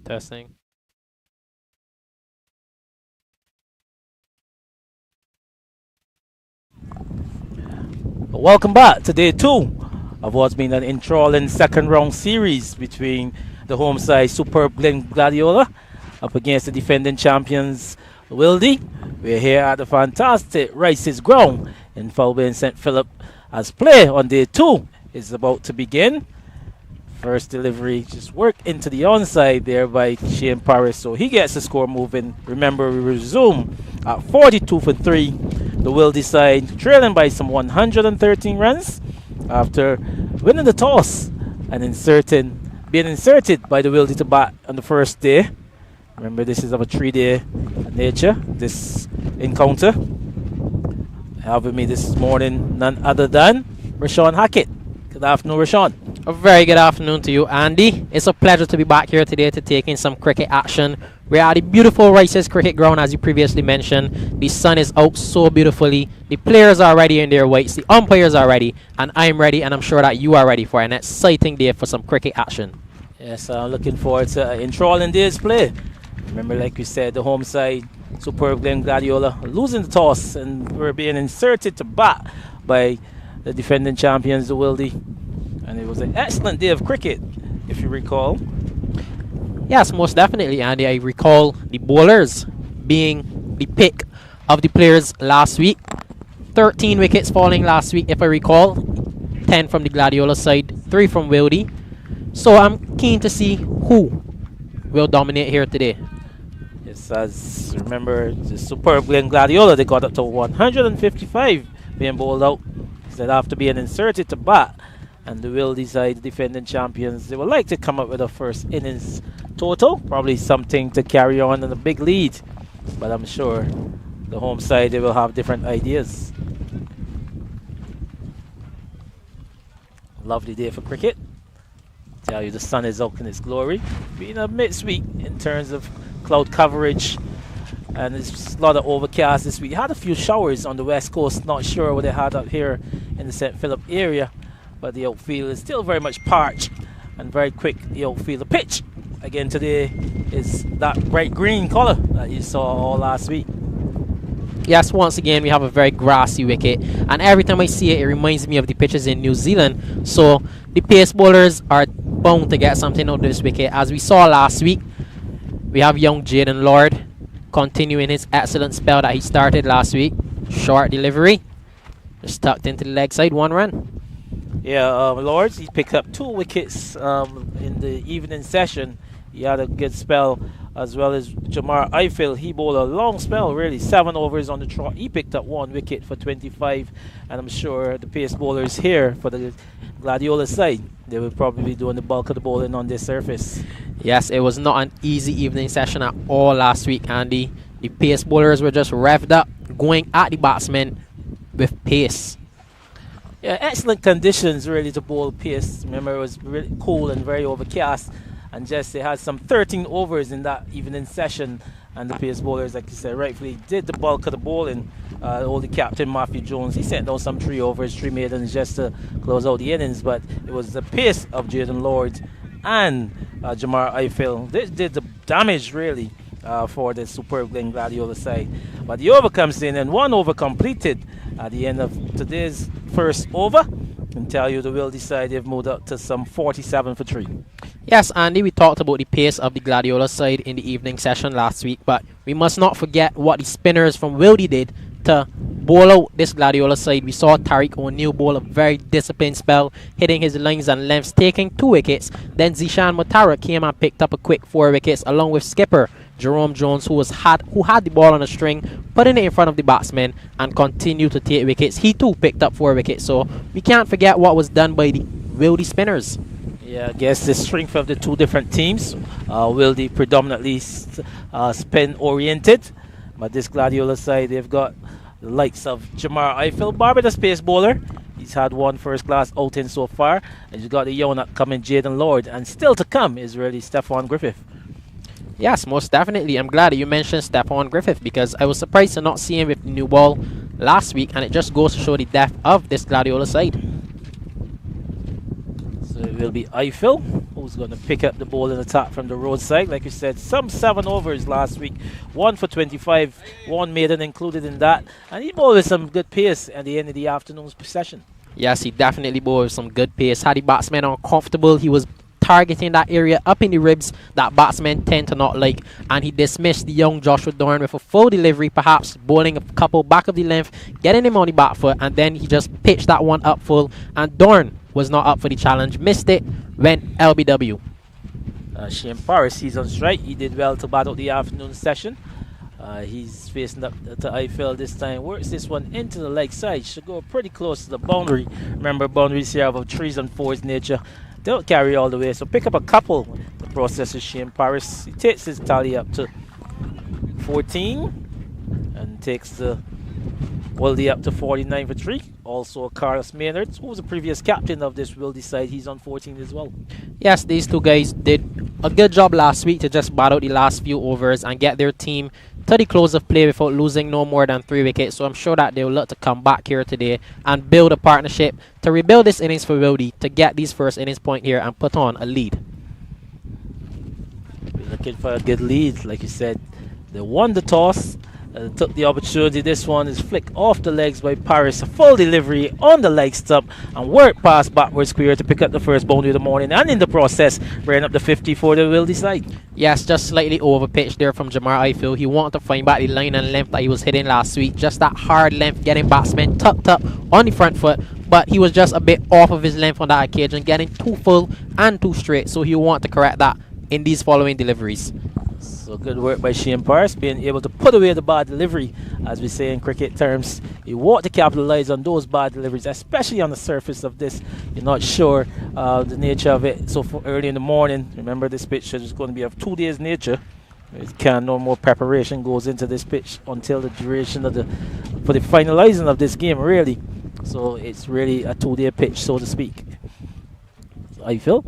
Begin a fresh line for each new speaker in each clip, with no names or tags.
Testing.
Welcome back to day 2 of what's been an enthralling second round series between the home side superb Gladiola up against the defending champions Wildey. We're here at the fantastic Rice's ground in Wildey and St. Philip as play on day 2 is about to begin. First delivery just worked into the onside there by Shane Paris, so he gets the score moving. Remember, we resume at 42 for 3. The Wildey side trailing by some 113 runs after winning the toss and being inserted by the Wildey to bat on the first day. Remember, this is of a 3-day nature, this encounter. I have with me this morning none other than Rashawn Hackett. Good afternoon, Rashawn.
A very good afternoon to you, Andy. It's a pleasure to be back here today to take in some cricket action. We're at the beautiful Rice's cricket ground, as you previously mentioned. The sun is out so beautifully. The players are ready in their whites. The umpires are ready. And I'm ready, and I'm sure that you are ready for an exciting day for some cricket action.
Yes, I'm looking forward to an enthralling day's play. Remember, like you said, the home side, superb Gladiola, losing the toss, and we're being inserted to bat by the defending champions, the Wildey. And it was an excellent day of cricket, if you recall.
Yes, most definitely, Andy. I recall the bowlers being the pick of the players last week. 13 wickets falling last week, if I recall. 10 from the Gladiola side, 3 from Wildey. So I'm keen to see who will dominate here today.
Yes, as remember, the superb Gladiola, they got up to 155 being bowled out. That after being inserted to bat, and the Wildey side, the defending champions, they would like to come up with a first innings total, probably something to carry on in a big lead, but I'm sure the home side, they will have different ideas. Lovely day for cricket. Tell you, the sun is out in its glory. Being a mixed week in terms of cloud coverage, and it's a lot of overcast this week. Had a few showers on the west coast, not sure what they had up here in the St. Philip area, but the outfield is still very much parched and very quick. The outfield, the pitch again today is that bright green color that you saw all last week.
Yes, once again we have a very grassy wicket, and every time I see it, it reminds me of the pitches in New Zealand. So the pace bowlers are bound to get something out of this wicket. As we saw last week, we have young Jaden Lord continuing his excellent spell that he started last week. Short delivery, just tucked into the leg side, 1 run.
Yeah, Lords, he picked up 2 wickets in the evening session. He had a good spell, as well as Jamar Eiffel. He bowled a long spell, really, 7 overs on the trot. He picked up 1 wicket for 25, and I'm sure the pace bowlers here for the Gladiola side, they will probably be doing the bulk of the bowling on this surface.
Yes, it was not an easy evening session at all last week, Andy. The pace bowlers were just revved up, going at the batsmen with pace.
Yeah, excellent conditions really to bowl pace. Remember, it was really cool and very overcast, and just they had some 13 overs in that evening session, and the pace bowlers, like you said, rightfully did the bulk of the bowling. Old captain Matthew Jones, he sent down some 3 overs, 3 maidens just to close out the innings, but it was the pace of Jaden Lord and Jamar Eiffel. They did the damage really for the superb Gladiola side. But the over comes in, and 1 over completed at the end of today's first over. I can tell you the Wildey side, they've moved up to some 47 for 3.
Yes, Andy, we talked about the pace of the Gladiola side in the evening session last week, but we must not forget what the spinners from Wildey did to bowl out this Gladiola side. We saw Tariq O'Neill bowl a very disciplined spell, hitting his lines and lengths, taking 2 wickets. Then Zishan Mutara came and picked up a quick 4 wickets, along with skipper Jerome Jones, who had the ball on a string, putting it in front of the batsman and continued to take wickets. He too picked up 4 wickets, so we can't forget what was done by the Wildey spinners.
Yeah, I guess the strength of the 2 different teams. Wildey predominantly spin oriented, but this Gladiola side, they've got the likes of Jamar Eiffel, Barbados pace bowler. He's had 1 first-class outing so far, and you've got the young upcoming Jaden Lord, and still to come is really Stephon Griffith.
Yes, most definitely. I'm glad that you mentioned Stephon Griffith, because I was surprised to not see him with the new ball last week, and it just goes to show the depth of this Gladiola side.
So it will be Eiffel who's going to pick up the ball in the top from the roadside. Like you said, some 7 overs last week, 1 for 25, 1 maiden included in that, and he bowled with some good pace at the end of the afternoon's session.
Yes, he definitely bowled with some good pace. Had the batsman uncomfortable, he was targeting that area up in the ribs that batsmen tend to not like, and he dismissed the young Joshua Dorn with a full delivery, perhaps bowling a couple back of the length, getting him on the back foot, and then he just pitched that one up full, and Dorn was not up for the challenge, missed it, went LBW.
Shane Paris, he's on strike. He did well to bat out the afternoon session. He's facing up to Eiffel this time. Works this one into the leg side. Should go pretty close to the boundary. Remember, boundaries here have a 3s and 4s nature. Don't carry all the way, so pick up a couple. The process is Shane Paris. He takes his tally up to 14 and takes the Wildey up to 49 for 3. Also Carlos Maynard, who was the previous captain of this Wildey side, he's on 14 as well.
Yes, these two guys did a good job last week to just bat out the last few overs and get their team to the close of play without losing no more than 3 wickets. So I'm sure that they'll look to come back here today and build a partnership to rebuild this innings for Wildey to get these first innings point here and put on a lead.
We're looking for a good lead, like you said. They won the toss. Took the opportunity. This one is flicked off the legs by Paris. A full delivery on the leg stump and work past backward square to pick up the first boundary of the morning, and in the process ran up the 50 for the Wildey side.
Yes, just slightly over pitched there from Jamar Eiffel. He wanted to find back the line and length that he was hitting last week. Just that hard length, getting batsmen tucked up on the front foot, but he was just a bit off of his length on that occasion, getting too full and too straight. So he want to correct that in these following deliveries.
So good work by Shane Paris, being able to put away the bad delivery, as we say in cricket terms. You want to capitalize on those bad deliveries, especially on the surface of this. You're not sure the nature of it. So for early in the morning, remember this pitch is going to be of 2 days nature. No more preparation goes into this pitch until the duration of for the finalizing of this game, really. So it's really a 2-day pitch, so to speak. So how you feel?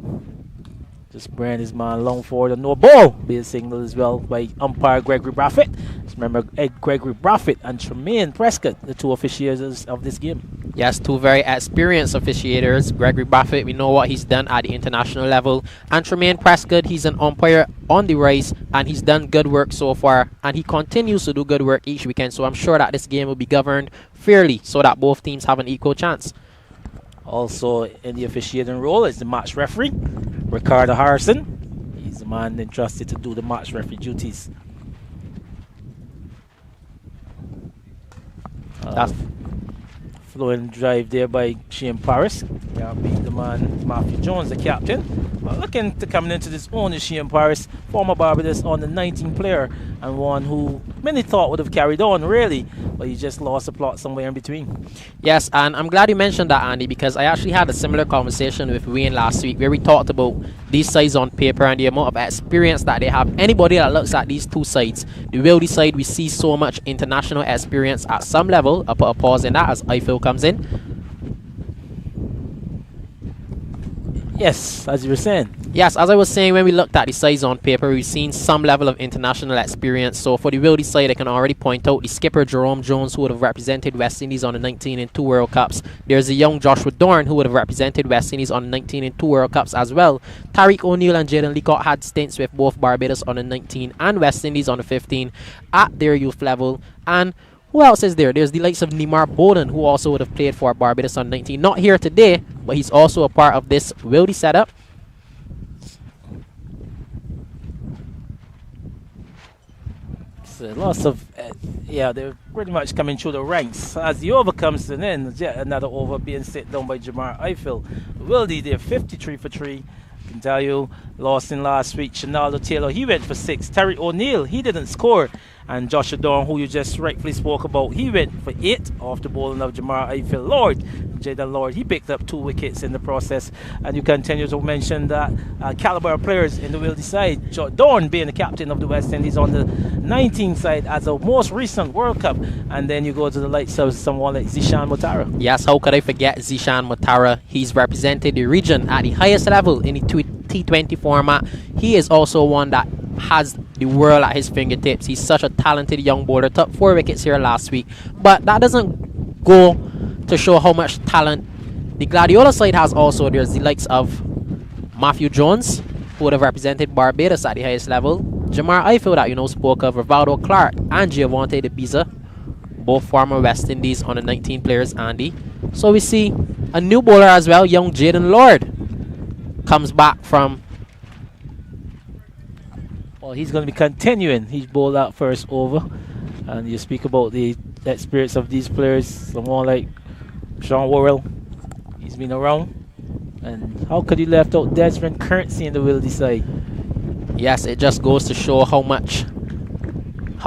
Just brand his man long forward and no ball. Be a signal as well by umpire Gregory Braffett. Just remember Gregory Braffett and Tremaine Prescott, the 2 officiators of this game.
Yes, 2 very experienced officiators. Gregory Braffett, we know what he's done at the international level. And Tremaine Prescott, he's an umpire on the rise, and he's done good work so far. And he continues to do good work each weekend. So I'm sure that this game will be governed fairly so that both teams have an equal chance.
Also in the officiating role is the match referee, Ricardo Harrison. He's the man entrusted to do the match referee duties. That's flowing drive there by Shane Paris. Can't beat the man Matthew Jones, the captain. But looking to coming into this own is Shane Paris, former Barbados on the 19 player, and one who many thought would have carried on really, but he just lost the plot somewhere in between.
Yes, and I'm glad you mentioned that, Andy, because I actually had a similar conversation with Wayne last week where we talked about these sides on paper and the amount of experience that they have. Anybody that looks at these 2 sides, the Wildey side, we see so much international experience at some level. I'll put a pause in that as Eiffel comes in.
Yes, as you were saying.
Yes, as I was saying, when we looked at the sides on paper, we've seen some level of international experience. So for the Wildey side, I can already point out the skipper Jerome Jones, who would have represented West Indies on the 19 and 2 World Cups. There's a young Joshua Dorn, who would have represented West Indies on the 19 and 2 World Cups as well. Tariq O'Neill and Jaden Leacock had stints with both Barbados on the 19 and West Indies on the 15 at their youth level. And who else is there? There's the likes of Neymar Bowden, who also would have played for Barbados on 19. Not here today, but he's also a part of this Wildey setup.
So lots of, they're pretty much coming through the ranks. As the over comes to an end, yet another over being set down by Jamar Eiffel. Wildey, they're 53 for 3. I can tell you, lost in last week. Shinaldo Taylor, he went for 6. Terry O'Neill, he didn't score. And Joshua Dorn, who you just rightfully spoke about, he went for 8 off the bowling of Jamar Eiffel. Jaden Lord, he picked up 2 wickets in the process. And you continue to mention that caliber of players in the Wildey side. Dorn being the captain of the West Indies on the 19 side as a most recent World Cup. And then you go to the likes of someone like Zishan Mutara.
Yes, how could I forget Zishan Mutara? He's represented the region at the highest level in the T20 format. He is also one that has the world at his fingertips. He's such a talented young bowler. Took 4 wickets here last week. But that doesn't go to show how much talent the Gladiola side has also. There's the likes of Matthew Jones, who would have represented Barbados at the highest level. Jamar Eiffel, that you know spoke of, Rivaldo Clark, and Giovanni de Biza, both former West Indies on the 19 players, Andy. So we see a new bowler as well, young Jaden Lord, comes back from...
Well, he's going to be continuing. He's bowled out first over. And you speak about the experience of these players, someone like Sean Worrell. He's been around. And how could you left out Desmond Currency in the Wildey side?
Yes, it just goes to show how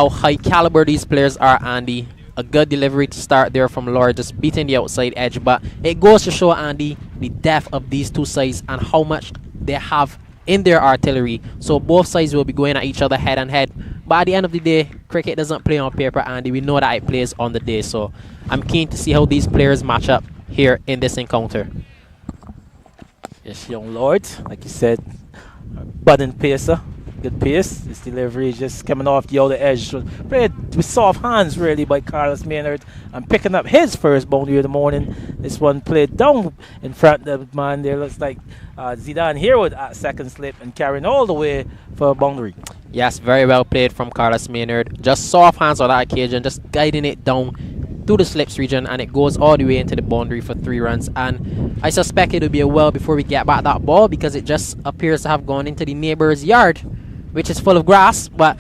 high caliber these players are, Andy. A good delivery to start there from Lord, just beating the outside edge. But it goes to show, Andy, the depth of these two sides and how much they have in their artillery. So both sides will be going at each other head and head. But at the end of the day, cricket doesn't play on paper, Andy. We know that it plays on the day. So I'm keen to see how these players match up here in this encounter.
Yes, young Lord, like you said, budding pacer, good pace. His delivery is just coming off the outer edge. So played with soft hands really by Carlos Maynard and picking up his first boundary of the morning. This one played down in front of the man there. Looks like Zidane Herwood at second slip and carrying all the way for a boundary.
Yes, very well played from Carlos Maynard. Just soft hands on that occasion, just guiding it down to the slips region, and it goes all the way into the boundary for 3 runs. And I suspect it'll be a while before we get back that ball, because it just appears to have gone into the neighbor's yard, which is full of grass. But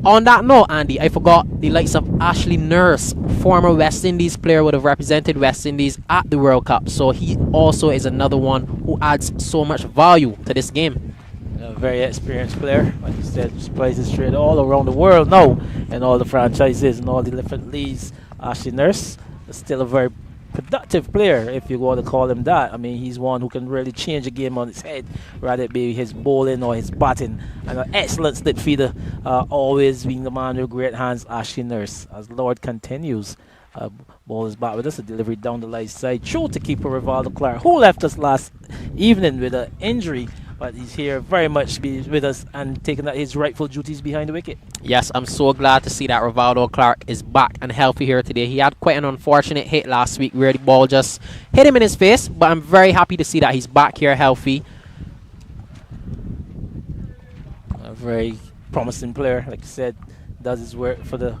on that note, Andy, I forgot the likes of Ashley Nurse, former West Indies player, would have represented West Indies at the World Cup. So he also is another one who adds so much value to this game.
A very experienced player, like you said, plays his trade all around the world now, in all the franchises and all the different leagues. Ashley Nurse is still a very productive player, if you want to call him that. I mean, he's one who can really change a game on its head, whether it be his bowling or his batting. And an excellent slip feeder, always being the man with great hands, Ashley Nurse. As Lord continues, ball is back with us, a delivery down the light side. True to keeper Rivaldo Clark, who left us last evening with an injury, but he's here very much with us and taking out his rightful duties behind the wicket.
Yes, I'm so glad to see that Rivaldo Clark is back and healthy here today. He had quite an unfortunate hit last week where the ball just hit him in his face, but I'm very happy to see that he's back here healthy.
A very promising player, like I said, does his work for the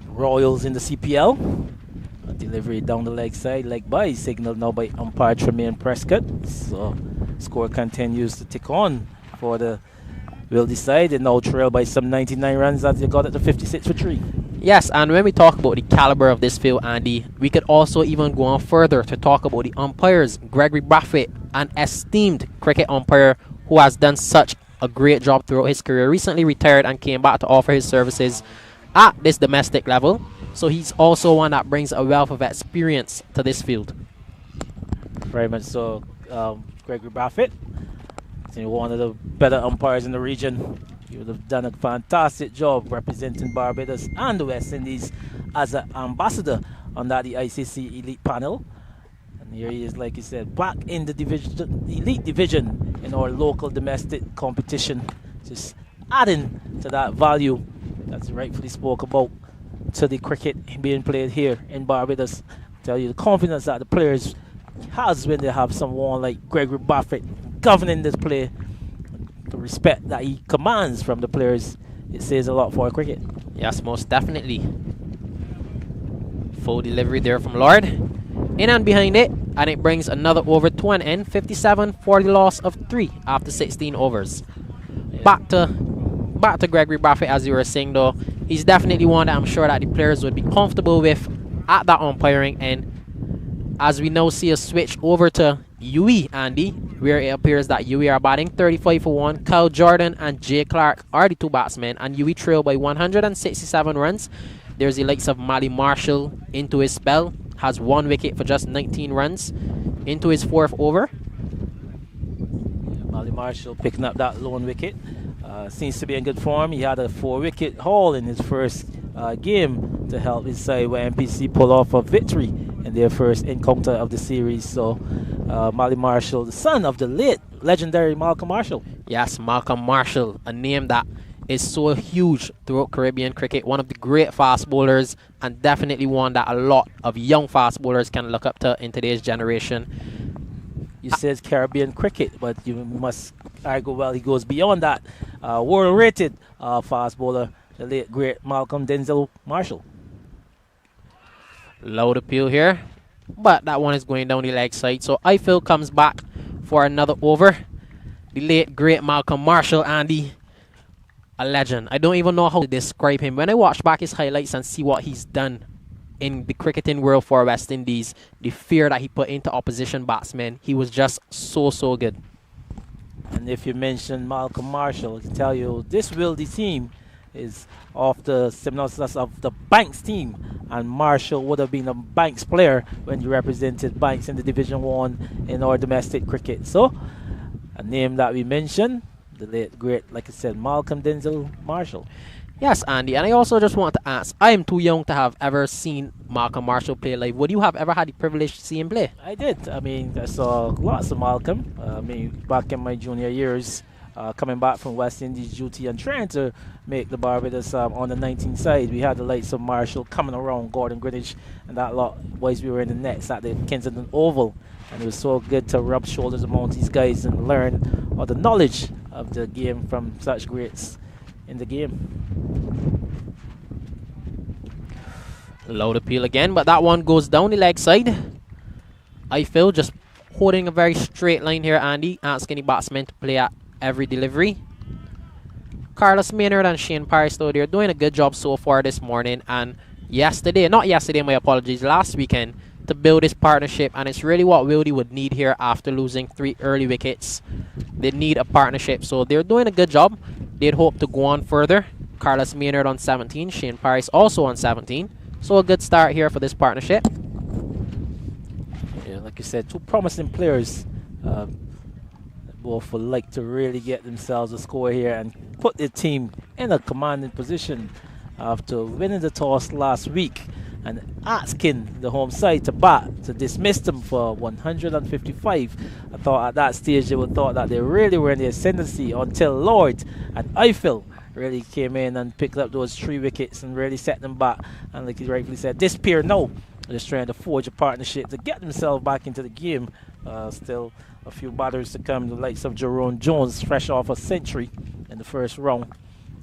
Royals in the CPL. A delivery down the leg side, leg by, signaled now by umpire Tremaine Prescott. So score continues to tick on for the Wildey side. They now trail by some 99 runs as they got it to 56 for 3.
Yes, and when we talk about the caliber of this field, Andy, we could also even go on further to talk about the umpires. Gregory Braffett, an esteemed cricket umpire who has done such a great job throughout his career, recently retired and came back to offer his services at this domestic level. So he's also one that brings a wealth of experience to this field.
Very much so. Gregory Braffett, one of the better umpires in the region. He would have done a fantastic job representing Barbados and the West Indies as an ambassador on that the ICC Elite panel. And here he is, like you said, back in the Elite Division in our local domestic competition, just adding to that value that's rightfully spoke about to the cricket being played here in Barbados. Tell you the confidence that the players has when they have someone like Gregory Braffett governing this play, the respect that he commands from the players. It says a lot for cricket.
Yes, most definitely. Full delivery there from Lord. In and behind it, and it brings another over to an end. 57 for the loss of 3 after 16 overs.
Yeah.
Back to Gregory Braffett, as you were saying though. He's definitely one that I'm sure that the players would be comfortable with at that umpiring end. As we now see a switch over to Huey, Andy, where it appears that Huey are batting 35 for 1. Kyle Jordan and Jay Clark are the 2 batsmen, and Huey trail by 167 runs. There's the likes of Mali Marshall into his spell, has 1 wicket for just 19 runs into his 4th over.
Mali Marshall picking up that lone wicket. Seems to be in good form. He had a 4-wicket haul in his first game to help his side where MPC pull off a victory in their first encounter of the series. So Mali Marshall, the son of the late legendary Malcolm Marshall.
Yes, Malcolm Marshall, a name that is so huge throughout Caribbean cricket. One of the great fast bowlers, and definitely one that a lot of young fast bowlers can look up to in today's generation.
You said Caribbean cricket, but you must argue, well, he goes beyond that. World-rated fast bowler, the late great Malcolm Denzel Marshall.
Loud appeal here, but that one is going down the leg side. So Eiffel comes back for another over. The late great Malcolm Marshall, Andy, a legend. I don't even know how to describe him. When I watch back his highlights and see what he's done in the cricketing world for West Indies, the fear that he put into opposition batsmen, he was just so good.
And if you mention Malcolm Marshall, I can tell you this Wildey team is off the synopsis of the Banks team, and Marshall would have been a Banks player when you represented Banks in the Division 1 in our domestic cricket. So, a name that we mentioned, the late great, like I said, Malcolm Denzel Marshall.
Yes, Andy, and I also just want to ask, I am too young to have ever seen Malcolm Marshall play live. Would you have ever had the privilege to see him play?
I did. I mean, I saw lots of Malcolm. Back in my junior years, coming back from West Indies duty and trying to make the Barbados on the 19th side. We had the likes of Marshall coming around, Gordon Greenwich, and that lot, whilst we were in the nets at the Kensington Oval. And it was so good to rub shoulders among these guys and learn all the knowledge of the game from such greats in the game.
Loud appeal again, but that one goes down the leg side. Eiffel just holding a very straight line here, Andy, asking the batsmen to play at every delivery. Carlos Maynard and Shane Parrish, though, they're doing a good job so far this morning, and last weekend, to build this partnership, and it's really what Wildey would need here after losing 3 early wickets. They need a partnership, so they're doing a good job. They'd hope to go on further. Carlos Maynard on 17, Shane Parrish also on 17. So a good start here for this partnership.
Yeah, like you said, two promising players. Both would like to really get themselves a score here and put their team in a commanding position after winning the toss last week and asking the home side to bat to dismiss them for 155. I thought at that stage they would thought that they really were in the ascendancy until Lord and Eiffel really came in and picked up those 3 wickets and really set them back. And like he rightfully said, disappear now. Just trying to forge a partnership to get themselves back into the game. Still a few batters to come, the likes of Jerome Jones, fresh off a century in the first round.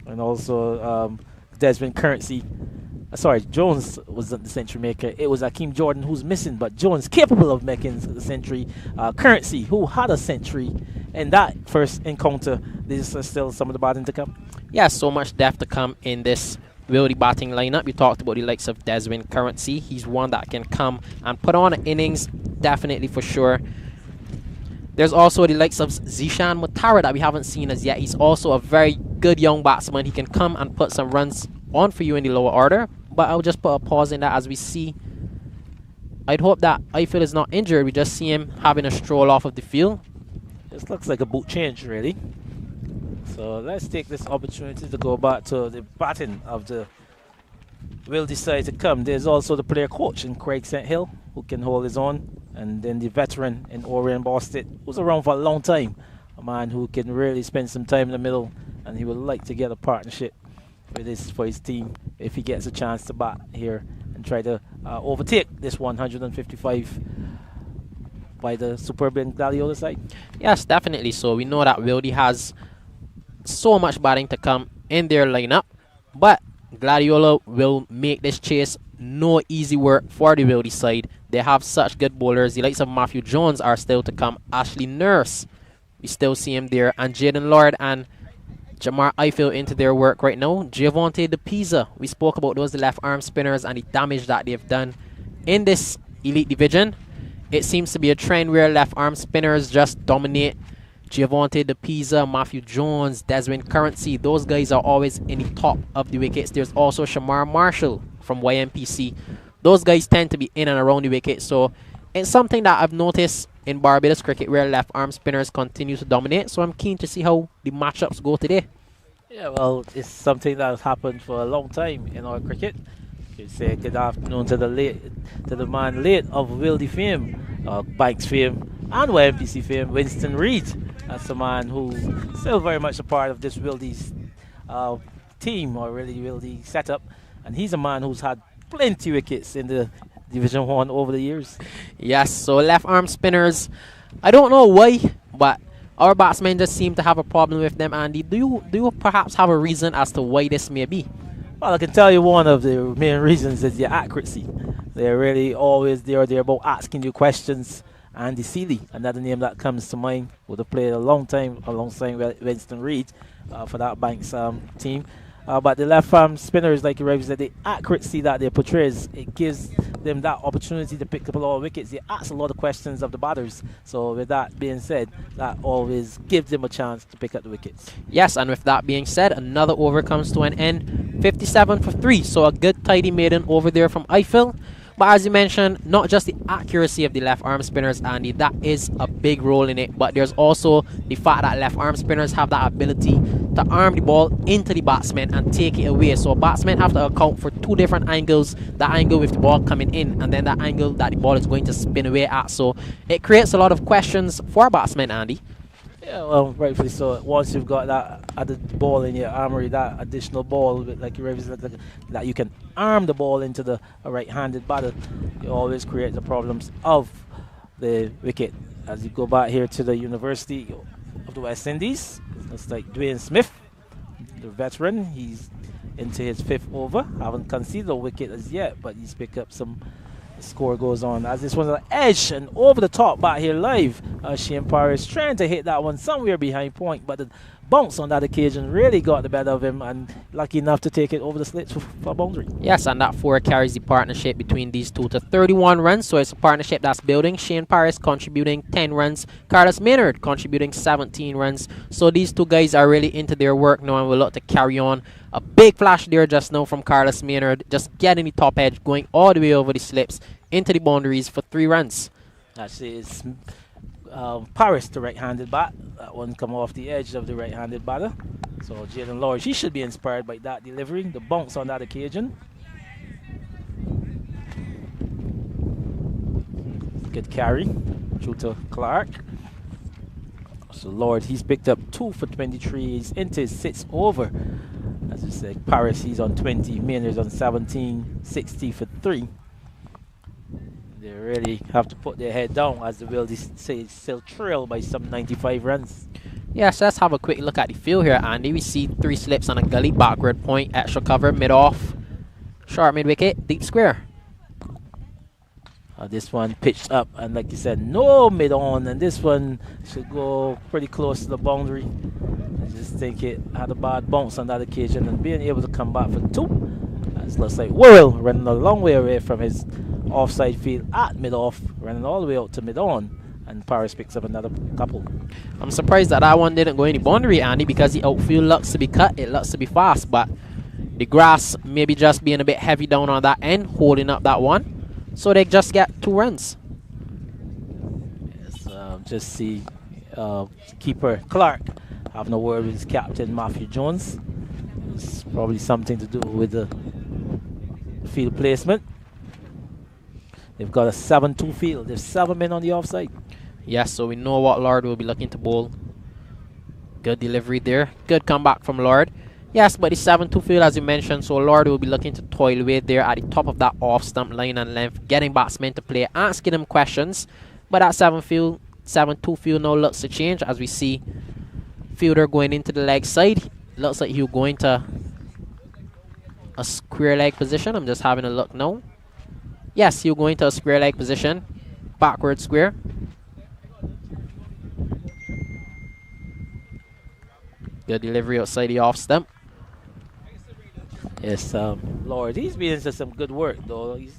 And also Desmond Currency. Sorry, Jones was the century maker. It was Akeem Jordan who's missing, but Jones capable of making the century. Currency, who had a century in that first encounter. These are still some of the batting to come.
Yeah, so much depth to come in this Wildey batting lineup. You talked about the likes of Desmond Currency. He's one that can come and put on an innings, definitely for sure. There's also the likes of Zishan Mutara that we haven't seen as yet. He's also a very good young batsman. He can come and put some runs on for you in the lower order. But I'll just put a pause in that as we see. I'd hope that Eiffel is not injured. We just see him having a stroll off of the field.
This looks like a boot change, really. So let's take this opportunity to go back to the batting of the Wildey side to come. There's also the player coach in Craig St. Hill who can hold his own. And then the veteran in Orion Boston, who's around for a long time. A man who can really spend some time in the middle, and he would like to get a partnership for his team if he gets a chance to bat here and try to overtake this 155 by the superb Gladiola side.
Yes, definitely. So we know that Wildey has so much batting to come in their lineup, but Gladiola will make this chase no easy work for the Wildey side. They have such good bowlers. The likes of Matthew Jones are still to come. Ashley Nurse, we still see him there, and Jaden Lord and Jamar Eiffel into their work right now. Giovante De Pisa, we spoke about those left arm spinners and the damage that they've done in this Elite Division. It seems to be a trend where left arm spinners just dominate. Giovante De Pisa, Matthew Jones, Desmond Currency, those guys are always in the top of the wickets. There's also Shamar Marshall from YMPC. Those guys tend to be in and around the wicket, so it's something that I've noticed in Barbados cricket where left arm spinners continue to dominate. So I'm keen to see how the matchups go today.
Yeah, well, it's something that has happened for a long time in our cricket. You say good afternoon to the man late of Wildey fame, Banks fame, and YMPC fame, Winston Reid. That's a man who's still very much a part of this Wildey's team or really setup, and he's a man who's had plenty wickets in the Division 1 over the years.
Yes, so left arm spinners, I don't know why, but our batsmen just seem to have a problem with them. Andy, do you perhaps have a reason as to why this may be?
Well, I can tell you one of the main reasons is the accuracy. They're really always there about asking you questions. Andy Seeley, another name that comes to mind, would have played a long time alongside Winston Reid for that Banks team. But the left arm spinners, like you said, the accuracy that they portrays, it gives them that opportunity to pick up a lot of wickets. They ask a lot of questions of the batters. So with that being said, that always gives them a chance to pick up the wickets.
Yes, and with that being said, another over comes to an end. 57 for 3, so a good tidy maiden over there from Eiffel. But as you mentioned, not just the accuracy of the left arm spinners, Andy, that is a big role in it. But there's also the fact that left arm spinners have that ability to arm the ball into the batsman and take it away. So batsmen have to account for two different angles. The angle with the ball coming in and then the angle that the ball is going to spin away at. So it creates a lot of questions for batsmen, Andy.
Yeah, well, rightfully so. Once you've got that added ball in your armory, that additional ball, like that you can arm the ball into the right-handed batter, you always create the problems of the wicket. As you go back here to the University of the West Indies, it's like Dwayne Smith, the veteran. He's into his 5th over. Haven't conceded a wicket as yet, but he's picked up some. The score goes on as this one's on the edge and over the top back here live. Shane Paris trying to hit that one somewhere behind point, but the bounce on that occasion really got the better of him and lucky enough to take it over the slits for a boundary.
Yes, and that 4 carries the partnership between these two to 31 runs, so it's a partnership that's building. Shane Paris contributing 10 runs, Carlos Maynard contributing 17 runs. So these two guys are really into their work now and will look to carry on. A big flash there just now from Carlos Maynard, just getting the top edge, going all the way over the slips into the boundaries for 3 runs.
Actually, it's Paris, the right-handed bat. That one come off the edge of the right-handed batter. So Jaden Lord, he should be inspired by that delivery, the bounce on that occasion. Good carry through to Clark. So Lord, he's picked up 2 for 23. He's into his 6th over. As I said, Paris, he's on 20. Maynard's on 17. 60 for 3. They really have to put their head down, as the Wildey say, still trail by some 95 runs.
Yes, let's have a quick look at the field here, Andy. We see 3 slips on a gully, backward point, extra cover, mid-off, short mid-wicket, deep square.
This one pitched up, and like you said, no mid-on, and this one should go pretty close to the boundary. I just think it had a bad bounce on that occasion, and being able to come back for 2. It looks like Worrell running a long way away from his offside field at mid-off, running all the way out to mid-on, and Paris picks up another couple.
I'm surprised that one didn't go any boundary, Andy, because the outfield looks to be cut, it looks to be fast, but the grass maybe just being a bit heavy down on that end, holding up that one. So they just get 2 runs.
Yes, just see keeper Clark having a word with his captain Matthew Jones. It's probably something to do with the field placement. They've got a 7-2 field. There's 7 men on the offside.
Yes, so we know what Lord will be looking to bowl. Good delivery there. Good comeback from Lord. Yes, but the 7-2 field, as you mentioned, so Lord will be looking to toil away there at the top of that off-stump line and length, getting batsmen to play, asking them questions. But that 7-2 field now looks to change as we see fielder going into the leg side. Looks like he'll go into a square leg position. I'm just having a look now. Yes, he'll go into a square leg position. Backward square. Good delivery outside the off stump.
Yes, Lord, he's been into some good work though. He's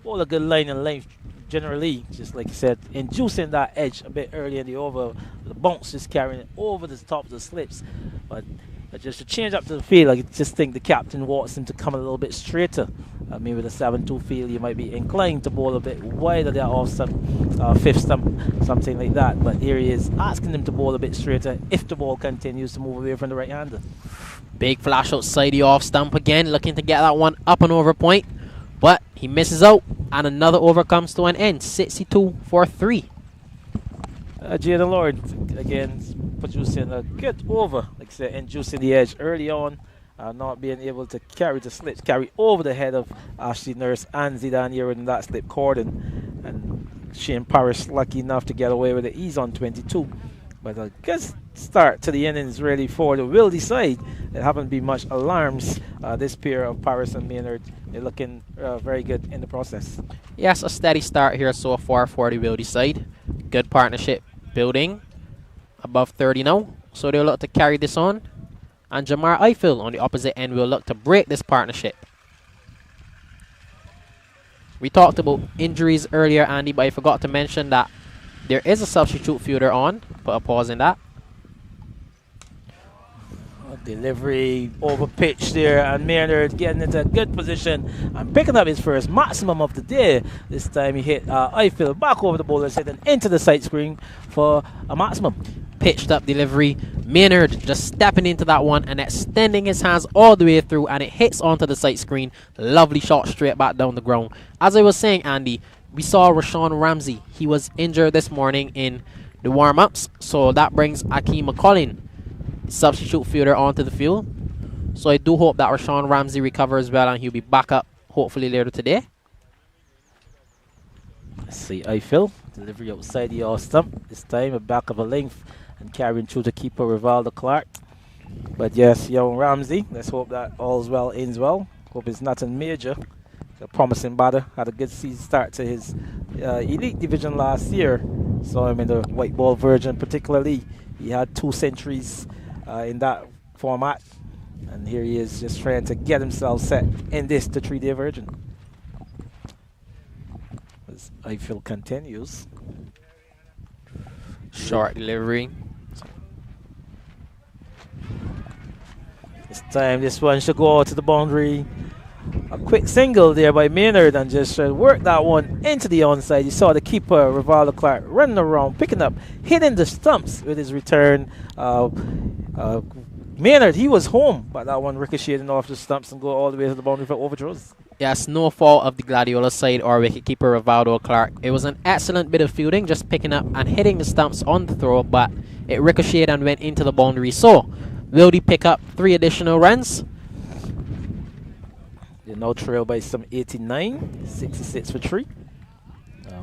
all a good line and length generally, just like you said, inducing that edge a bit early in the over. The bounce just carrying it over the top of the slips. But just to change up to the field, I just think the captain wants him to come a little bit straighter. Maybe with a 7-2 field, you might be inclined to bowl a bit wider there off stump, 5th stump, something like that. But here he is asking him to bowl a bit straighter if the ball continues to move away from the right-hander.
Big flash outside the off stump again, looking to get that one up and over point. But he misses out, and another over comes to an end. 62 for 3.
Jada Lord again producing a good over, like I said, inducing the edge early on, not being able to carry the slips, carry over the head of Ashley Nurse and Zidane here in that slip cordon. And Shane Parrish lucky enough to get away with it. He's on 22. But a good start to the innings really for the Wildey side. There haven't been much alarms. This pair of Paris and Maynard, they're looking very good in the process.
Yes, a steady start here so far for the Wildey side. Good partnership building. Above 30 now. So they'll look to carry this on. And Jamar Eiffel on the opposite end will look to break this partnership. We talked about injuries earlier, Andy, but I forgot to mention that there is a substitute fielder on. Put a pause in that.
Delivery over pitch there, and Maynard getting into a good position and picking up his first maximum of the day. This time he hit Eiffel back over the bowler's head and into the side screen for a maximum.
Pitched up delivery. Maynard just stepping into that one and extending his hands all the way through, and it hits onto the side screen. Lovely shot straight back down the ground. As I was saying, Andy, we saw Rashawn Ramsey. He was injured this morning in the warm-ups, so that brings Akeem McCollin, substitute fielder, onto the field. So I do hope that Rashawn Ramsey recovers well and he'll be back up hopefully later today.
Let's see Eiffel, delivery outside the off stump. This time a back of a length and carrying through to keeper Rivaldo Clark. But yes, young Ramsey, let's hope that all's well, ends well. Hope it's nothing major. A promising batter, had a good season start to his Elite Division last year. Saw him in the white ball version particularly. He had 2 centuries in that format, and here he is just trying to get himself set in this, the 3-day version. As Eiffel continues.
Short delivery.
This time this one should go out to the boundary. A quick single there by Maynard and just work that one into the onside. You saw the keeper, Rivaldo Clark, running around, picking up, hitting the stumps with his return. Maynard, he was home, but that one ricocheting off the stumps and go all the way to the boundary for overthrows.
Yes, no fault of the Gladiola side or wicketkeeper Rivaldo Clark. It was an excellent bit of fielding, just picking up and hitting the stumps on the throw, but it ricocheted and went into the boundary. So, Wildey pick up 3 additional runs.
They now trail by some 89, 66 for 3.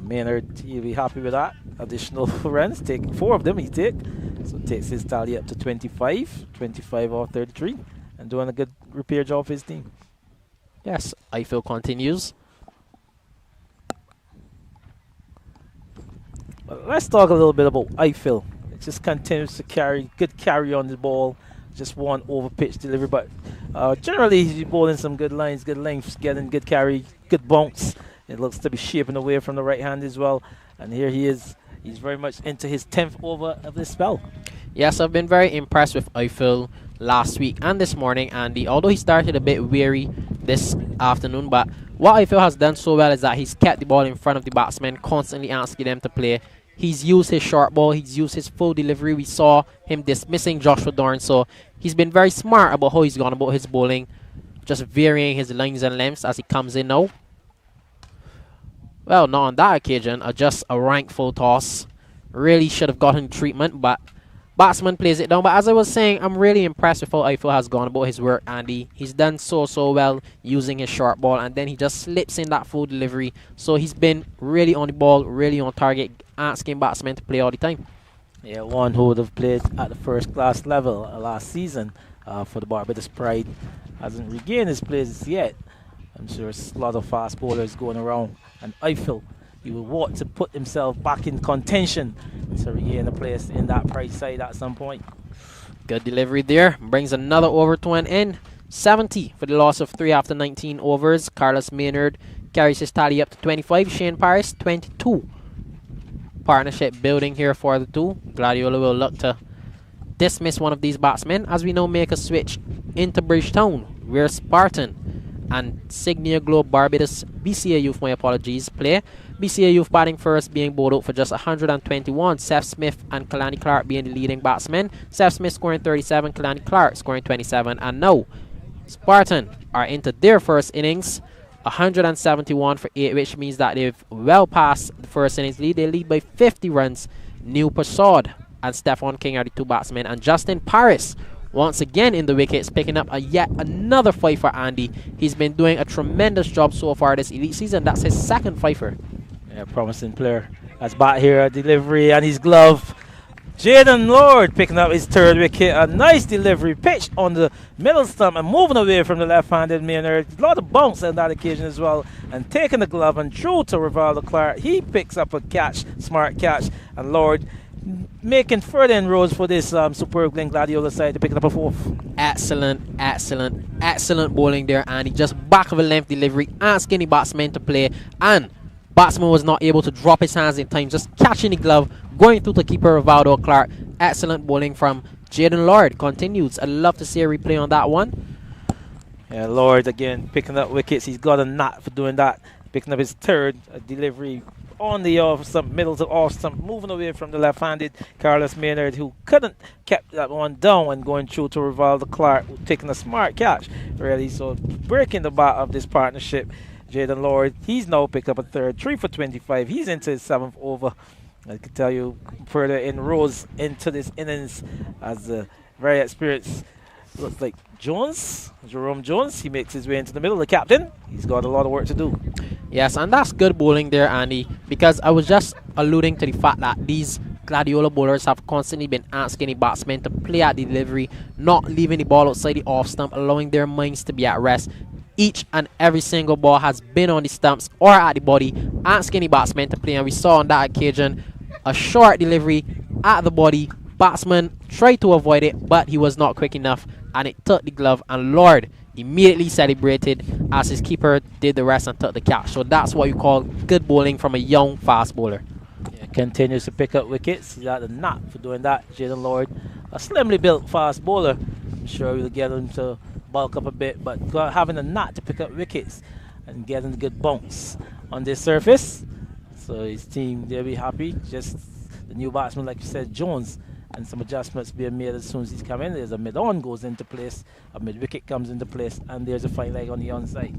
Maynard, he'll be happy with that. Additional runs, take 4 of them he take. So takes his tally up to 25 off 33, and doing a good repair job for his team.
Yes, Eiffel continues.
Well, let's talk a little bit about Eiffel. It just continues to carry, good carry on the ball. Just one over pitch delivery, but generally he's bowling some good lines, good lengths, getting good carry, good bounce. It looks to be shaping away from the right hand as well. And here he is. He's very much into his 10th over of this spell.
Yes, I've been very impressed with Eiffel last week and this morning, Andy. Although he started a bit weary this afternoon, but what Eiffel has done so well is that he's kept the ball in front of the batsmen, constantly asking them to play. He's used his short ball. He's used his full delivery. We saw him dismissing Joshua Dorn. So he's been very smart about how he's gone about his bowling, just varying his lines and lengths as he comes in now. Well, not on that occasion. Just a rank full toss. Really should have gotten treatment, but batsman plays it down. But as I was saying, I'm really impressed with how Eiffel has gone about his work, Andy. He's done so well using his short ball, and then he just slips in that full delivery. So he's been really on the ball, really on target, asking batsmen to play all the time.
Yeah, one who would have played at the first class level last season for the Barbados Pride hasn't regained his place yet. I'm sure there's a lot of fast bowlers going around, and Eiffel, he will want to put himself back in contention to regain a place in that Pride side at some point.
Good delivery there. Brings another over to an end. 70 for the loss of 3 after 19 overs. Carlos Maynard carries his tally up to 25. Shane Parrish, 22. Partnership building here for the two. Gladiola will look to dismiss one of these batsmen as we now make a switch into Bridgetown, where Spartan and Signia Globe Barbados BCA Youth, my apologies, play. BCA Youth batting first, being bowled out for just 121. Seth Smith and Kalani Clark being the leading batsmen. Seth Smith scoring 37, Kalani Clark scoring 27. And now Spartan are into their first innings, 171 for 8, which means that they've well passed the first innings lead. They lead by 50 runs. Neil Persaud and Stefan King are the two batsmen, and Justin Paris once again in the wickets, picking up yet another five for Andy. He's been doing a tremendous job so far this elite season. That's his second fifer.
Yeah, promising player. That's back here, delivery and his glove. Jaden Lord picking up his third wicket. A nice delivery pitch on the middle stump and moving away from the left-handed Maynard. A lot of bounce on that occasion as well. And taking the glove and through to Rivaldo Clark. He picks up a catch, smart catch. And Lord making further inroads for this superb Glen Gladiola side to pick up a fourth.
Excellent, excellent, excellent bowling there, Andy. Just back of a length delivery, asking the batsman to play, and batsman was not able to drop his hands in time, just catching the glove, going through to keeper Rivaldo Clark. Excellent bowling from Jaden Lord. Continues. I'd love to see a replay on that one.
Yeah, Lord again picking up wickets. He's got a knot for doing that. Picking up his third delivery on the off stump, middle to off stump, moving away from the left-handed Carlos Maynard, who couldn't kept that one down and going through to Rivaldo Clark, taking a smart catch, really. So breaking the bat of this partnership. Jaden Lord, he's now picked up a third, 3 for 25. He's into his 7th over. I can tell you further inroads into this innings as a very experienced, looks like Jerome Jones. He makes his way into the middle. The captain, he's got a lot of work to do.
Yes, and that's good bowling there, Andy, because I was just alluding to the fact that these Gladiola bowlers have constantly been asking the batsmen to play at the delivery, not leaving the ball outside the off stump, allowing their minds to be at rest. Each and every single ball has been on the stumps or at the body, asking the batsmen to play, and we saw on that occasion a short delivery at the body. Batsman tried to avoid it, but he was not quick enough, and it took the glove, and Lord immediately celebrated as his keeper did the rest and took the catch. So that's what you call good bowling from a young fast bowler.
Yeah, continues to pick up wickets. He's at the knot for doing that. Jaden Lord, a slimly built fast bowler. I'm sure we'll get him to bulk up a bit, but having a knot to pick up wickets and getting a good bounce on this surface. So his team, they'll be happy. Just the new batsman, like you said, Jones, and some adjustments being made as soon as he's come in. There's a mid-on goes into place, a mid-wicket comes into place, and there's a fine leg on the onside.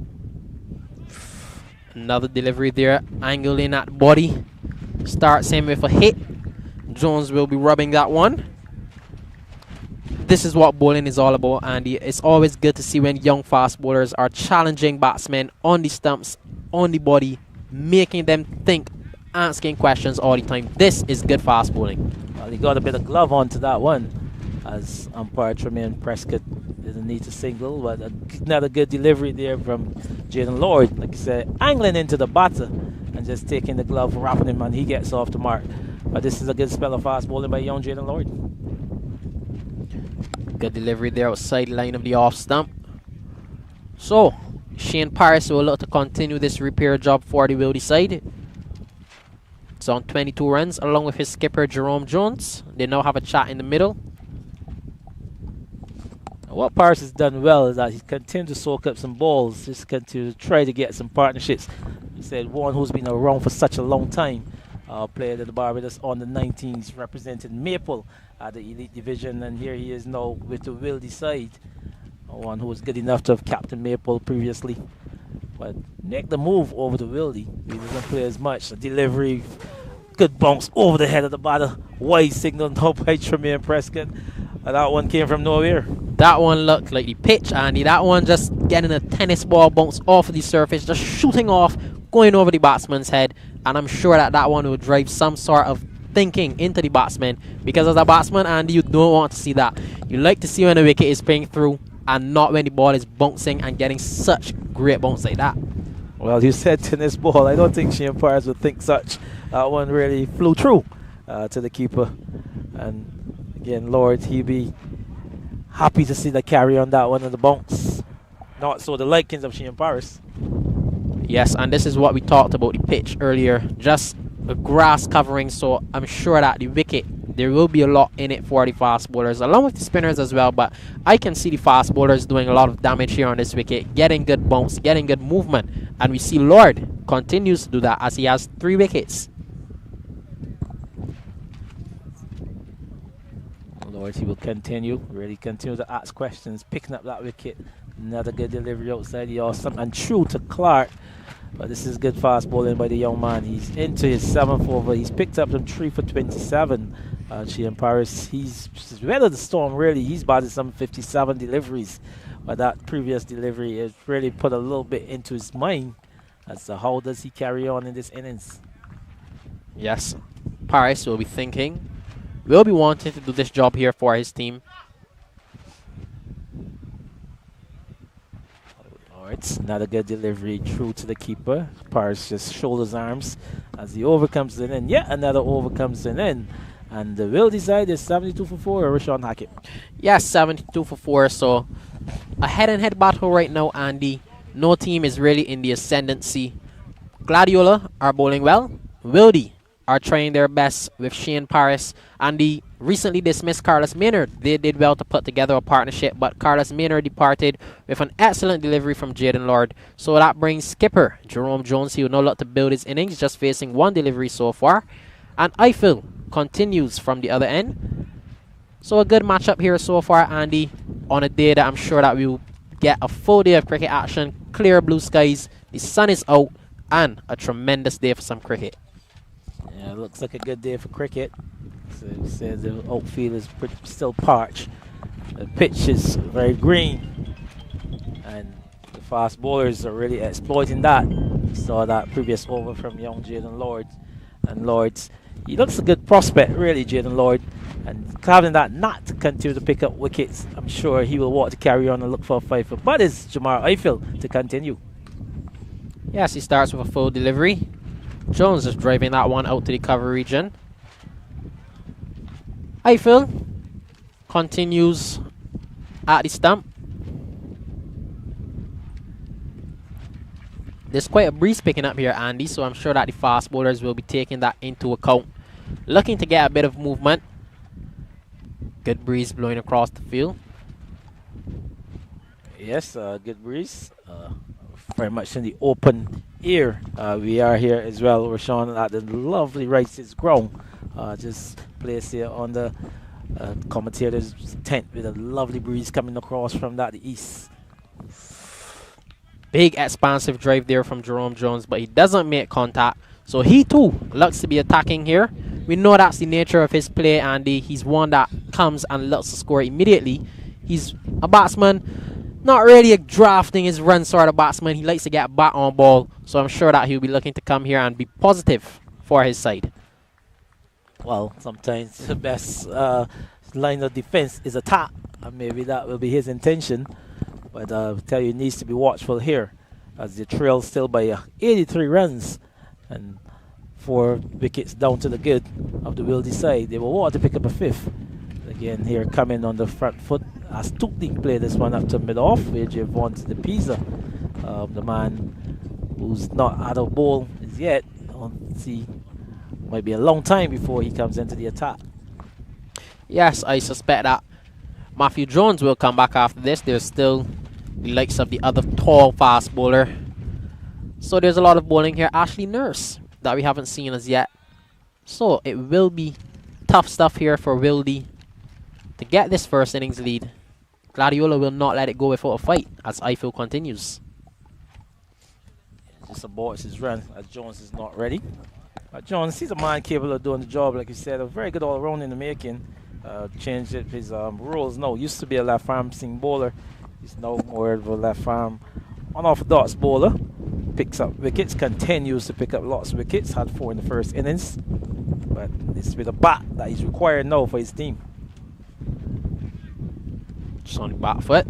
Another delivery there, angling at body. Starts him with a hit. Jones will be rubbing that one. This is what bowling is all about, Andy. It's always good to see when young fast bowlers are challenging batsmen on the stumps, on the body, making them think, asking questions all the time. This is good fast bowling.
Well, he got a bit of glove onto that one as umpire Tremaine Prescott didn't need to single, but another good delivery there from Jaden Lord. Like I said, angling into the batter and just taking the glove, wrapping him, and he gets off the mark. But this is a good spell of fast bowling by young Jaden Lord.
Good delivery there outside line of the off stump. So Shane Paris will look to continue this repair job for the Wildey side. It's on 22 runs along with his skipper Jerome Jones. They now have a chat in the middle.
What Paris has done well is that he's continued to soak up some balls, just continue to try to get some partnerships. He said one who's been around for such a long time, played at the Barbados on the 19s, represented Maple at the Elite Division, and here he is now with the Wildey side. One who was good enough to have captained Maple previously. But make the move over to Wildey. He doesn't play as much. A delivery, good bounce over the head of the batter. Wide signal now by Tremaine Prescott. And that one came from nowhere.
That one looked like the pitch, Andy. That one just getting a tennis ball bounce off of the surface, just shooting off, going over the batsman's head. And I'm sure that that one will drive some sort of thinking into the batsman. Because as a batsman, Andy, you don't want to see that. You like to see when a wicket is playing through and not when the ball is bouncing and getting such great bounce like that.
Well, you said tennis ball. I don't think Shane Paris would think such. That one really flew through to the keeper. And again, Lord, he'll be happy to see the carry on that one and the bounce. Not so the likings of Shane Paris.
Yes, and this is what we talked about the pitch earlier. Just a grass covering, so I'm sure that the wicket, there will be a lot in it for the fast bowlers, along with the spinners as well. But I can see the fast bowlers doing a lot of damage here on this wicket, getting good bounce, getting good movement. And we see Lord continues to do that as he has 3 wickets.
Lord, he will continue, really continue to ask questions, picking up that wicket. Another good delivery outside the awesome and true to Clark. But this is good fast bowling by the young man. He's into his 7th over. He's picked up some 3 for 27. Sheehan Paris, he's weathered the storm really. He's batted some 57 deliveries. But that previous delivery has really put a little bit into his mind as to how does he carry on in this innings.
Yes, Paris will be thinking, will be wanting to do this job here for his team.
It's another good delivery through to the keeper. Paris just shoulders arms as the over comes in, and yet another over comes in. And the Wildey side is 72 for 4, Rashawn Hackett.
Yes, 72 for 4. So a head-and-head battle right now, Andy. No team is really in the ascendancy. Gladiola are bowling well. Wildey are trying their best with Shane Paris and the recently dismissed Carlos Maynard. They did well to put together a partnership, but Carlos Maynard departed with an excellent delivery from Jaden Lord. So that brings skipper Jerome Jones. He will now look to build his innings, just facing one delivery so far. And Eiffel continues from the other end. So a good matchup here so far, Andy, on a day that I'm sure that we will get a full day of cricket action, clear blue skies, the sun is out, and a tremendous day for some cricket.
Yeah, looks like a good day for cricket. So it says the outfield is still parched. The pitch is very green. And the fast bowlers are really exploiting that. We saw that previous over from young Jaden Lord. And Lord's, he looks a good prospect, really, Jaden Lord. And having that not to continue to pick up wickets, I'm sure he will want to carry on and look for a fight for. But it's Jamar Eiffel to continue.
Yes, he starts with a full delivery. Jones is driving that one out to the cover region. Eiffel continues at the stump. There's quite a breeze picking up here, Andy, so I'm sure that the fast bowlers will be taking that into account. Looking to get a bit of movement. Good breeze blowing across the field.
Yes, good breeze. Very much in the open air. We are here as well, Rashawn, at the lovely Rice's ground. Just placed here on the commentator's tent with a lovely breeze coming across from that the east.
Big expansive drive there from Jerome Jones, but he doesn't make contact. So he too looks to be attacking here. We know that's the nature of his play, Andy. He's one that comes and looks to score immediately. He's a batsman, not really a drafting his run sort of batsman. He likes to get bat on ball. So I'm sure that he'll be looking to come here and be positive for his side.
Well, sometimes the best line of defense is attack, and maybe that will be his intention. But I'll tell you, he needs to be watchful here as the trail still by 83 runs and 4 wickets down to the good of the Wildey side. They will want to pick up a 5th. Again, here coming on the front foot. Astutely play this one up to mid-off where Javon to the Pisa. The man who's not out of ball as yet. Let's see. Might be a long time before he comes into the attack.
Yes, I suspect that Matthew Jones will come back after this. There's still the likes of the other tall fast bowler. So there's a lot of bowling here. Ashley Nurse that we haven't seen as yet. So it will be tough stuff here for Wildey to get this first innings lead. Gladiola will not let it go without a fight as Eiffel continues.
Just aborts his run as Jones is not ready. Jones, he's a man capable of doing the job, like you said, a very good all-around in the making. Changed his roles now. Used to be a left-arm seam bowler. He's now more of a left-arm unorthodox bowler. Picks up wickets, continues to pick up lots of wickets. Had 4 in the first innings. But it's with a bat that he's required now for his team.
Just on the back foot.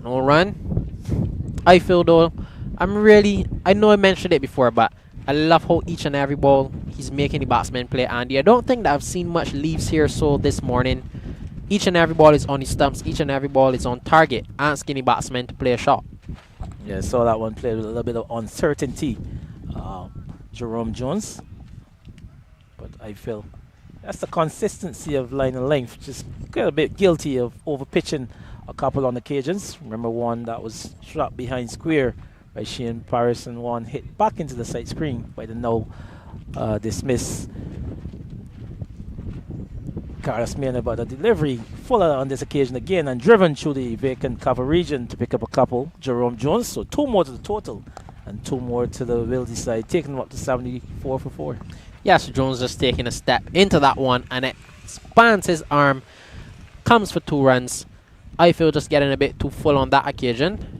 No run. I feel though, I know I mentioned it before, but I love how each and every ball he's making the batsman play, Andy. I don't think that I've seen much leaves here so this morning. Each and every ball is on the stumps. Each and every ball is on target, asking the batsman to play a shot.
Yeah, saw that one played with a little bit of uncertainty. Jerome Jones. But I feel that's the consistency of line and length. Just got a bit guilty of over-pitching a couple on occasions. Remember one that was shot behind square by Shane Paris and one hit back into the side screen by the now dismissed Carlos Maynard, but the delivery fuller on this occasion again and driven through the vacant cover region to pick up a couple. Jerome Jones, so 2 more to the total and 2 more to the Wildey side, taking them up to 74 for 4.
Yes, Jones just taking a step into that one and it expands his arm, comes for 2 runs. I feel just getting a bit too full on that occasion.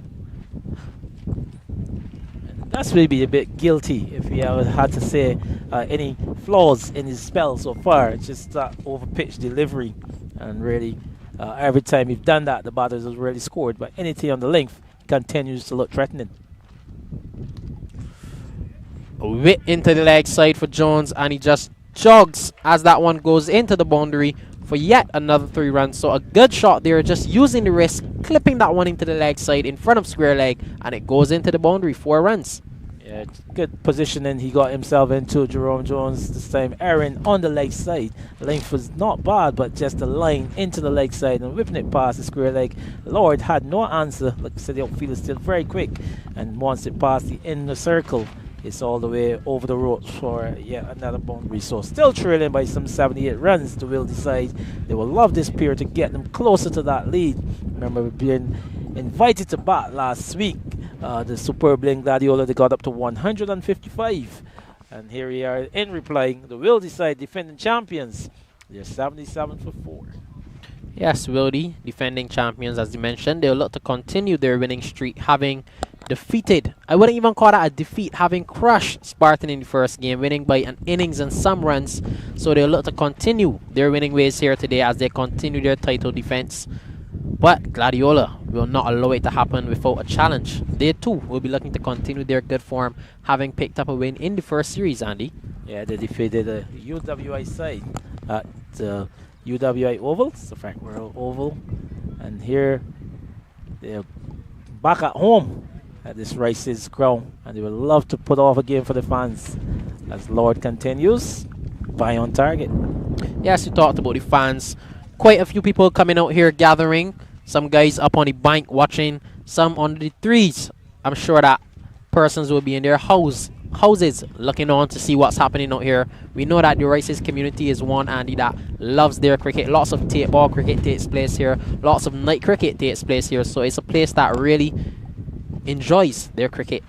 That's maybe a bit guilty if he ever had to say any flaws in his spell so far. It's just that over-pitch delivery, and really every time he's done that, the batters has really scored. But anything on the length continues to look threatening.
A whip into the leg side for Jones, and he just jogs as that one goes into the boundary for yet another 3 runs. So a good shot there, just using the wrist, clipping that one into the leg side in front of square leg, and it goes into the boundary, 4 runs.
Yeah, good positioning he got himself into. Jerome Jones this time erring on the leg side. The length was not bad, but just the line into the leg side and whipping it past the square leg. Lord had no answer. Like I said, the outfield is still very quick, and once it passed the inner circle, it's all the way over the ropes for yet another boundary. So still trailing by some 78 runs to Wildey side. They will love this period to get them closer to that lead. Remember being invited to bat last week. The superb Gladiola, they got up to 155. And here we are in replying. The Wildey side defending champions. They're 77 for 4.
Yes, Wildey, defending champions, as you mentioned. They'll look to continue their winning streak, having defeated, I wouldn't even call that a defeat, having crushed Spartan in the first game, winning by an innings and some runs. So they'll look to continue their winning ways here today as they continue their title defense. But Gladiola will not allow it to happen without a challenge. They too will be looking to continue their good form, having picked up a win in the first series, Andy.
Yeah, they defeated the UWI side at the UWI Oval. It's the Frank World Oval. And here they're back at home at this Rice's ground, and they would love to put off a game for the fans as Lord continues by on target.
Yes, you talked about the fans. Quite a few people coming out here gathering. Some guys up on the bank watching, some on the trees. I'm sure that persons will be in their houses looking on to see what's happening out here. We know that the Rice's community is one, Andy, that loves their cricket. Lots of tape ball cricket takes place here. Lots of night cricket takes place here. So it's a place that really enjoys their cricket.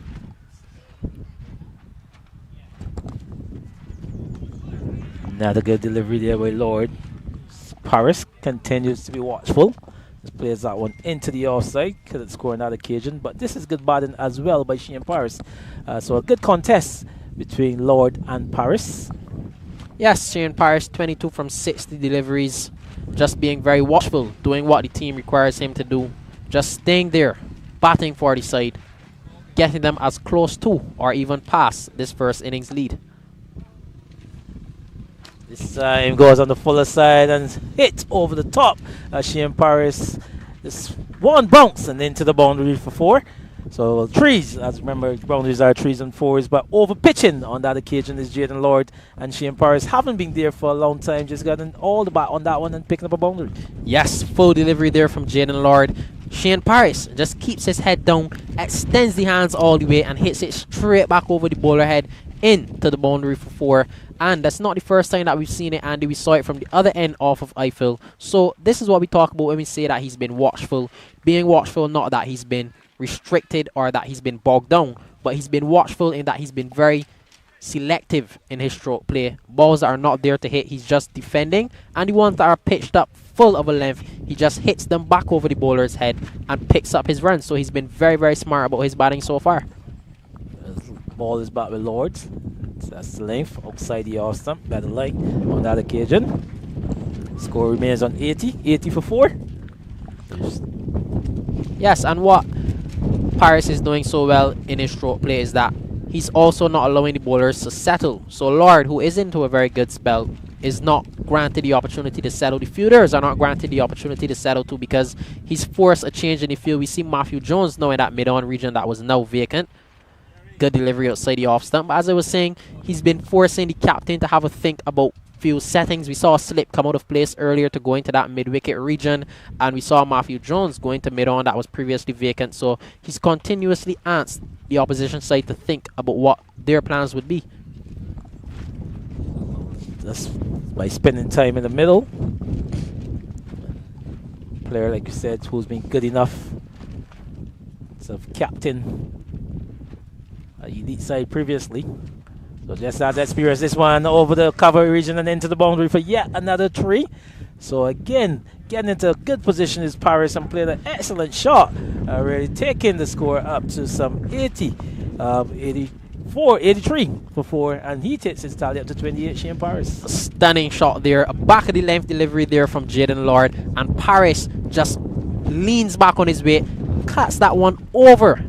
Another good delivery there by Lord. Paris continues to be watchful. Just plays that one into the offside. Couldn't score on that occasion, but this is good batting as well by Shane Paris. So a good contest between Lord and Paris.
Yes, Shane Paris, 22 from 60 deliveries. Just being very watchful, doing what the team requires him to do. Just staying there, batting for the side, getting them as close to or even past this first innings lead.
This time goes on the fuller side and hit over the top. Shane Paris, this one bounce and into the boundary for 4. So trees, as remember, boundaries are 3s and 4s, but over pitching on that occasion is Jaden Lord, and Shane Paris haven't been there for a long time, just gotten all the bat on that one and picking up a boundary.
Yes, full delivery there from Jaden Lord. Shane Paris just keeps his head down, extends the hands all the way and hits it straight back over the bowler head into the boundary for 4. And that's not the first time that we've seen it, Andy. We saw it from the other end off of Eiffel. So this is what we talk about when we say that he's been watchful. Being watchful, not that he's been restricted or that he's been bogged down, but he's been watchful in that he's been very selective in his stroke play. Balls that are not there to hit, he's just defending, and the ones that are pitched up full of a length, he just hits them back over the bowler's head and picks up his runs. So he's been very, very smart about his batting so far.
Ball is back with Lords. That's the length outside the off stump. Better line on that occasion. Score remains on 80 for 4.
Yes, and what Paris is doing so well in his stroke play is that he's also not allowing the bowlers to settle. So Lord, who is into a very good spell, is not granted the opportunity to settle. The fielders are not granted the opportunity to settle too because he's forced a change in the field. We see Matthew Jones now in that mid-on region that was now vacant. Good delivery outside the off stump. But as I was saying, he's been forcing the captain to have a think about field settings. We saw a slip come out of place earlier to go into that mid-wicket region, and we saw Matthew Jones going to mid-on that was previously vacant. So he's continuously asked the opposition side to think about what their plans would be.
That's by spending time in the middle. Player, like you said, who's been good enough. So captain elite side previously. So just as experience this one over the cover region and into the boundary for yet another 3. So again, getting into a good position is Paris and played an excellent shot. Really taking the score up to some 83 for 4, and he takes his tally up to 28. Shane Paris.
Stunning shot there. A back of the length delivery there from Jaden Lord. And Paris just leans back on his weight, cuts that one over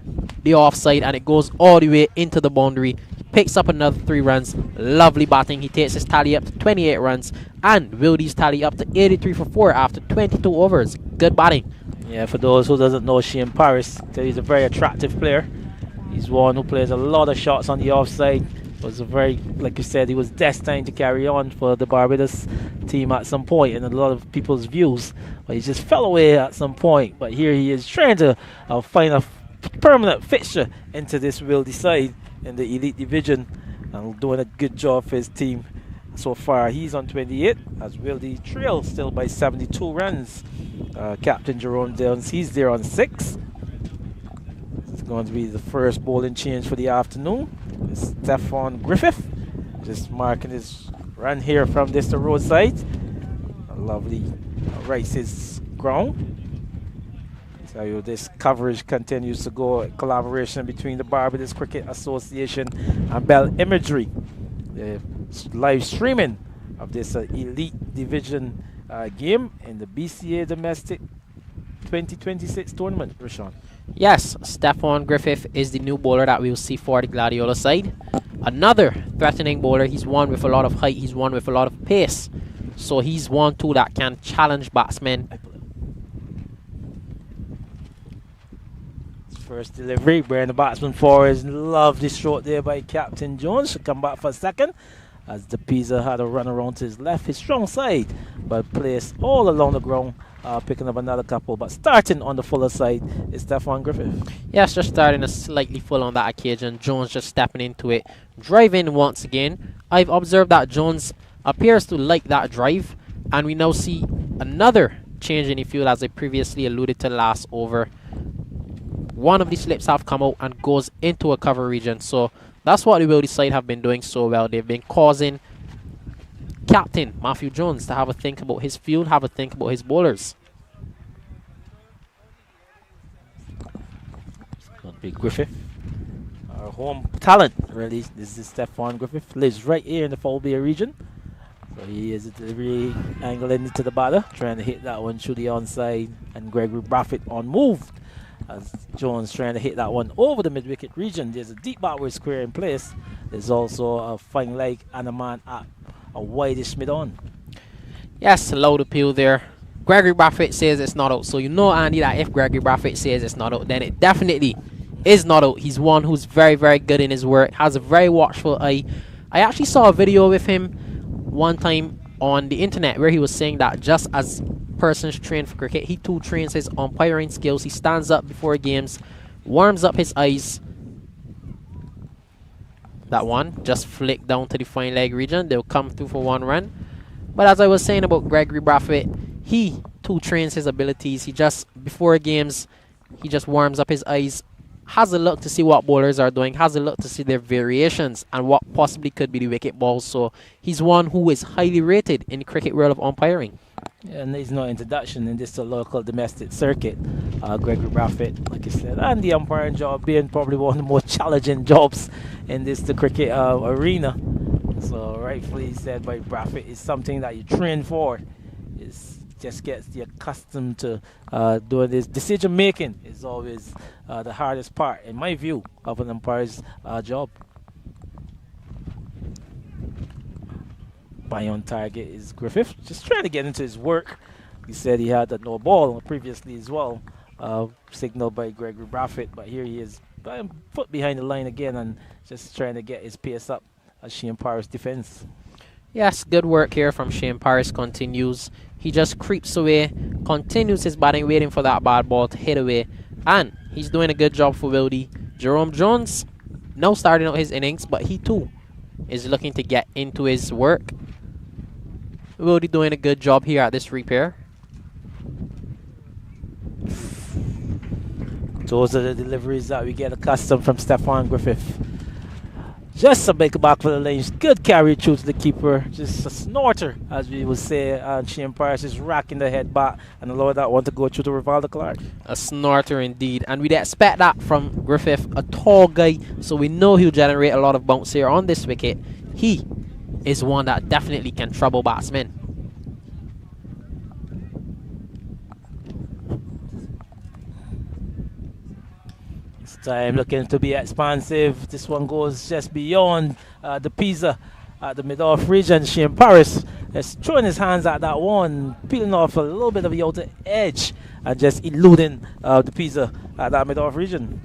the offside, and it goes all the way into the boundary. Picks up another 3 runs. Lovely batting. He takes his tally up to 28 runs, and Wildey's tally up to 83 for 4 after 22 overs. Good batting.
Yeah, for those who doesn't know Shane Paris, he's a very attractive player. He's one who plays a lot of shots on the offside. Was a very, like you said, he was destined to carry on for the Barbados team at some point in a lot of people's views, but he just fell away at some point. But here he is trying to find a permanent fixture into this Wildey side in the Elite Division, and doing a good job for his team so far. He's on 28 as Wildey trails still by 72 runs. Captain Jerome Downs, he's there on 6. It's going to be the first bowling change for the afternoon. It's Stefan Griffith just marking his run here from this roadside. A lovely rights his ground. So this coverage continues to go, collaboration between the Barbados Cricket Association and Bell Imagery. The live streaming of this Elite Division game in the BCA Domestic 2026 tournament, Rashawn.
Yes, Stefan Griffith is the new bowler that we'll see for the Gladiola side. Another threatening bowler. He's one with a lot of height. He's one with a lot of pace. So he's one too that can challenge batsmen.
First delivery, bringing the batsman forward. Lovely stroke there by Captain Jones. Should come back for a second as the Pisa had a run around to his left, his strong side, but placed all along the ground, picking up another couple. But starting on the fuller side is Stefan Griffith.
Yes, just starting a slightly full on that occasion. Jones just stepping into it, driving once again. I've observed that Jones appears to like that drive, and we now see another change in the field as I previously alluded to last over. One of the slips have come out and goes into a cover region. So that's what the Wildey side have been doing so well. They've been causing Captain Matthew Jones to have a think about his field, have a think about his bowlers.
It's going to be Griffith, our home talent, really. This is Stefan Griffith, lives right here in the Foul Bay region. So he is at the delivery angle into the batter, trying to hit that one through the onside, and Gregory Braffett on move. As Jones trying to hit that one over the mid-wicket region. There's a deep backward square in place. There's also a fine leg and a man at a wideish mid-on.
Yes, loud appeal there. Gregory Braffett says it's not out. So you know, Andy, that if Gregory Braffett says it's not out, then it definitely is not out. He's one who's very, very good in his work, has a very watchful eye. I actually saw a video with him one time on the internet where he was saying that just as persons train for cricket, he too trains his umpiring skills. He stands up before games, warms up his eyes. That one just flicked down to the fine leg region. They'll come through for 1 run. But as I was saying about Gregory Braffett, he too trains his abilities. He just, before games, he just warms up his eyes, has a look to see what bowlers are doing, has a look to see their variations and what possibly could be the wicket balls. So he's one who is highly rated in the cricket world of umpiring.
Yeah, and there's no introduction in this local domestic circuit. Gregory Braffett, like you said, and the umpiring job being probably one of the most challenging jobs in the cricket arena. So rightfully said by Braffett, is something that you train for. It's just gets you accustomed to doing this. Decision making is always the hardest part, in my view, of an umpire's job. By on target is Griffith, just trying to get into his work. He said he had a no ball previously as well, signaled by Gregory Braffett, but here he is, foot behind the line again and just trying to get his pace up as Shane Paris defends.
Yes, good work here from Shane Paris continues. He just creeps away, continues his batting, waiting for that bad ball to hit away, and he's doing a good job for Wildey. Jerome Jones now starting out his innings, but he too is looking to get into his work. Wildey doing a good job here at this repair.
Those are the deliveries that we get accustomed from Stefan Griffith. Just a big back for the lanes. Good carry through to the keeper. Just a snorter, as we would say. And Shane Paris is racking the head back and allow that one to go through to Rivaldo Clark.
A snorter indeed. And we'd expect that from Griffith, a tall guy. So we know he'll generate a lot of bounce here on this wicket. He is one that definitely can trouble batsmen.
Time looking to be expansive. This one goes just beyond the Pisa at the mid-off region. Shane Paris is throwing his hands at that one, peeling off a little bit of the outer edge and just eluding the Pisa at that mid-off region.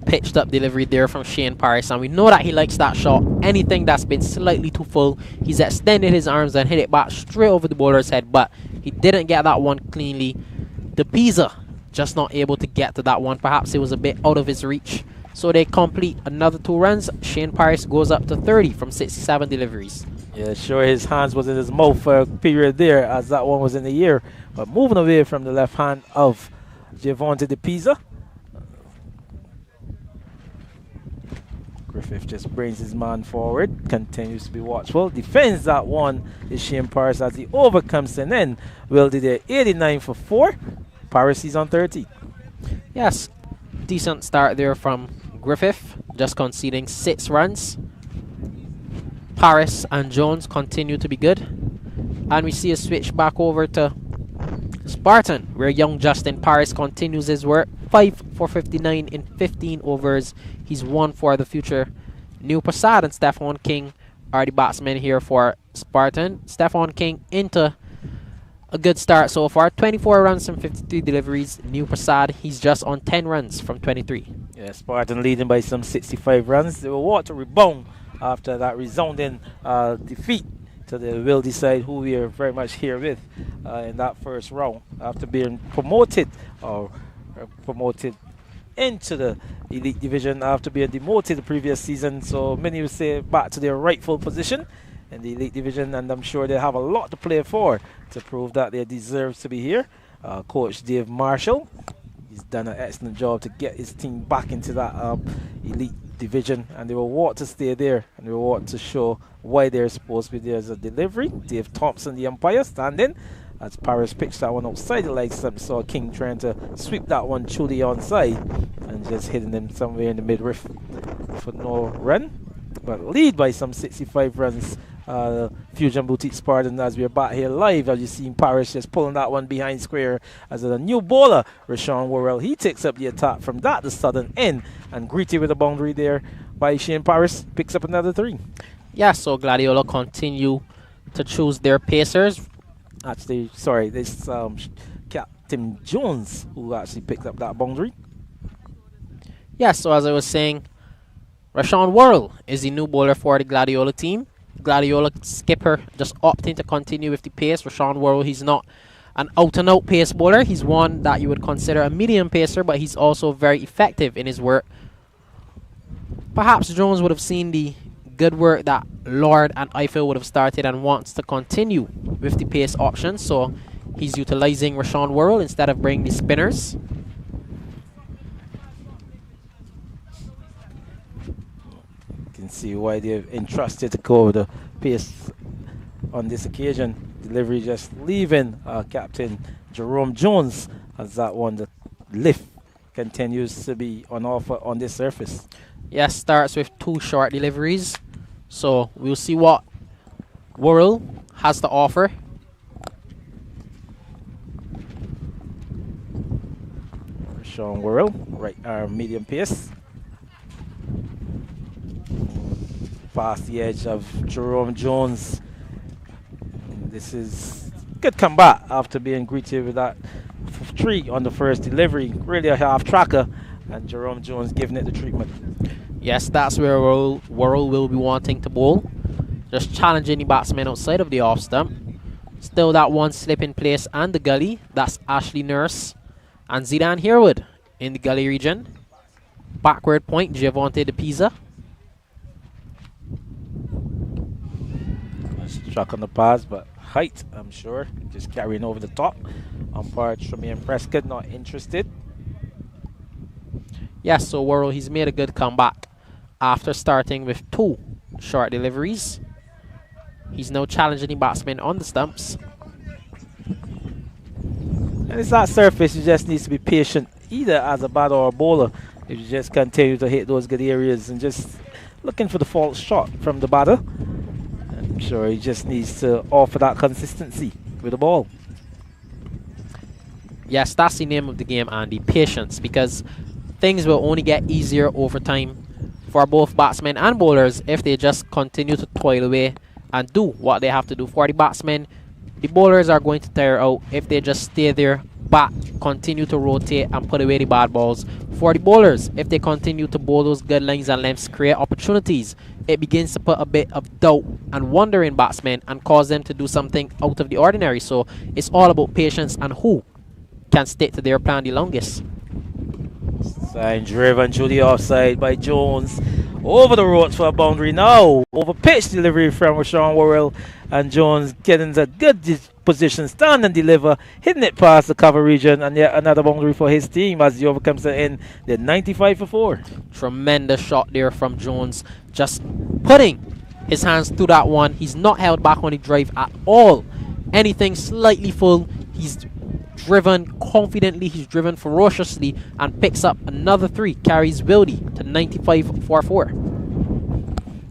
Pitched up delivery there from Shane Paris, and we know that he likes that shot. Anything that's been slightly too full, he's extended his arms and hit it back straight over the bowler's head, but he didn't get that one cleanly. The Pisa just not able to get to that one. Perhaps it was a bit out of his reach. So they complete another 2 runs. Shane Paris goes up to 30 from 67 deliveries.
Yeah, sure, his hands was in his mouth for a period there as that one was in the air. But moving away from the left hand of Javonte de Pisa. Griffith just brings his man forward, continues to be watchful, defends that one is Shane Paris as he overcomes and then Wildey there 89 for 4. Paris is on 30.
Yes, decent start there from Griffith, just conceding 6 runs. Paris and Jones continue to be good. And we see a switch back over to Spartan, where young Justin Paris continues his work. 5 for 59 in 15 overs. He's 1 for the future. New Prasad and Stefan King are the batsmen here for Spartan. Stefan King into a good start so far. 24 runs from 53 deliveries. New Prasad, he's just on 10 runs from 23.
Yeah, Spartan leading by some 65 runs. They will want to rebound after that resounding defeat to the Wildey side, who we are very much here with in that first round after being promoted or promoted into the Elite Division after being demoted the previous season. So many would say back to their rightful position in the Elite Division, and I'm sure they have a lot to play for to prove that they deserve to be here. Coach Dave Marshall, he's done an excellent job to get his team back into that Elite Division, and they will want to stay there, and they will want to show why they're supposed to be there as a delivery. Dave Thompson, the umpire, standing as Paris pitched that one outside the legs. Saw King trying to sweep that one through the onside and just hitting them somewhere in the midriff for no run, but lead by some 65 runs. Fusion Boutique Spartan, as we're back here live, as you see Paris just pulling that one behind square as a new bowler, Rashawn Worrell. He takes up the attack from that the southern end and greeted with a boundary there by Shane Paris, picks up another 3.
Yeah, so Gladiola continue to choose their pacers.
Actually, sorry, this Captain Jones who actually picked up that boundary.
Yeah, so as I was saying, Rashawn Worrell is the new bowler for the Gladiola team. Gladiola skipper just opting to continue with the pace. Rashawn Worrell, he's not an out-and-out pace bowler. He's one that you would consider a medium pacer, but he's also very effective in his work. Perhaps Jones would have seen the good work that Lord and Eiffel would have started and wants to continue with the pace option, so he's utilizing Rashawn Worrell instead of bringing the spinners.
See why they're entrusted to go over the pace on this occasion. Delivery just leaving Captain Jerome Jones as that one, the lift continues to be on offer on this surface.
Yes, starts with 2 short deliveries, so we'll see what Worrell has to offer.
Sean Worrell, right arm medium pace. Past the edge of Jerome Jones. This is good comeback after being greeted with that 3 on the first delivery. Really a half tracker, and Jerome Jones giving it the treatment.
Yes, that's where Worrell will be wanting to bowl. Just challenging the batsman outside of the off stump. Still that one slip in place and the gully. That's Ashley Nurse and Zidane Harewood in the gully region. Backward point, Giavonte de Pisa.
Struck on the pass, but height, I'm sure, just carrying over the top. Umpire Tremaine Prescott not interested.
Yes, so Worrell, he's made a good comeback after starting with 2 Short deliveries. He's now challenging the batsman on the stumps.
And it's that surface, you just needs to be patient, either as a batter or a bowler. If you just continue to hit those good areas and just looking for the false shot from the batter. I'm sure he just needs to offer that consistency with the ball.
Yes, that's the name of the game, Andy. Patience, because things will only get easier over time for both batsmen and bowlers if they just continue to toil away and do what they have to do. For the batsmen, the bowlers are going to tire out if they just stay there, bat, continue to rotate and put away the bad balls. For the bowlers, if they continue to bowl those good lines and lengths, create opportunities, it begins to put a bit of doubt and wonder in batsmen and cause them to do something out of the ordinary. So it's all about patience and who can stick to their plan the longest.
Sign driven through the offside by Jones. Over the ropes for a boundary now. Over pitch delivery from Rashawn Worrell. And Jones getting a good position, stand and deliver, hitting it past the cover region, and yet another boundary for his team as he overcomes the end. They're 95 for 4.
Tremendous shot there from Jones. Just putting his hands through that one. He's not held back on the drive at all. Anything slightly full, he's driven confidently, he's driven ferociously and picks up another 3, carries Wildey to 95 for 4.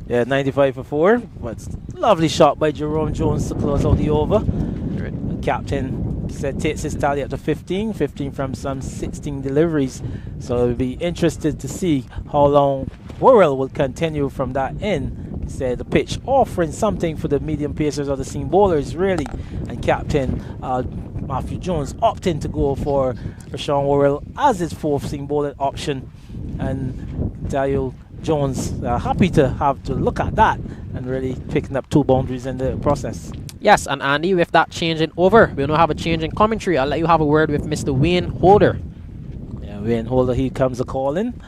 Yeah, 95 for 4. But lovely shot by Jerome Jones to close out the over. The captain said takes his tally up to 15 from some 16 deliveries. So we'll be interested to see how long Worrell will continue from that end. He said the pitch offering something for the medium pacers or the seam bowlers really. And captain Matthew Jones opting to go for Rashawn Worrell as his 4th seam bowling option. And Daniel Jones happy to have to look at that and really picking up 2 boundaries in the process.
Yes, and Andy, with that change in over, we'll now have a change in commentary. I'll let you have a word with Mr. Wayne Holder.
Yeah, Wayne Holder, he comes a call in.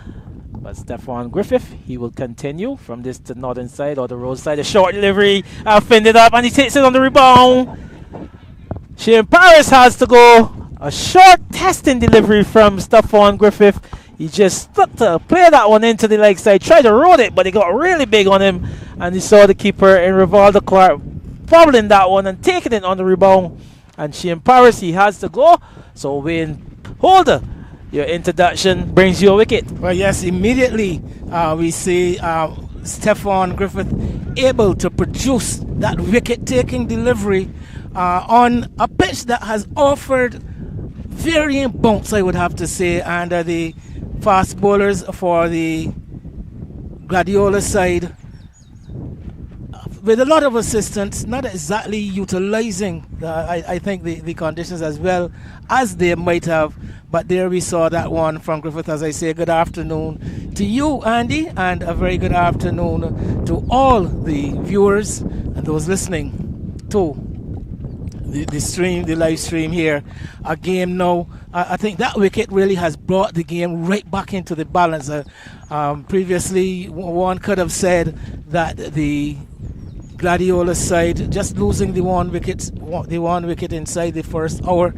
But Stefan Griffith, he will continue from this to northern side or the road side. A short delivery, fended up, and he takes it on the rebound. Shane Paris has to go. A short testing delivery from Stefan Griffith. He just stuck to play that one into the leg side, tried to roll it, but it got really big on him. And he saw the keeper in Rivaldo Clark bobbling that one and taking it on the rebound. And Shane Paris, he has to go. So Wayne Holder, your introduction brings you a wicket.
Well, yes, immediately we see Stefan Griffith able to produce that wicket-taking delivery on a pitch that has offered varying bounce, I would have to say, and the fast bowlers for the Gladiola side with a lot of assistance, not exactly utilizing I think the conditions as well as they might have, but there we saw that one from Griffith. As I say, good afternoon to you, Andy, and a very good afternoon to all the viewers and those listening to the live stream here. A game now, I think that wicket really has brought the game right back into the balance. Previously, one could have said that the Gladiola side just losing the one wicket inside the first hour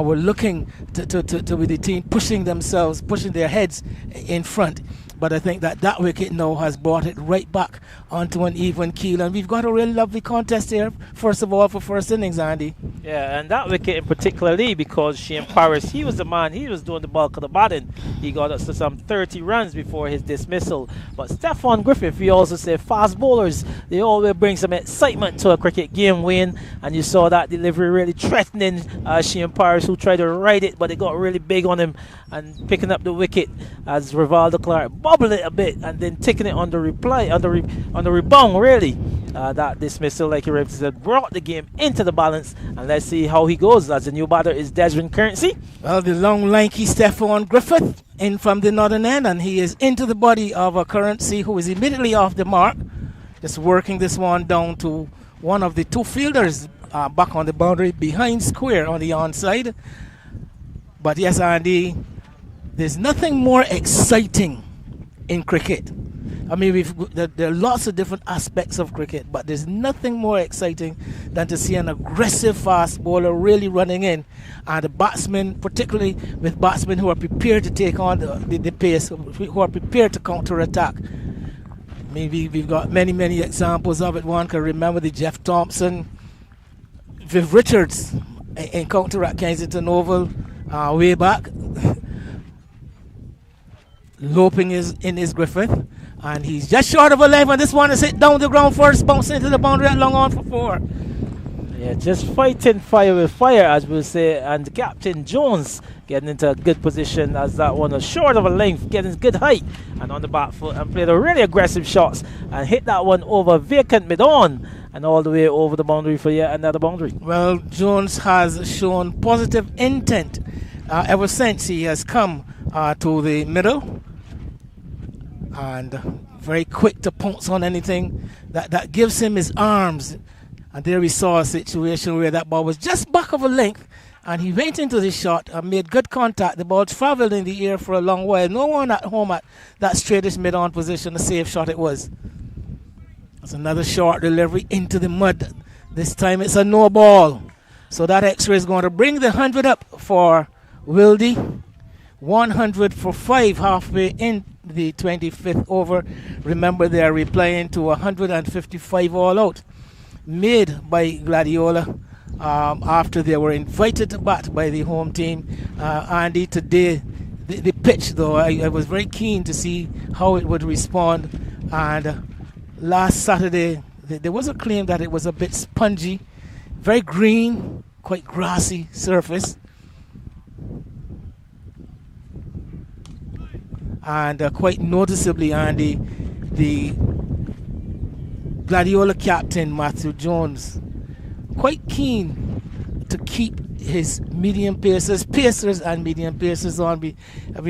were looking to with the team pushing their heads in front. But I think that wicket now has brought it right back onto an even keel. And we've got a really lovely contest here, first of all, for first innings, Andy.
Yeah, and that wicket in particularly because Shane Paris, he was the man, he was doing the bulk of the batting. He got us to some 30 runs before his dismissal. But Stefan Griffith, we also say fast bowlers, they always bring some excitement to a cricket game, Wayne. And you saw that delivery really threatening Shane Paris, who tried to ride it, but it got really big on him and picking up the wicket as Rivaldo Clark bobbled it a bit and then taking it on the rebound, really. That dismissal, like you said, brought the game into the balance. And let's see how he goes as the new batter is Desmond Currency.
Well, the long, lanky Stefan Griffith in from the northern end, and he is into the body of a Currency who is immediately off the mark. Just working this one down to one of the 2 fielders back on the boundary behind square on the onside. But yes, Andy, there's nothing more exciting in cricket. I mean, there are lots of different aspects of cricket, but there's nothing more exciting than to see an aggressive fast bowler really running in, and the batsmen, particularly with batsmen who are prepared to take on the pace, who are prepared to counter-attack. Maybe we've got many examples of it. One can remember the Jeff Thompson, Viv Richards encounter at Kensington Oval way back. Loping is Griffith, and he's just short of a length, and this one is hit down the ground first, bouncing into the boundary at long on for 4.
Yeah, just fighting fire with fire, as we'll say, and Captain Jones getting into a good position as that one was short of a length, getting good height and on the back foot, and played a really aggressive shots and hit that one over vacant mid-on and all the way over the boundary for yet another boundary.
Well, Jones has shown positive intent ever since he has come to the middle, and very quick to pounce on anything that gives him his arms. And there we saw a situation where that ball was just back of a length, and he went into the shot and made good contact. The ball traveled in the air for a long while. No one at home at that straightish mid-on position. A safe shot it was. It's another short delivery into the mud. This time it's a no ball. So that X-ray is going to bring the 100 up for Wildey. 100 for 5 halfway in the 25th over. Remember, they are replying to 155 all out made by Gladiola after they were invited to bat by the home team. Andy, today the pitch, though, I was very keen to see how it would respond. And last Saturday there was a claim that it was a bit spongy, very green, quite grassy surface. And quite noticeably, Andy, the Gladiola captain, Matthew Jones, quite keen to keep his medium pacers and medium pacers on. We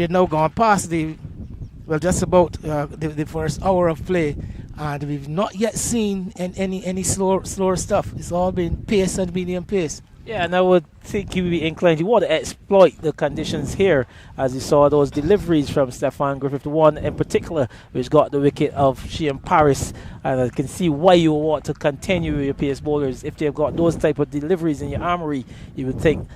had now gone past just about the first hour of play, and we've not yet seen any slower stuff. It's all been pace and medium pace.
Yeah, and I would think he would be inclined to want to exploit the conditions here, as you saw those deliveries from Stefan Griffith, one in particular which got the wicket of Shane Paris. And I can see why you would want to continue with your pace bowlers. If they've got those type of deliveries in your armory, you would think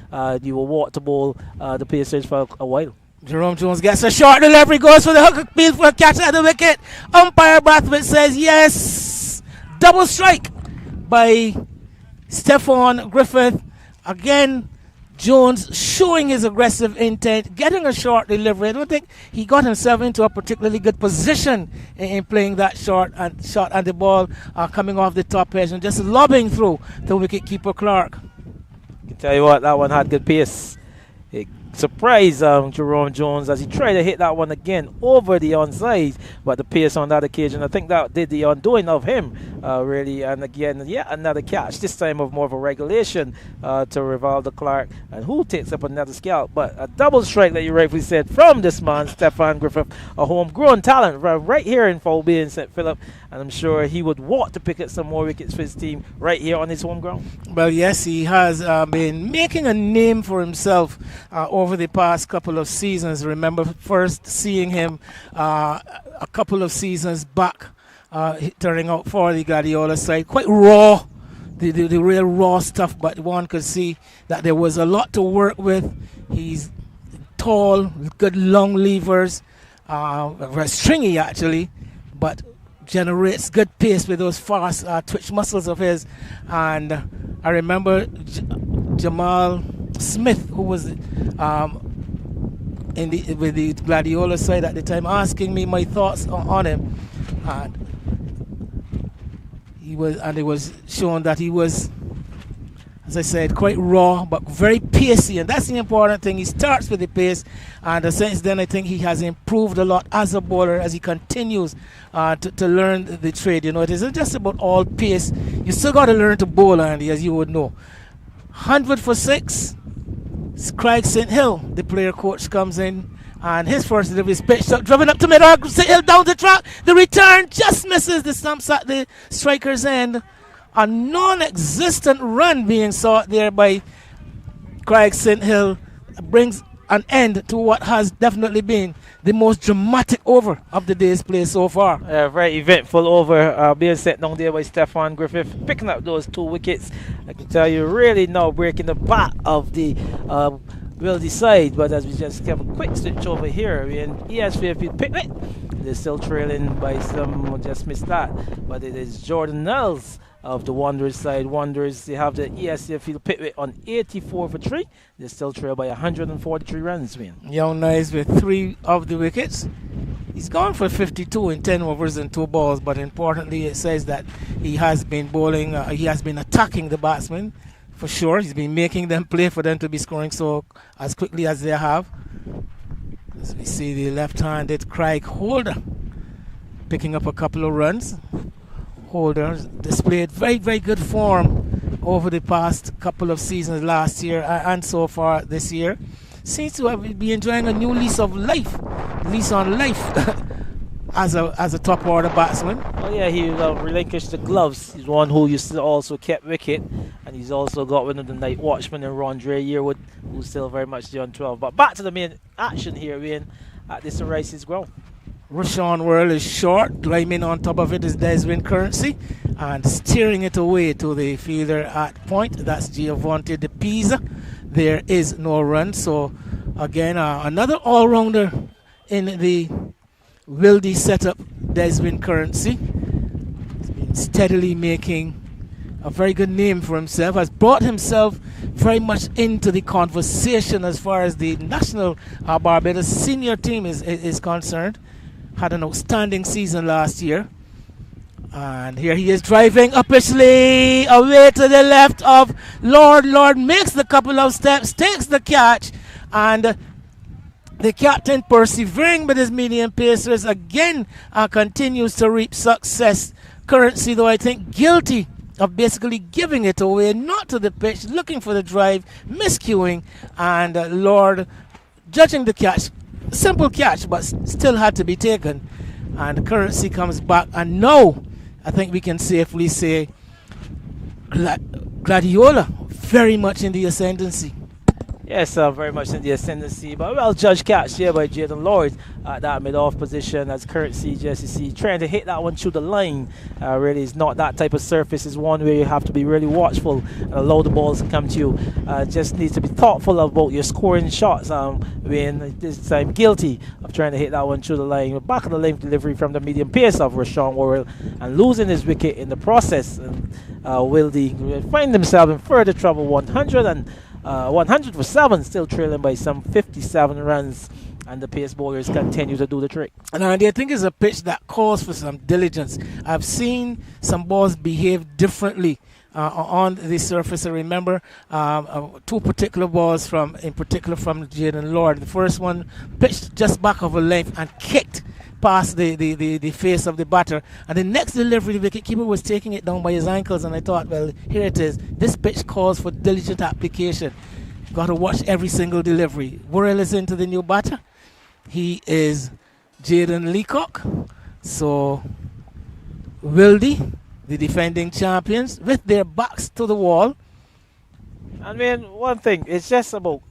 you will want to bowl the pacers for a while.
Jerome Jones gets a short delivery, goes for the hook appeal for a catch at the wicket. Umpire Brathwaite says yes. Double strike by Stefan Griffith. Again, Jones showing his aggressive intent, getting a short delivery. I don't think he got himself into a particularly good position in playing that shot, and the ball coming off the top edge and just lobbing through to wicketkeeper Clark.
I can tell you what, that one had good pace. It surprised Jerome Jones as he tried to hit that one again over the onside, but the pace on that occasion, I think that did the undoing of him, really. And again, yet another catch, this time of more of a regulation to Rivaldo Clark, and who takes up another scalp. But a double strike that you rightfully said from this man, Stefan Griffith, a homegrown talent right here in Foul Bay in St. Philip, and I'm sure he would want to pick up some more wickets for his team right here on his home ground.
Well, yes, he has been making a name for himself over the past couple of seasons. Remember first seeing him a couple of seasons back, turning out for the Gladiola side. Quite raw, the real raw stuff, but one could see that there was a lot to work with. He's tall, good long levers, very stringy actually, but generates good pace with those fast twitch muscles of his. And I remember Jamal Smith, who was with the Gladiola side at the time, asking me my thoughts on him, and it was shown that he was, as I said, quite raw but very pacey, and that's the important thing. He starts with the pace, and since then I think he has improved a lot as a bowler as he continues to learn the trade. You know, it isn't just about all pace. You still got to learn to bowl, Andy, as you would know. 100 for 6. Craig St. Hill, the player coach, comes in, and his first delivery is pitched up, driven up to mid-on. St. Hill down the track. The return just misses the stumps at the striker's end. A non-existent run being sought there by Craig St. Hill brings an end to what has definitely been the most dramatic over of the day's play so far.
Very eventful over being set down there by Stefan Griffith, picking up those 2 wickets. I can tell you, really now breaking the back of the will decide. But as we just have a quick switch over here, we in ESVFP Pickwick. They're still trailing by some, just missed that. But it is Jordan Nells of the Wanderers side. Wanderers, they have the ESCF Field Pickwick on 84 for 3. They still trail by 143 runs, Wayne.
Young Nice with 3 of the wickets. He's gone for 52 in 10 overs and 2 balls, but importantly it says that he has been bowling, he has been attacking the batsmen for sure. He's been making them play for them to be scoring so as quickly as they have. As we see the left-handed Craig Holder picking up a couple of runs. Holder displayed very, very good form over the past couple of seasons last year and so far this year. Seems to be enjoying a new lease on life as a top order batsman.
Oh yeah, he relinquished the gloves. He's one who used to also kept wicket, and he's also got one of the night watchman in Rondre Yearwood, who's still very much the on 12. But back to the main action here, Ian, at this Rice's ground.
Rashawn Worrell is short, climbing on top of it is Desmond Currency and steering it away to the fielder at point. That's Giovanni De Pisa. There is no run, so again another all-rounder in the Wildey setup, Desmond Currency. He's been steadily making a very good name for himself, has brought himself very much into the conversation as far as the national Barbados senior team is concerned. Had an outstanding season last year. And here he is driving upishly away to the left of Lord. Lord makes the couple of steps, takes the catch, and the captain, persevering with his medium pacers, again continues to reap success. Currency, though, I think guilty of basically giving it away, not to the pitch, looking for the drive, miscuing, and Lord judging the catch. Simple catch, but still had to be taken. And Currency comes back, and now I think we can safely say Gladiola very much in the ascendancy.
Yes, very much in the ascendancy, but well judged catch here by Jaden Lord at that mid-off position as Currency, just you see, trying to hit that one through the line. Really is not that type of surface. Is one where you have to be really watchful and allow the balls to come to you. Just needs to be thoughtful about your scoring shots. When this time guilty of trying to hit that one through the line. Back of the length delivery from the medium pace of Rashawn Worrell and losing his wicket in the process. And Wildey will find himself in further trouble. 100 for 7, still trailing by some 57 runs, and the pace bowlers continue to do the trick.
And I think it's a pitch that calls for some diligence. I've seen some balls behave differently on the surface. I remember 2 particular balls in particular from Jaden Lord. The first one pitched just back of a length and kicked past the face of the batter, and the next delivery the wicketkeeper was taking it down by his ankles, and I thought, well, here it is. This pitch calls for diligent application. Got to watch every single delivery. Worrell is into the new batter. He is Jaden Leacock. So Wildey, the defending champions, with their backs to the wall.
I mean, one thing, it's just about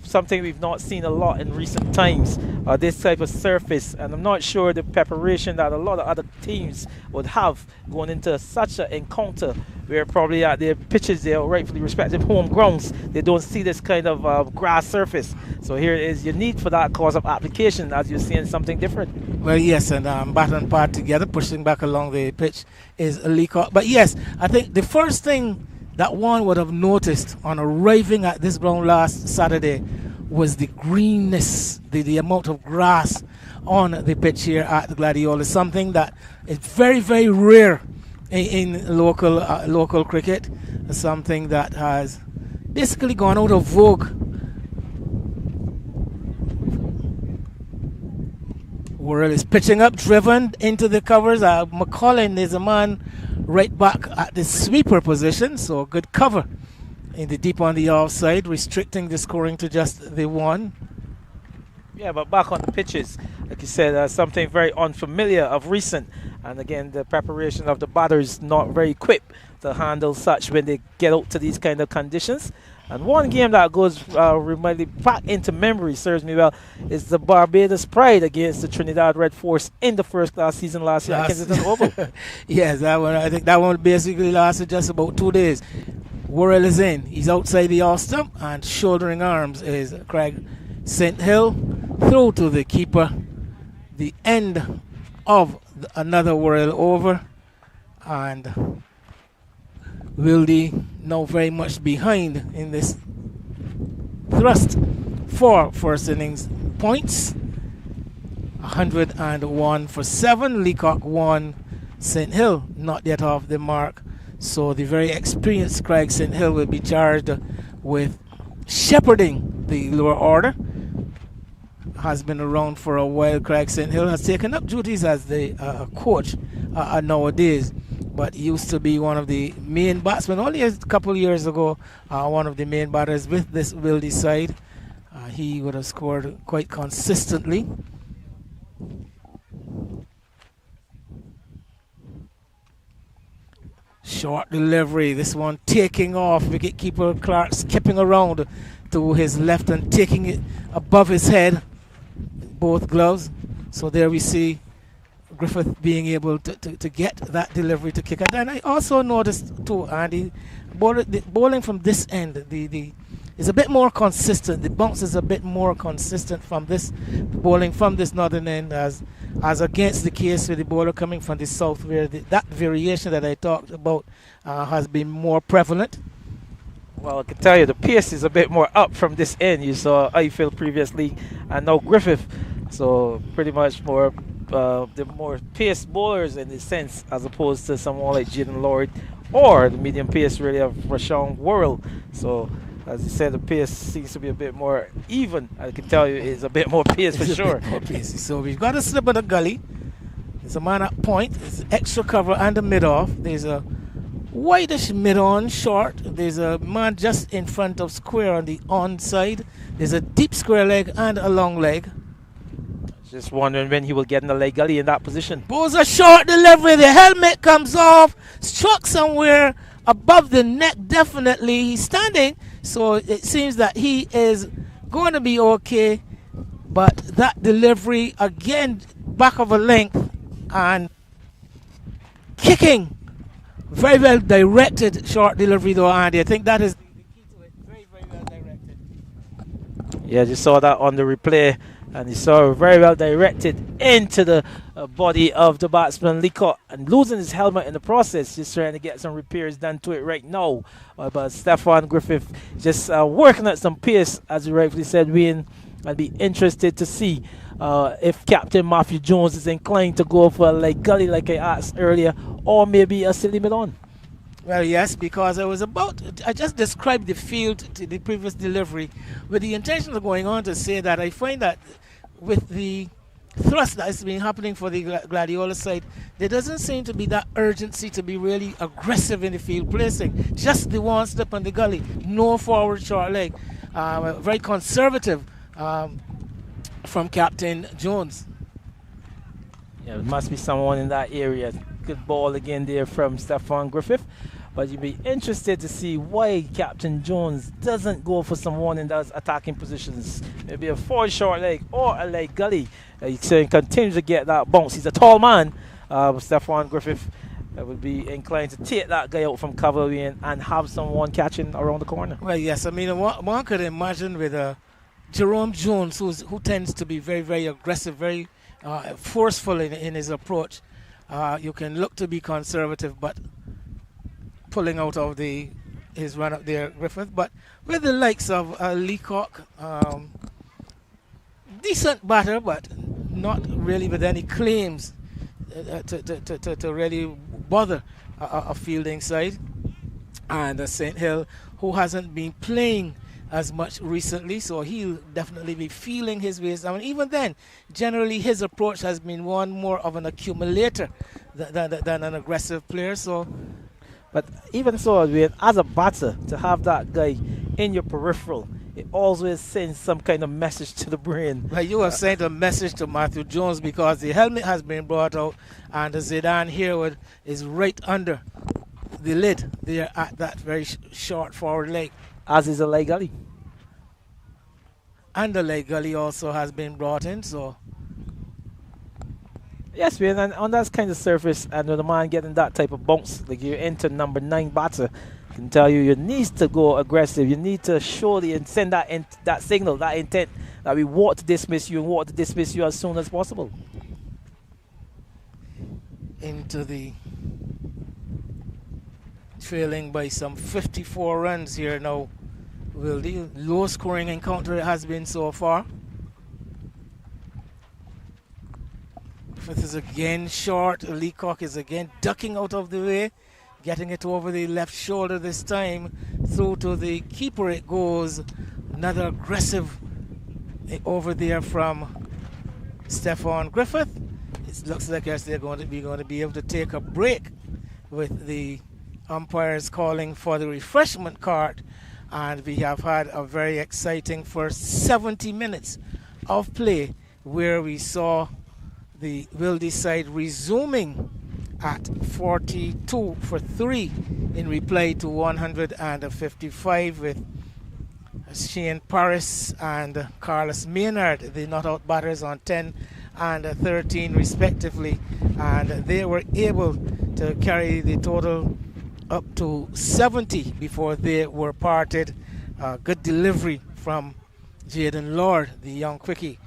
something we've not seen a lot in recent times, this type of surface, and I'm not sure the preparation that a lot of other teams would have going into such an encounter where probably at their pitches, their rightfully respective home grounds, they don't see this kind of grass surface. So here is your need for that course of application as you're seeing something different.
Well, yes, and bat and part together, pushing back along the pitch is Leacock. But yes, I think the first thing that one would have noticed on arriving at this ground last Saturday was the greenness, the amount of grass on the pitch here at the Gladiola, something that is very, very rare in local cricket, something that has basically gone out of vogue. Worrell is pitching up, driven into the covers. McCollin is a man right back at the sweeper position, so good cover in the deep on the offside, restricting the scoring to just the 1.
Yeah, but back on the pitches, like you said, something very unfamiliar of recent, and again the preparation of the batters not very equipped to handle such when they get out to these kind of conditions. And one game that goes remotely back into memory, serves me well, is the Barbados Pride against the Trinidad Red Force in the first class season last year at Kensington Oval.
Yes, that one. I think that one basically lasted just about 2 days. Worrell is in. He's outside the off stump, and shouldering arms is Craig St. Hill. Throw to the keeper. The end of another Worrell over, and Wildey now very much behind in this thrust for first innings points. 101 for 7. Leacock 1. St. Hill not yet off the mark. So the very experienced Craig St. Hill will be charged with shepherding the lower order. Has been around for a while. Craig St. Hill has taken up duties as the coach nowadays, but used to be one of the main batsmen. Only a couple of years ago, one of the main batters with this Wildey side. He would have scored quite consistently. Short delivery, this one taking off. Wicketkeeper Clark skipping around to his left and taking it above his head, both gloves. So there we see Griffith being able to get that delivery to kick it. And I also noticed too, Andy, bowling from this end, is a bit more consistent. The bounce is a bit more consistent from this bowling from this northern end as against the case with the bowler coming from the south, where that variation that I talked about has been more prevalent.
Well, I can tell you the pace is a bit more up from this end. You saw Eiffel previously and now Griffith. So pretty much more the more pace bowlers in this sense, as opposed to someone like Jaden Lord or the medium pace really of Rashawn Worrell. So as you said, the pace seems to be a bit more even. I can tell you it's a bit more pace for sure.
More pacey. So we've got a slip of the gully. There's a man at point. There's extra cover and a mid-off. There's a whitish mid-on short. There's a man just in front of square on the on side. There's a deep square leg and a long leg.
Just wondering when he will get in the leg gully in that position.
Bows a short delivery. The helmet comes off. Struck somewhere above the neck, definitely. He's standing, so it seems that he is going to be okay. But that delivery, again, back of a length and kicking. Very well directed short delivery though, Andy. I think that is the key to it. Very, very well directed.
Yeah, you saw that on the replay. And you saw very well directed into the body of the batsman Leacock, and losing his helmet in the process, just trying to get some repairs done to it right now. But Stefan Griffith just working at some pace, as you rightfully said, Wayne. I'd be interested to see if Captain Matthew Jones is inclined to go for a leg gully like I asked earlier, or maybe a silly mid-on.
Well, yes, because I just described the field to the previous delivery with the intention of going on to say that I find that with the thrust that has been happening for the Gladiola side, there doesn't seem to be that urgency to be really aggressive in the field placing. Just the one step on the gully, no forward short leg. Very conservative from Captain Jones.
Yeah, there must be someone in that area. Good ball again there from Stefan Griffith. But you'd be interested to see why Captain Jones doesn't go for someone in those attacking positions. Maybe a forward short leg or a leg gully. He continues to get that bounce. He's a tall man. Stefan Griffith would be inclined to take that guy out from cover and have someone catching around the corner.
Well, yes. I mean, one could imagine with Jerome Jones, who tends to be very, very aggressive, very forceful in his approach. You can look to be conservative, but pulling out of his run up there, Griffith. But with the likes of Leacock, decent batter, but not really with any claims to really bother a fielding side. And St. Hill, who hasn't been playing as much recently, so he'll definitely be feeling his ways. I mean, even then, generally his approach has been one more of an accumulator than an aggressive player. So,
but even so, as a batter, to have that guy in your peripheral, it always sends some kind of message to the brain.
Well, you have sent a message to Matthew Jones because the helmet has been brought out and the Zidane Harewood is right under the lid there at that very short forward leg.
As is a leg gully.
And the leg gully also has been brought in, so.
Yes, and on that kind of surface, and with the man getting that type of bounce, like you're into number 9 batter, can tell you, you need to go aggressive. You need to surely and send that signal, that intent that we want to dismiss you and want to dismiss you as soon as possible.
Into the trailing by some 54 runs here now. Wildey, low scoring encounter it has been so far. Griffith is again short. Leacock is again ducking out of the way, getting it over the left shoulder this time. Through to the keeper it goes. Another aggressive over there from Stefan Griffith. It looks like as they're going to be able to take a break with the umpires calling for the refreshment cart. And we have had a very exciting first 70 minutes of play where we saw the Wildey side resuming at 42 for 3 in reply to 155 with Shane Paris and Carlos Maynard, the not-out batters, on 10 and 13 respectively. And they were able to carry the total up to 70 before they were parted. Good delivery from Jaden Lord, the young quickie,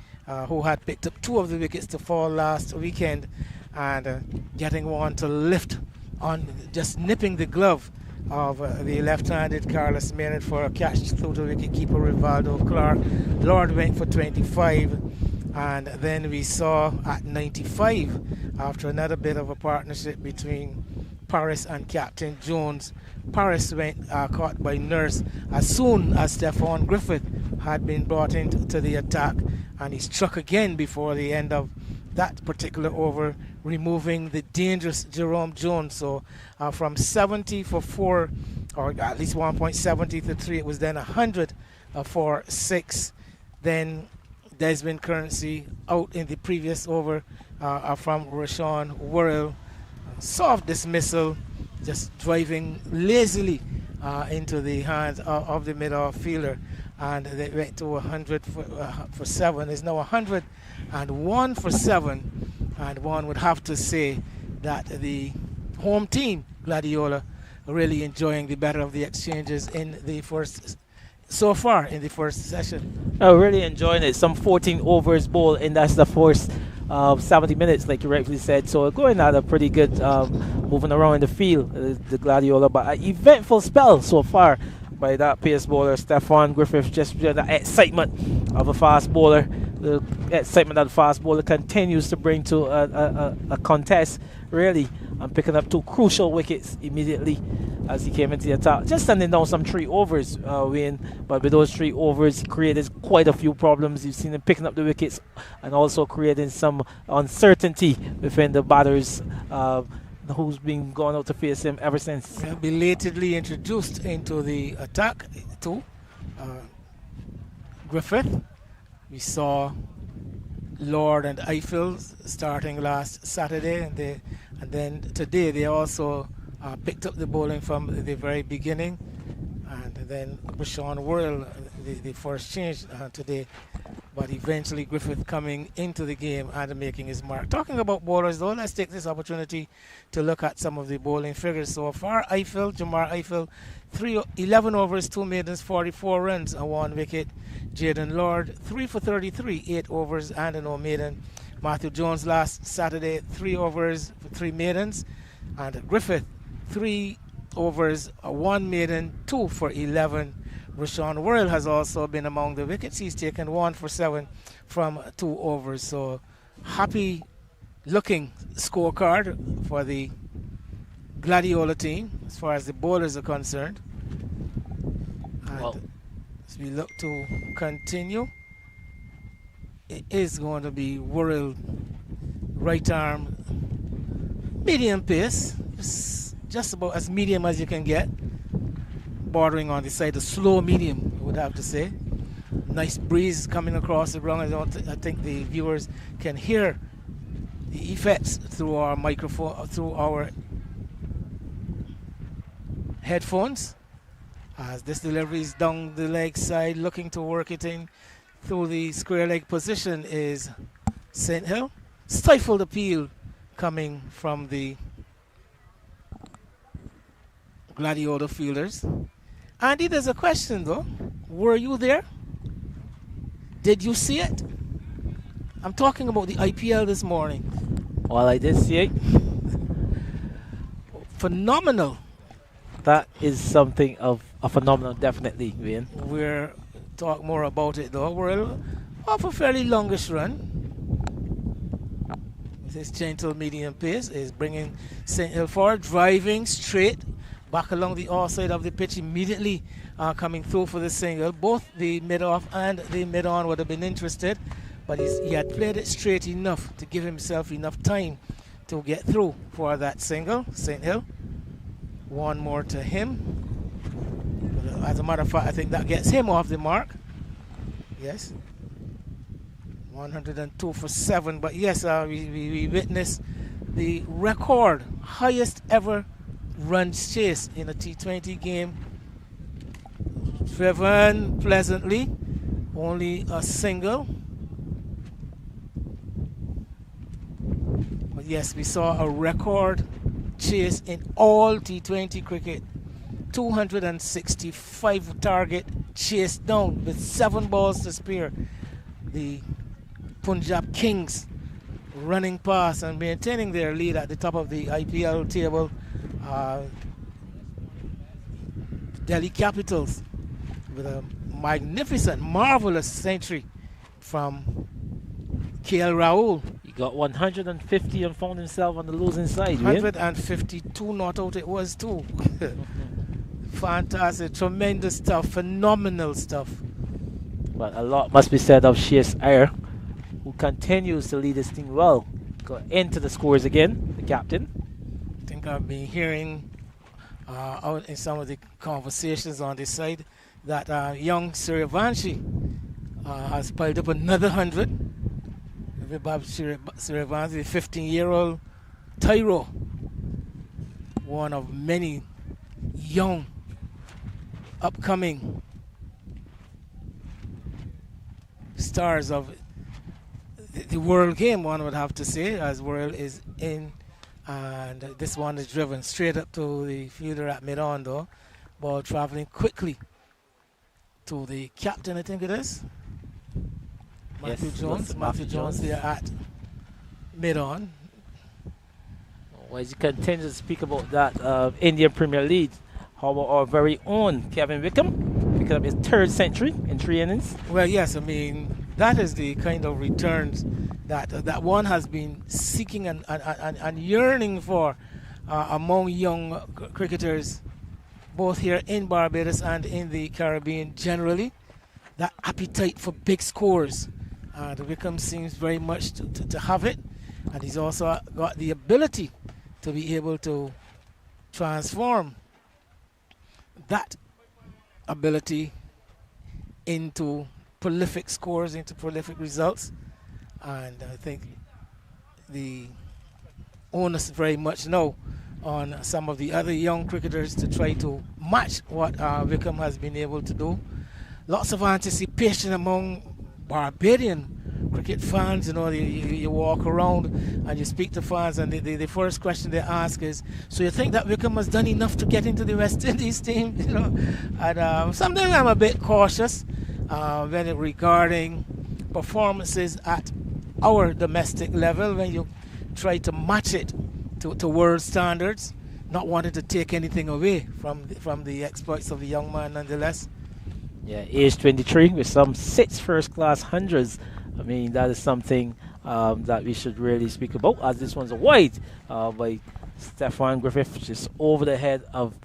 who had picked up 2 of the wickets to fall last weekend, and getting one to lift on, just nipping the glove of the left-handed Carlos Maynard for a catch through to wicketkeeper Rivaldo Clark. Lord went for 25, and then we saw at 95, after another bit of a partnership between Paris and Captain Jones, Paris went caught by Nurse as soon as Stefan Griffith had been brought into the attack, and he struck again before the end of that particular over, removing the dangerous Jerome Jones. So from 70 for 4, or at least 1.70 to 3, it was then 100 for 6. Then Desmond Currency out in the previous over from Rashawn Worrell. Soft dismissal, just driving lazily into the hands of the mid-off fielder, and they went to 100 for 7. It's now 101 for 7, and one would have to say that the home team, Gladiola, really enjoying the better of the exchanges in the first, so far in the first session.
Oh, really enjoying it. Some 14 overs bowled, and that's the first 70 minutes, like you rightfully said. So going at a pretty good moving around in the field, the Gladiola, but an eventful spell so far by that pace bowler Stefan Griffith. Just the excitement of a fast bowler, the excitement that the fast bowler continues to bring to a contest, really, and picking up 2 crucial wickets immediately as he came into the attack. Just sending down some 3 overs, Wayne, but with those 3 overs he created quite a few problems. You've seen him picking up the wickets and also creating some uncertainty within the batters who's been going out to face him ever since.
Belatedly introduced into the attack to Griffith. We saw Lord and Eiffel starting last Saturday, and then today they also picked up the bowling from the very beginning, and then Rashawn Worrell, the first change today, but eventually Griffith coming into the game and making his mark. Talking about bowlers though, let's take this opportunity to look at some of the bowling figures so far. Jamar Eiffel, 11 overs, 2 maidens, 44 runs and 1 wicket. Jaden Lord, 3 for 33, 8 overs and a no maiden. Matthew Jones last Saturday, 3 overs for 3 maidens. And Griffith, 3 overs, 1 maiden, 2 for 11. Rashawn Worrell has also been among the wickets. He's taken 1 for 7 from 2 overs. So happy looking scorecard for the Gladiola team as far as the bowlers are concerned. And as we look to continue, it is going to be Worrell right arm, medium pace, just about as medium as you can get, bordering on the side of slow medium, I would have to say. Nice breeze coming across the ground. I think the viewers can hear the effects through our microphone, through our headphones, as this delivery is down the leg side, looking to work it in through the square leg position is St. Hill. Stifled appeal coming from the Gladiola fielders. Andy, there's a question though. Were you there? Did you see it? I'm talking about the IPL this morning.
Well, I did see it.
Phenomenal.
That is something of a phenomenon, definitely, Wayne.
We'll talk more about it though. We're off a fairly longish run. This gentle medium pace is bringing St. Hill forward, driving straight back along the off side of the pitch, immediately coming through for the single. Both the mid-off and the mid-on would have been interested, but he had played it straight enough to give himself enough time to get through for that single. St. Hill, one more to him. As a matter of fact, I think that gets him off the mark. Yes. 102 for 7, but yes, we witnessed the record highest ever runs chase in a T20 game. Driven pleasantly, only a single. But yes, we saw a record chase in all T20 cricket. 265 target chase down with 7 balls to spare. The Punjab Kings running past and maintaining their lead at the top of the IPL table. Delhi Capitals with a magnificent, marvelous century from KL Rahul.
He got 150 and found himself on the losing side.
152 not out it was too. Fantastic, tremendous stuff, phenomenal stuff.
But a lot must be said of Shears Ayer, who continues to lead this team well. Got into the scores again, the captain.
I think I've been hearing out in some of the conversations on this side that young Suryavanshi has piled up another 100. Vibhav Suryavanshi, the 15-year-old Tyro, one of many young, upcoming stars of the world game, one would have to say, as world is in. And this one is driven straight up to the fielder at mid-on though. Ball traveling quickly to the captain, I think it is. Matthew Jones. Matthew Jones there at mid-on.
Well, as you continue to speak about that Indian Premier League, how about our very own Kevin Wickham picking up his 3rd century in 3 innings?
Well, yes, I mean, that is the kind of returns that one has been seeking and yearning for among young cricketers, both here in Barbados and in the Caribbean generally. That appetite for big scores. The Wickham seems very much to have it, and he's also got the ability to be able to transform that ability into prolific scores, into prolific results. And I think the onus very much now on some of the other young cricketers to try to match what Wickham has been able to do. Lots of anticipation among Barbadian cricket fans. You know, you walk around and you speak to fans, and the first question they ask is, so you think that Wickham has done enough to get into the West Indies team? You know, and sometimes I'm a bit cautious when it regarding performances at our domestic level, when you try to match it to world standards, not wanting to take anything away from the exploits of the young man nonetheless.
Yeah, age 23 with some 6 first-class hundreds. I mean, that is something that we should really speak about, as this one's a wide by Stefan Griffith, just over the head of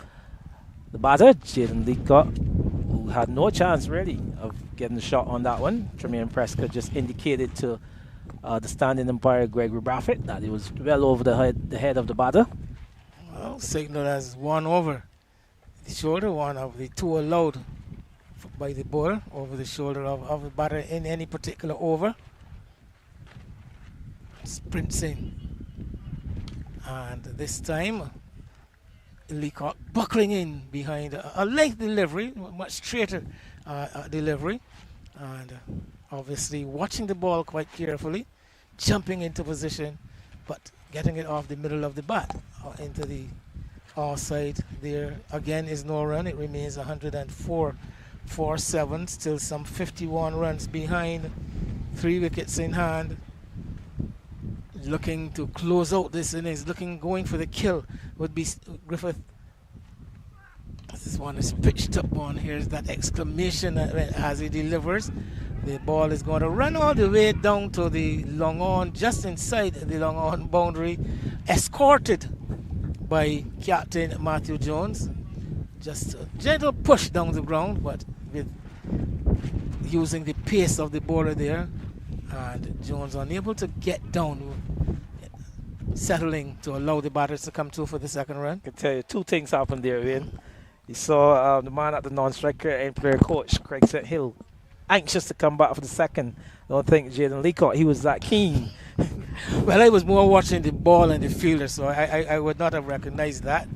the batter, Jaden Leacock, who had no chance really of getting the shot on that one. Tremaine Prescott just indicated to the standing umpire Gregory Braffett that it was well over the head of the batter.
Well, signaled as one over the shoulder, one of the 2 allowed by the bowler over the shoulder of the batter in any particular over. Sprints in, and this time Leacock buckling in behind a length delivery, much straighter delivery, and obviously watching the ball quite carefully, jumping into position, but getting it off the middle of the bat into the offside there. Again is no run. It remains 104 for 7. Still some 51 runs behind. 3 wickets in hand. Looking to close out this innings. Going for the kill would be Griffith. This one is pitched up on. Here's that exclamation as he delivers. The ball is going to run all the way down to the long on, just inside the long on boundary, escorted by Captain Matthew Jones. Just a gentle push down the ground, but with using the pace of the bowler there, and Jones unable to get down, settling to allow the batters to come through for the second run.
I can tell you 2 things happened there, Wayne. You saw the man at the non-striker and player coach, Craig St. Hill, anxious to come back for the second. I don't think Jaden Leacock, he was that keen.
Well, I was more watching the ball and the fielder, so I would not have recognized that.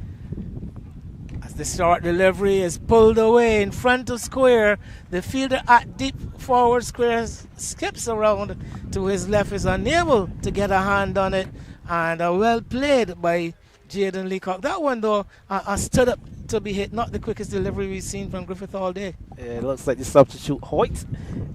As the short delivery is pulled away in front of square, the fielder at deep forward square skips around to his left, is unable to get a hand on it, and well played by Jaden Leacock. That one, though, stood up to be hit. Not the quickest delivery we've seen from Griffith all day.
Yeah, it looks like the substitute Hoyt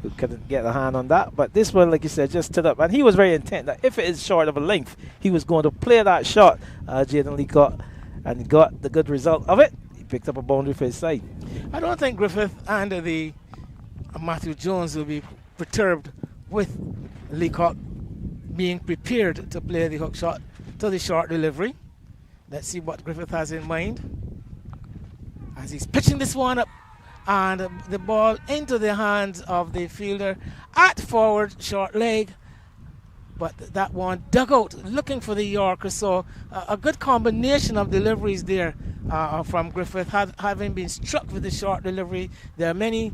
who couldn't get a hand on that, but this one, like you said, just stood up, and he was very intent that if it is short of a length, he was going to play that shot, Jaden Leacock, and got the good result of it. He picked up a boundary for his side.
I don't think Griffith and the Matthew Jones will be perturbed with Leacock being prepared to play the hook shot to the short delivery. Let's see what Griffith has in mind as he's pitching this one up, and the ball into the hands of the fielder at forward short leg, but that one dug out looking for the Yorker. So a good combination of deliveries there from Griffith, having been struck with the short delivery. There are many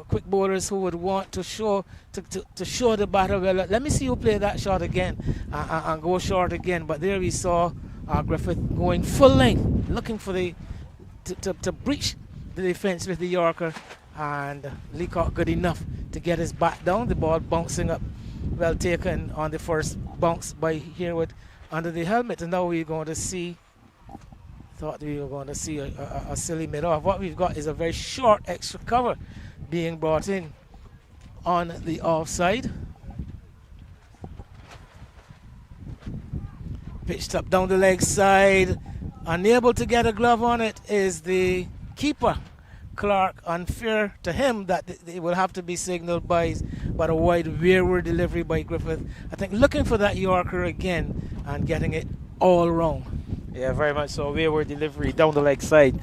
quick bowlers who would want to show the batter, well, let me see you play that shot again, and go short again. But there we saw Griffith going full length, looking for the to breach the defense with the Yorker, and Leacock good enough to get his bat down. The ball bouncing up, well taken on the first bounce by Herwood under the helmet, and now we're going to see, thought we were going to see a silly mid-off. What we've got is a very short extra cover being brought in on the offside. Pitched up down the leg side. Unable to get a glove on it is the keeper, Clark. Unfair to him that it will have to be signaled by, but a wide rearward delivery by Griffith. I think looking for that Yorker again and getting it all wrong.
Yeah, very much so. Rearward delivery down the leg side.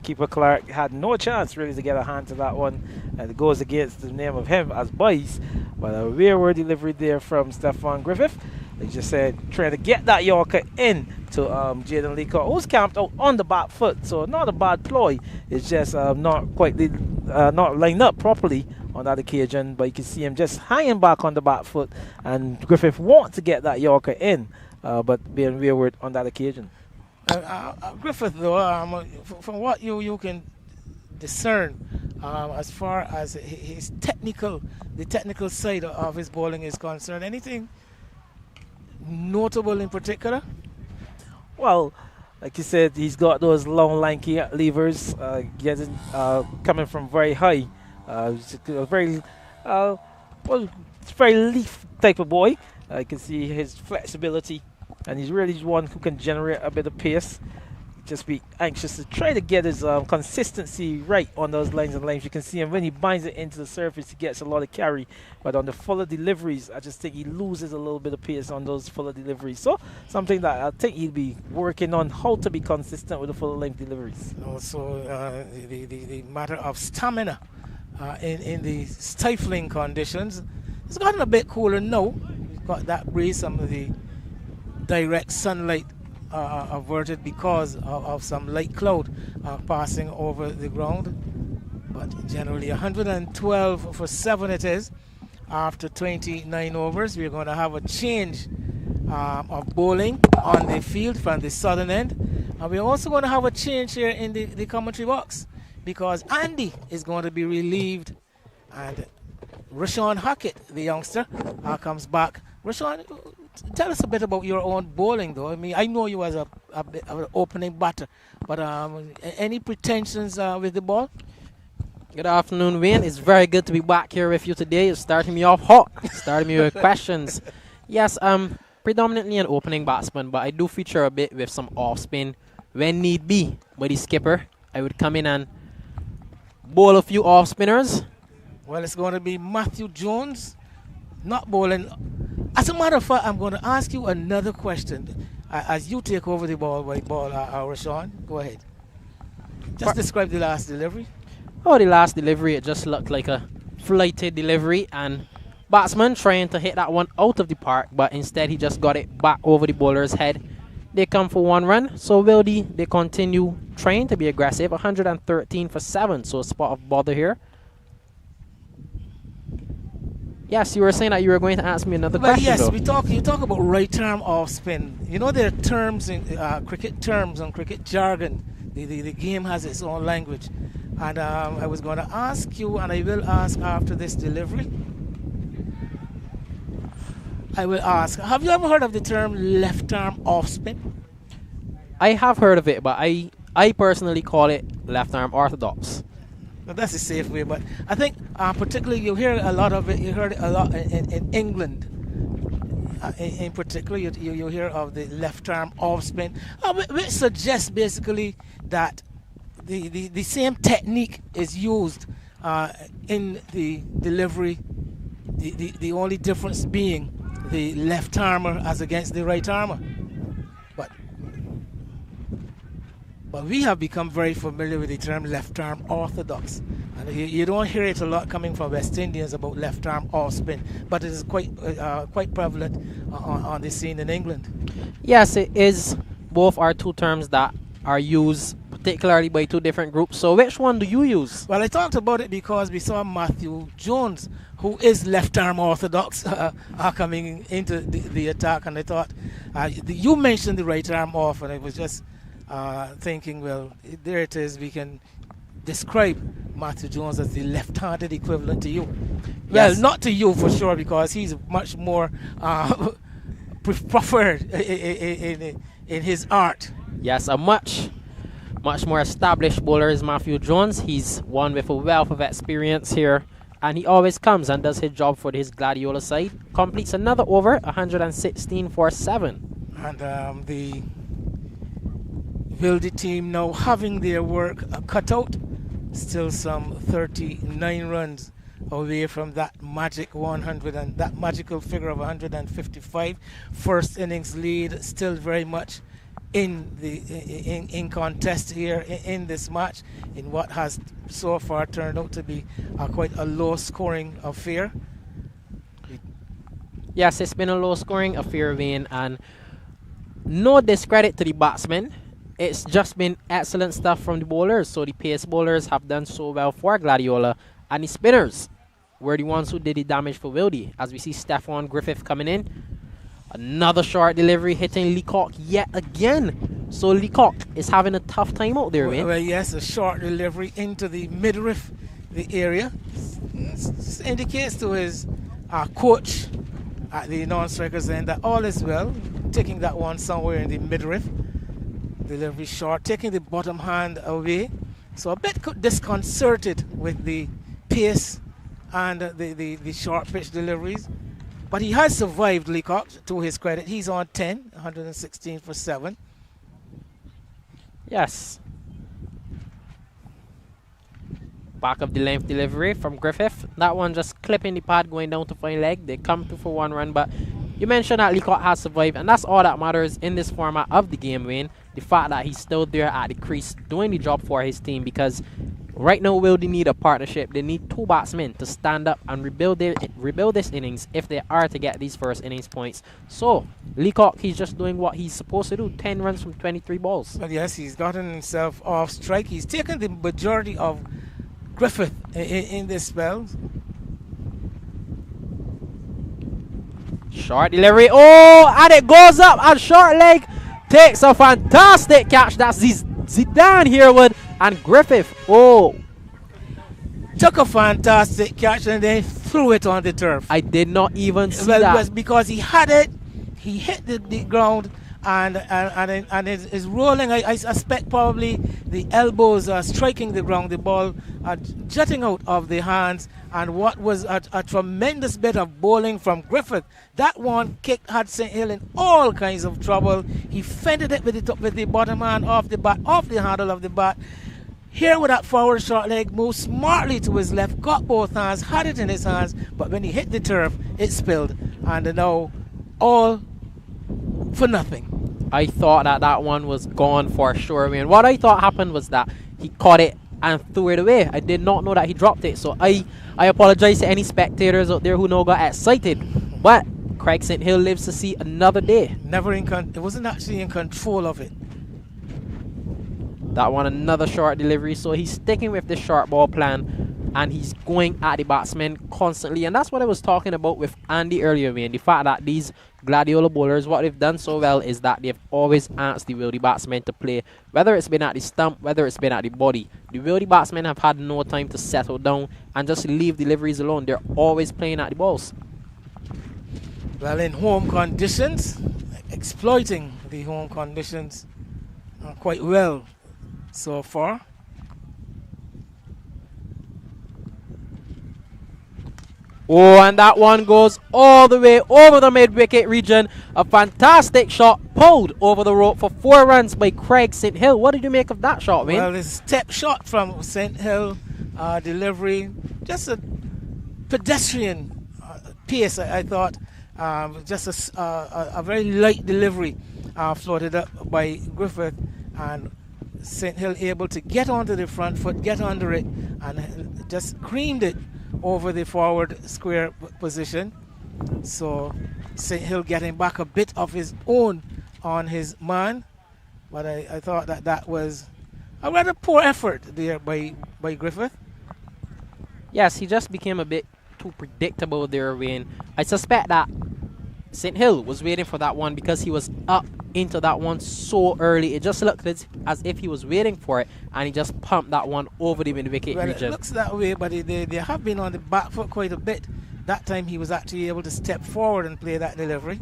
Keeper Clark had no chance really to get a hand to that one, and it goes against the name of him as Boyce. But a rearward delivery there from Stefan Griffith. Like just said, trying to get that Yorker in to Jaden Leacock, who's camped out on the back foot. So not a bad ploy. It's just not quite not lined up properly on that occasion. But you can see him just hanging back on the back foot, and Griffith wants to get that Yorker in, but being rearward on that occasion.
Griffith, though, from what you can discern, as far as his the technical side of his bowling is concerned, anything notable in particular?
Well, like you said, he's got those long, lanky levers, coming from very high. Very leaf type of boy. You can see his flexibility, and he's really one who can generate a bit of pace. Just be anxious to try to get his consistency right on those lines and lanes. You can see him when he binds it into the surface, he gets a lot of carry. But on the fuller deliveries, I just think he loses a little bit of pace on those fuller deliveries. So something that I think he'll be working on, how to be consistent with the fuller length deliveries.
Also, the matter of stamina in the stifling conditions. It's gotten a bit cooler now. We've got that breeze, some of the direct sunlight averted because of some light cloud passing over the ground. But generally 112 for 7 it is after 29 overs. We're going to have a change of bowling on the field from the southern end, and we're also going to have a change here in the commentary box, because Andy is going to be relieved and Rashawn Hackett, the youngster, comes back. Rashawn, Tell us a bit about your own bowling, though. I mean, I know you as a bit of an opening batter, but any pretensions with the ball?
Good afternoon, Wayne. It's very good to be back here with you today. You're starting me off hot, starting me with questions. Yes, I'm predominantly an opening batsman, but I do feature a bit with some off spin when need be. By the skipper, I would come in and bowl a few off spinners.
Well, it's going to be Matthew Jones, not bowling. As a matter of fact, I'm going to ask you another question as you take over the ball, Rashawn. Go ahead. Just describe the last delivery.
Oh, the last delivery, it just looked like a flighted delivery, and batsman trying to hit that one out of the park, but instead he just got it back over the bowler's head. They come for 1 run, so Wildey, they continue trying to be aggressive, 113 for 7, so a spot of bother here. Yes, you were saying that you were going to ask me another question.
Yes,
though.
you talk about right arm off spin. You know, there are terms in cricket terms and cricket jargon. The game has its own language. And I was going to ask you, and I will ask after this delivery. I will ask, have you ever heard of the term left arm off spin?
I have heard of it, but I personally call it left arm orthodox.
Well, that's a safe way, but I think particularly you hear a lot of it. You heard it a lot in England. In particular, you hear of the left arm off spin, which suggests basically that the same technique is used in the delivery. The only difference being the left armer as against the right armer. But we have become very familiar with the term left arm orthodox. And you don't hear it a lot coming from West Indians about left arm off spin, but it is quite prevalent on the scene in England.
Yes, it is. Both are two terms that are used particularly by two different groups. So which one do you use?
Well, I talked about it because we saw Matthew Jones, who is left arm orthodox, coming into the attack, and I thought you mentioned the right arm off, and I was just thinking, well, there it is. We can describe Matthew Jones as the left-handed equivalent to you. Well,
Yes.
not to you for sure, because he's much more preferred in his art.
Yes, a much more established bowler is Matthew Jones. He's one with a wealth of experience here, and he always comes and does his job for his Gladiola side. Completes another over, 116 for 7.
And the Wildey team now having their work cut out, still some 39 runs away from that magic 100 and that magical figure of 155. First innings lead still very much in contest here in this match, in what has so far turned out to be quite a low scoring affair.
Yes, it's been a low scoring affair, Wayne, and no discredit to the batsmen. It's just been excellent stuff from the bowlers. So the pace bowlers have done so well for Gladiola, and the spinners were the ones who did the damage for Wildey. As we see Stefan Griffith coming in, another short delivery hitting Leacock yet again. So Leacock is having a tough time out there, Wayne.
Well, yes, a short delivery into the midriff, the area. This indicates to his coach at the non-strikers end that all is well. Taking that one somewhere in the midriff. Delivery short, taking the bottom hand away. So a bit disconcerted with the pace and the short pitch deliveries. But he has survived, Leacock, to his credit. He's on 10, 116 for 7.
Yes. Back of the length delivery from Griffith. That one just clipping the pad, going down to fine leg. They come through for 1 run, but you mentioned that Leacock has survived, and that's all that matters in this format of the game, Wayne. The fact that he's still there at the crease doing the job for his team, because right now Wildey need a partnership. They need two batsmen to stand up and rebuild this innings if they are to get these first innings points. So Leacock, he's just doing what he's supposed to do. 10 runs from 23 balls.
Well, yes, he's gotten himself off strike. He's taken the majority of Griffith in this spell.
Short delivery. Oh, and it goes up, and short leg takes a fantastic catch. That's Zidane Herwood, and Griffith. Oh,
Took a fantastic catch and then threw it on the turf.
I did not even see
Well,
that.
it was because he had it. he hit the ground and is rolling. I suspect probably the elbows are striking the ground, the ball jutting out of the hands, and what was a tremendous bit of bowling from Griffith. That one kicked had St. Hill in all kinds of trouble. He fended it with the bottom hand off the bat, off the handle of the bat. Here with that forward short leg, moved smartly to his left, got both hands, had it in his hands, but when he hit the turf, it spilled. And now all for nothing.
I thought that one was gone for sure. I mean, what I thought happened was that he caught it and threw it away. I did not know that he dropped it. So I apologize to any spectators out there who now got excited. But Craig St. Hill lives to see another day.
It wasn't actually in control of it.
That one, another short delivery. So he's sticking with the short ball plan, and he's going at the batsman constantly. And that's what I was talking about with Andy earlier, man. The fact that these Gladiola bowlers, what they've done so well is that they've always asked the Wildey batsmen to play, whether it's been at the stump, whether it's been at the body. The Wildey batsmen have had no time to settle down and just leave deliveries alone. They're always playing at the balls.
Well, in home conditions, exploiting the home conditions quite well so far.
Oh, and that one goes all the way over the mid-wicket region. A fantastic shot pulled over the rope for 4 runs by Craig St. Hill. What did you make of that shot, man?
Well, this step shot from St. Hill, delivery, just a pedestrian pace, I thought. Just a very light delivery floated up by Griffith, and St. Hill able to get onto the front foot, get under it, and just creamed it over the forward square position. So St. Hill getting back a bit of his own on his man, but I thought that was a rather poor effort there by Griffith.
Yes, he just became a bit too predictable there, Wayne. I suspect that St. Hill was waiting for that one because he was up into that one so early. It just looked as if he was waiting for it, and he just pumped that one over the mid-wicket region.
It looks that way, but they have been on the back foot quite a bit. That time he was actually able to step forward and play that delivery.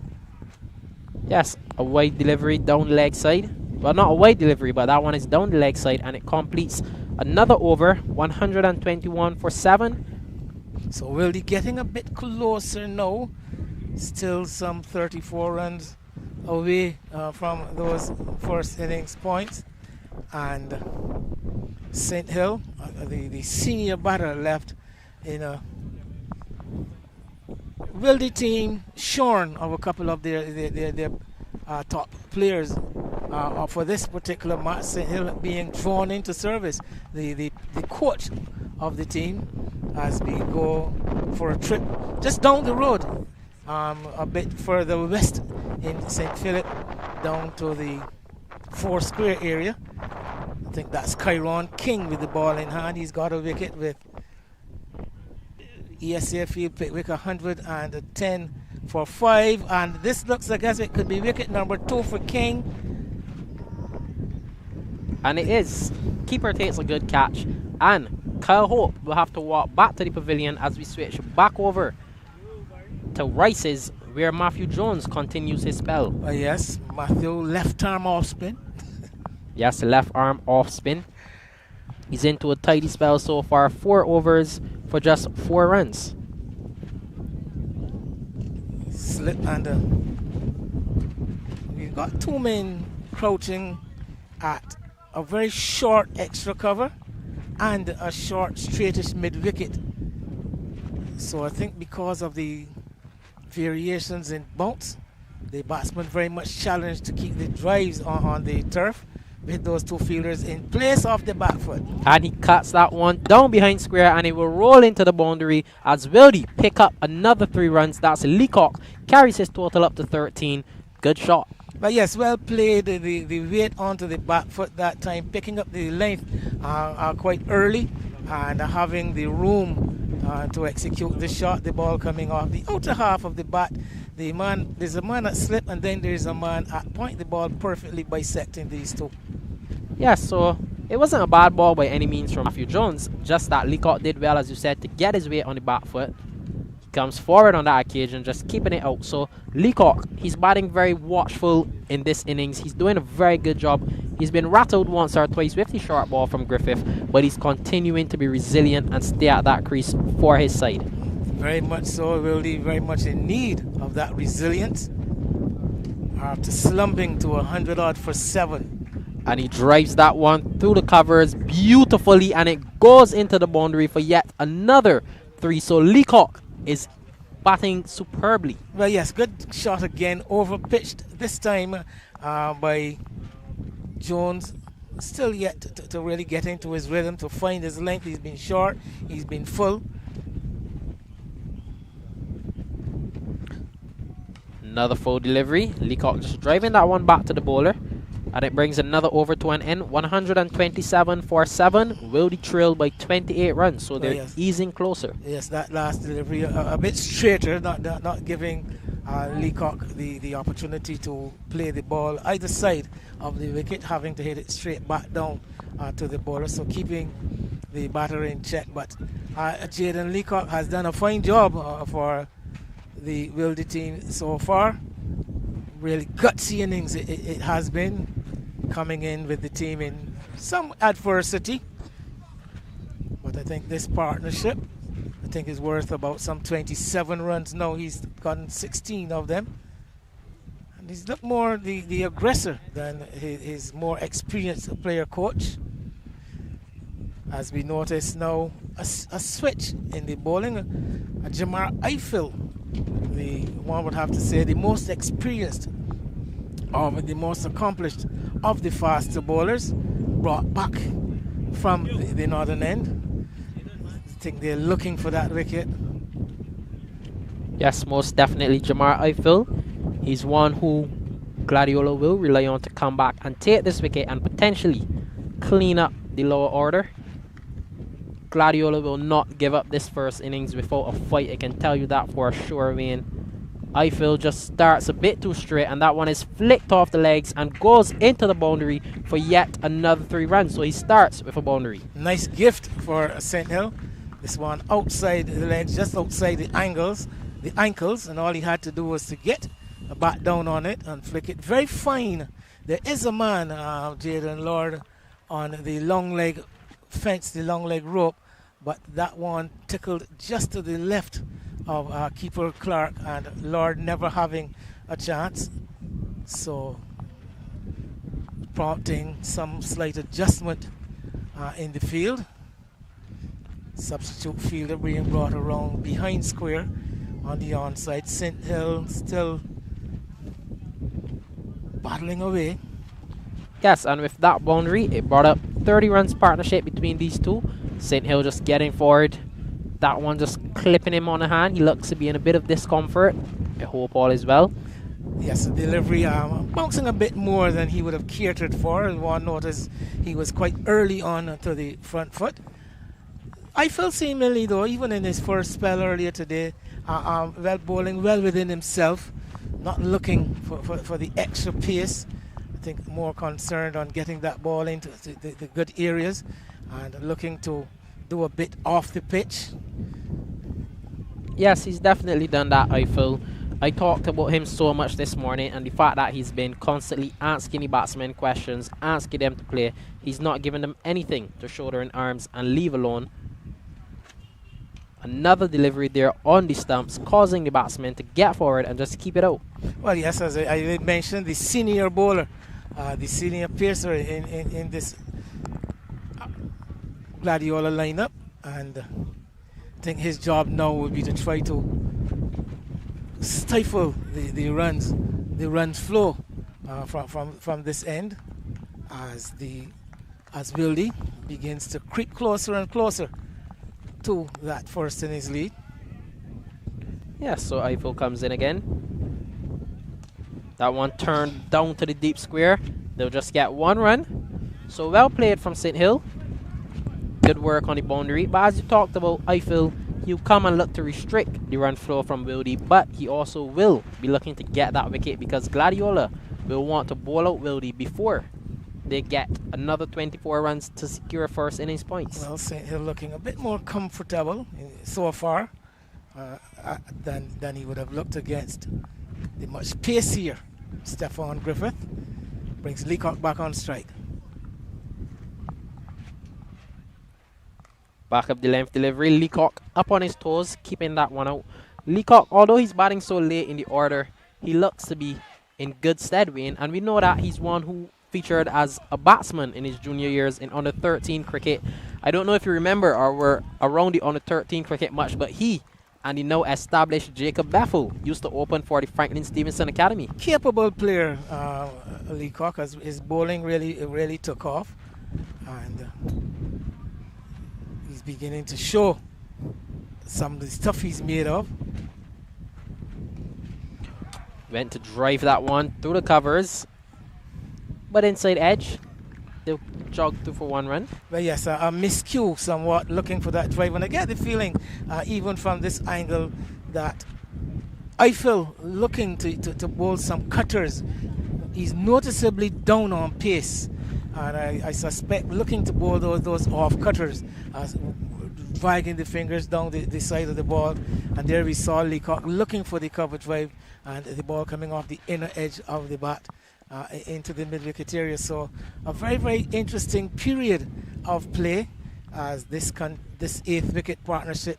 Yes, a wide delivery down the leg side. Well, not a wide delivery, but that one is down the leg side, and it completes another over, 121 for 7.
So Wildey getting a bit closer now. Still some 34 runs away from those first innings points. And St. Hill, the senior batter, left in a Wildey team shorn of a couple of their top players for this particular match. St. Hill being drawn into service. The coach of the team as we go for a trip just down the road, a bit further west in St. Philip, down to the 4 square area. I think that's Kyron King with the ball in hand. He's got a wicket with ESA Field Pickwick 110 for 5, and this looks like as it could be wicket number 2 for King.
And it is. Keeper takes a good catch, and Kyle Hope will have to walk back to the pavilion as we switch back over to Rice's, where Matthew Jones continues his spell.
Yes, Matthew left arm off spin.
Yes, left arm off spin. He's into a tidy spell so far. 4 overs for just 4 runs.
Slip and we've got 2 men crouching at a very short extra cover and a short straightish mid wicket. So I think because of the variations in bounce, the batsman very much challenged to keep the drives on the turf with those 2 fielders in place of the back foot.
And he cuts that one down behind square, and it will roll into the boundary as Wildey pick up another 3 runs. That's Leacock, carries his total up to 13. Good shot.
But yes, well played. The weight onto the back foot that time, picking up the length quite early and having the room to execute the shot. The ball coming off the outer half of the bat. There's a man at slip, and then there's a man at point. The ball perfectly bisecting these 2.
Yes, so it wasn't a bad ball by any means from Matthew Jones. Just that Leacock did well, as you said, to get his weight on the back foot. comes forward on that occasion, just keeping it out. So Leacock, he's batting very watchful in this innings. He's doing a very good job. He's been rattled once or twice with the short ball from Griffith, but he's continuing to be resilient and stay at that crease for his side.
Very much so, Wildey, very much in need of that resilience after slumping to 100 odd for 7.
And he drives that one through the covers beautifully, and it goes into the boundary for yet another 3. So Leacock is batting superbly.
Well, yes, good shot again, over pitched this time by Jones. Still yet to really get into his rhythm, to find his length. He's been short, he's been full.
Another full delivery. Leacock just driving that one back to the bowler. And it brings another over to an end. 127 for 7. Wildey trailed by 28 runs. So they're easing closer.
Yes, that last delivery a bit straighter, not giving Leacock the opportunity to play the ball either side of the wicket, having to hit it straight back down to the bowler. So keeping the batter in check. But Jaden Leacock has done a fine job for the Wildey team so far. Really gutsy innings it has been, coming in with the team in some adversity. But I think this partnership, I think, is worth about some 27 runs now. He's gotten 16 of them. And he's looked more the aggressor than his more experienced player coach. As we notice now, a switch in the bowling. Jamar Eiffel, the one would have to say the most experienced or the most accomplished of the faster bowlers, brought back from the northern end. I think they're looking for that wicket.
Yes, most definitely Jamar Eiffel. He's one who Gladiola will rely on to come back and take this wicket and potentially clean up the lower order. Gladiola will not give up this first innings without a fight. I can tell you that for sure, Wayne. Eiffel just starts a bit too straight, and that one is flicked off the legs and goes into the boundary for yet another 3 runs. So he starts with a boundary.
Nice gift for St. Hill. This one outside the legs, just outside the ankles, and all he had to do was to get a bat down on it and flick it. Very fine. There is a man, Jaden Lord, on the long leg fence, the long leg rope, but that one tickled just to the left of keeper Clark, and Lord never having a chance, so prompting some slight adjustment in the field. Substitute fielder being brought around behind square on the onside. St. Hill still battling away.
Yes, and with that boundary, it brought up 30 runs partnership between these two. St. Hill just getting forward. That one just clipping him on the hand. He looks to be in a bit of discomfort. I hope all is well.
Yes, the delivery bouncing a bit more than he would have catered for. And one noticed he was quite early on to the front foot. I felt seemingly, though, even in his first spell earlier today, well bowling well within himself, not looking for the extra pace. I think more concerned on getting that ball into the good areas and looking to do a bit off the pitch.
Yes, he's definitely done that, I feel. I talked about him so much this morning, and the fact that he's been constantly asking the batsmen questions, asking them to play. He's not giving them anything to shoulder in arms and leave alone. Another delivery there on the stumps, causing the batsmen to get forward and just keep it out.
Well, yes, as I did mention, the senior bowler, the senior pacer in this Gladiola lineup, and I think his job now would be to try to stifle the runs flow from this end as Wildey begins to creep closer and closer to that first innings lead.
Yes, so Eiffel comes in again. That one turned down to the deep square. They'll just get 1 run. So well played from St. Hill. Good work on the boundary. But as you talked about, Eiffel, he'll come and look to restrict the run flow from Wildey, but he also will be looking to get that wicket because Gladiola will want to bowl out Wildey before they get another 24 runs to secure first innings points.
Well, St. Hill looking a bit more comfortable so far than he would have looked against the much pacier Stefan Griffith. Brings Leacock back on strike.
Back up the length delivery. Leacock up on his toes, keeping that one out. Leacock, although he's batting so late in the order, he looks to be in good stead, Wayne. And we know that he's one who featured as a batsman in his junior years in under 13 cricket. I don't know if you remember or were around the under 13 cricket match, but he and the now established Jacob Beffel used to open for the Franklin Stevenson Academy.
Capable player, Leacock, as his bowling really took off, and he's beginning to show some of the stuff he's made of.
Went to drive that one through the covers, but inside edge, they'll jog through for one run.
Well, yes, a miscue somewhat, looking for that drive. And I get the feeling, even from this angle, that Eiffel looking to bowl some cutters. He's noticeably down on pace. And I suspect looking to bowl those off cutters, dragging the fingers down the side of the ball. And there we saw Leacock looking for the cover drive, and the ball coming off the inner edge of the bat into the mid-wicket area. So a very, very interesting period of play as this 8th wicket partnership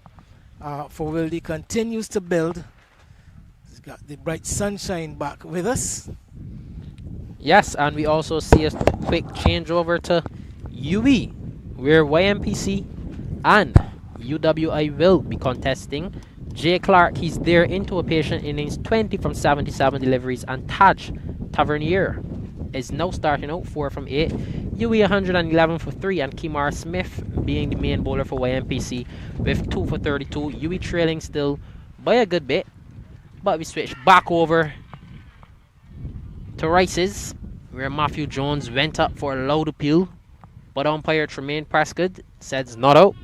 for Wildey continues to build. He's got the bright sunshine back with us.
Yes, and we also see a quick changeover to UE, where YMPC and UWI will be contesting. Jay Clark, he's there into a patient innings, 20 from 77 deliveries, and Taj Tavernier is now starting out 4 from 8. UE 111 for 3, and Kimar Smith being the main bowler for YMPC with 2 for 32. UE trailing still by a good bit, but we switch back over to Rice's, where Matthew Jones went up for a loud appeal, but umpire Tremaine Prescott says not out.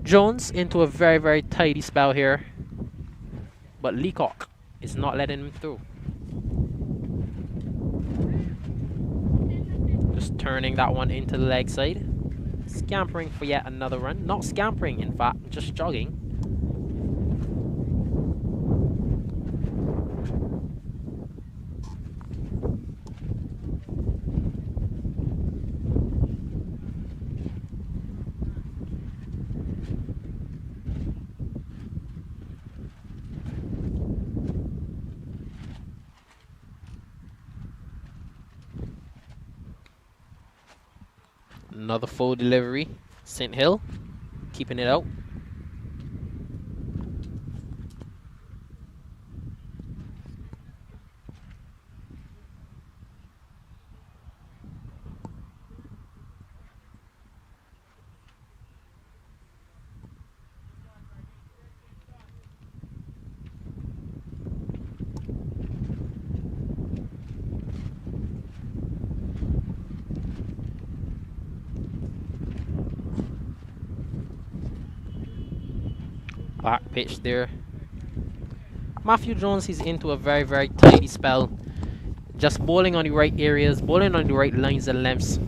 Jones into a very, very tidy spell here, but Leacock is not letting him through. Just turning that one into the leg side. Scampering for yet another run. Not scampering, in fact, just jogging. Another full delivery. St. Hill keeping it out. Back pitch there. Matthew Jones, he's into a very, very tidy spell. Just bowling on the right areas, bowling on the right lines and lengths,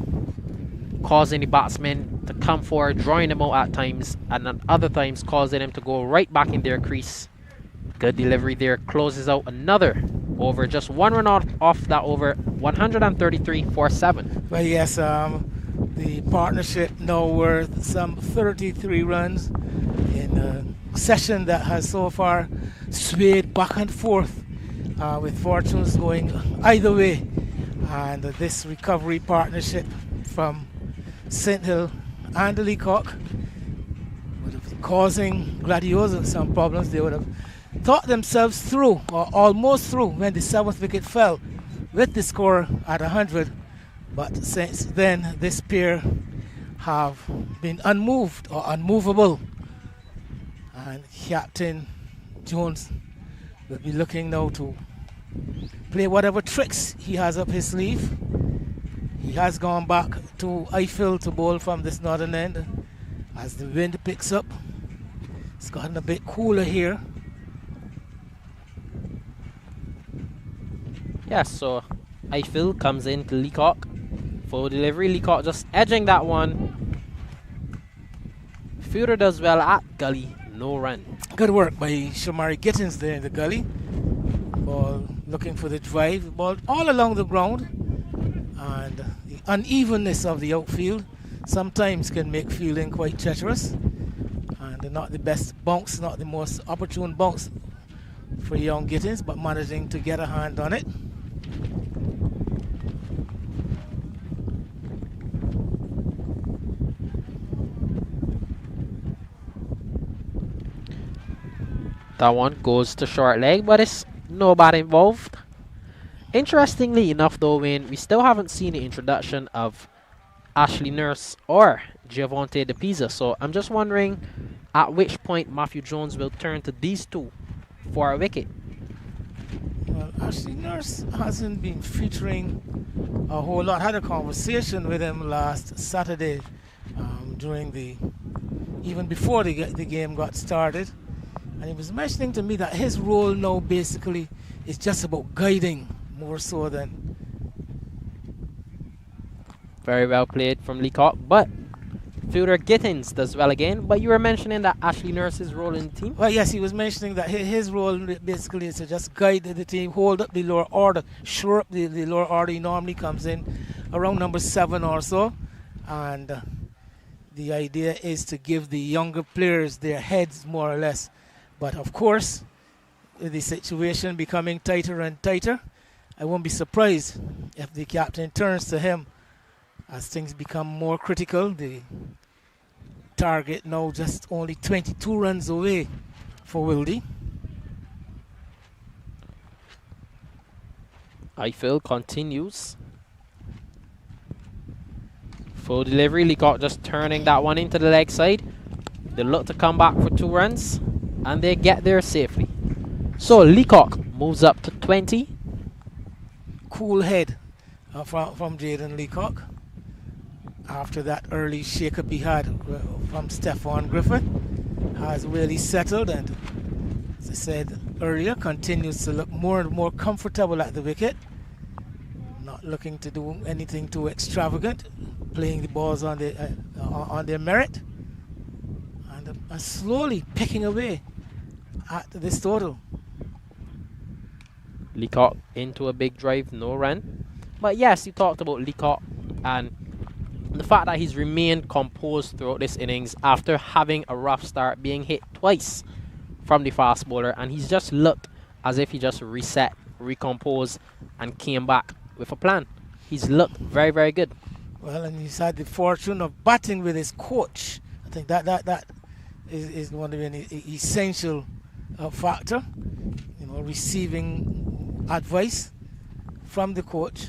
causing the batsmen to come forward, drawing them out at times, and at other times causing them to go right back in their crease. Good delivery there, closes out another over. Just one run off that over, 133 for 7.
Well, yes, the partnership now worth some 33 runs in a session that has so far swayed back and forth with fortunes going either way. And this recovery partnership from St. Hill and the Leacock would have causing Gladiola some problems. They would have thought themselves through, or almost through, when the 7th wicket fell with the score at 100. But since then, this pair have been unmoved or unmovable. And Captain Jones will be looking now to play whatever tricks he has up his sleeve. He has gone back to Eiffel to bowl from this northern end as the wind picks up. It's gotten a bit cooler here.
Yeah, so Eiffel comes in to Leacock. Full delivery. Leacock just edging that one. Fielder does well at gully, no run.
Good work by Shamari Gittins there in the gully. Ball looking for the drive. Ball all along the ground. And the unevenness of the outfield sometimes can make fielding quite treacherous. And not the best bounce, not the most opportune bounce for young Gittins, but managing to get a hand on it.
That one goes to short leg, but it's nobody involved. Interestingly enough, though, Wayne, we still haven't seen the introduction of Ashley Nurse or Giovante De Pisa. So I'm just wondering at which point Matthew Jones will turn to these two for a wicket.
Well, Ashley Nurse hasn't been featuring a whole lot. Had a conversation with him last Saturday even before the game got started. And he was mentioning to me that his role now basically is just about guiding more so than...
Very well played from Leacock, but fielder Gittins does well again. But you were mentioning that Ashley Nurse's role in the team?
Well, yes, he was mentioning that his role basically is to just guide the team, hold up the lower order, shore up the lower order. He normally comes in around number 7 or so. And the idea is to give the younger players their heads more or less. But of course, with the situation becoming tighter and tighter, I won't be surprised if the captain turns to him as things become more critical. The target now just only 22 runs away for Wildey.
Eiffel continues. Full delivery, Leacock just turning that one into the leg side. They look to come back for 2 runs. And they get there safely. So Leacock moves up to 20.
Cool head from Jaden Leacock. After that early shake-up he had from Stefan Griffith. Has really settled and, as I said earlier, continues to look more and more comfortable at the wicket. Not looking to do anything too extravagant. Playing the balls on their merit. And slowly picking away at this total.
Leacock into a big drive, no run. But yes, you talked about Leacock and the fact that he's remained composed throughout this innings after having a rough start, being hit twice from the fast bowler, and he's just looked as if he just reset, recomposed, and came back with a plan. He's looked very, very good.
Well, and he's had the fortune of batting with his coach. I think that is one of the essential factor, receiving advice from the coach.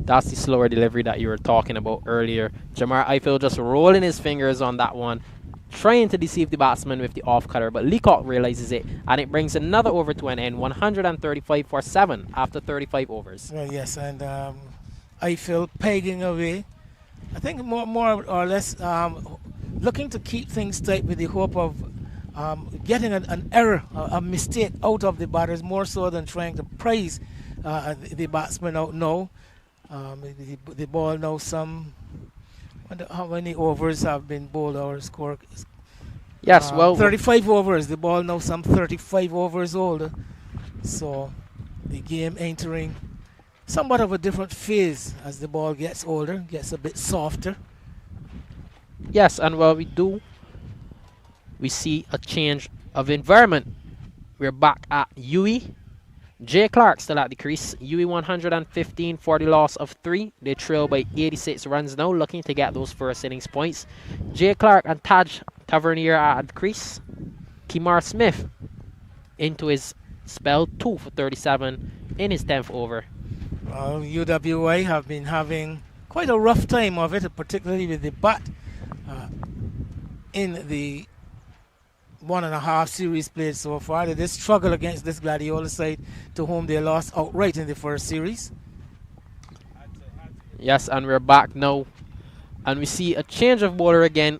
That's the slower delivery that you were talking about earlier. Jamar Eiffel just rolling his fingers on that one, trying to deceive the batsman with the off cutter, but Leacock realizes it, and it brings another over to an end, 135 for 7 after 35 overs.
Yes, and Eiffel pegging away. I think more or less looking to keep things tight with the hope of getting an error, a mistake out of the batters, more so than trying to prize the batsman out now. The ball now wonder how many overs have been bowled or scored.
Yes, well,
35 overs. The ball now some 35 overs older. So the game entering somewhat of a different phase as the ball gets older, gets a bit softer.
Yes, and well, we see a change of environment. We're back at Huey. Jay Clark still at the crease. Huey 115 for the loss of 3. They trail by 86 runs now, looking to get those first innings points. Jay Clark and Taj Tavernier are at the crease. Kemar Smith into his spell, 2 for 37 in his 10th over.
Well, UWI have been having quite a rough time of it, particularly with the bat in the 1.5 series played so far. They did struggle against this Gladiola side, to whom they lost outright in the first series.
Yes, and we're back now. And we see a change of bowler again.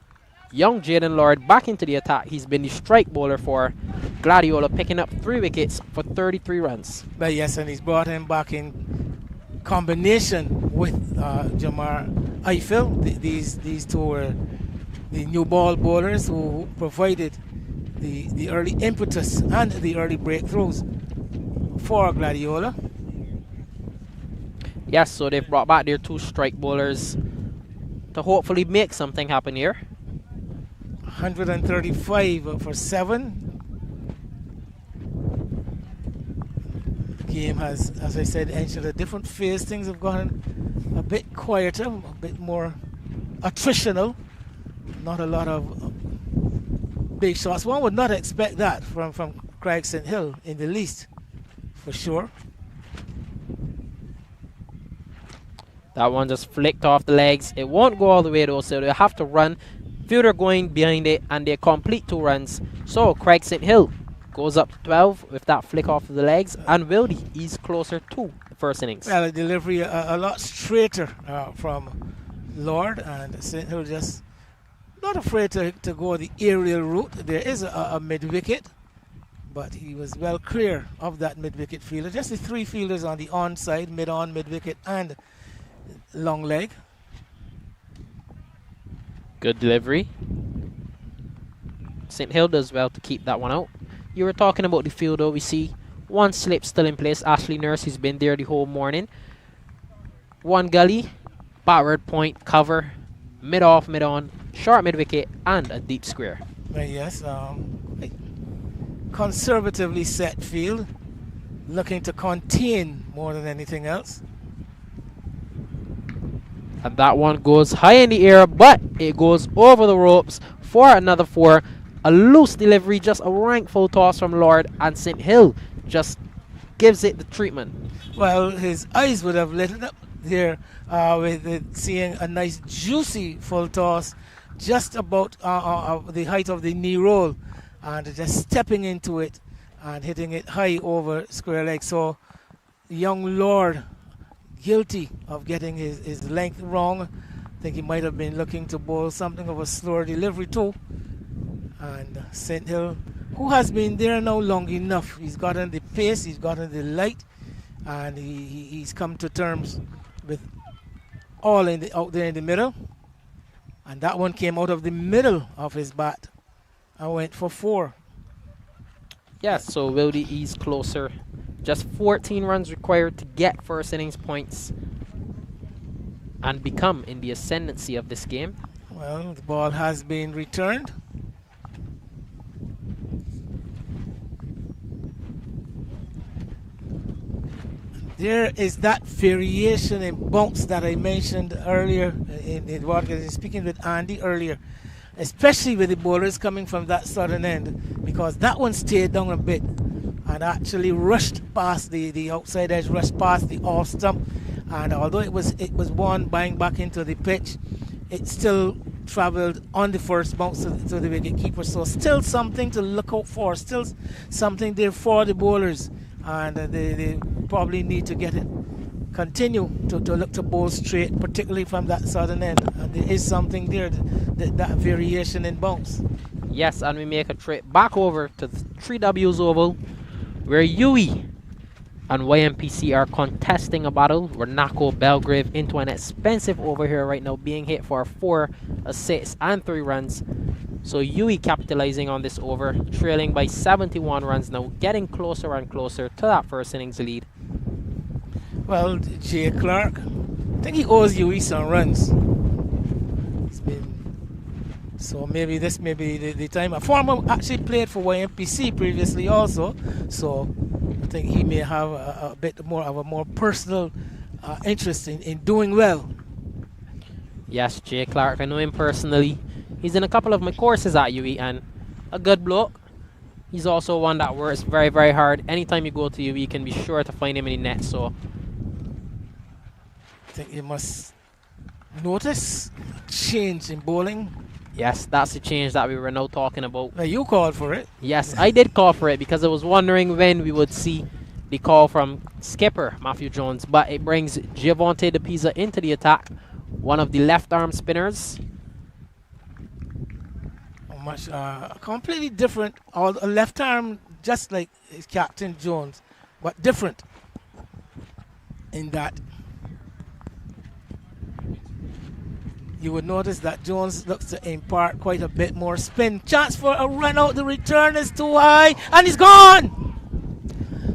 Young Jaden Lord back into the attack. He's been the strike bowler for Gladiola, picking up 3 wickets for 33 runs.
But yes, and he's brought him back in combination with Jamar Eiffel. These two were the new ball bowlers who provided the early impetus and the early breakthroughs for Gladiola.
Yes, so they've brought back their 2 strike bowlers to hopefully make something happen here.
135 for 7. The game has, as I said, entered a different phase. Things have gotten a bit quieter, a bit more attritional. Not a lot of big shots. One would not expect that from Craig St. Hill in the least, for sure.
That one just flicked off the legs. It won't go all the way though, so they have to run. Fielder going behind it, and they complete 2 runs. So Craig St. Hill goes up to 12 with that flick off of the legs, and Wildey is closer to the first innings.
Well, a delivery a lot straighter from Lord, and St. Hill just not afraid to go the aerial route. There is a mid-wicket, but he was well clear of that mid-wicket fielder. Just the 3 fielders on the onside, mid-on, mid-wicket, and long leg.
Good delivery. St. Hill does well to keep that one out. You were talking about the field though. We see 1 slip still in place. Ashley Nurse, he's been there the whole morning. 1 gully, backward point, cover, mid-off, mid-on, short mid-wicket, and a deep square.
Yes, conservatively set field, looking to contain more than anything else.
And that one goes high in the air, but it goes over the ropes for another 4. A loose delivery, just a rank full toss from Lord, and St. Hill just gives it the treatment.
Well, his eyes would have lit up there with seeing a nice juicy full toss just about the height of the knee roll, and just stepping into it and hitting it high over square leg. So young Lord guilty of getting his length wrong. I think he might have been looking to bowl something of a slower delivery too. And St. Hill, who has been there now long enough, he's gotten the pace, he's gotten the light, and he's come to terms with all out there in the middle. And that one came out of the middle of his bat and went for 4.
Yes, so Wildey is closer. Just 14 runs required to get first innings points and become in the ascendancy of this game.
Well, the ball has been returned. There is that variation in bounce that I mentioned earlier in what I was speaking with Andy earlier, especially with the bowlers coming from that southern end, because that one stayed down a bit and actually rushed past the outside edge, rushed past the off stump, and although it was one buying back into the pitch, it still traveled on the first bounce to the wicket keeper. So still something to look out for, still something there for the bowlers, and they probably need to get it, continue to look to bowl straight, particularly from that southern end. And there is something there, that variation in bounce.
Yes, and we make a trip back over to the 3Ws Oval, where Huey and YMPC are contesting a battle. Renako Belgrave into an expensive over here right now, being hit for 4 assists and 3 runs. So Huey capitalizing on this over, trailing by 71 runs now, getting closer and closer to that first innings lead.
Well, Jay Clark, I think he owes Huey some runs. It's been, so maybe this may be the time. A former actually played for YMPC previously also, so I think he may have a bit more of a more personal interest in doing well.
Yes, Jay Clark, I know him personally. He's in a couple of my courses at UE, and a good bloke. He's also one that works very, very hard. Anytime you go to UE, you can be sure to find him in the net. So
I think you must notice change in bowling.
yes, that's the change that we were now talking about.
Now you called for it.
Yes, I did call for it because I was wondering when we would see the call from skipper Matthew Jones. But it brings Giavonte De Pisa into the attack, one of the left-arm spinners.
Much completely different. All a left arm, just like his Captain Jones, but different in that you would notice that Jones looks to impart quite a bit more spin. Chance for a run out. The return is too high, and he's gone.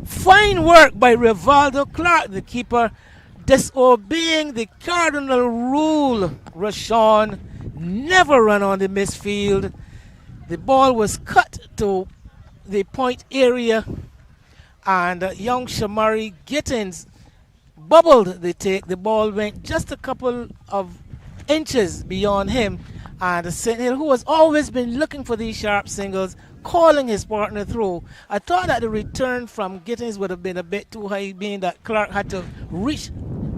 Fine work by Rivaldo Clark, the keeper, disobeying the cardinal rule. Rashawn never run on the misfield. The ball was cut to the point area, and young Shamari Gittins bubbled the take. The ball went just a couple of inches beyond him, and St. Hill, who has always been looking for these sharp singles, calling his partner through. I thought that the return from Gittins would have been a bit too high, being that Clark had to reach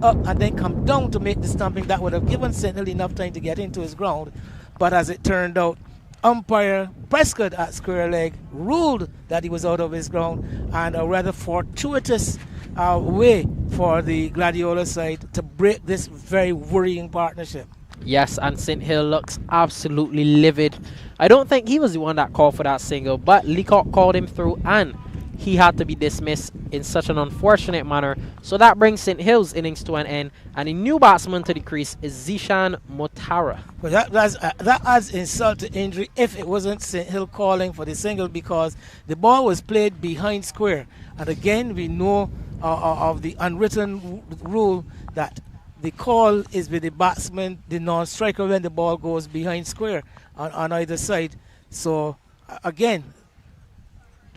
up and then come down to make the stumping. That would have given St. Hill enough time to get into his ground. But as it turned out, umpire Prescott at square leg ruled that he was out of his ground, and a rather fortuitous way for the Gladiola side to break this very worrying partnership.
Yes, and St. Hill looks absolutely livid. I don't think he was the one that called for that single, but Leacock called him through, and he had to be dismissed in such an unfortunate manner. So that brings St. Hill's innings to an end, and a new batsman to the crease is Zishan Motara.
Well, that adds insult to injury if it wasn't St. Hill calling for the single, because the ball was played behind square. And again, we know of the unwritten rule that the call is with the batsman, the non-striker, when the ball goes behind square on either side. So, again,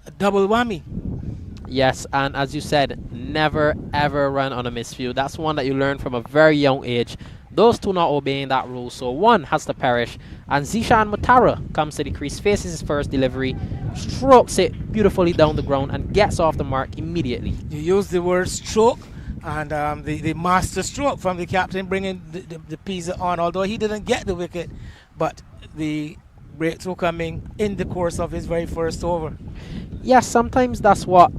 a double whammy.
Yes, and as you said, never ever run on a misfield. That's one that you learn from a very young age. Those two not obeying that rule, so one has to perish. And Zishan Motara comes to the crease, faces his first delivery, strokes it beautifully down the ground, and gets off the mark immediately.
You use the word stroke, and the master stroke from the captain, bringing the Pisa on, although he didn't get the wicket, but the breakthrough coming in the course of his very first over.
Yes, sometimes that's what...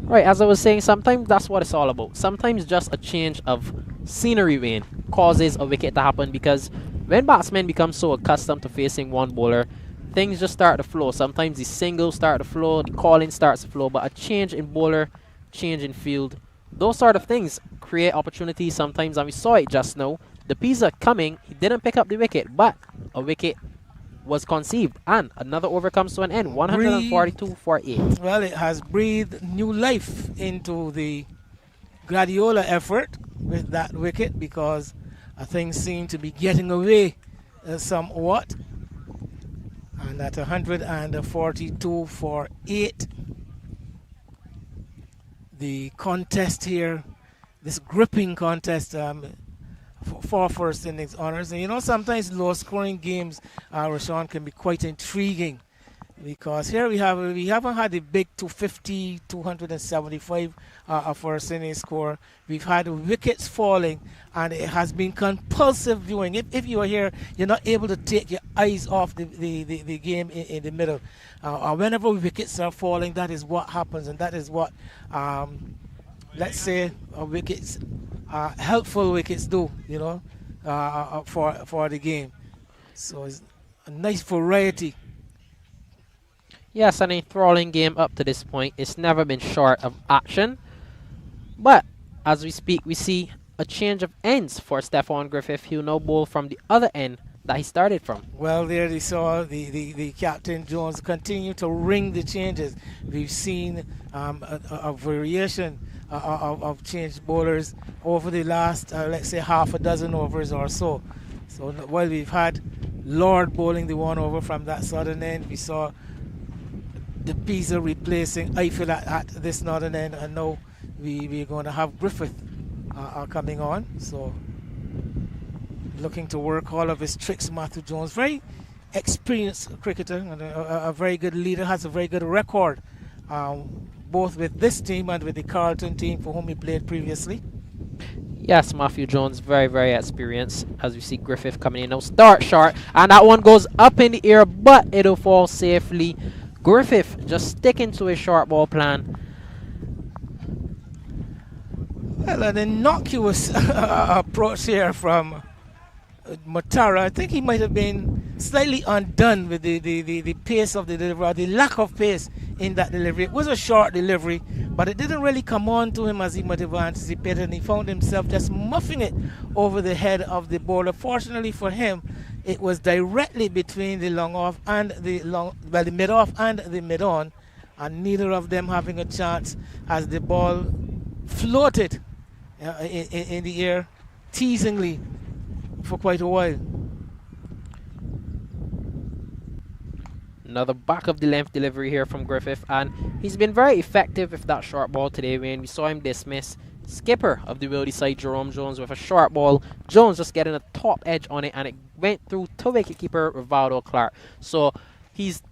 Right, as I was saying, sometimes that's what it's all about. Sometimes just a change of scenery, Wayne, causes a wicket to happen, because when batsmen become so accustomed to facing one bowler, things just start to flow. Sometimes the singles start to flow, the calling starts to flow, but a change in bowler, change in field, those sort of things create opportunities sometimes, and we saw it just now. The Pisa coming, he didn't pick up the wicket, but a wicket was conceived, and another over comes to an end. 142 for 8.
Well, it has breathed new life into the Gladiola effort with that wicket, because things seem to be getting away somewhat. And at 142 for 8, the contest here, this gripping contest for first innings honors. And you know, sometimes low scoring games, Rashawn, can be quite intriguing, because here we haven't had the big 250, 275 first innings score. We've had wickets falling, and it has been compulsive viewing. If you are here, you're not able to take your eyes off the game in the middle. Whenever wickets are falling, that is what happens, and that is what, let's say, wickets, helpful wickets do, you know, for the game. So it's a nice variety.
Yes, an enthralling game up to this point. It's never been short of action. But as we speak, we see a change of ends for Stephon Griffith. He'll now bowl from the other end that he started from.
Well, there you saw the Captain Jones continue to ring the changes. We've seen a variation of changed bowlers over the last, let's say, half a dozen overs or so. So while we've had Lord bowling the one over from that southern end, we saw the Pisa replacing Eiffel at this northern end, and now we're going to have Griffith coming on. So looking to work all of his tricks. Matthew Jones, very experienced cricketer and a very good leader, has a very good record, both with this team and with the Carlton team for whom he played previously.
Yes, Matthew Jones, very, very experienced. As we see Griffith coming in now, start short, and that one goes up in the air, but it'll fall safely. Griffith just sticking to his short ball plan.
Well, an innocuous approach here from Motara. I think he might have been slightly undone with the pace of the delivery, or the lack of pace in that delivery. It was a short delivery, but it didn't really come on to him as he might have anticipated, and he found himself just muffing it over the head of the bowler. Fortunately for him, it was directly between the long off and the the mid off and the mid on, and neither of them having a chance as the ball floated in the air teasingly for quite a while.
Another back of the length delivery here from Griffith, and he's been very effective with that short ball today. When we saw him dismiss skipper of the Wildey side, Jerome Jones, with a short ball. Jones just getting a top edge on it, and it went through to wicketkeeper Rivaldo Clark. So he's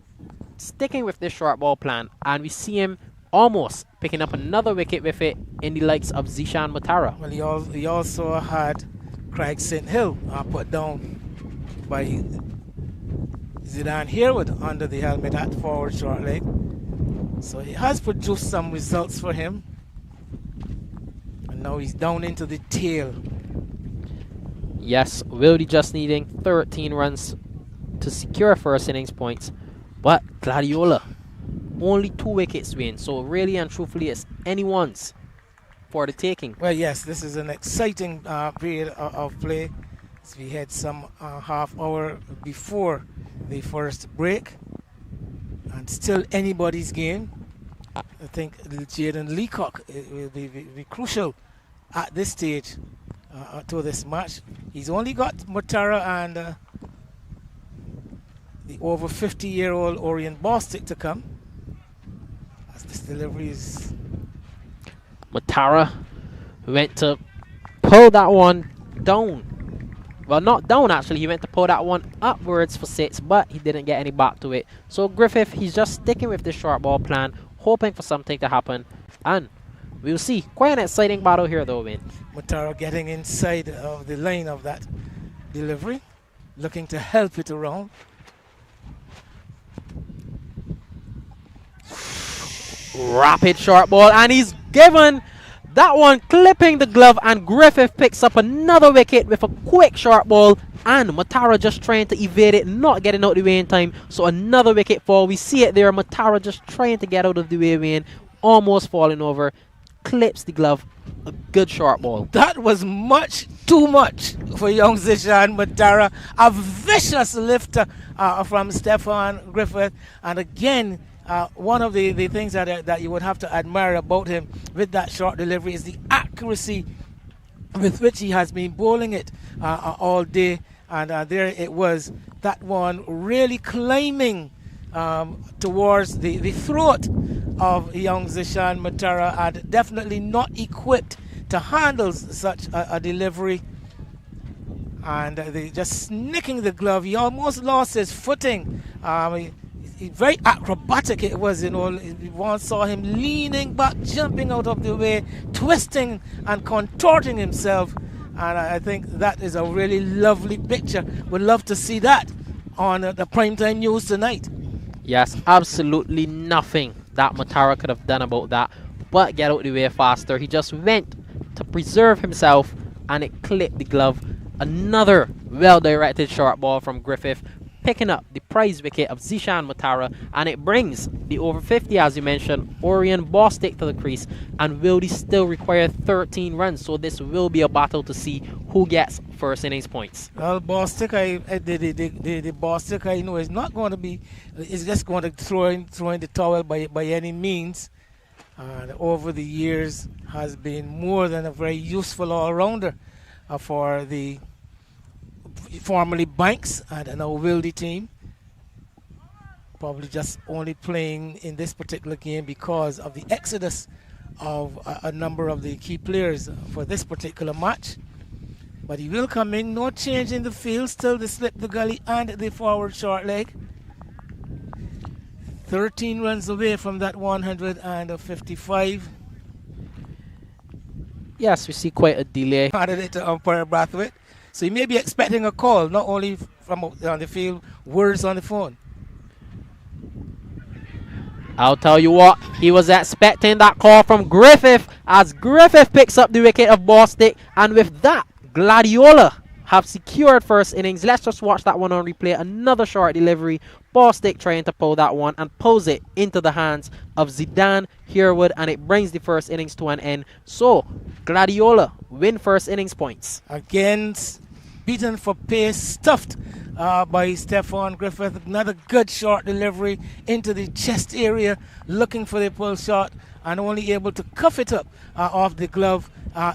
sticking with this short ball plan, and we see him almost picking up another wicket with it in the likes of Zishan Matara.
Well, he also had Craig St. Hill put down by Zidane Harewood under the helmet at forward short leg. So he has produced some results for him. And now he's down into the tail.
Yes, Wildey just needing 13 runs to secure first innings points. But Gladiola, only 2 wickets win. So really and truthfully, it's anyone's for the taking.
Well, yes, this is an exciting period of play. So we had some half hour before the first break, and still anybody's game. I think Jaden Leacock will be crucial at this stage to this match. He's only got Matara and the over 50-year-old Orion Bostic to come, as this delivery is.
Matara went to pull that one down. Well, not down actually. He went to pull that one upwards for 6, but he didn't get any back to it. So Griffith, he's just sticking with the short ball plan, hoping for something to happen. And we'll see. Quite an exciting battle here though, Win.
Matara getting inside of the line of that delivery, looking to help it around.
Rapid short ball, and he's given that one, clipping the glove, and Griffith picks up another wicket with a quick short ball, and Matara just trying to evade it, not getting out the way in time. So another wicket fall. We see it there. Matara just trying to get out of the way, Wayne, almost falling over, clips the glove. A good short ball.
That was much too much for young Zishan Matara. A vicious lift from Stefan Griffith, and again, one of the things that you would have to admire about him with that short delivery is the accuracy with which he has been bowling it all day. And there it was, that one really climbing towards the throat of young Zishan Matara, and definitely not equipped to handle such a delivery. And they just nicking the glove. He almost lost his footing. Very acrobatic it was, you know. One saw him leaning back, jumping out of the way, twisting and contorting himself, and I think that is a really lovely picture. Would love to see that on the primetime news tonight.
Yes, absolutely nothing that Matara could have done about that but get out the way faster. He just went to preserve himself, and it clipped the glove. Another well-directed short ball from Griffith, picking up the prize wicket of Zishan Matara, and it brings the over 50, as you mentioned, Orion Bostic to the crease, and Wildey still require 13 runs, so this will be a battle to see who gets first innings points.
Well, Bostic, the Bostic, I know is not going to be, is just going to throw in the towel by any means, and over the years has been more than a very useful all-rounder for the formerly Banks and now Wildey team. Probably just only playing in this particular game because of the exodus of a number of the key players for this particular match. But he will come in, no change in the field, still the slip, the gully and the forward short leg. 13 runs away from that 155.
Yes, we see quite a delay.
Added it to umpire Brathwaite. So you may be expecting a call, not only from on the field, words on the phone.
I'll tell you what, he was expecting that call from Griffith, as Griffith picks up the wicket of Bostic, and with that, Gladiola have secured first innings. Let's just watch that one on replay. Another short delivery. Bostic trying to pull that one and pulls it into the hands of Zidane Herwood, and it brings the first innings to an end. So, Gladiola win first innings points.
Again, beaten for pace, stuffed by Stefan Griffith. Another good short delivery into the chest area, looking for the pull shot, and only able to cuff it up off the glove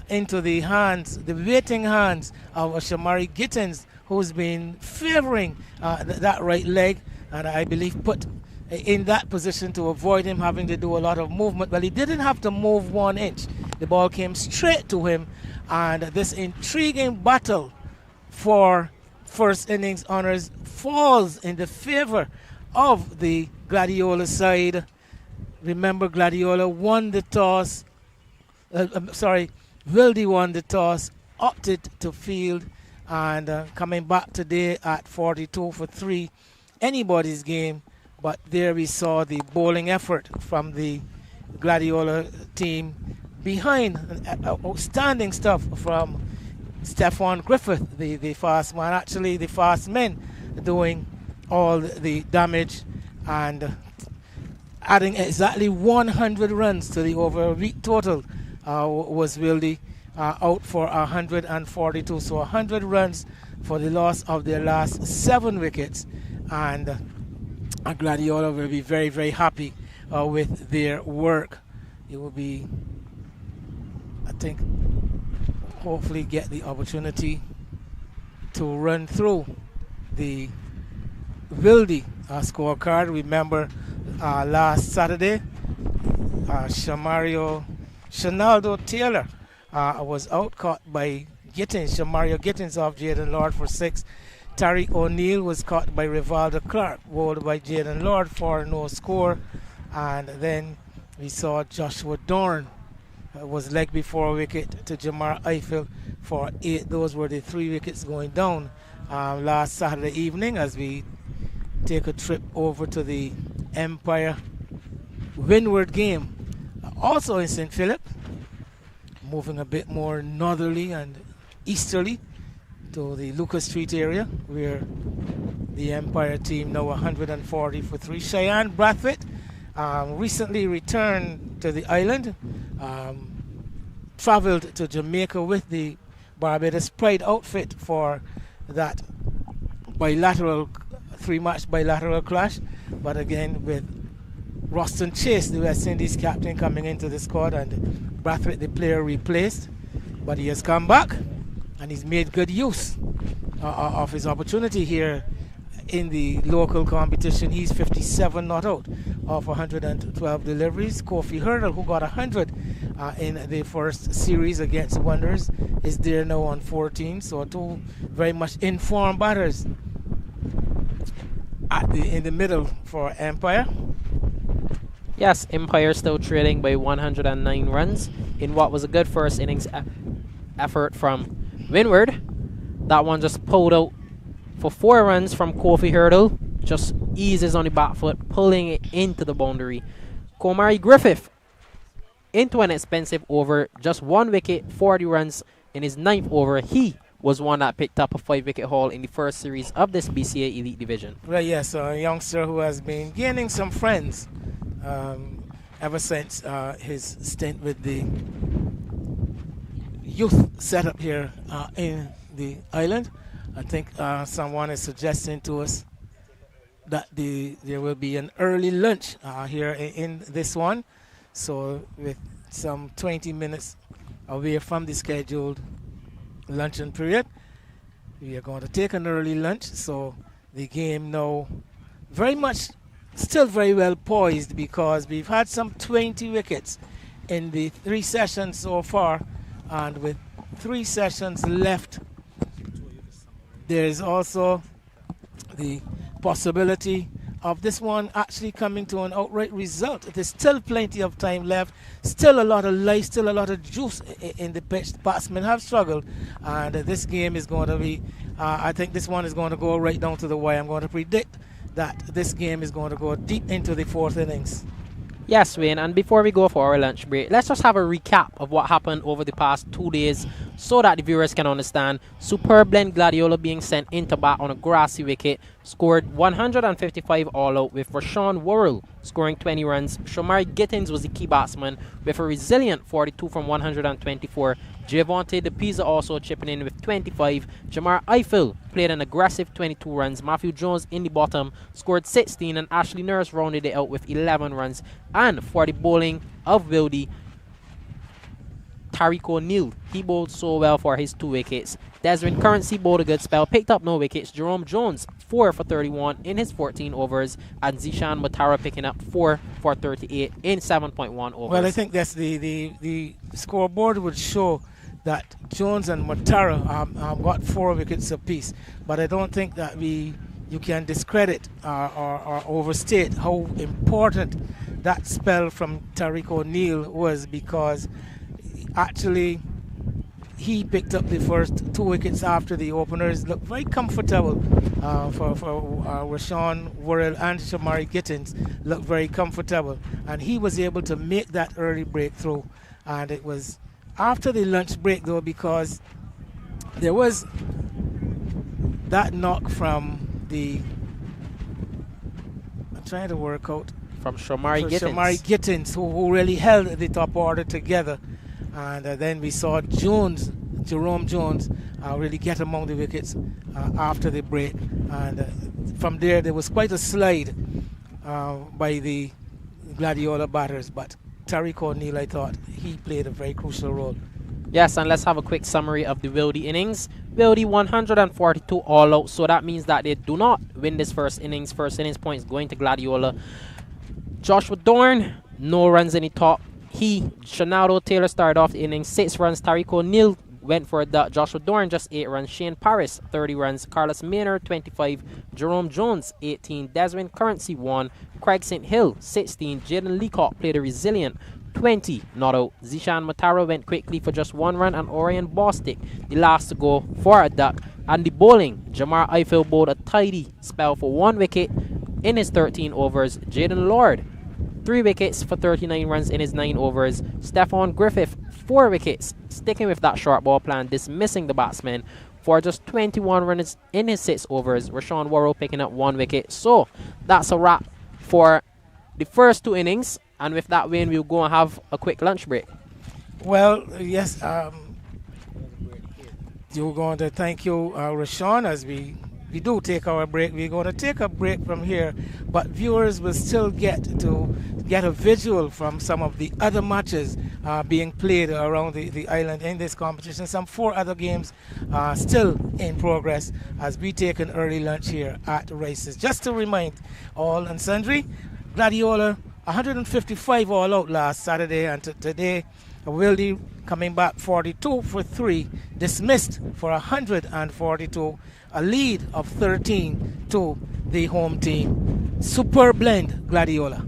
into the hands, the waiting hands of Shamari Gittins, who's been favouring that right leg, and I believe put in that position to avoid him having to do a lot of movement. Well, he didn't have to move 1 inch. The ball came straight to him, and this intriguing battle for first innings honours falls in the favour of the Gladiola side. Remember, Gladiola won the toss. Wildey won the toss, opted to field, and coming back today at 42 for 3. Anybody's game, but there we saw the bowling effort from the Gladiola team behind outstanding stuff from Stefan Griffith, the fast man, actually the fast men doing all the damage and adding exactly 100 runs to the over a week total. Was Wildey out for 142, so 100 runs for the loss of their last 7 wickets, and Gladiola will be very, very happy with their work. It will be, I think, hopefully get the opportunity to run through the Wildey scorecard. Remember last Saturday, Shanaldo Taylor was out caught by Gittins. Shamario Gittins off Jaden Lord for 6. Tariq O'Neill was caught by Rivaldo Clark, bowled by Jaden Lord for no score. And then we saw Joshua Dorn was leg before wicket to Jamar Eiffel for 8. Those were the 3 wickets going down last Saturday evening, as we take a trip over to the Empire Windward game. Also in St. Philip, moving a bit more northerly and easterly to the Lucas Street area, where the Empire team now 140 for 3. Cheyenne Brathwaite recently returned to the island, traveled to Jamaica with the Barbados Pride outfit for that bilateral 3-match bilateral clash, but again with Roston Chase, the West Indies captain, coming into the squad, and Brathwaite, the player, replaced. But he has come back, and he's made good use of his opportunity here in the local competition. He's 57 not out of 112 deliveries. Kofi Hurdle, who got 100 in the first series against Wonders, is there now on 14. So 2 very much informed batters in the middle for Empire.
Yes, Empire still trailing by 109 runs in what was a good first innings effort from Windward. That one just pulled out for 4 runs from Kofi Hurdle. Just eases on the back foot, pulling it into the boundary. Komari Griffith into an expensive over, just 1 wicket, 40 runs in his 9th over. He was one that picked up a 5-wicket haul in the first series of this BCA Elite Division.
Well, yes, a youngster who has been gaining some friends ever since his stint with the youth setup here in the island. I think someone is suggesting to us that there will be an early lunch here in this one. So with some 20 minutes away from the scheduled luncheon period, we are going to take an early lunch. So the game now very much still very well poised, because we've had some 20 wickets in the 3 sessions so far, and with 3 sessions left, there is also the possibility of this one actually coming to an outright result. There's still plenty of time left, still a lot of life, still a lot of juice in the pitch. The batsmen have struggled, and this game is going to be, I think this one is going to go right down to the wire. I'm going to predict that this game is going to go deep into the 4th innings.
Yes, Wayne, and before we go for our lunch break, let's just have a recap of what happened over the past 2 days so that the viewers can understand. Superb blend Gladiola being sent into bat on a grassy wicket, scored 155 all out with Rashawn Worrell scoring 20 runs. Shamari Gittins was the key batsman with a resilient 42 from 124. Javonte De Pizza also chipping in with 25. Jamar Eiffel played an aggressive 22 runs. Matthew Jones in the bottom scored 16, and Ashley Nurse rounded it out with 11 runs. And for the bowling of Wildey, Tariq O'Neill, he bowled so well for his 2 wickets. Desmond Currency bowled a good spell, picked up no wickets. Jerome Jones 4 for 31 in his 14 overs, and Zishan Matara picking up 4 for 38 in 7.1 overs.
Well, I think that's the scoreboard would show that Jones and Matara got 4 wickets apiece, but I don't think that you can discredit or overstate how important that spell from Tariq O'Neill was, because actually he picked up the first 2 wickets after the openers looked very comfortable for Rashawn Worrell, and Shamari Gittins looked very comfortable, and he was able to make that early breakthrough. And it was after the lunch break though, because there was that knock from I'm trying to work out
from Shamari
Gittins, who really held the top order together. And then we saw Jerome Jones really get among the wickets after the break. And from there was quite a slide by the Gladiola batters. But Tariq O'Neill, I thought, he played a very crucial role.
Yes, and let's have a quick summary of the Wildey innings. Wildey 142 all out, so that means that they do not win this first innings. First innings points going to Gladiola. Joshua Dorn, no runs in the top. Shanado Taylor started off the innings, 6 runs. Tariq O'Neill went for a duck. Joshua Dorn just 8 runs. Shane Paris 30 runs. Carlos Maynard 25. Jerome Jones 18. Desmond Currency 1. Craig St. Hill 16. Jaden Leacock played a resilient 20 not out. Zishan Matara went quickly for just 1 run, and Orion Bostic the last to go for a duck. And the bowling, Jamar Eiffel bowled a tidy spell for 1 wicket in his 13 overs. Jaden Lord 3 wickets for 39 runs in his 9 overs. Stephon Griffith 4 wickets, sticking with that short ball plan, dismissing the batsman for just 21 runs in his 6 overs. Rashawn Worrell picking up 1 wicket. So that's a wrap for the first 2 innings, and with that win we'll go and have a quick lunch break.
Well, yes, you're going to thank you, Rashawn, as we do take our break. We're going to take a break from here, but viewers will still get a visual from some of the other matches being played around the island in this competition. Some 4 other games still in progress as we take an early lunch here at Races. Just to remind all and sundry, Gladiola 155 all out last Saturday, and today Wildey coming back 42 for 3, dismissed for 142, a lead of 13 to the home team. Super blend Gladiola.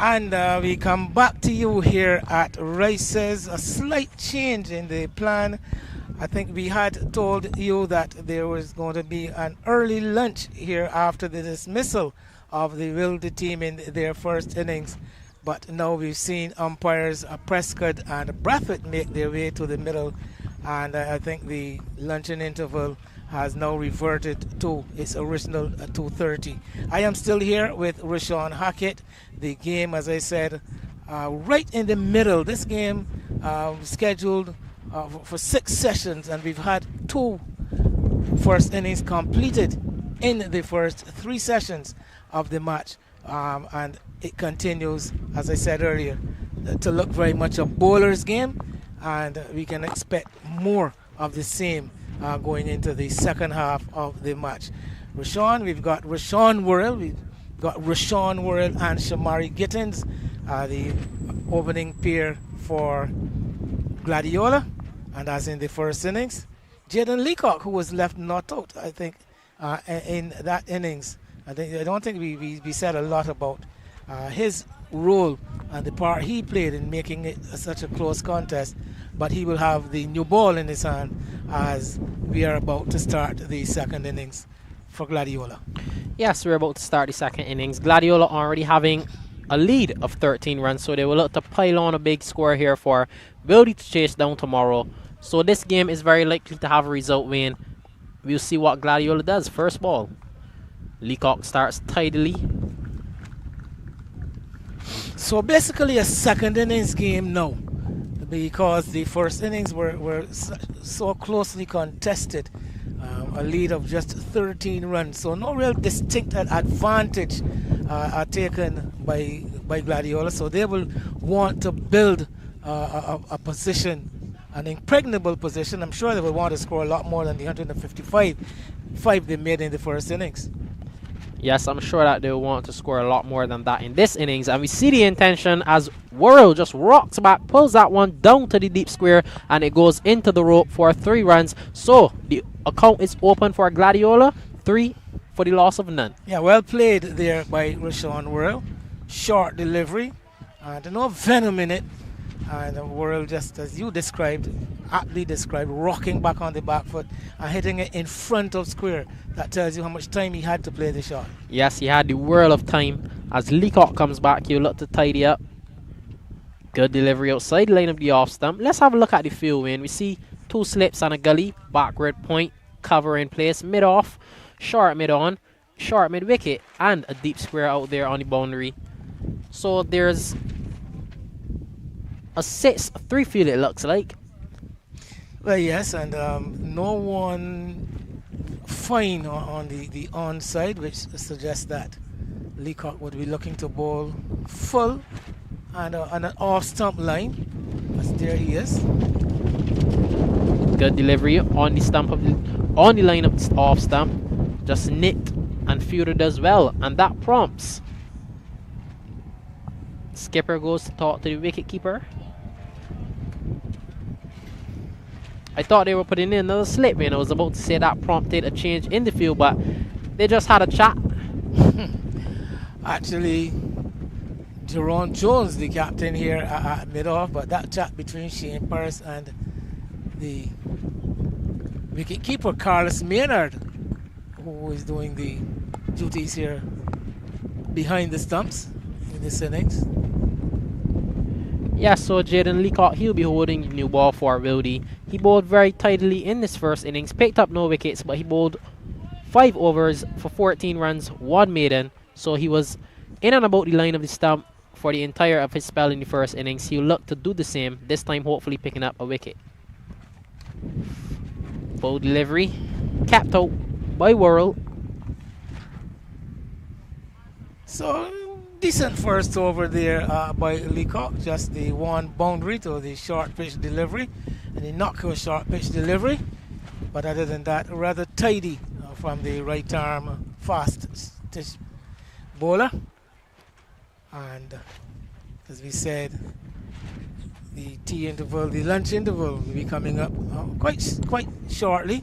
And we come back to you here at Rice's. A slight change in the plan. I think we had told you that there was going to be an early lunch here after the dismissal of the Wildey team in their first innings. But now we've seen umpires Prescott and Brathwaite make their way to the middle. And I think the luncheon interval has now reverted to its original 2:30. I am still here with Rashawn Hackett. The game, as I said, right in the middle. This game scheduled for 6 sessions, and we've had 2 first innings completed in the first 3 sessions of the match. And it continues, as I said earlier, to look very much a bowler's game, and we can expect more of the same going into the second half of the match. Rashawn, we've got Rashawn Worrell, and Shamari Gittins, the opening pair for Gladiola, and as in the first innings, Jaden Leacock, who was left not out, I think, in that innings. I don't think we said a lot about his role and the part he played in making it such a close contest, but he will have the new ball in his hand as we are about to start the second innings for Gladiola.
Yes, we're about to start the second innings. Gladiola already having a lead of 13 runs, so they will look to pile on a big score here for Wildey to chase down tomorrow. So this game is very likely to have a result win. We'll see what Gladiola does. First ball. Leacock starts tidily.
So basically a second innings game now, because the first innings were so closely contested. A lead of just 13 runs, so no real distinct advantage are taken by Gladiola. So they will want to build a position, an impregnable position. I'm sure they will want to score a lot more than the 155 they made in the first innings.
Yes, I'm sure that they'll want to score a lot more than that in this innings. And we see the intention as Worrell just rocks back, pulls that one down to the deep square, and it goes into the rope for 3 runs. So the account is open for Gladiola, 3 for the loss of none.
Yeah, well played there by Rashawn Worrell. Short delivery, and no venom in it. And Worrell, just as you described, aptly described, rocking back on the back foot and hitting it in front of square. That tells you how much time he had to play the shot.
Yes, he had the whirl of time. As Leacock comes back, he'll look to tidy up. Good delivery outside the line of the off stump. Let's have a look at the field, Wayne. We see 2 slips and a gully, backward point, cover in place, mid off, short mid on, short mid wicket, and a deep square out there on the boundary. So there's a 6-3 field, it looks like.
Well, yes, and no one fine on the onside, which suggests that Leacock would be looking to bowl full and on an off-stump line. But there he is.
Good delivery on the stump on the line of the off stump. Just nipped and fielded as well, and that prompts. Skipper goes to talk to the wicket keeper. I thought they were putting in another slip, and I was about to say that prompted a change in the field, but they just had a chat.
Actually, Jerome Jones, the captain here at mid-off, but that chat between Shane Paris and the wicket keeper Carlos Maynard, who is doing the duties here behind the stumps in this innings.
Yeah, so Jaden Leacock, he'll be holding the new ball for Wildey. He bowled very tidily in this first innings, picked up no wickets, but he bowled 5 overs for 14 runs, 1 maiden. So he was in and about the line of the stump for the entire of his spell in the first innings. He'll look to do the same, this time hopefully picking up a wicket. Bowl delivery, capped out by Worrell.
So decent first over there by Leacock, just the one boundary to the short pitch delivery and the knock short pitch delivery, but other than that rather tidy from the right arm fast bowler. And as we said, the tea interval, the lunch interval will be coming up quite shortly.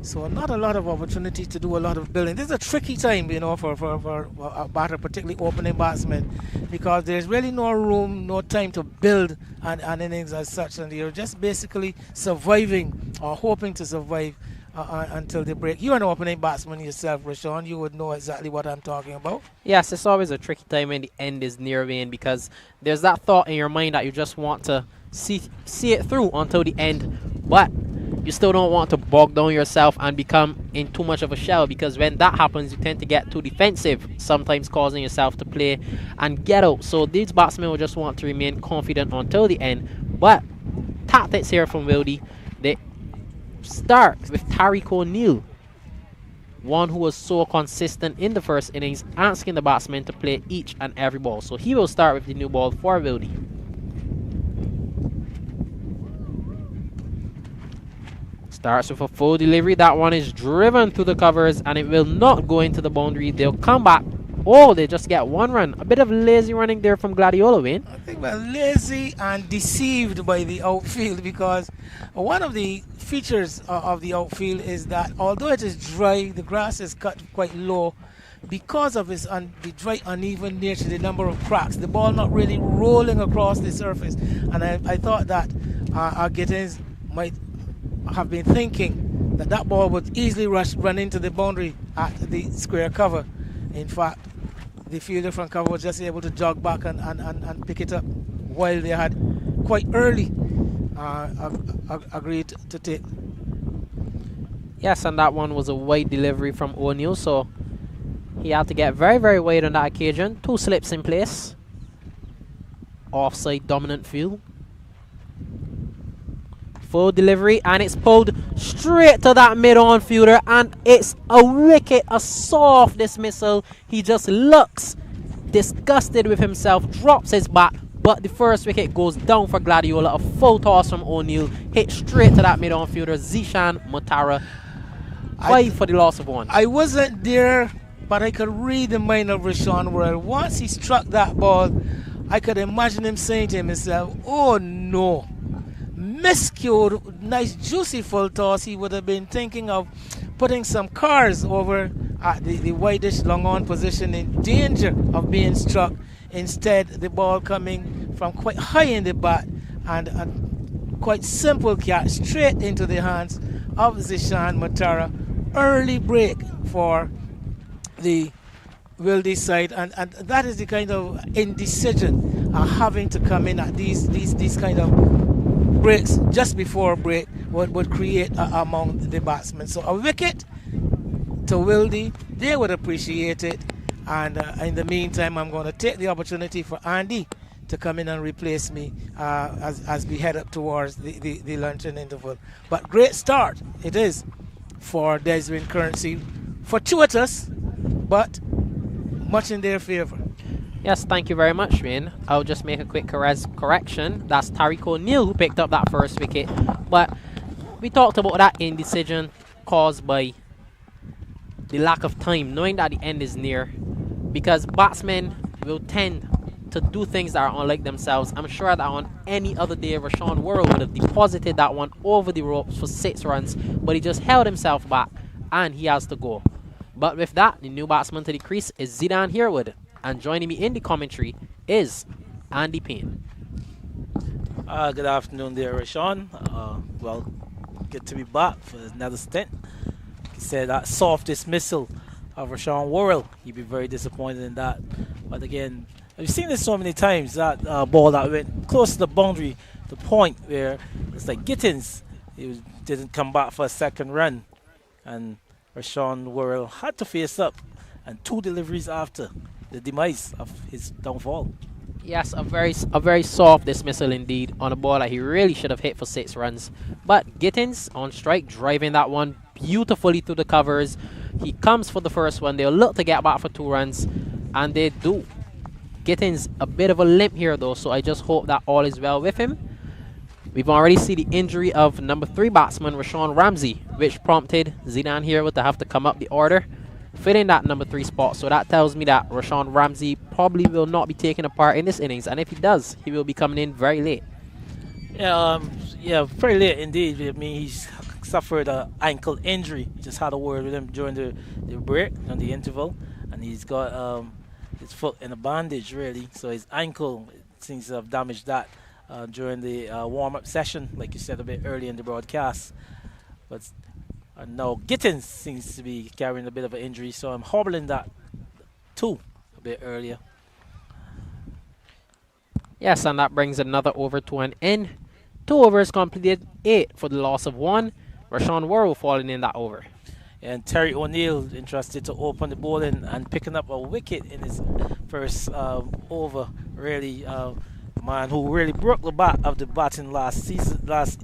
So not a lot of opportunity to do a lot of building. This is a tricky time, for a batter, particularly opening batsmen, because there's really no room, no time to build an innings as such, and you're just basically surviving or hoping to survive until they break. You're an opening batsman yourself, Rashawn. You would know exactly what I'm talking about.
Yes, it's always a tricky time when the end is near, Wayne, because there's that thought in your mind that you just want to see it through until the end, but you still don't want to bog down yourself and become in too much of a shell, because when that happens, you tend to get too defensive, sometimes causing yourself to play and get out. So these batsmen will just want to remain confident until the end. But tactics here from Wildey. They start with Tariq O'Neill, one who was so consistent in the first innings, asking the batsmen to play each and every ball. So he will start with the new ball for Wildey. Starts with a full delivery. That one is driven through the covers and it will not go into the boundary. They'll come back. Oh, they just get one run. A bit of lazy running there from Gladiola, Wayne.
I think we're lazy and deceived by the outfield, because one of the features of the outfield is that although it is dry, the grass is cut quite low. Because of its the dry, uneven nature, the number of cracks, the ball not really rolling across the surface. And I thought that our Gittins might have been thinking that ball would easily run into the boundary at the square cover. In fact, the fielder from cover was just able to jog back and pick it up, while they had quite early agreed to take.
Yes, and that one was a wide delivery from O'Neill, so he had to get very, very wide on that occasion. 2 slips in place. Offside dominant field. Full delivery, and it's pulled straight to that mid-on fielder, and it's a wicket, a soft dismissal. He just looks disgusted with himself, drops his bat, but the first wicket goes down for Gladiola. A full toss from O'Neill, hit straight to that mid-on fielder, Zishan Mutara. 5 for the loss of 1.
I wasn't there, but I could read the mind of Rashawn Worrell. Once he struck that ball, I could imagine him saying to himself, oh no. Miscued, nice juicy full toss. He would have been thinking of putting some cars over at the wideish long on position, in danger of being struck. Instead, the ball coming from quite high in the bat, and quite simple catch straight into the hands of Zishan Mutara. Early break for the Wildey side, and that is the kind of indecision having to come in at these kind of breaks just before a break would create among the batsmen. So a wicket to Wildey, they would appreciate it. And in the meantime, I'm going to take the opportunity for Andy to come in and replace me as we head up towards the luncheon interval. But great start it is for Desmond Currency. Fortuitous, but much in their favor.
Yes, thank you very much, Wayne. I'll just make a quick correction. That's Tariq O'Neill who picked up that first wicket. But we talked about that indecision caused by the lack of time, knowing that the end is near. Because batsmen will tend to do things that are unlike themselves. I'm sure that on any other day, Rashawn Worrell would have deposited that one over the ropes for 6 runs. But he just held himself back, and he has to go. But with that, the new batsman to the crease is Zidane Herwood. And joining me in the commentary is Andy Payne.
Good afternoon there, Rashawn. Well, good to be back for another stint. He said that soft dismissal of Rashawn Worrell. He'd be very disappointed in that. But again, I've seen this so many times, that ball that went close to the boundary, the point where it's like Gittins. Didn't come back for a second run. And Rashawn Worrell had to face up. And 2 deliveries after the demise of his downfall.
Yes, a very soft dismissal indeed on a ball that he really should have hit for 6 runs. But Gittins on strike, driving that one beautifully through the covers. He comes for the first one. They'll look to get back for 2 runs, and they do. Gittins a bit of a limp here though, so I just hope that all is well with him. We've already seen the injury of number 3 batsman Rashawn Ramsey, which prompted Zidane Herwood to have to come up the order, filling that number 3 spot. So that tells me that Rashawn Ramsey probably will not be taking a part in this innings, and if he does, he will be coming in very late.
Yeah, very late indeed. I mean, he's suffered an ankle injury. Just had a word with him during the break and the interval, and he's got his foot in a bandage really. So his ankle seems to have damaged that during the warm-up session, like you said a bit early in the broadcast. But now Gittins seems to be carrying a bit of an injury, so I'm hobbling that too a bit earlier.
Yes, and that brings another over to an end. 2 overs completed, 8 for the loss of 1. Rashawn Worrell falling in that over.
And Terry O'Neill interested to open the bowling and picking up a wicket in his first over. Really, man who really broke the bat of the batting last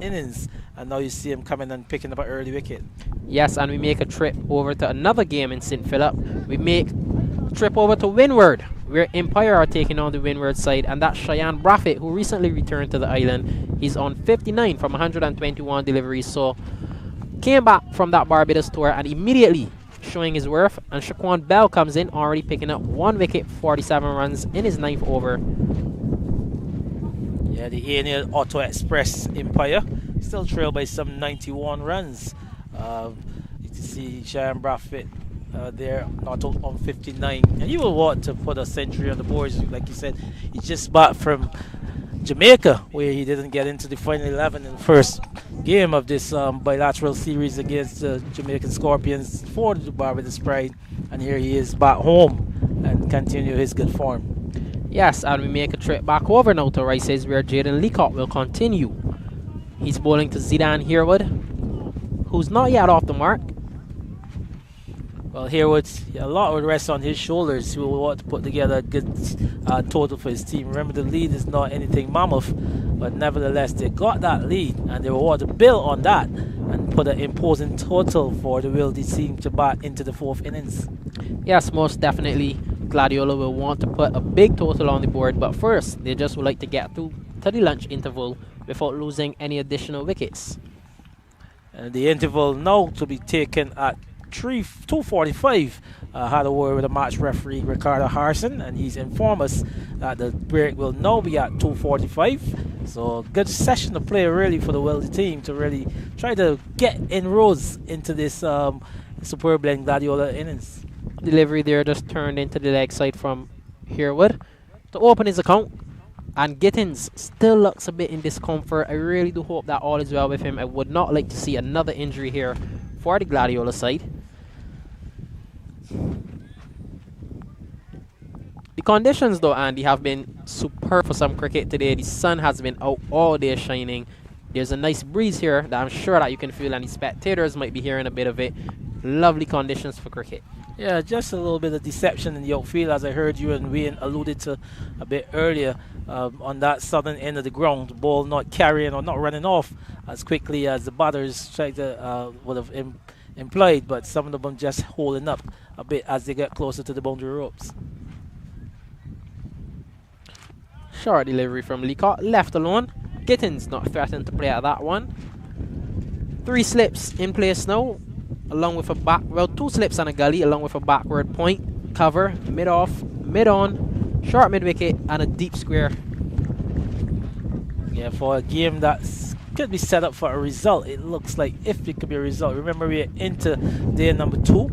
innings, and now you see him coming and picking up an early wicket.
Yes, and we make a trip over to another game in St. Philip. We make a trip over to Windward, where Empire are taking on the Windward side, and that's Cheyenne Braffett, who recently returned to the island. He's on 59 from 121 deliveries, so came back from that Barbados tour and immediately showing his worth. And Shaquan Bell comes in, already picking up 1 wicket, 47 runs in his 9th over.
Yeah, the ANL Auto Express Empire still trailed by some 91 runs. You can see Cheyenne Braffett there, not on 59, and you will want to put a century on the boards. Like you said, he's just back from Jamaica, where he didn't get into the final 11 in the first game of this bilateral series against the Jamaican Scorpions for the Barbados Pride, and here he is back home and continue his good form.
Yes, and we make a trip back over now to Rice's, where Jaden Leacock will continue. He's bowling to Zidane Herwood, who's not yet off the mark.
Well, Herwood's a lot would rest on his shoulders. He will want to put together a good total for his team. Remember, the lead is not anything mammoth, but nevertheless, they got that lead, and they will want to build on that and put an imposing total for the Wildey team to bat into the 4th innings.
Yes, most definitely. Gladiola will want to put a big total on the board, but first, they just would like to get through to the lunch interval without losing any additional wickets.
And the interval now to be taken at 2:45. Had a word with the match referee Ricardo Harrison, and he's informed us that the break will now be at 2:45. So good session to play really for the Wildey team to really try to get inroads into this superb blend Gladiola innings.
Delivery there just turned into the leg side from Herwood to open his account, and Gittins still looks a bit in discomfort. I really do hope that all is well with him. I would not like to see another injury here for the Gladiola side. The conditions though, Andy, have been superb for some cricket today. The sun has been out all day shining. There's a nice breeze here that I'm sure that you can feel, and the spectators might be hearing a bit of it. Lovely conditions for cricket.
Yeah, just a little bit of deception in the outfield, as I heard you and Wayne alluded to a bit earlier. On that southern end of the ground, the ball not carrying or not running off as quickly as the batters tried to would have implied, but some of them just holding up a bit as they get closer to the boundary ropes.
Short delivery from Leacock, left alone. Gittins not threatened to play at that one. 3 slips in place now, along with a 2 slips and a gully, along with a backward point, cover, mid-off, mid-on, short mid-wicket, and a deep square.
Yeah, for a game that could be set up for a result, it looks like if it could be a result. Remember, we're into day number 2,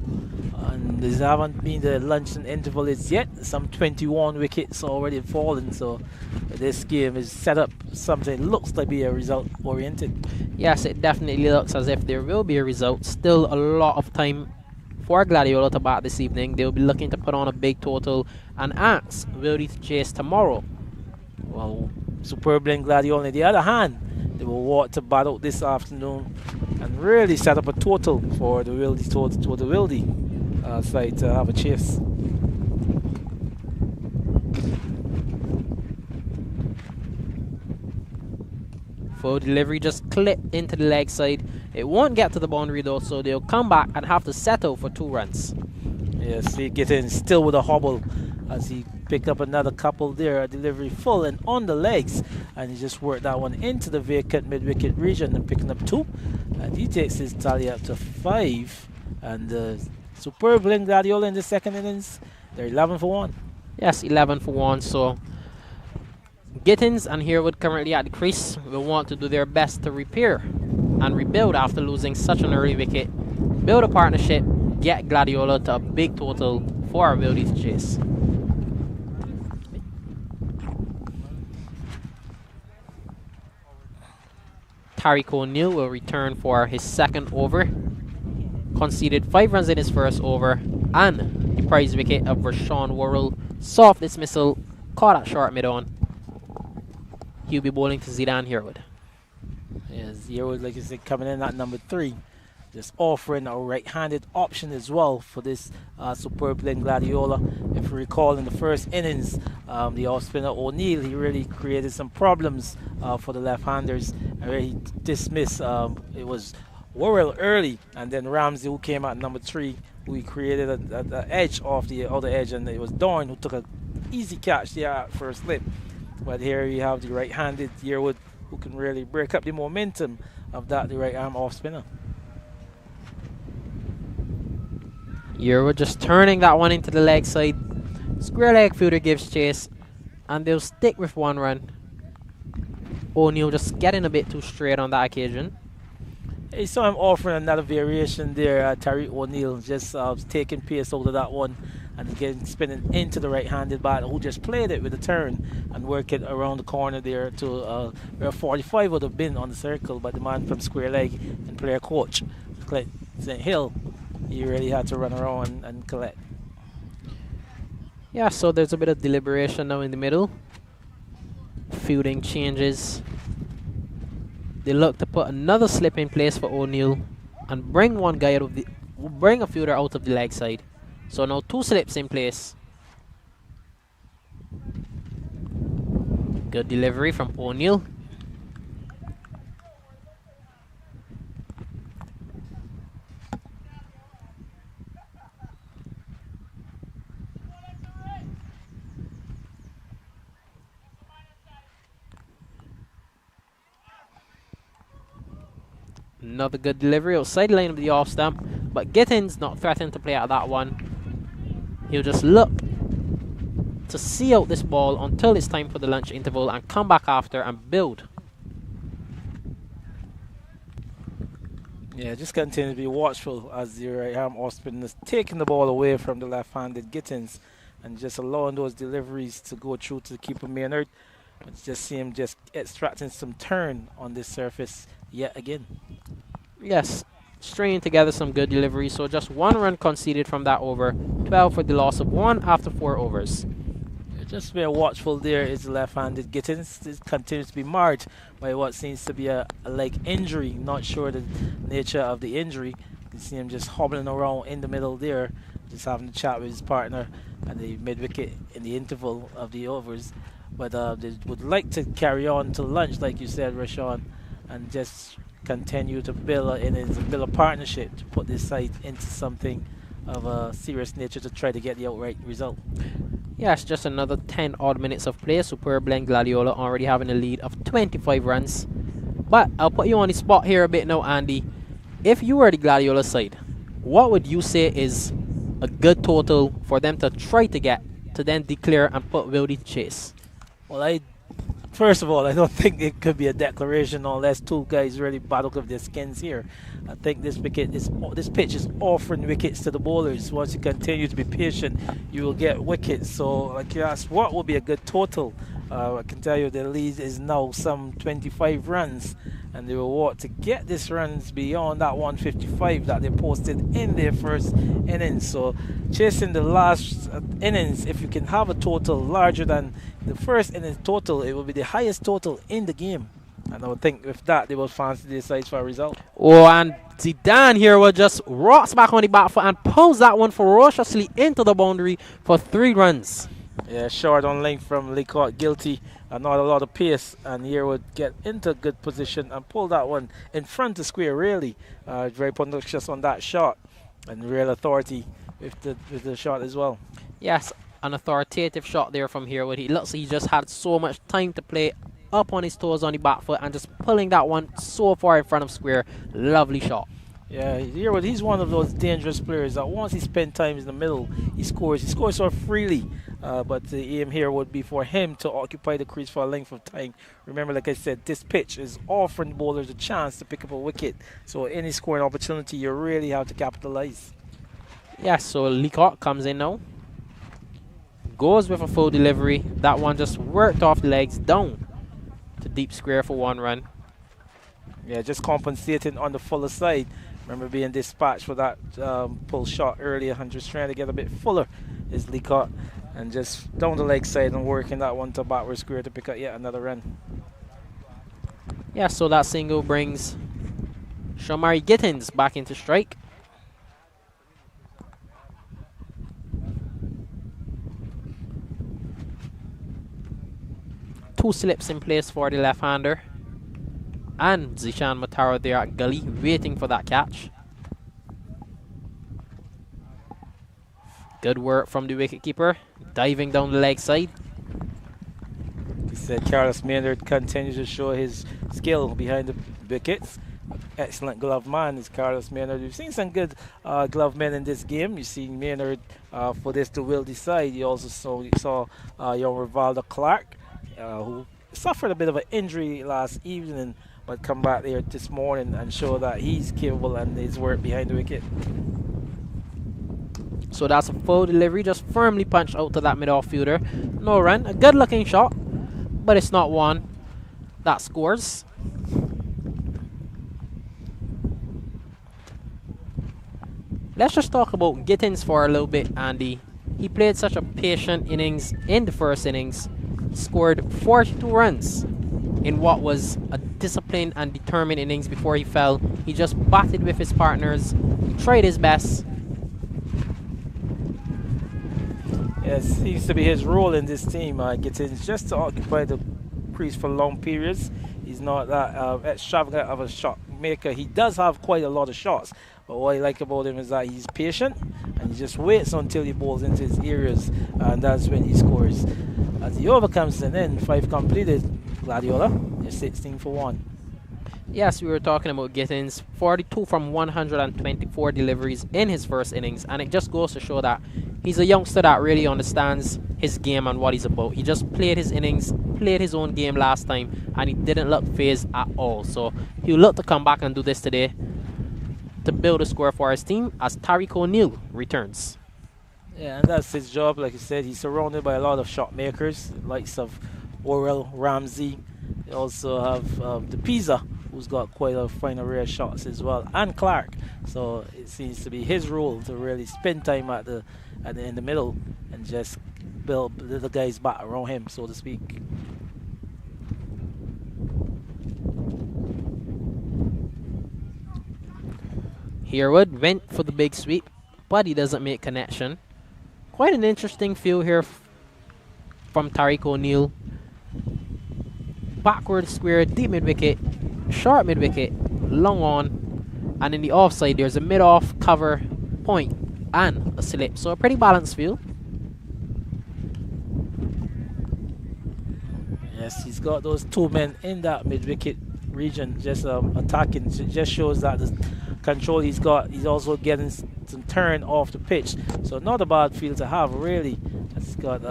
and there haven't been the luncheon interval yet. Some 21 wickets already fallen, so this game is set up something that looks like be a result oriented.
Yes, it definitely looks as if there will be a result. Still a lot of time for Gladiola to bat this evening. They'll be looking to put on a big total and ask Wildey to chase tomorrow.
Well, superb in Gladiola on the other hand, they will want to bat out this afternoon and really set up a total for the Wildey side to have a chase.
Full delivery just clipped into the leg side. It won't get to the boundary though, so they'll come back and have to settle for 2 runs.
Yes, he gets in still with a hobble as he picked up another couple there. A delivery full and on the legs, and he just worked that one into the vacant mid-wicket region and picking up 2. And he takes his tally up to 5. And superb Glen Gladiola in the second innings. They're 11 for 1.
Yes, 11 for 1. So Gittins and Herwood currently at the crease will want to do their best to repair and rebuild after losing such an early wicket. Build a partnership, get Gladiola to a big total for Wildey to chase. Tariq O'Neill will return for his second over. Conceded 5 runs in his first over, and the prize wicket of Rashawn Worrell. Soft dismissal, caught at short mid-on. He'll be bowling to Zidane Herwood.
Yes, Herwood, like you said, coming in at number 3. Just offering a right-handed option as well for this superb playing Gladiola. If you recall, in the first innings, the off-spinner O'Neill, he really created some problems for the left-handers. And really dismissed, it was Worrell early, and then Ramsey, who came at number 3, who he created an edge off the other edge, and it was Dorn who took an easy catch there for a slip. But here you have the right-handed Yearwood, who can really break up the momentum of the right-arm off-spinner.
Yearwood just turning that one into the leg side. Square leg fielder gives chase, and they'll stick with 1 run. O'Neill just getting a bit too straight on that occasion.
You saw him offering another variation there, Tariq O'Neill, just taking pace out of that one and again spinning into the right-handed batter, who just played it with a turn and work it around the corner there to where 45 would have been on the circle, but the man from square leg and player coach, Clint St. Hill, he really had to run around and collect.
Yeah, so there's a bit of deliberation now in the middle. Fielding changes. They look to put another slip in place for O'Neill and bring one guy out of the bring a fielder out of the leg side. So now 2 slips in place. Good delivery from O'Neill. Another good delivery outside line of the off stump, but Gittins not threatened to play out that one. He'll just look to see out this ball until it's time for the lunch interval and come back after and build.
Yeah, just continue to be watchful as the right arm off spinner is taking the ball away from the left-handed Gittins and just allowing those deliveries to go through to the keeper Maynard. Just see him just extracting some turn on this surface yet again.
Yes, stringing together some good deliveries. So just 1 run conceded from that over. 12 for the loss of 1 after 4 overs.
Just very watchful there is the left-handed Gittins. This continues to be marred by what seems to be a leg injury. Not sure the nature of the injury. You can see him just hobbling around in the middle there, just having a chat with his partner at the mid-wicket in the interval of the overs. But they would like to carry on to lunch, like you said, Rashawn, and just continue to build a partnership to put this side into something of a serious nature to try to get the outright result.
Yes, just another 10 odd minutes of play. Superb blend Gladiola already having a lead of 25 runs. But I'll put you on the spot here a bit now, Andy. If you were the Gladiola side, what would you say is a good total for them to try to get to then declare and put Wildey to chase?
Well, first of all, I don't think it could be a declaration unless 2 guys really battle with their skins here. I think this pitch is offering wickets to the bowlers. Once you continue to be patient, you will get wickets. So, like you asked, what will be a good total? I can tell you the lead is now some 25 runs, and they will want to get this runs beyond that 155 that they posted in their first innings. So, chasing the last innings, if you can have a total larger than the first innings total, it will be the highest total in the game. And I would think with that, they will fancy the sides for a result.
Oh, and Zidane here will just rocks back on the back foot and pulls that one ferociously into the boundary for 3 runs.
Yeah, short on length from Leacock, guilty, and not a lot of pace. And here would get into a good position and pull that one in front of square, really. Very pugnacious on that shot, and real authority with the shot as well.
Yes, an authoritative shot there from Herwood. He looks like he just had so much time to play up on his toes on the back foot and just pulling that one so far in front of square. Lovely shot.
Yeah, he's one of those dangerous players that once he spends time in the middle, he scores so freely. but the aim here would be for him to occupy the crease for a length of time. Remember, like I said, this pitch is offering bowlers a chance to pick up a wicket. So any scoring opportunity, you really have to capitalize.
Yeah, so Leacock comes in now. Goes with a full delivery. That one just worked off the legs down to deep square for 1 run.
Yeah, just compensating on the fuller side. Remember being dispatched for that pull shot earlier and just trying to get a bit fuller is Leacock. And just down the leg side and working that one to backward square to pick up yet another run.
Yeah, so that single brings Shamari Gittins back into strike. Two slips in place for the left-hander. And Zishan Mataro there at gully waiting for that catch. Good work from the wicketkeeper, diving down the leg side.
He said Carlos Maynard continues to show his skill behind the wickets. Excellent glove man is Carlos Maynard. We've seen some good glove men in this game. You've seen Maynard for this to Wildey side. You also saw young Rivaldo Clark, who suffered a bit of an injury last evening, but come back there this morning and show that he's capable and his work behind the wicket.
So that's a full delivery, just firmly punched out to that mid-off fielder. No run, a good looking shot, but it's not one that scores. Let's just talk about Gittins for a little bit, Andy. He played such a patient innings in the first innings, scored 42 runs in what was a disciplined and determined innings before he fell. He just batted with his partners, he tried his best.
Yes, seems to be his role in this team. Gittins just to occupy the crease for long periods. He's not that extravagant of a shot maker. He does have quite a lot of shots, but what I like about him is that he's patient and he just waits until he bowls into his areas, and that's when he scores. As the over comes in, 5 completed. Gladiola is 16 for 1.
Yes, we were talking about Gittins, 42 from 124 deliveries in his first innings, and it just goes to show that he's a youngster that really understands his game and what he's about. He just played his innings, played his own game last time, and he didn't look phased at all. So he'll look to come back and do this today to build a score for his team as Tariq O'Neill returns.
Yeah, and that's his job. Like I said, he's surrounded by a lot of shot makers, likes of Orel, Ramsey. They also have the Pisa, who's got quite a fine array of shots as well, and Clark. So it seems to be his role to really spend time in the middle and just build the guys back around him, so to speak.
Herwood went for the big sweep, but he doesn't make connection. Quite an interesting field here from Tariq O'Neill. Backward square, deep mid-wicket, short mid-wicket, long on, and in the offside there's a mid-off cover point and a slip. So a pretty balanced field.
Yes, he's got those 2 men in that mid-wicket region just attacking. It just shows that the control he's got. He's also getting some turn off the pitch. So not a bad field to have, really. He's got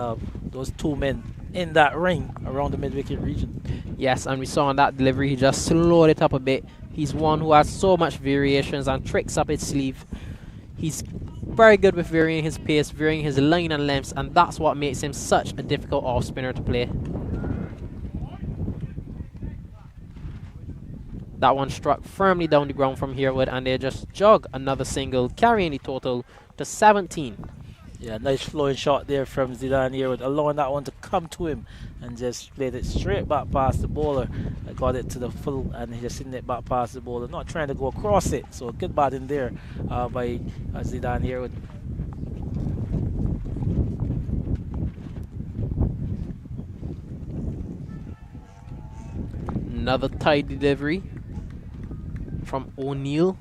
those 2 men in that ring around the mid-wicket region.
Yes, and we saw on that delivery he just slowed it up a bit. He's one who has so much variations and tricks up his sleeve. He's very good with varying his pace, varying his line and lengths, and that's what makes him such a difficult off-spinner to play. That one struck firmly down the ground from Herwood, and they just jog another single, carrying the total to 17.
Yeah, nice flowing shot there from Zidane Herwood, allowing that one to come to him and just played it straight back past the bowler. I got it to the full and he just sent it back past the bowler, not trying to go across it. So good batting there by Zidane Herwood.
Another tight delivery from O'Neill.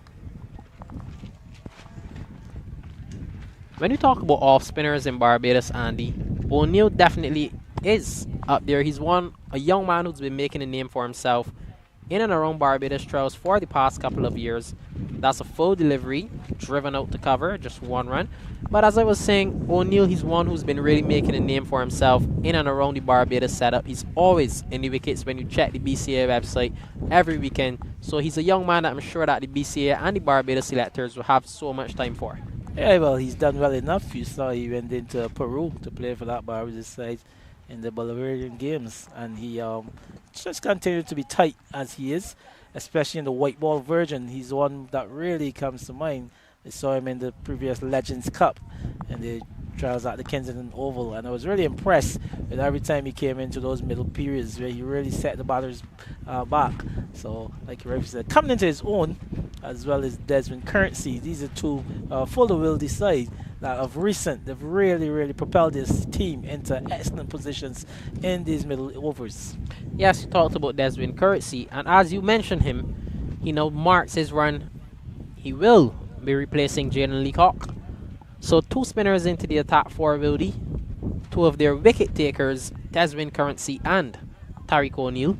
When you talk about off spinners in Barbados, Andy, O'Neill definitely is up there. He's a young man who's been making a name for himself in and around Barbados trials for the past couple of years. That's a full delivery, driven out to cover, just 1 run. But as I was saying, O'Neill, he's one who's been really making a name for himself in and around the Barbados setup. He's always in the wickets when you check the BCA website every weekend. So he's a young man that I'm sure that the BCA and the Barbados selectors will have so much time for.
Yeah, well, he's done well enough. You saw he went into Peru to play for that Barbados side in the Bolivarian games, and he just continued to be tight as he is, especially in the white ball version. He's the one that really comes to mind. I saw him in the previous Legends Cup and the trials at the Kensington Oval, and I was really impressed with every time he came into those middle periods where he really set the batters back. So, like Rev said, coming into his own, as well as Desmond Currency, these are two for the Wildey side that of recent, they've really propelled this team into excellent positions in these middle overs.
Yes, you talked about Desmond Currency, and as you mentioned him, he now marks his run. He will be replacing Jaden Leacock. So 2 spinners into the attack for Wildey. 2 of their wicket takers, Desmond Currency and Tariq O'Neill.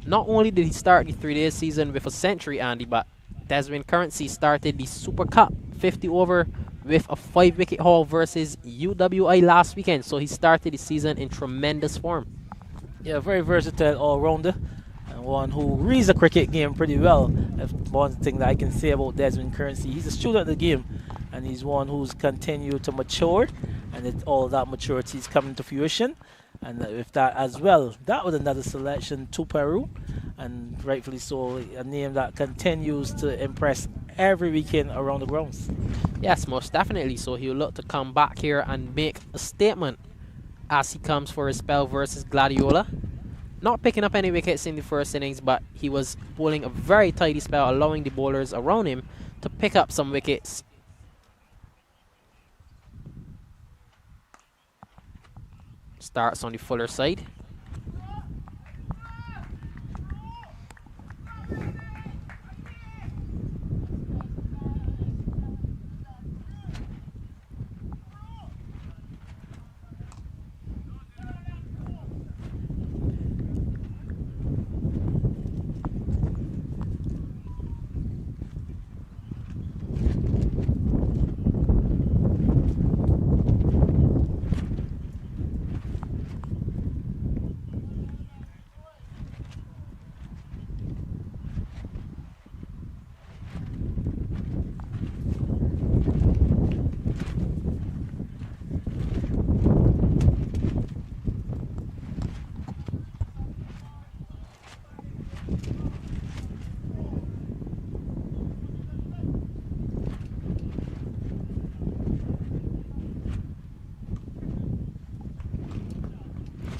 Not only did he start the 3-day season with a century, Andy, but Desmond Currency started the Super Cup 50 over with a 5-wicket haul versus UWI last weekend. So he started the season in tremendous form.
Yeah, very versatile all-rounder, and one who reads the cricket game pretty well. That's one thing that I can say about Desmond Currency. He's a student of the game, and he's one who's continued to mature, and all that maturity is coming to fruition. And with that as well, that was another selection to Peru, and rightfully so, a name that continues to impress every weekend around the grounds.
Yes, most definitely. So he'll look to come back here and make a statement as he comes for his spell versus Gladiola. Not picking up any wickets in the first innings, but he was bowling a very tidy spell, allowing the bowlers around him to pick up some wickets. Starts on the fuller side.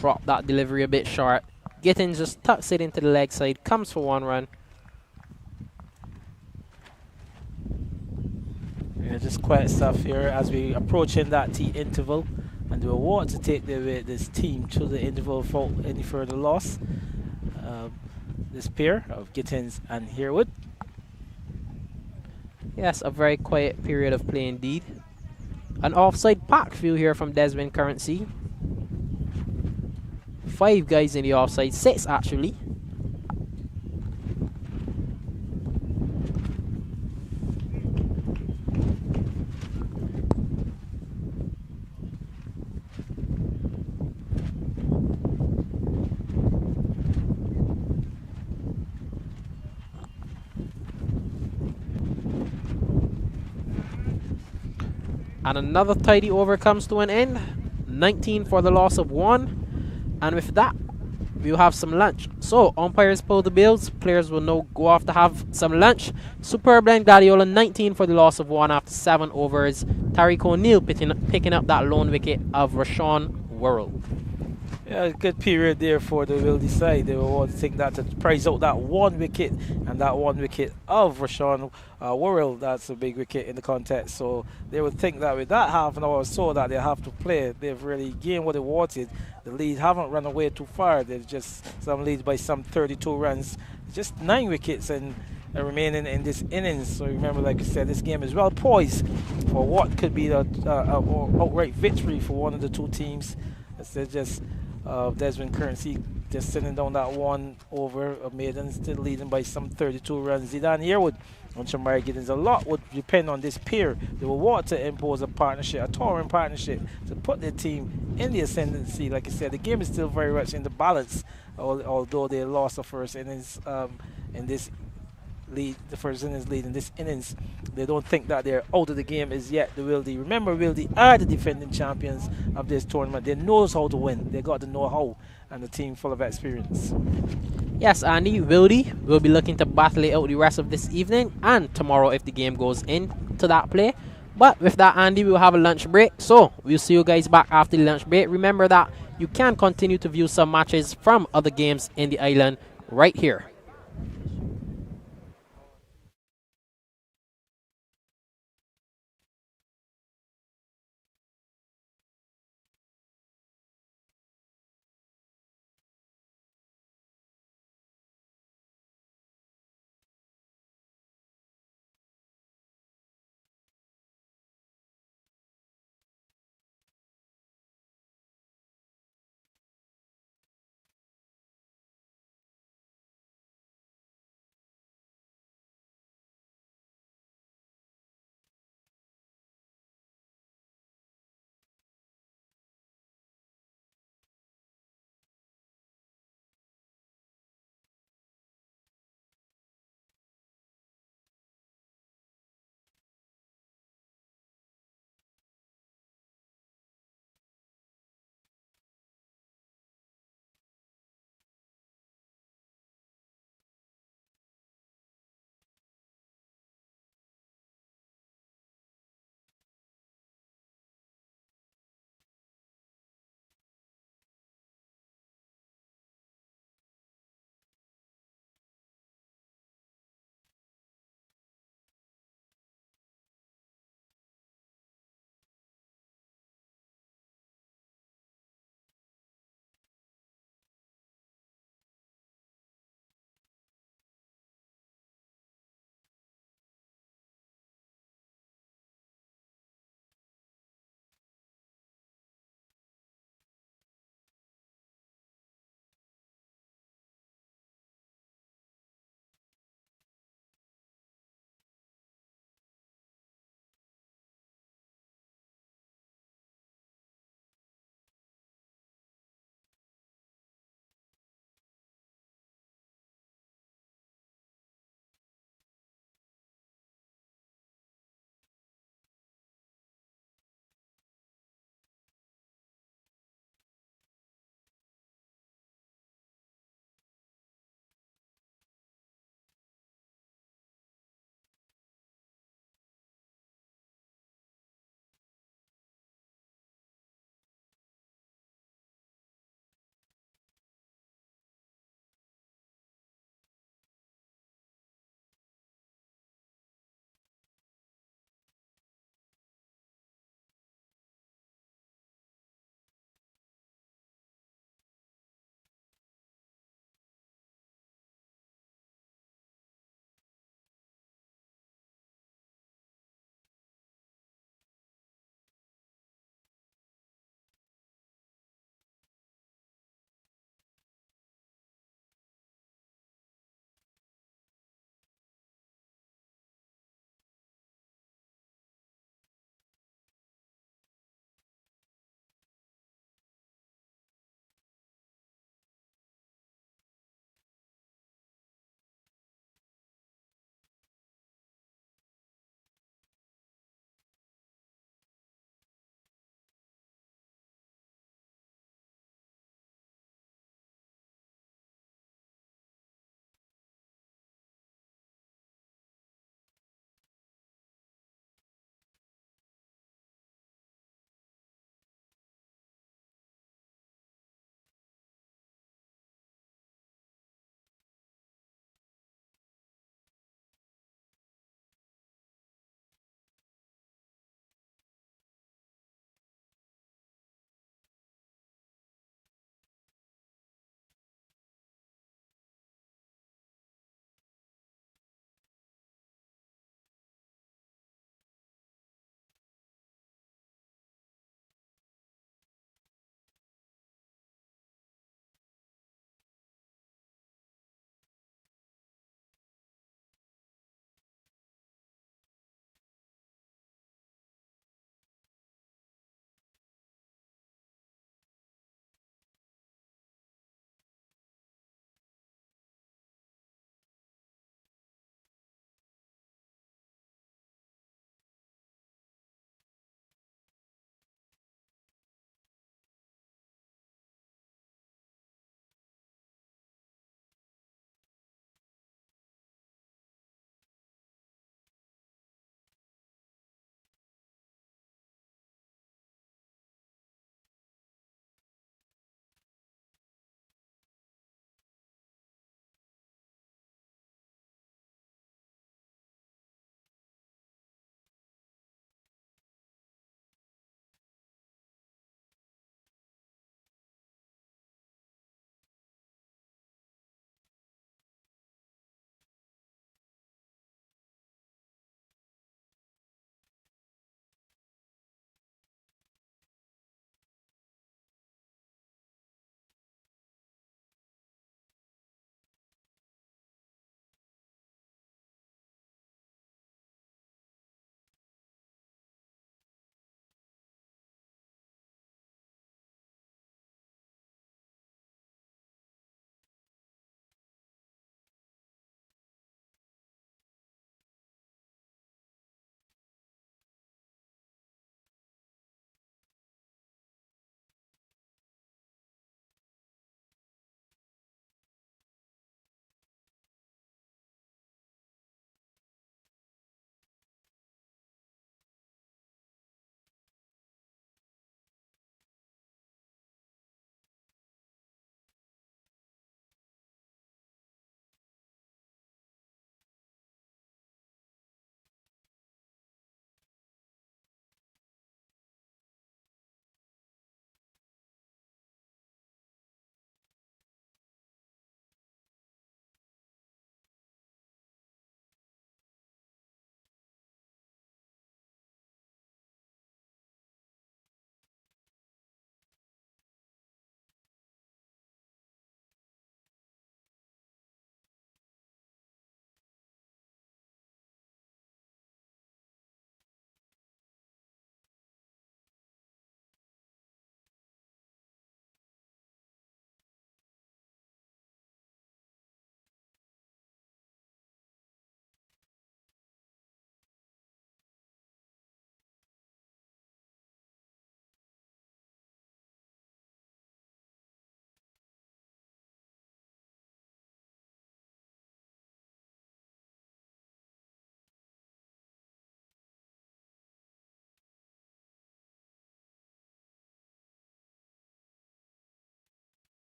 Drop that delivery a bit short. Gittins just tucks it into the leg side, comes for 1 run.
Yeah, just quiet stuff here as we approaching that tea interval, and they will want to take this team to the interval without any further loss. This pair of Gittins and Harewood.
Yes, a very quiet period of play indeed. An offside pack view here from Desmond Currency. 5 guys in the offside, 6 actually. And another tidy over comes to an end. 19 for the loss of 1. And with that, we'll have some lunch. So, umpires pull the bills. Players will now go off to have some lunch. Superb line Gladiola, 19 for the loss of 1 after 7 overs. Tariq O'Neill picking up that lone wicket of Rashawn Worrell.
Yeah, good period there for the Wildey side. They will want to take that to prize out that 1 wicket, and that 1 wicket of Rashawn Worrell, that's a big wicket in the contest. So they would think that with that half an hour or so that they have to play, they've really gained what they wanted. The lead haven't run away too far. There's just some leads by some 32 runs. Just 9 wickets and remaining in this innings. So remember, like I said, this game is well poised for what could be the outright victory for one of the 2 teams. It's just Desmond Currency just sending down that one over. Maiden still leading by some 32 runs. Zidane Yearwood and Shamari Giddens. A lot would depend on this pair. They will want to impose a partnership, a touring partnership, to put their team in the ascendancy. Like I said, the game is still very much in the balance, although they lost the first innings in this lead, the first innings lead in this innings. They don't think that they're out of the game as yet, the Wildey. Remember, Wildey are the defending champions of this tournament. They knows how to win. They got the know-how and the team full of experience.
Yes, Andy, Wildey will be looking to battle it out the rest of this evening and tomorrow if the game goes into that play. But with that, Andy, we'll have a lunch break. So we'll see you guys back after the lunch break. Remember that you can continue to view some matches from other games in the island right here.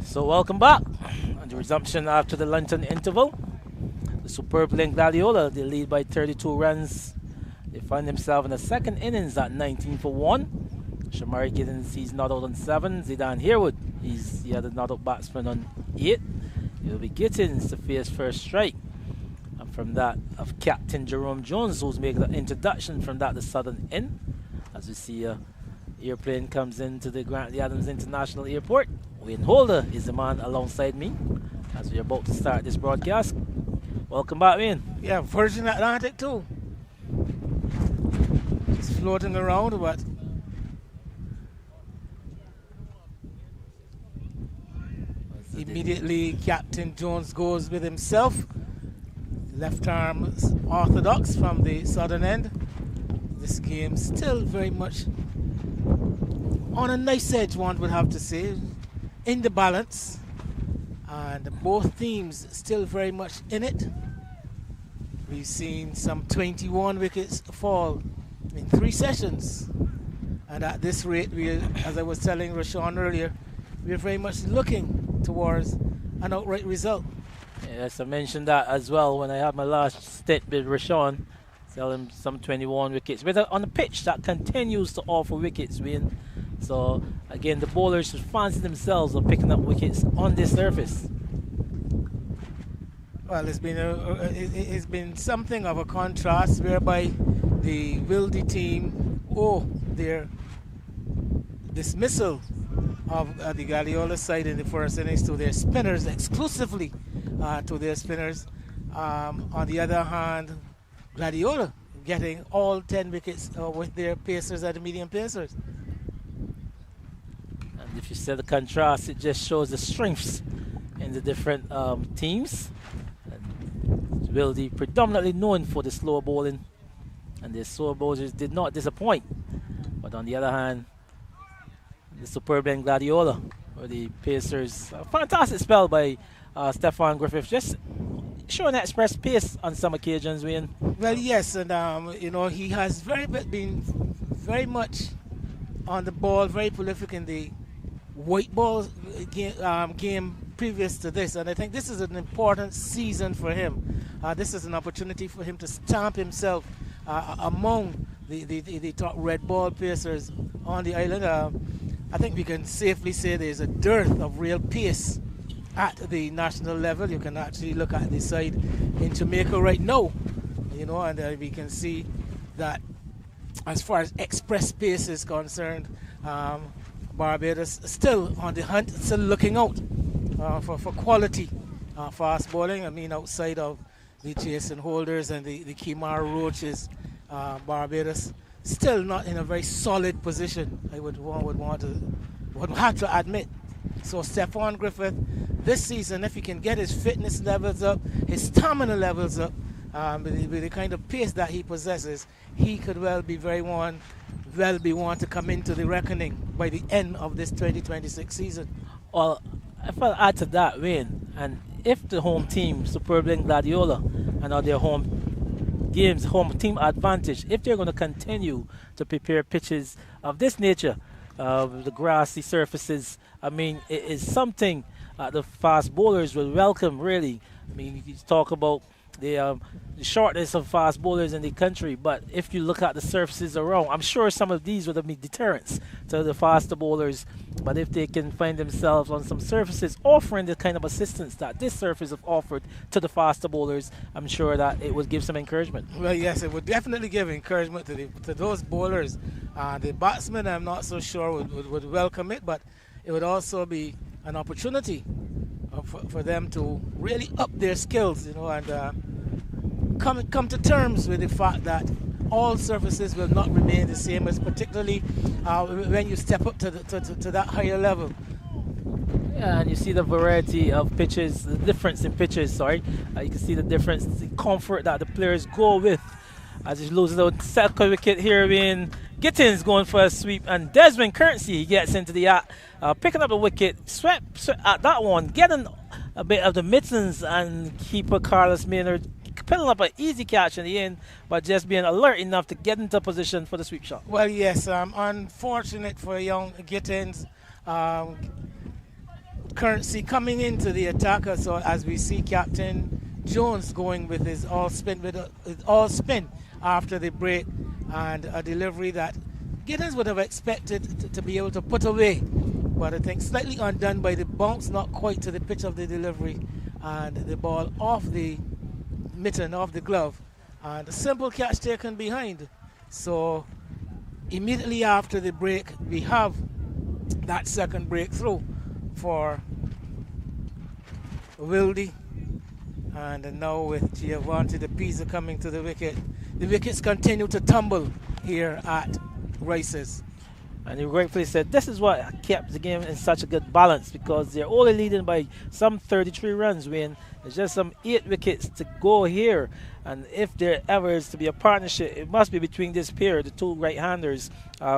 So welcome back. And the resumption after the luncheon interval. The superb link Gladiola, they lead by 32 runs. They find themselves in the second innings at 19 for 1. Shamari Giddens, he's not out on 7. Zidane Harewood, he had a not out batsman on 8. It'll be Gittins to face first strike. And from that of Captain Jerome Jones, who's making the introduction from that the southern end. As we see a airplane comes into the Grantley Adams International Airport. Wayne Holder is the man alongside me as we're about to start this broadcast. Welcome back, Wayne.
Yeah, Virgin Atlantic too. Just floating around, but immediately Captain Jones goes with himself. Left arm orthodox from the southern end. This game still very much on a nice edge, one would have to say, in the balance, and both teams still very much in it. We've seen some 21 wickets fall in 3 sessions, and at this rate, as I was telling Rashawn earlier, we're very much looking towards an outright result.
Yes, I mentioned that as well when I had my last stint with Rashawn, selling some 21 wickets. But on a pitch that continues to offer wickets, Wayne. So again, the bowlers should fancy themselves on picking up wickets on this surface.
Well, it's been something of a contrast whereby the Wildey team their dismissal of the Gladiola side in the first innings to their spinners, exclusively to their spinners. On the other hand, Gladiola getting all 10 wickets with their pacers and the medium pacers.
And if you see the contrast, it just shows the strengths in the different teams. Wildey predominantly known for the slow bowling, and the slow bowlers did not disappoint. But on the other hand, the superb and Gladiola, where the pacers, a fantastic spell by Stefan Griffith, just showing that express pace on some occasions, Wayne.
Well, yes, and he has been very much on the ball, very prolific in the white ball game previous to this, and I think this is an important season for him. This is an opportunity for him to stamp himself among the top red ball pacers on the island. I think we can safely say there's a dearth of real pace at the national level. You can actually look at the side in Jamaica right now, and we can see that as far as express pace is concerned, Barbados still on the hunt, still looking out for quality fast bowling. I mean, outside of the Jason Holders and the Kimar Roaches, Barbados still not in a very solid position, I would have to admit. So Stefan Griffith, this season, if he can get his fitness levels up, his stamina levels up, with the kind of pace that he possesses, he could well be one to come into the reckoning by the end of this 2026 season.
Well, if I add to that, Wayne, and if the home team, Superb and Gladiola, and all their home games, home team advantage, if they're going to continue to prepare pitches of this nature, the grassy surfaces, I mean, it is something the fast bowlers will welcome, really. I mean, you talk about the shortness of fast bowlers in the country, but if you look at the surfaces around, I'm sure some of these would have been deterrents to the faster bowlers. But if they can find themselves on some surfaces offering the kind of assistance that this surface have offered to the faster bowlers, I'm sure that it would give some encouragement.
Well, yes, it would definitely give encouragement to those bowlers. The batsmen, I'm not so sure would welcome it, but it would also be an opportunity for them to really up their skills, and come to terms with the fact that all surfaces will not remain the same, as particularly when you step up to that higher level.
Yeah, and you see the variety of pitches, the difference in pitches, you can see the difference, the comfort that the players go with. As he loses the second wicket here in Gittins going for a sweep, and Desmond Currency, he gets into the act, picking up the wicket, swept at that one, getting a bit of the mittens, and keeper Carlos Maynard picking up an easy catch in the end, but just being alert enough to get into position for the sweep shot.
Well, yes, unfortunate for young Gittins. Currency coming into the attacker. So as we see Captain Jones going with his all spin after the break, and a delivery that Giddens would have expected to be able to put away, but I think slightly undone by the bounce, not quite to the pitch of the delivery, and the ball off the mitten, off the glove, and a simple catch taken behind. So immediately after the break, we have that second breakthrough for Wildey, and now with Giovanni De Pisa coming to the wicket, the wickets continue to tumble here at Rice's.
And he rightfully said this is what kept the game in such a good balance, because they're only leading by some 33 runs when there's just some 8 wickets to go here. And if there ever is to be a partnership, it must be between this pair, the two right-handers.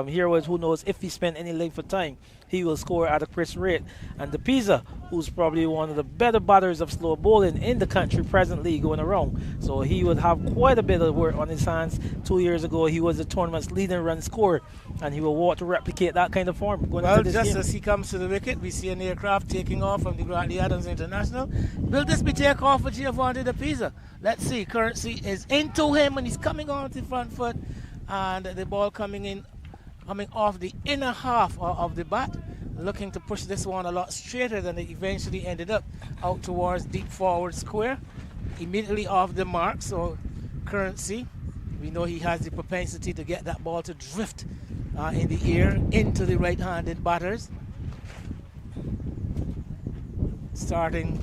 Here was, who knows, if he spent any length of time, he will score at a crisp rate. And De Pisa, who's probably one of the better batters of slow bowling in the country presently going around. So he would have quite a bit of work on his hands. 2 years ago, he was the tournament's leading run scorer, and he will want to replicate that kind of form going into this
just
game.
As he comes to the wicket, we see an aircraft taking off from the Grantley Adams International. Will this be take off for Giovanni De Pisa? Let's see. Currency is into him, and he's coming on the front foot, and the ball coming off the inner half of the bat, looking to push this one a lot straighter than it eventually ended up, out towards deep forward square, immediately off the mark. So Currency, we know he has the propensity to get that ball to drift in the air into the right-handed batters. Starting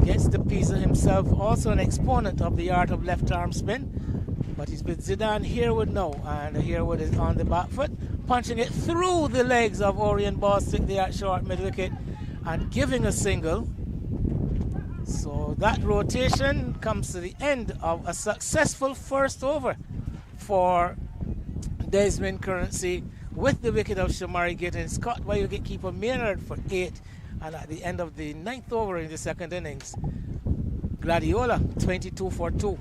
against De Pisa himself, also an exponent of the art of left-arm spin. But he's with Zidane Harewood now, and Harewood is on the back foot, punching it through the legs of Orient Bostic there at short mid-wicket and giving a single. So that rotation comes to the end of a successful first over for Desmond Currency, with the wicket of Shamari Gittins caught by wicketkeeper Maynard for 8, and at the end of the 9th over in the second innings, Gladiola 22 for 2.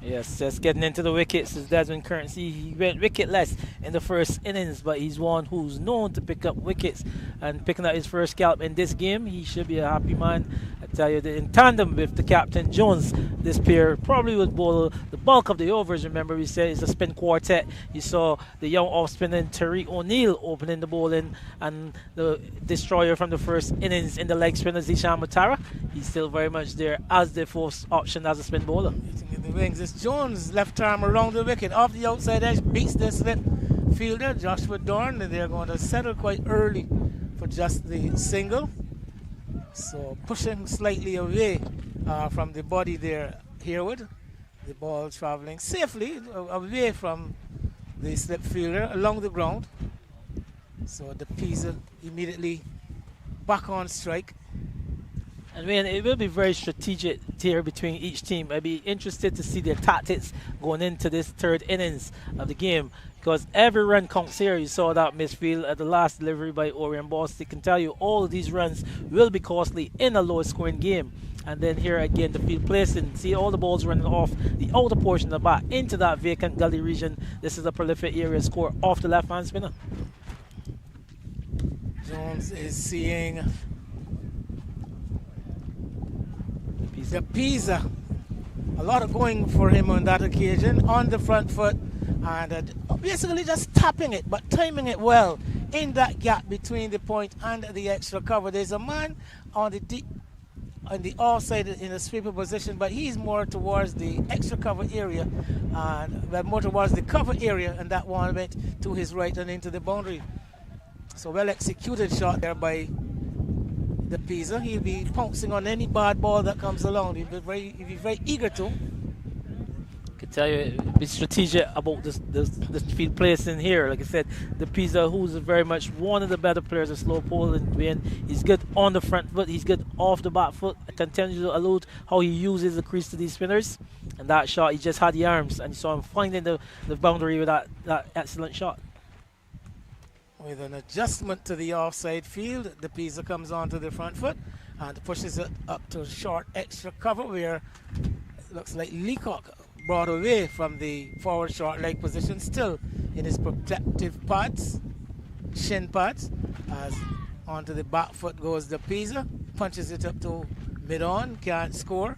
Yes, just getting into the wickets is Desmond Currency. He went wicketless in the first innings, but he's one who's known to pick up wickets, and picking up his first scalp in this game, he should be a happy man. I tell you that in tandem with the Captain Jones, this pair probably would bowl the bulk of the overs. Remember, we said it's a spin quartet. You saw the young off-spinning Tariq O'Neill opening the bowling, and the destroyer from the first innings in the leg spinner Zishan Mutara. He's still very much there as the fourth option as a spin bowler.
In the wings, it's Jones, left arm around the wicket, off the outside edge, beats the slip fielder Joshua Dorn, and they're going to settle quite early for just the single. So pushing slightly away from the body there, Harewood. The ball traveling safely away from the slip fielder along the ground. So De Pisa immediately back on strike.
And man, it will be very strategic here between each team. I'd be interested to see their tactics going into this third innings of the game, because every run counts here. You saw that misfield at the last delivery by Orient Bostic. Can tell you all of these runs will be costly in a low scoring game. And then here again, the field placing. See all the balls running off the outer portion of the bat into that vacant gully region. This is a prolific area score off the left hand spinner.
Jones is seeing De Pisa. A lot of going for him on that occasion, on the front foot, and basically just tapping it, but timing it well in that gap between the point and the extra cover. There's a man on the deep, on the offside in a sweeper position, but he's more towards the extra cover area, and more towards the cover area, and that one went to his right and into the boundary. So well executed shot there by De Pisa. He'll be pouncing on any bad ball that comes along. He'll be very eager to.
I can tell you, be strategic about this field placing here. Like I said, De Pisa, who's very much one of the better players of slow bowling. He's good on the front foot. He's good off the back foot. I continue to allude how he uses the crease to these spinners. And that shot, he just had the arms, and you saw him finding the boundary with that excellent shot.
With an adjustment to the offside field, De Pisa comes onto the front foot and pushes it up to short extra cover, where it looks like Leacock brought away from the forward short leg position, still in his protective pads, shin pads, as Onto the back foot goes the Pisa, punches it up to mid-on, can't score.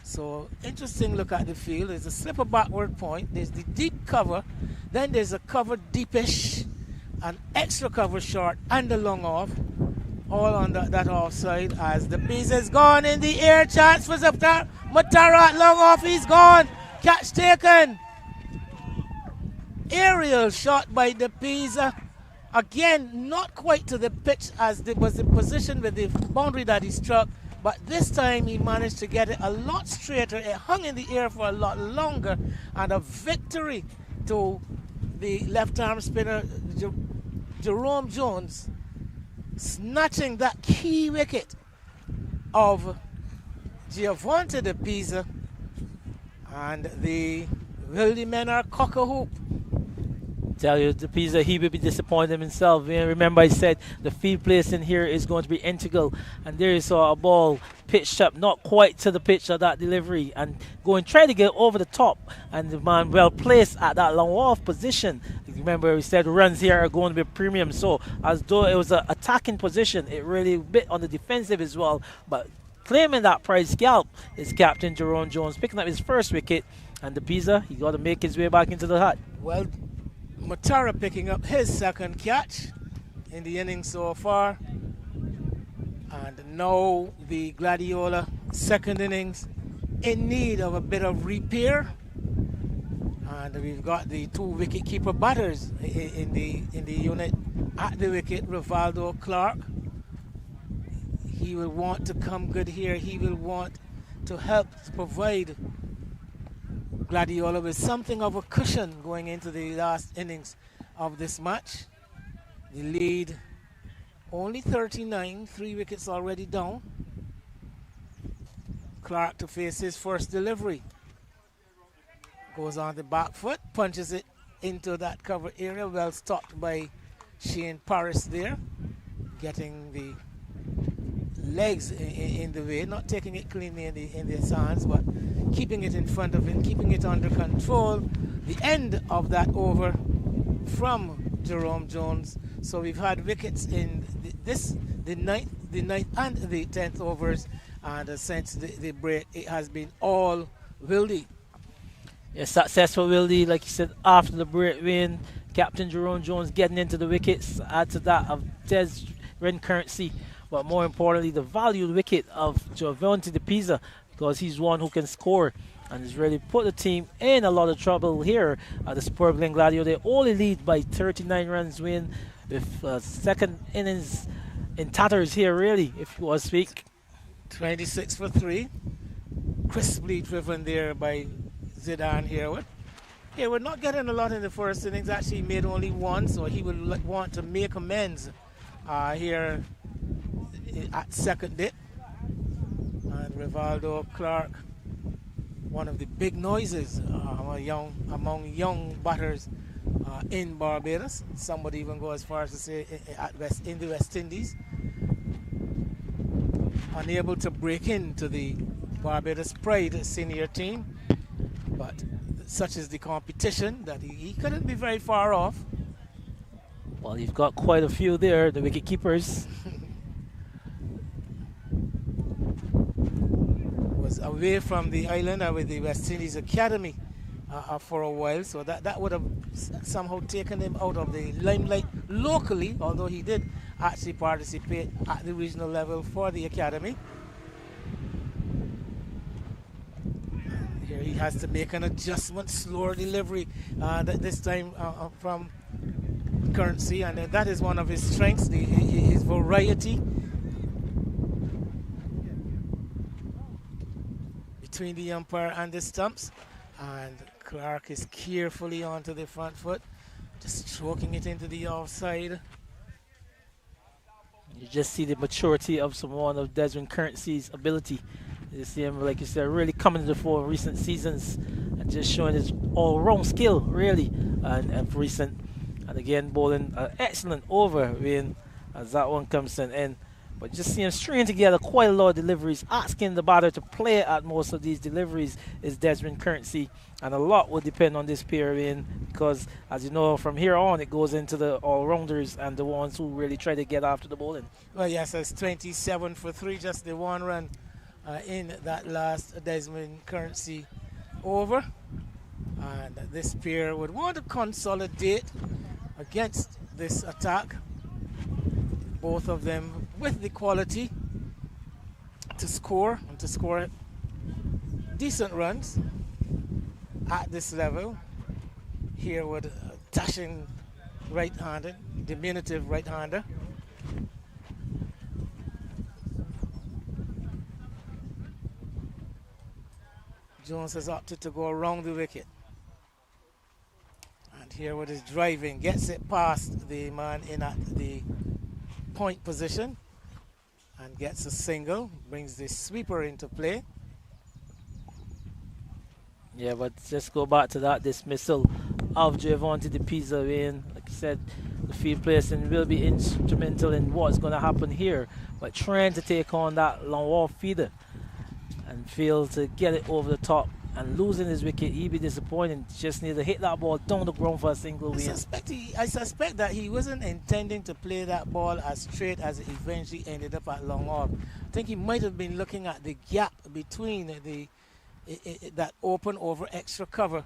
So interesting look at the field. There's a slipper backward point, there's the deep cover, then there's a cover deepish, an extra cover short and a long off, all on that offside as the Pisa is gone in the air, chance for Zaptar, Matara long off, he's gone, catch taken. Aerial shot by the Pisa. Again, not quite to the pitch as it was the position with the boundary that he struck, but this time he managed to get it a lot straighter. It hung in the air for a lot longer, and a victory to the left-arm spinner Jerome Jones, snatching that key wicket of Giovanni de Pisa, and the Wildey men are cock-a-hoop.
Tell you, the Pisa, he will be disappointed himself. And remember, I said the field placing here is going to be integral. And there you saw a ball pitched up, not quite to the pitch of that delivery, and going try to get over the top. And the man well placed at that long off position. Remember, we said runs here are going to be a premium. So as though it was an attacking position, it really bit on the defensive as well. But claiming that prize scalp is Captain Jerome Jones, picking up his first wicket. And the Pisa, he got to make his way back into the hut.
Well, Matara picking up his second catch in the inning so far, and now the Gladiola second innings in need of a bit of repair, and we've got the two wicket-keeper batters in the unit at the wicket. Rivaldo Clark, he will want to come good here. He will want to help provide Gladiola with something of a cushion going into the last innings of this match. The lead only 39, 3 wickets already down. Clark to face his first delivery. Goes on the back foot, punches it into that cover area, well stopped by Shane Paris there, getting the legs in the way, not taking it cleanly in the hands, but keeping it in front of him, keeping it under control. The end of that over from Jerome Jones. So we've had wickets in the ninth and the 10th overs, and since the break it has been all Wildey.
Yeah, successful Wildey, like you said, after the break win. Captain Jerome Jones getting into the wickets, add to that of Des Ren Currency, but more importantly the valued wicket of Giovanni de Pisa, because he's one who can score and has really put the team in a lot of trouble here at the Superb Glen Gladio. They only lead by 39 runs win, with second innings in tatters here, really, if you want to speak.
26 for 3, crisply driven there by Zidane Harewood. Harewood not getting a lot in the first innings, actually made only one, so he would want to make amends here at second dip. And Rivaldo Clark, one of the big noises among young batters in Barbados. Some would even go as far as to say in the West Indies. Unable to break into the Barbados Pride senior team, but such is the competition that he couldn't be very far off.
Well, you've got quite a few there, the wicket keepers.
Was away from the island with the West Indies Academy for a while, so that would have somehow taken him out of the limelight locally, although he did actually participate at the regional level for the academy. Here he has to make an adjustment, slower delivery this time from Currency, and that is one of his strengths, his variety between the umpire and the stumps. And Clark is carefully onto the front foot, just stroking it into the offside.
You just see the maturity of someone of Desmond Currency's ability. You see him, like you said, really coming to the fore in recent seasons and just showing his all-round skill, really, and for recent. And again, bowling an excellent over when as that one comes in. And But just see him stringing together quite a lot of deliveries, asking the batter to play at most of these deliveries is Desmond Currency. And a lot will depend on this pair in because, as you know, from here on it goes into the all-rounders and the ones who really try to get after the bowling.
Well, yes, it's 27 for 3, just the one run in that last Desmond Currency over. And this pair would want to consolidate against this attack. Both of them with the quality to score and to score decent runs at this level. Here with a dashing right-hander, diminutive right-hander. Jones has opted to go around the wicket. And here with his driving, gets it past the man in at the point position and gets a single, brings the sweeper into play.
Yeah, but just go back to that dismissal of Javonte DePisa. Like I said, the field placing will be instrumental in what's going to happen here. But trying to take on that long off feeder and fail to get it over the top and losing his wicket, he'd be disappointing. Just need to hit that ball down the ground for a single win.
I suspect that he wasn't intending to play that ball as straight as it eventually ended up at long off. I think he might have been looking at the gap between that open over extra cover.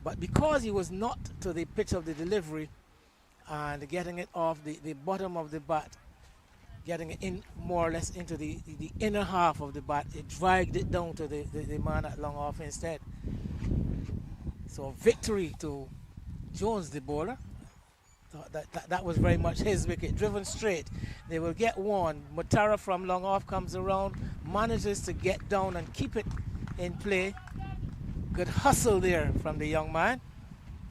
But because he was not to the pitch of the delivery and getting it off the bottom of the bat, getting it in more or less into the inner half of the bat, it dragged it down to the man at long off instead. So victory to Jones, the bowler. Thought that was very much his wicket, driven straight. They will get one. Mutara from long off comes around, manages to get down and keep it in play. Good hustle there from the young man.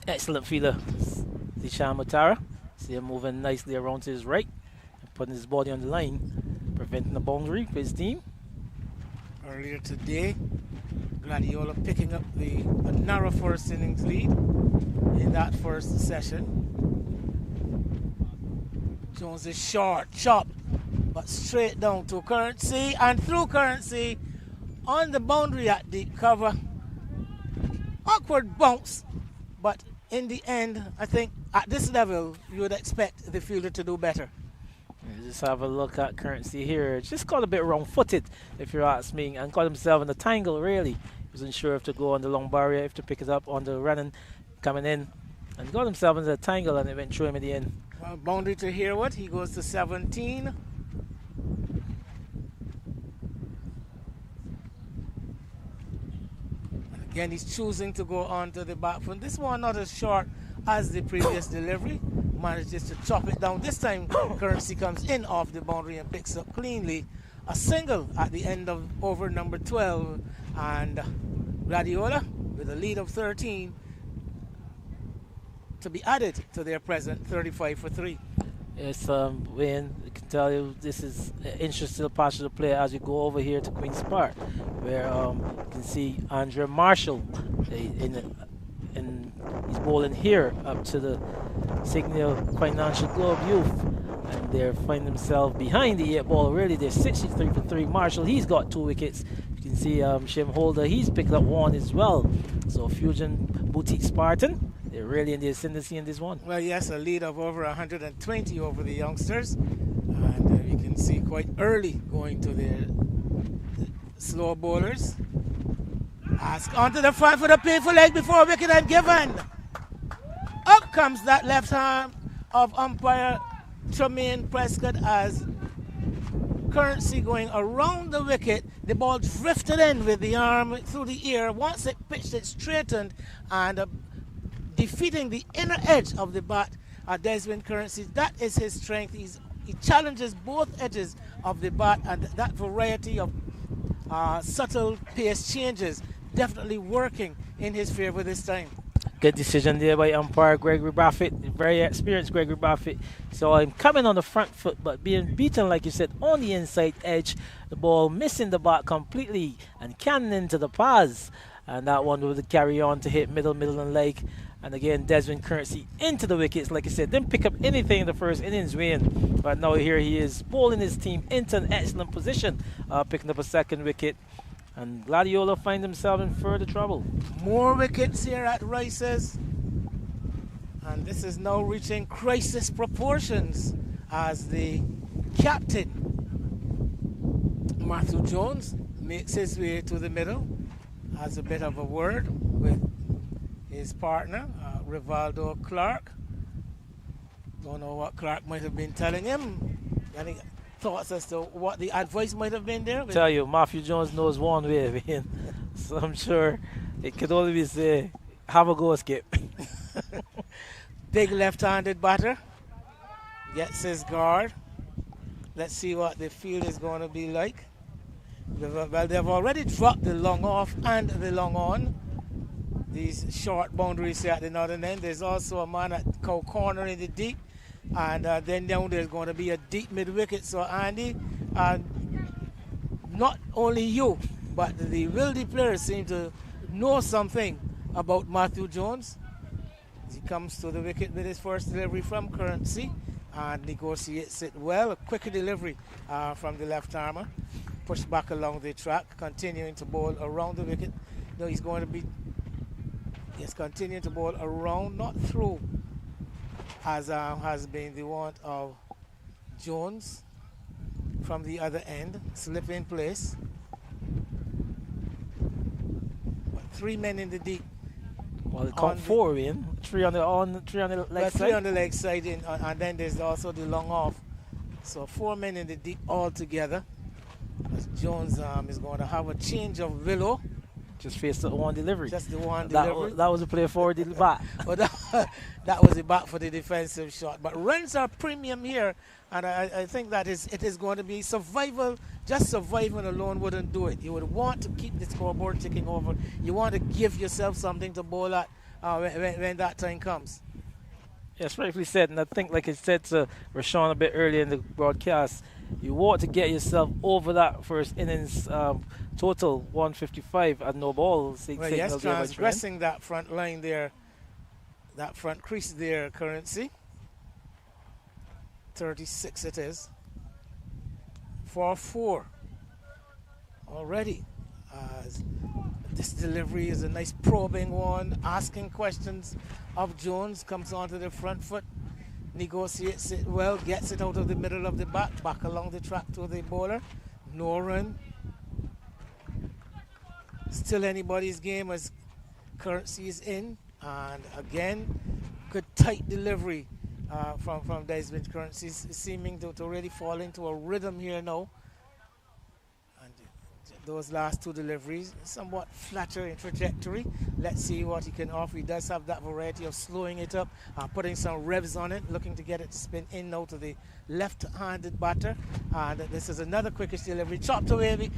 Excellent fielder, Zishan Mutara. See him moving nicely around to his right, putting his body on the line, preventing a boundary for his team.
Earlier today, Gladiola picking up a narrow first innings lead in that first session. Jones is short, chop, but straight down to Currency and through Currency on the boundary at deep cover. Awkward bounce, but in the end, I think at this level, you would expect the fielder to do better.
Just have a look at Currency here. Just got a bit wrong-footed, if you ask me, and got himself in a tangle, really. He wasn't sure if to go on the long barrier, if to pick it up on the running, coming in, and got himself into a tangle, and it went through him at the end.
Well, boundary to Herwood. He goes to 17. And again, he's choosing to go onto the back foot. This one not as short as the previous delivery. Manages to chop it down. This time, Currency comes in off the boundary and picks up cleanly a single at the end of over number 12. And Gladiola, with a lead of 13, to be added to their present 35 for 3.
Yes, Wayne, I can tell you this is an interesting part of the play as you go over here to Queen's Park, where you can see Andre Marshall in he's bowling here up to the Signal Financial Globe Youth, and they're finding themselves behind the 8 ball. Really, they're 63 for 3. Marshall, he's got 2 wickets. You can see Shim Holder, he's picked up 1 as well. So Fusion Boutique Spartan, they're really in the ascendancy in this one.
Well, yes, a lead of over 120 over the youngsters, and you can see quite early going to the slow bowlers. Ask onto the front for the painful leg before wicket and given. Up comes that left arm of umpire Tremaine Prescott as Currency going around the wicket. The ball drifted in with the arm through the ear. Once it pitched, it straightened and defeating the inner edge of the bat. Desmond Currency, that is his strength. He challenges both edges of the bat, and that variety of subtle pace changes definitely working in his favor this time.
Good decision there by umpire Gregory Baffett, very experienced Gregory Baffett. So I'm coming on the front foot, but being beaten, like you said, on the inside edge. The ball missing the bat completely and cannon into the paths. And that one will carry on to hit middle and leg. And again, Desmond Currency into the wickets. Like I said, didn't pick up anything in the first innings win. But now here he is bowling his team into an excellent position, picking up a second wicket. And Gladiola find himself in further trouble.
More wickets here at Rice's. And this is now reaching crisis proportions as the captain, Matthew Jones, makes his way to the middle, has a bit of a word with his partner, Rivaldo Clark. Don't know what Clark might have been telling him. Any thoughts as to what the advice might have been there?
Tell you, Matthew Jones knows one way of in. So I'm sure it could only be say, have a go, Skip.
Big left-handed batter. Gets his guard. Let's see what the field is going to be like. Well, they've already dropped the long off and the long on. These short boundaries here at the northern end. There's also a man at cow corner in the deep. And then down there's going to be a deep mid-wicket. So, Andy, not only you, but the Wildey players seem to know something about Matthew Jones. He comes to the wicket with his first delivery from Currency and negotiates it well. A quicker delivery from the left armer. Pushed back along the track, continuing to bowl around the wicket. No, he's going to be continuing to bowl around, not through, as has been the want of Jones from the other end. Slip in place. But 3 men in the deep.
Well, it caught 4 in. 3 on the leg side.
3 on the leg side, and then there's also the long off. So 4 men in the deep altogether. As Jones is going to have a change of willow.
Just faced the one delivery.
Just the one delivery.
That was a play forward the bat.
But that was the bat for the defensive shot. But runs are premium here, and I think that it is going to be survival. Just surviving alone wouldn't do it. You would want to keep the scoreboard ticking over. You want to give yourself something to bowl at when that time comes.
Yes, rightfully said. And I think, like I said to Rashawn a bit earlier in the broadcast, you want to get yourself over that first innings total 155 and no balls.
Well, yes, transgressing that front line there, that front crease there, Currency. 36 it is. For 4 already. This delivery is a nice probing one, asking questions of Jones, comes onto the front foot, negotiates it well, gets it out of the middle of the bat, back along the track to the bowler. No run. Still anybody's game as Currency is in. And again, good tight delivery from Desmond Currency, seeming to really fall into a rhythm here now. And those last 2 deliveries, somewhat flatter in trajectory. Let's see what he can offer. He does have that variety of slowing it up, putting some revs on it, looking to get it to spin in now to the left-handed batter. And this is another quickish delivery, chopped away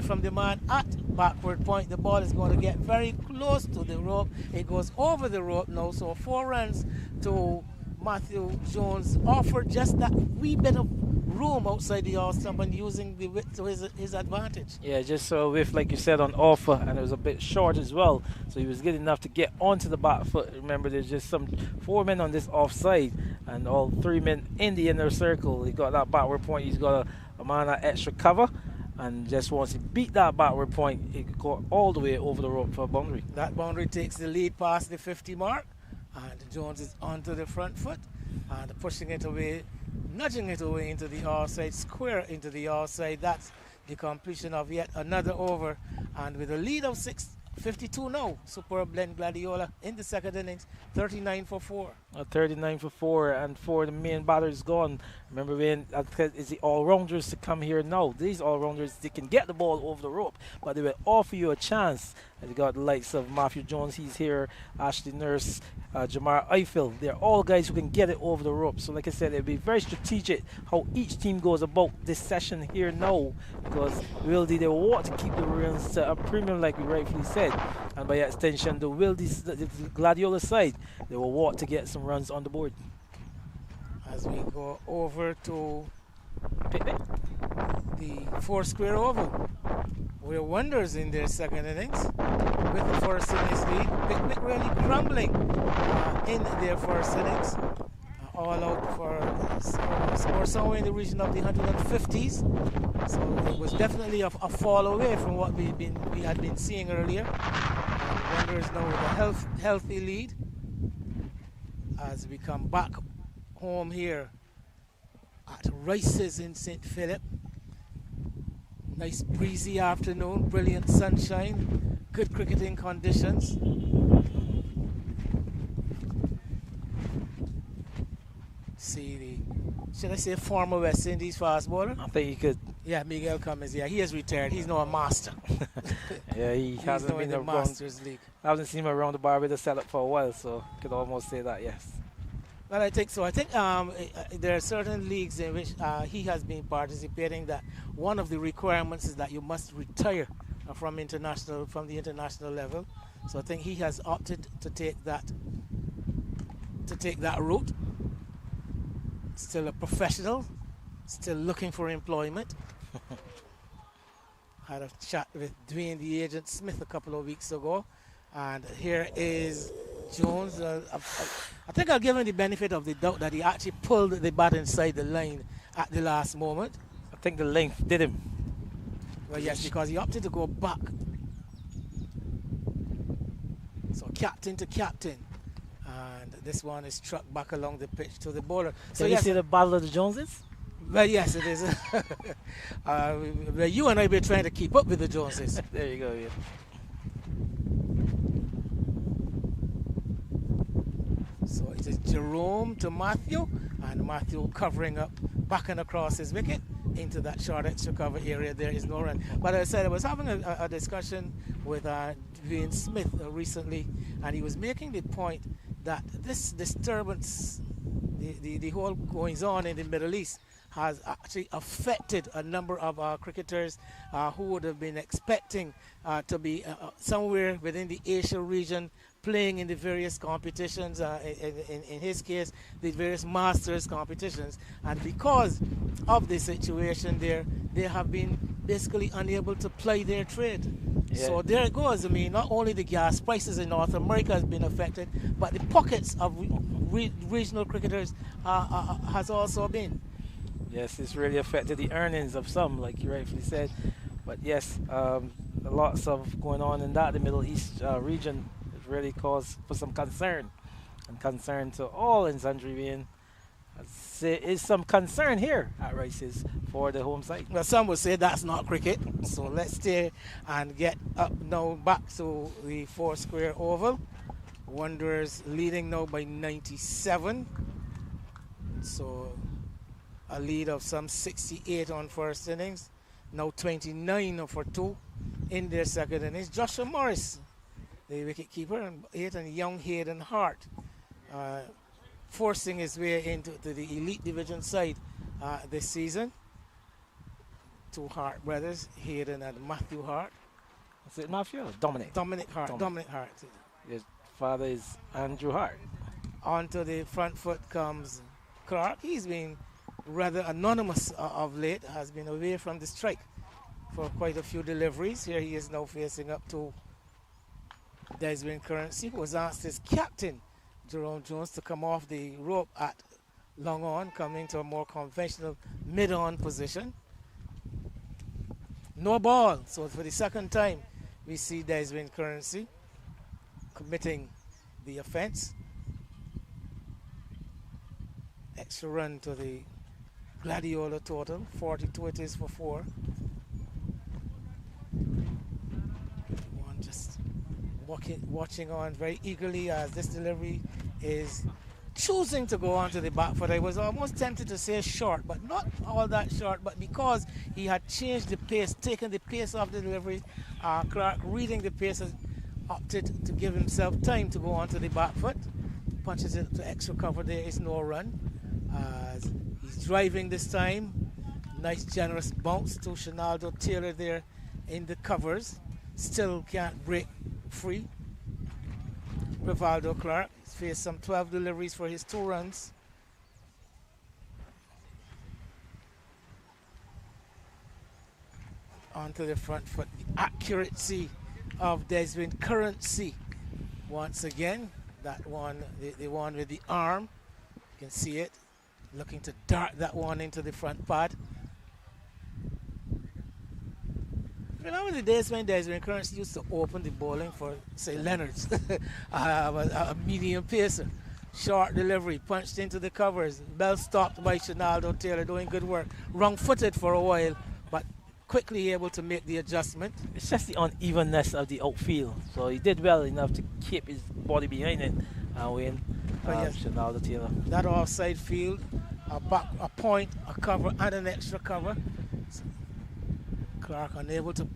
from the man at backward point. The ball is going to get very close to the rope. It goes over the rope now, so 4 runs to Matthew Jones. Offered just that wee bit of room outside the off stump and using the width to his advantage.
Yeah, just so with, like you said, on offer, and it was a bit short as well, so he was good enough to get onto the back foot. Remember, there's just 4 men on this offside and all 3 men in the inner circle. He got that backward point. He's got a man at extra cover, and just once he beat that backward point, he could go all the way over the rope for a boundary.
That boundary takes the lead past the 50 mark, and Jones is onto the front foot and pushing it away, nudging it away into the offside, square into the offside. That's the completion of yet another over, and with a lead of 52 now, superb blend Gladiola in the second innings, 39 for 4.
39 for 4, and 4 the main batters gone. Remember, when it's the all-rounders to come here now. These all-rounders, they can get the ball over the rope, but they will offer you a chance. And you got the likes of Matthew Jones, he's here, Ashley Nurse, Jamar Eiffel. They're all guys who can get it over the rope. So like I said, it'll be very strategic how each team goes about this session here now, because Wildey, they want to keep the runs to a premium, like we rightfully said. And by extension, the Gladiola side, they will want to get some runs on the board.
As we go over to the 4 square oval, where Wonders in their second innings. with the first innings lead. Picnic really crumbling in their first innings. All out for score somewhere in the region of the 150s. So it was definitely a fall away from what we had been seeing earlier. Wanderers now with a healthy lead as we come back home here at Rice's in St. Philip. Nice breezy afternoon, brilliant sunshine, good cricketing conditions. See the, should I say, former West Indies fast bowler?
I think he could.
Yeah, Miguel Cummins. Yeah, he has retired. He's now a master.
Yeah, he hasn't
now
been
in the
around.
Masters League.
I haven't seen him around the bar with the setup for a while, so could almost say that, yes.
Well, I think so. I think there are certain leagues in which he has been participating that one of the requirements is that you must retire from the international level. So I think he has opted to take that route. Still a professional, still looking for employment. Had a chat with Dwayne the Agent Smith a couple of weeks ago, and here is Jones. I think I'll give him the benefit of the doubt that he actually pulled the bat inside the line at the last moment.
I think the length did him.
Well, yes, because he opted to go back. So captain to captain. And this one is struck back along the pitch to the bowler. So
Can you see the battle of the Joneses?
Well, yes, it is. You and I were trying to keep up with the Joneses.
There you go, yeah.
So it is Jerome to Matthew, and Matthew covering up, backing across his wicket into that short extra cover area. There is no run. But as I said, I was having a discussion with Dwayne Smith recently, and he was making the point that this disturbance, the whole goings on in the Middle East, has actually affected a number of our cricketers who would have been expecting to be somewhere within the Asia region, playing in the various competitions, in his case, the various Masters competitions. And because of the situation there, they have been basically unable to ply their trade. Yeah. So there it goes. I mean, not only the gas prices in North America has been affected, but the pockets of regional cricketers has also been.
Yes, it's really affected the earnings of some, like you rightfully said. But yes, lots of going on in the Middle East region. It really caused for some concern, and concern to all in sundry being. There is some concern here at Rice's for the home side.
Well, some would say that's not cricket. So let's stay and get up now back to the 4-square oval. Wanderers leading now by 97. So a lead of some 68 on first innings. Now 29 for 2 in their second innings. Joshua Morris, the wicket keeper, and young Hayden Hart, forcing his way into the Elite Division side this season. Two Hart brothers, Hayden and Matthew Hart.
Is it Matthew? Dominic.
Dominic Hart. Dominic Hart.
His father is Andrew Hart.
Onto the front foot comes Clark. He's been rather anonymous of late, has been away from the strike for quite a few deliveries. Here he is now facing up to Desmond Currency, who was asked his captain, Jerome Jones, to come off the rope at long on, coming to a more conventional mid-on position. No ball. So for the second time, we see Desmond Currency committing the offense. Extra run to the Gladiola total. 42 it is for 4. One just watching on very eagerly as this delivery is choosing to go onto the back foot. I was almost tempted to say short, but not all that short, but because he had changed the pace, taken the pace of the delivery, Clark, reading the pace, has opted to give himself time to go onto the back foot. Punches it to extra cover. There is no run. He's driving this time. Nice generous bounce to Shinaldo Taylor there in the covers. Still can't break free. Rivaldo Clark faced some 12 deliveries for his 2 runs. Onto the front foot. The accuracy of Desmond Currency. Once again, that one, the one with the arm, you can see it, looking to dart that one into the front pad. Remember the days when Desmond Currency used to open the bowling for, say, Leonard's, a medium pacer. Short delivery, punched into the covers, well stopped by Shinaldo Taylor, doing good work. Wrong-footed for a while, but quickly able to make the adjustment.
It's just the unevenness of the outfield. So he did well enough to keep his body behind it and win.
Yes,
Shinaldo Taylor.
that offside field, a point, a cover, and an extra cover. Clark unable to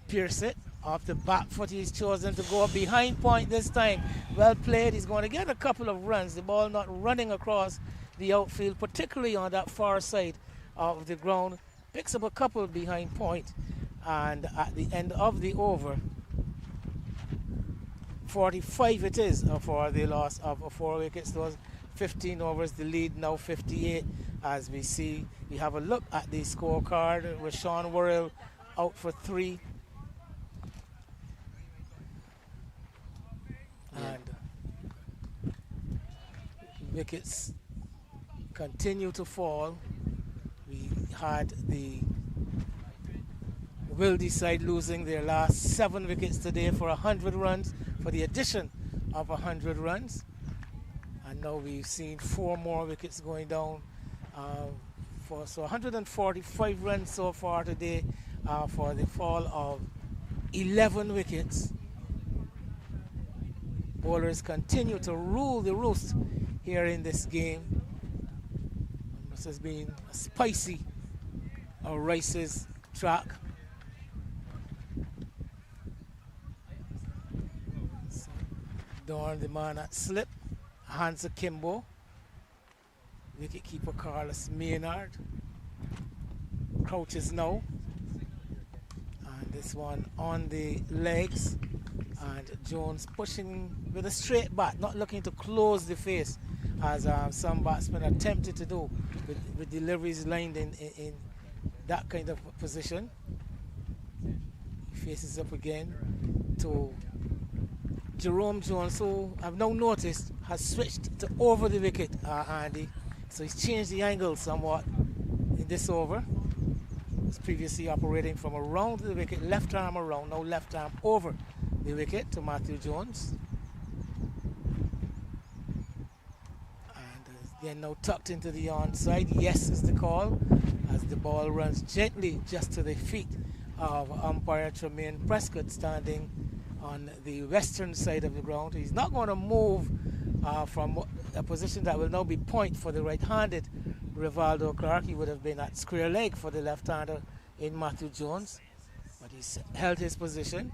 pierce it. Off the back foot, he's chosen to go behind point this time. Well played. He's going to get a couple of runs. The ball not running across the outfield, particularly on that far side of the ground. Picks up a couple behind point. And at the end of the over, 45 it is for the loss of 4 wickets. Those 15 overs, the lead now 58. As we see, we have a look at the scorecard with Sean Worrell out for 3. And wickets continue to fall. We had the Wildey side losing their last 7 wickets today for 100 runs, for the addition of 100 runs. And now we've seen 4 more wickets going down. So 145 runs so far today for the fall of 11 wickets. Bowlers continue to rule the roost here in this game. This has been a spicy Rice's track. So, Dorn, the man at slip. Hands Akimbo. Wicketkeeper Carlos Maynard. Crouches now. And this one on the legs. And Jones pushing with a straight bat, not looking to close the face as some batsmen attempted to do with deliveries lined in that kind of position. He faces up again to Jerome Jones, who I've now noticed has switched to over the wicket, Andy. So he's changed the angle somewhat in this over. He was previously operating from around the wicket, left arm around, now left arm over the wicket to Matthew Jones. And again now tucked into the onside. Yes is the call as the ball runs gently just to the feet of umpire Tremaine Prescott, standing on the western side of the ground. He's not going to move from a position that will now be point for the right-handed Rivaldo Clark. He would have been at square leg for the left-hander in Matthew Jones, but he's held his position.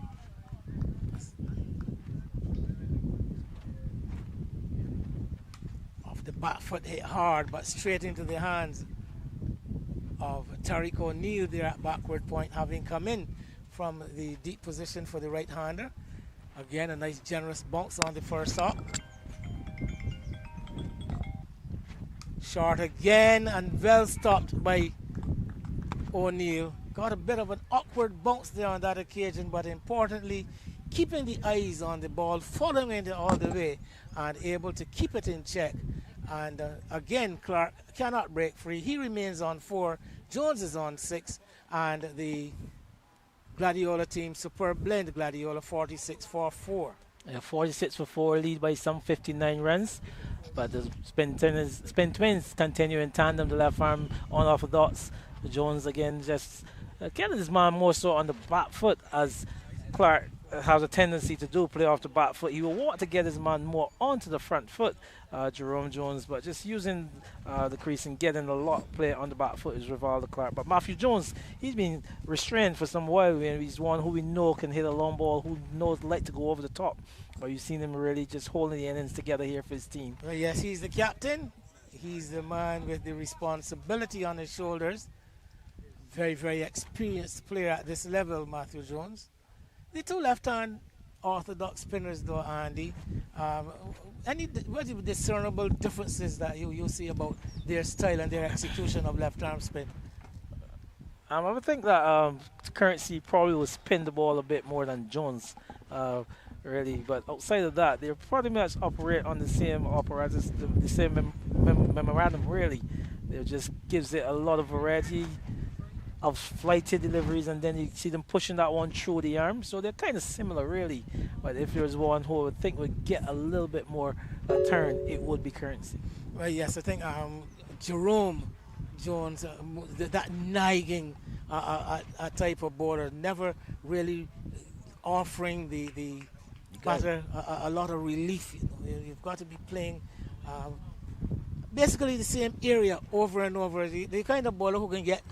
Off the back foot, hit hard, but straight into the hands of Tariq O'Neill there at backward point, having come in from the deep position for the right-hander. Again, a nice generous bounce on the first hop. Short again and well stopped by O'Neill. Got a bit of an awkward bounce there on that occasion, but importantly, keeping the eyes on the ball, following it all the way, and able to keep it in check. And again, Clark cannot break free. He remains on 4. Jones is on 6. And the Gladiola team, superb blend, Gladiola 46 for 4.
Yeah, 46 for 4, lead by some 59 runs. But the spin twins continue in tandem, the left arm unorthodox. Jones again just getting his man more so on the back foot, as Clark has a tendency to do, play off the back foot. He will want to get his man more onto the front foot, Jerome Jones, but just using the crease and getting a lot of play on the back foot is Rivaldo Clark. But Matthew Jones, he's been restrained for some while, and he's one who we know can hit a long ball, who knows like to go over the top. But you've seen him really just holding the innings together here for his team.
Well, yes, he's the captain. He's the man with the responsibility on his shoulders. Very, very experienced player at this level, Matthew Jones. The two left-hand orthodox spinners, though, Andy, any discernible differences that you see about their style and their execution of left-arm spin?
I would think that Currency probably will spin the ball a bit more than Jones, really. But outside of that, they pretty much operate on the same apparatus, the same memorandum, really. It just gives it a lot of variety of flighty deliveries, and then you see them pushing that one through the arm. So they're kind of similar, really. But if there's one who I would think would get a little bit more turn, it would be Currency.
Well, yes, I think Jerome Jones, that nagging type of bowler, never really offering the batter a lot of relief. You've got to be playing basically the same area over and over. The kind of bowler who can get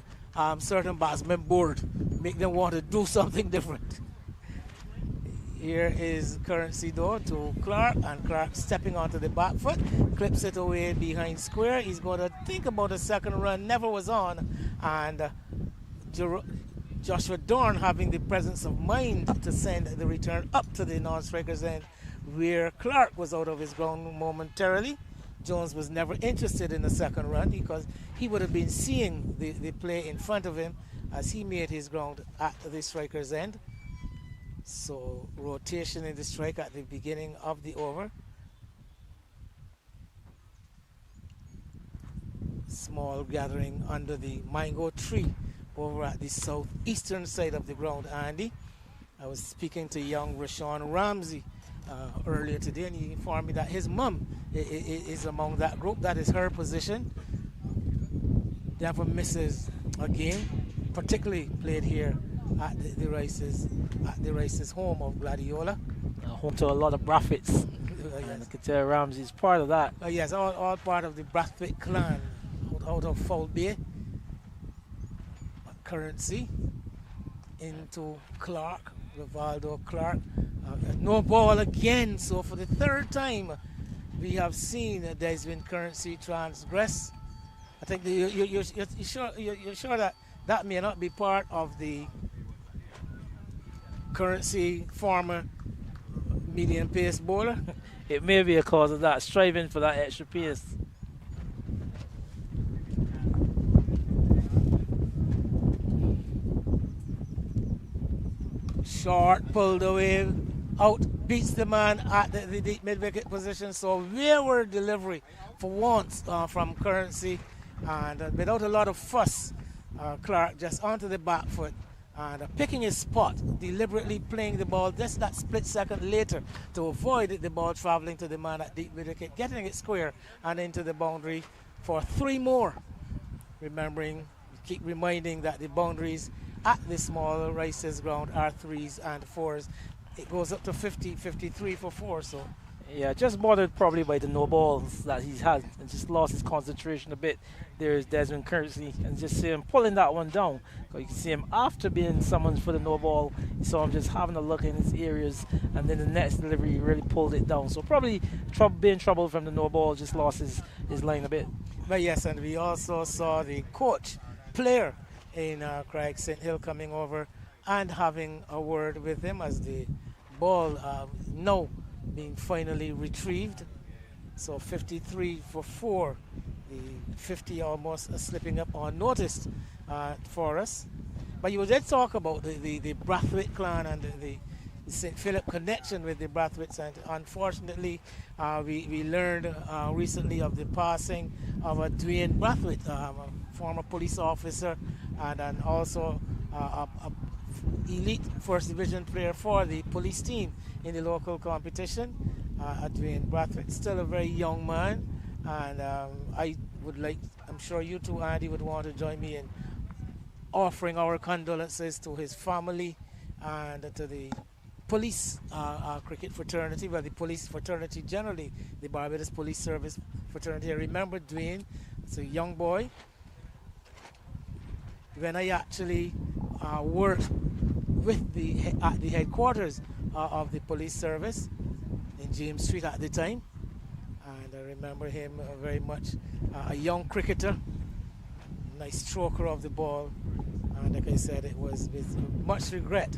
certain batsmen bored, make them want to do something different. Here is Currency though to Clark, and Clark stepping onto the back foot, clips it away behind square. He's going to think about a second run, never was on, and Joshua Dorn having the presence of mind to send the return up to the non-striker's end, where Clark was out of his ground momentarily. Jones was never interested in the second run because he would have been seeing the play in front of him as he made his ground at the striker's end. So rotation in the strike at the beginning of the over. Small gathering under the mango tree over at the southeastern side of the ground, Andy. I was speaking to young Rashawn Ramsey earlier today, and he informed me that his mum is among that group. That is her position. Never misses a game, particularly played here at the Rice's home of Gladiola.
Home to a lot of Braffits. And I could tell Ramsey is part of that.
Yes, all part of the Brathwaite clan out of Foul Bay. Currency into Clark, Rivaldo Clark. No ball again, so for the third time we have seen Desmond Currency transgress. I think you're sure that may not be part of the Currency former medium pace bowler.
It may be a cause of that, striving for that extra pace.
Short, pulled away, out, beats the man at the deep mid-wicket position. So wayward delivery for once from Currency, and without a lot of fuss, Clark just onto the back foot and picking his spot, deliberately playing the ball just that split second later to avoid the ball traveling to the man at deep mid-wicket, getting it square and into the boundary for 3 more. Remembering, keep reminding that the boundaries at the small Rice's ground are 3s and 4s. It goes up to 50, 53 for 4. So
yeah, just bothered probably by the no balls that he's had and just lost his concentration a bit. There's Desmond Currency, and just see him pulling that one down. You can see him after being summoned for the no ball. You saw him just having a look in his areas, and then the next delivery he really pulled it down. So probably being troubled from the no ball, just lost his line a bit.
But yes, and we also saw the coach player in Craig St. Hill coming over and having a word with him as the ball now being finally retrieved. So 53 for 4, the 50 almost slipping up unnoticed for us. But you did talk about the Brathwaite clan and the St. Philip connection with the Brathwaites, and unfortunately we learned recently of the passing of Dwayne Brathwaite, a former police officer and also a elite first division player for the police team in the local competition. Dwayne Brathwaite, still a very young man, and I would like, I'm sure you too, Andy, would want to join me in offering our condolences to his family and to the police cricket fraternity, well, the police fraternity generally, the Barbados Police Service fraternity. I remember Dwayne as a young boy when I actually worked with at the headquarters of the police service in James Street at the time, and I remember him very much a young cricketer, nice stroker of the ball, and like I said, it was with much regret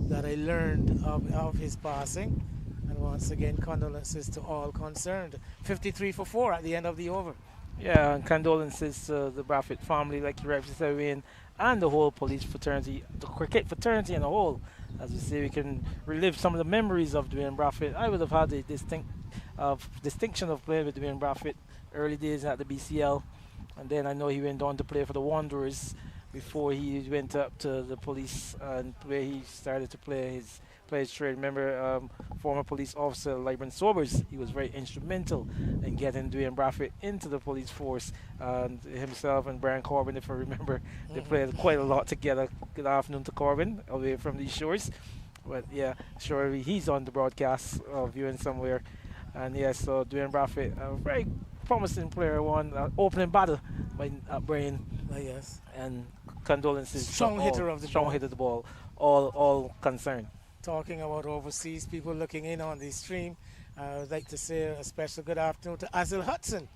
that I learned of his passing, and once again condolences to all concerned. 53 for 4 at the end of the over.
Yeah, and condolences to the Bradford family, like you rightly said, Wayne, and the whole police fraternity, the cricket fraternity in a whole. As we say, we can relive some of the memories of Dwayne Bradford. I would have had the distinction of playing with Dwayne Bradford early days at the BCL, and then I know he went on to play for the Wanderers before he went up to the police and where he started to play his trade. Remember, former police officer Lyman Sobers, he was very instrumental in getting Dwayne Bradford into the police force. And himself and Brian Corbin, if I remember, they played quite a lot together. Good afternoon to Corbin, away from these shores. But yeah, sure, he's on the broadcast viewing somewhere. And yeah, so Dwayne Bradford, a very promising player, won opening battle by Brian.
Yes.
And condolences.
Strong hitter of the
strong
ball.
hitter of the ball. All concerned.
Talking about overseas people looking in on the stream, I would like to say a special good afternoon to Azil Hudson,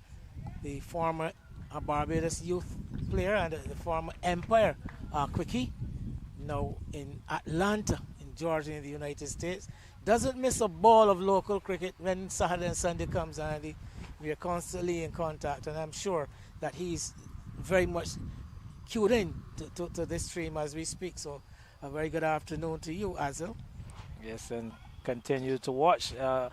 the former Barbados youth player and the former Empire quickie, now in Atlanta, in Georgia, in the United States. Doesn't miss a ball of local cricket when Saturday and Sunday comes, Andy. We are constantly in contact, and I'm sure that he's very much cued in to this stream as we speak. So a very good afternoon to you, Azil.
Yes, and continue to watch a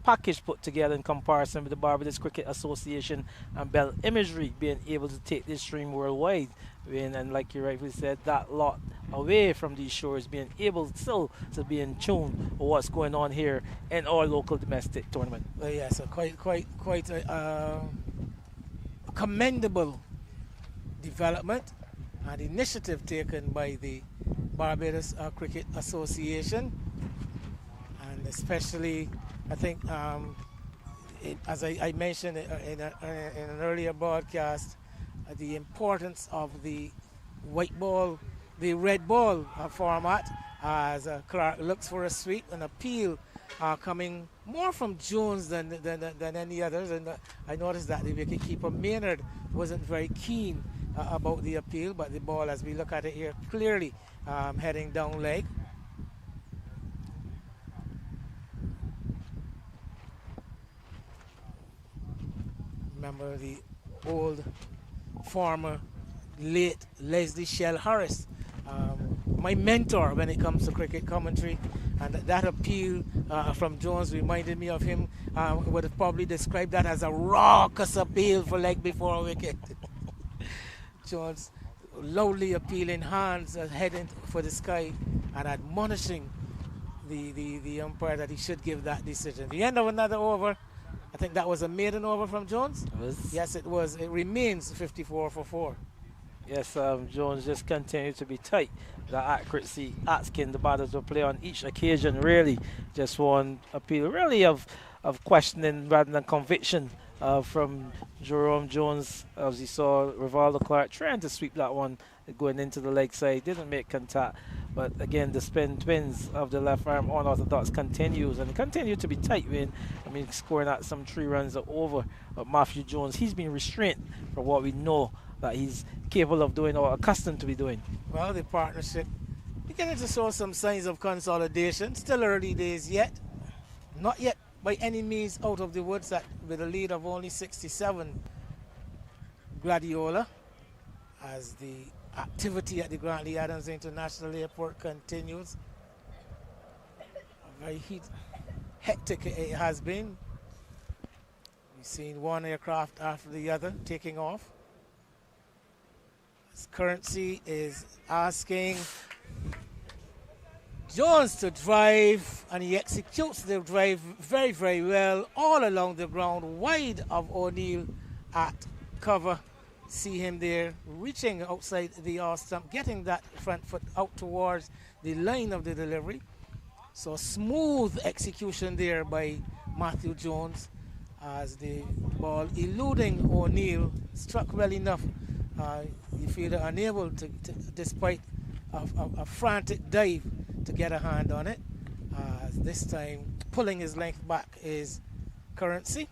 package put together in comparison with the Barbados Cricket Association and Bell Imagery being able to take this stream worldwide. And like you rightly said, that lot away from these shores being able still to be in tune with what's going on here in our local domestic tournament.
Well, yeah, so quite a commendable development and initiative taken by the Barbados Cricket Association, and especially I think as I mentioned in an earlier broadcast, the importance of the white ball, the red ball format, as Clark looks for a sweep, an appeal coming more from Jones than any others. And I noticed that the wicketkeeper Maynard wasn't very keen about the appeal, but the ball, as we look at it here, clearly heading down leg. Remember the old former late Leslie Shell Harris, my mentor when it comes to cricket commentary, and that appeal from Jones reminded me of him. Would have probably described that as a raucous appeal for leg before wicket. Jones loudly appealing, hands heading for the sky and admonishing the umpire that he should give that decision. The end of another over. I think that was a maiden over from Jones. Yes, it was. It remains 54 for 4.
Yes, Jones just continued to be tight. The accuracy asking the batters to play on each occasion, really. Just one appeal, really, of questioning rather than conviction from Jerome Jones, as he saw Rivaldo Clark trying to sweep that one going into the leg side. Didn't make contact. But again, the spin twins of the left arm unorthodox continues, and it continued to be tight. Scoring at some 3 runs over. But Matthew Jones, he's been restrained from what we know that he's capable of doing or accustomed to be doing.
Well, the partnership beginning to show some signs of consolidation. Still early days yet. Not yet by any means out of the woods with a lead of only 67. Gladiola, as the activity at the Grantley Adams International Airport continues. Very hectic it has been. We've seen one aircraft after the other taking off. His currency is asking Jones to drive, and he executes the drive very, very well all along the ground, wide of O'Neill at cover. See him there reaching outside the off stump, getting that front foot out towards the line of the delivery. So smooth execution there by Matthew Jones, as the ball eluding O'Neill, struck well enough. The fielder unable to despite a frantic dive, to get a hand on it. This time pulling his length back is Currency,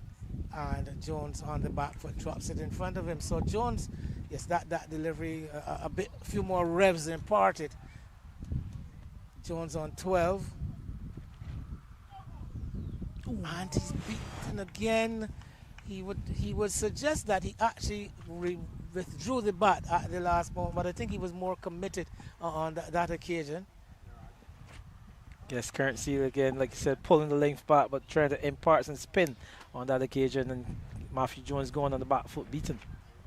and Jones on the back foot drops it in front of him. So Jones, yes, that delivery a few more revs imparted. Jones on 12. Ooh. And he's beaten again. he would suggest that he actually withdrew the bat at the last moment, but I think he was more committed on that occasion.
Yes, Currency again, like you said, pulling the length back, but trying to impart some spin on that occasion, and Matthew Jones going on the back foot beaten.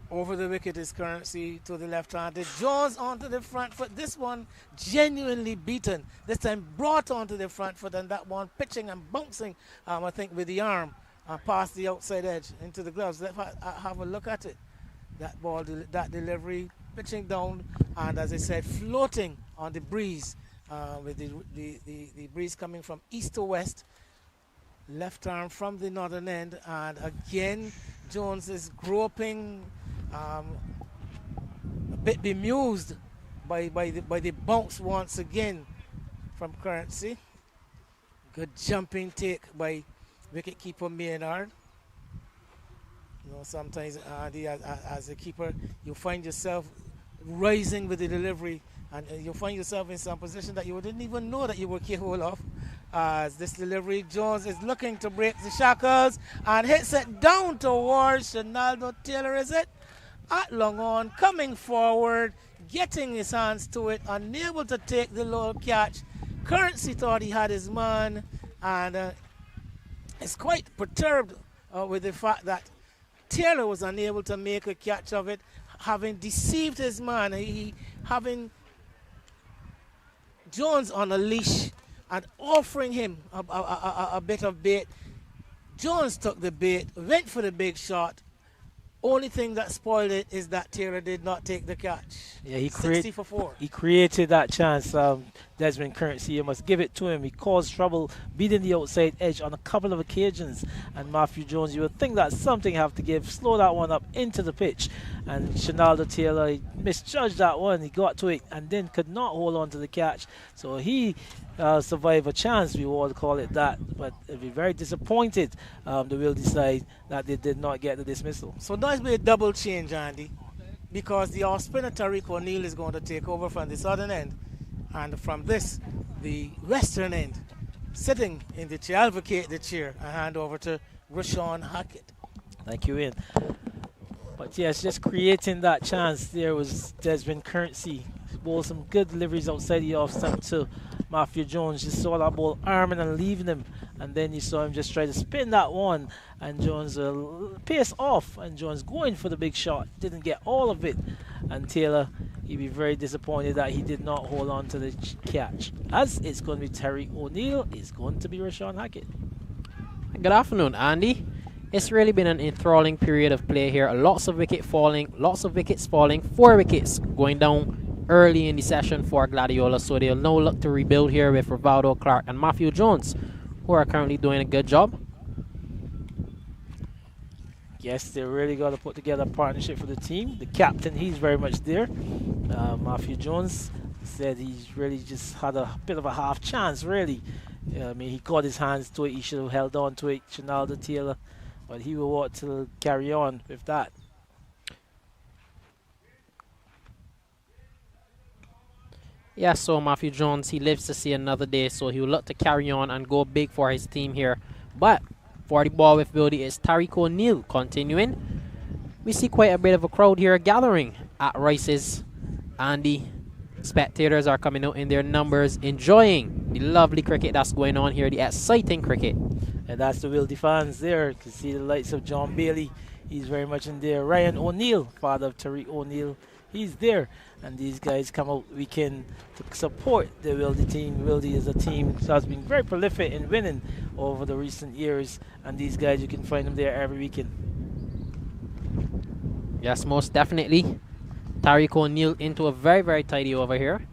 Over the wicket is Currency to the left-handed. Jones onto the front foot. This one genuinely beaten. This time brought onto the front foot, and that one pitching and bouncing, I think, with the arm past the outside edge into the gloves. Let's have a look at it. That ball, that delivery, pitching down, and as I said, floating on the breeze with the breeze coming from east to west. Left arm from the northern end, and again Jones is groping, a bit bemused by the bounce once again from Currency. Good jumping take by wicketkeeper Maynard. You know, sometimes as a keeper, you find yourself rising with the delivery, and you find yourself in some position that you didn't even know that you were capable of. As this delivery, Jones is looking to break the shackles and hits it down towards Shenaldo Taylor, is it? At long on, coming forward, getting his hands to it, unable to take the low catch. Currency thought he had his man, and is quite perturbed with the fact that Taylor was unable to make a catch of it, having deceived his man, having Jones on a leash and offering him a bit of bait. Jones took the bait, went for the big shot. Only thing that spoiled it is that Taylor did not take the catch.
Yeah, he
60 for 4.
He created that chance. Desmond Currency, you must give it to him. He caused trouble, beating the outside edge on a couple of occasions. And Matthew Jones, you would think that something have to give. Slow that one up into the pitch. And Shenaldo Taylor, he misjudged that one. He got to it and then could not hold on to the catch. So he survived a chance, we all call it that. But they'll be very disappointed, the Wildey side, that they did not get the dismissal.
So that's be a double change, Andy, because the off-spinner Tariq O'Neill is going to take over from the southern end, and from this, the western end, sitting in the chair, advocate the chair, and hand over to Rashawn Hackett.
Thank you, Ian. But yes, just creating that chance there was Desmond Currency. Bowled some good deliveries outside the off stump to Matthew Jones. You saw that ball arming and leaving him, and then you saw him just try to spin that one, and Jones pace off, and Jones going for the big shot. Didn't get all of it, and Taylor, he'd be very disappointed that he did not hold on to the catch. As it's going to be Tariq O'Neill, it's going to be Rashawn Hackett.
Good afternoon, Andy. It's really been an enthralling period of play here. Lots of wickets falling. 4 wickets going down early in the session for Gladiola, so they'll now look to rebuild here with Rivaldo Clark and Matthew Jones, who are currently doing a good job.
Yes, they really got to put together a partnership for the team. The captain, he's very much there. Matthew Jones said he's really just had a bit of a half chance, really. I mean, he got his hands to it. He should have held on to it, Shenaldo Taylor, but he will want to carry on with that.
Yeah, so Matthew Jones, he lives to see another day, so he'll look to carry on and go big for his team here. But for the ball with Wildey is Tariq O'Neill continuing. We see quite a bit of a crowd here gathering at Rice's, and the spectators are coming out in their numbers, enjoying the lovely cricket that's going on here, the exciting cricket.
And that's the Wildey fans there. You can see the likes of John Bailey. He's very much in there. Ryan O'Neill, father of Tariq O'Neill, he's there. And these guys come out weekend to support the Wildey team. Wildey is a team that has been very prolific in winning over the recent years. And these guys, you can find them there every weekend.
Yes, most definitely. Tariq O'Neill into a very, very tidy over here.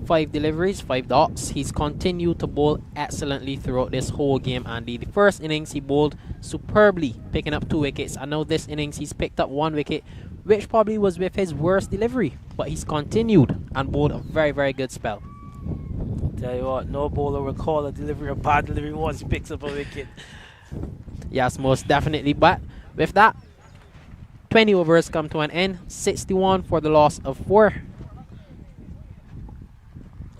5 deliveries, 5 dots. He's continued to bowl excellently throughout this whole game, Andy. The first innings, he bowled superbly, picking up 2 wickets. I know this innings, he's picked up 1 wicket, which probably was with his worst delivery. But he's continued and bowled a very, very good spell.
Tell you what, no bowler will call a delivery a bad delivery once he picks up a wicket.
Yes, most definitely. But with that, 20 overs come to an end. 61 for the loss of 4.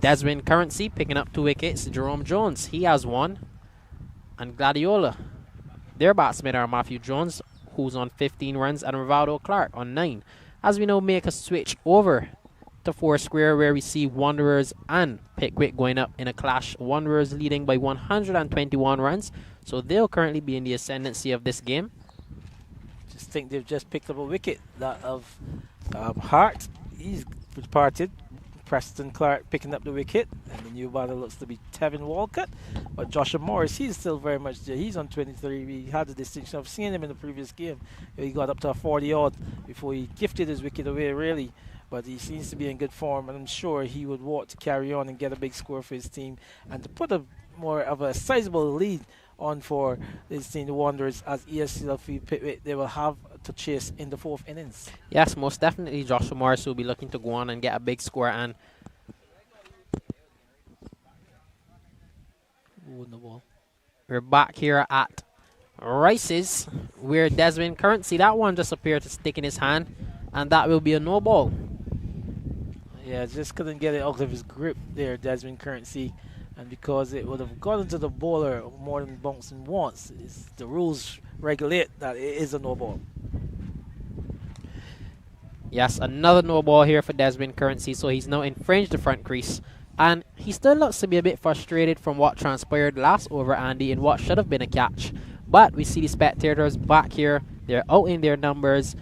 Desmond Currency picking up 2 wickets. Jerome Jones, he has 1. And Gladiola Their batsmen are Matthew Jones, who's on 15 runs, and Rivaldo Clark on 9. As we now make a switch over to 4 square, where we see Wanderers and Pickwick going up in a clash. Wanderers leading by 121 runs, so they'll currently be in the ascendancy of this game.
Just think they've just picked up a wicket, that of Hart. He's departed. Preston Clark picking up the wicket, and the new batter looks to be Tevin Walcott. But Joshua Morris, he's still very much there. He's on 23. We had the distinction of seeing him in the previous game. He got up to a 40-odd before he gifted his wicket away, really. But he seems to be in good form, and I'm sure he would want to carry on and get a big score for his team and to put a more of a sizable lead on for this team, the Wanderers, as ESCLF Pickwick they will have to chase in the 4th innings.
Yes, most definitely Joshua Morris will be looking to go on and get a big score. And we're back here at Rice's, where Desmond Currency, that one just appeared to stick in his hand, and that will be a no ball.
Yeah, just couldn't get it out of his grip there, Desmond Currency. And because it would have gone into the bowler more than bouncing once, the rules regulate that it is a no ball.
Yes, another no ball here for Desmond Currency, so he's now infringed the front crease. And he still looks to be a bit frustrated from what transpired last over, Andy, in what should have been a catch. But we see the spectators back here. They're out in their numbers.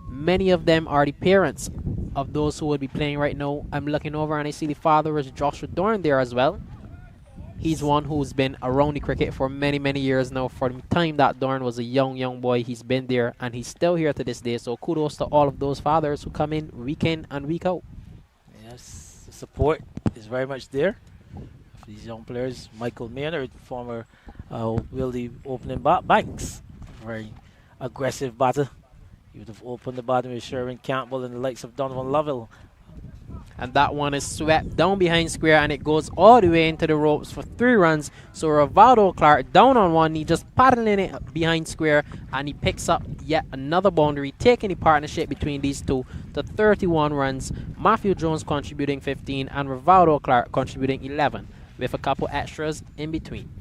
Many of them are the parents of those who would be playing right now. I'm looking over and I see the father is Joshua Dorn there as well. He's one who's been around the cricket for many, many years now. For the time that Dorn was a young boy, he's been there and he's still here to this day. So kudos to all of those fathers who come in week in and week out.
Yes, the support is very much there for these young players. Michael Maynard, former Wildey opening Banks, very aggressive batter. He would have opened the batting with Sherwin Campbell and the likes of Donovan Lovell.
And that one is swept down behind square, and it goes all the way into the ropes for 3 runs. So Rivaldo Clark down on one knee, just paddling it behind square, and he picks up yet another boundary, taking the partnership between these two to 31 runs. Matthew Jones contributing 15 and Rivaldo Clark contributing 11, with a couple extras in between.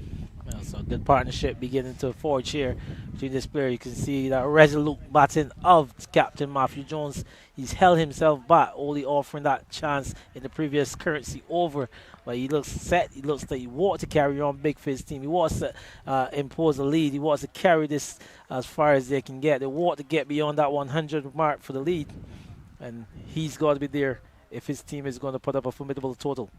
Well, so good partnership beginning to forge here between this player. You can see that resolute batting of Captain Matthew Jones. He's held himself back, only offering that chance in the previous Currency over. But he looks set. He looks like he wants to carry on big for his team. He wants to impose a lead. He wants to carry this as far as they can get. They want to get beyond that 100 mark for the lead. And he's got to be there if his team is going to put up a formidable total.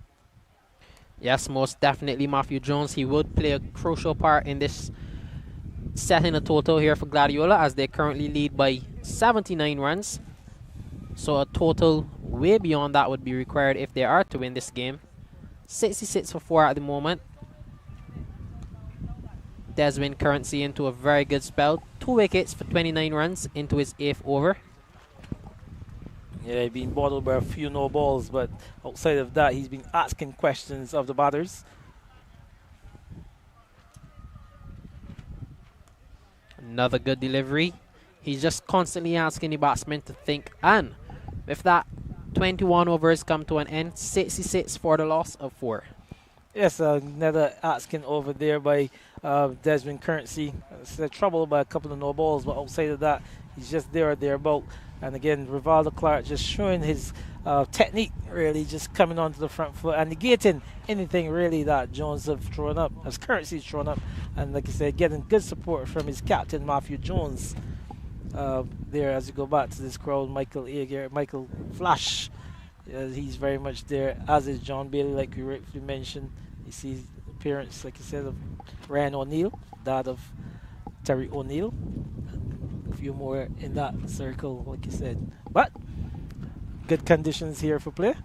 Yes, most definitely Matthew Jones. He would play a crucial part in this setting a total here for Gladiola, as they currently lead by 79 runs. So a total way beyond that would be required if they are to win this game. 66 for 4 at the moment. Desmond Currency into a very good spell. 2 wickets for 29 runs into his 8th over.
Yeah, he's been bottled by a few no balls, but outside of that, he's been asking questions of the batters.
Another good delivery. He's just constantly asking the batsmen to think, and with that, 21 overs come to an end. 66 for the loss of 4.
Yes, another asking over there by Desmond Currency. Troubled by a couple of no balls, but outside of that, he's just there or thereabout. And again, Rivaldo Clark just showing his technique, really, just coming onto the front foot and negating anything really that Jones have thrown up, as Currency's thrown up. And like I said, getting good support from his captain, Matthew Jones. There, as you go back to this crowd, Michael Flash, he's very much there, as is John Bailey, like we rightfully mentioned. You see the appearance, like I said, of Ryan O'Neill, that of Terry O'Neill. A few more in that circle, like you said. But good conditions here for play.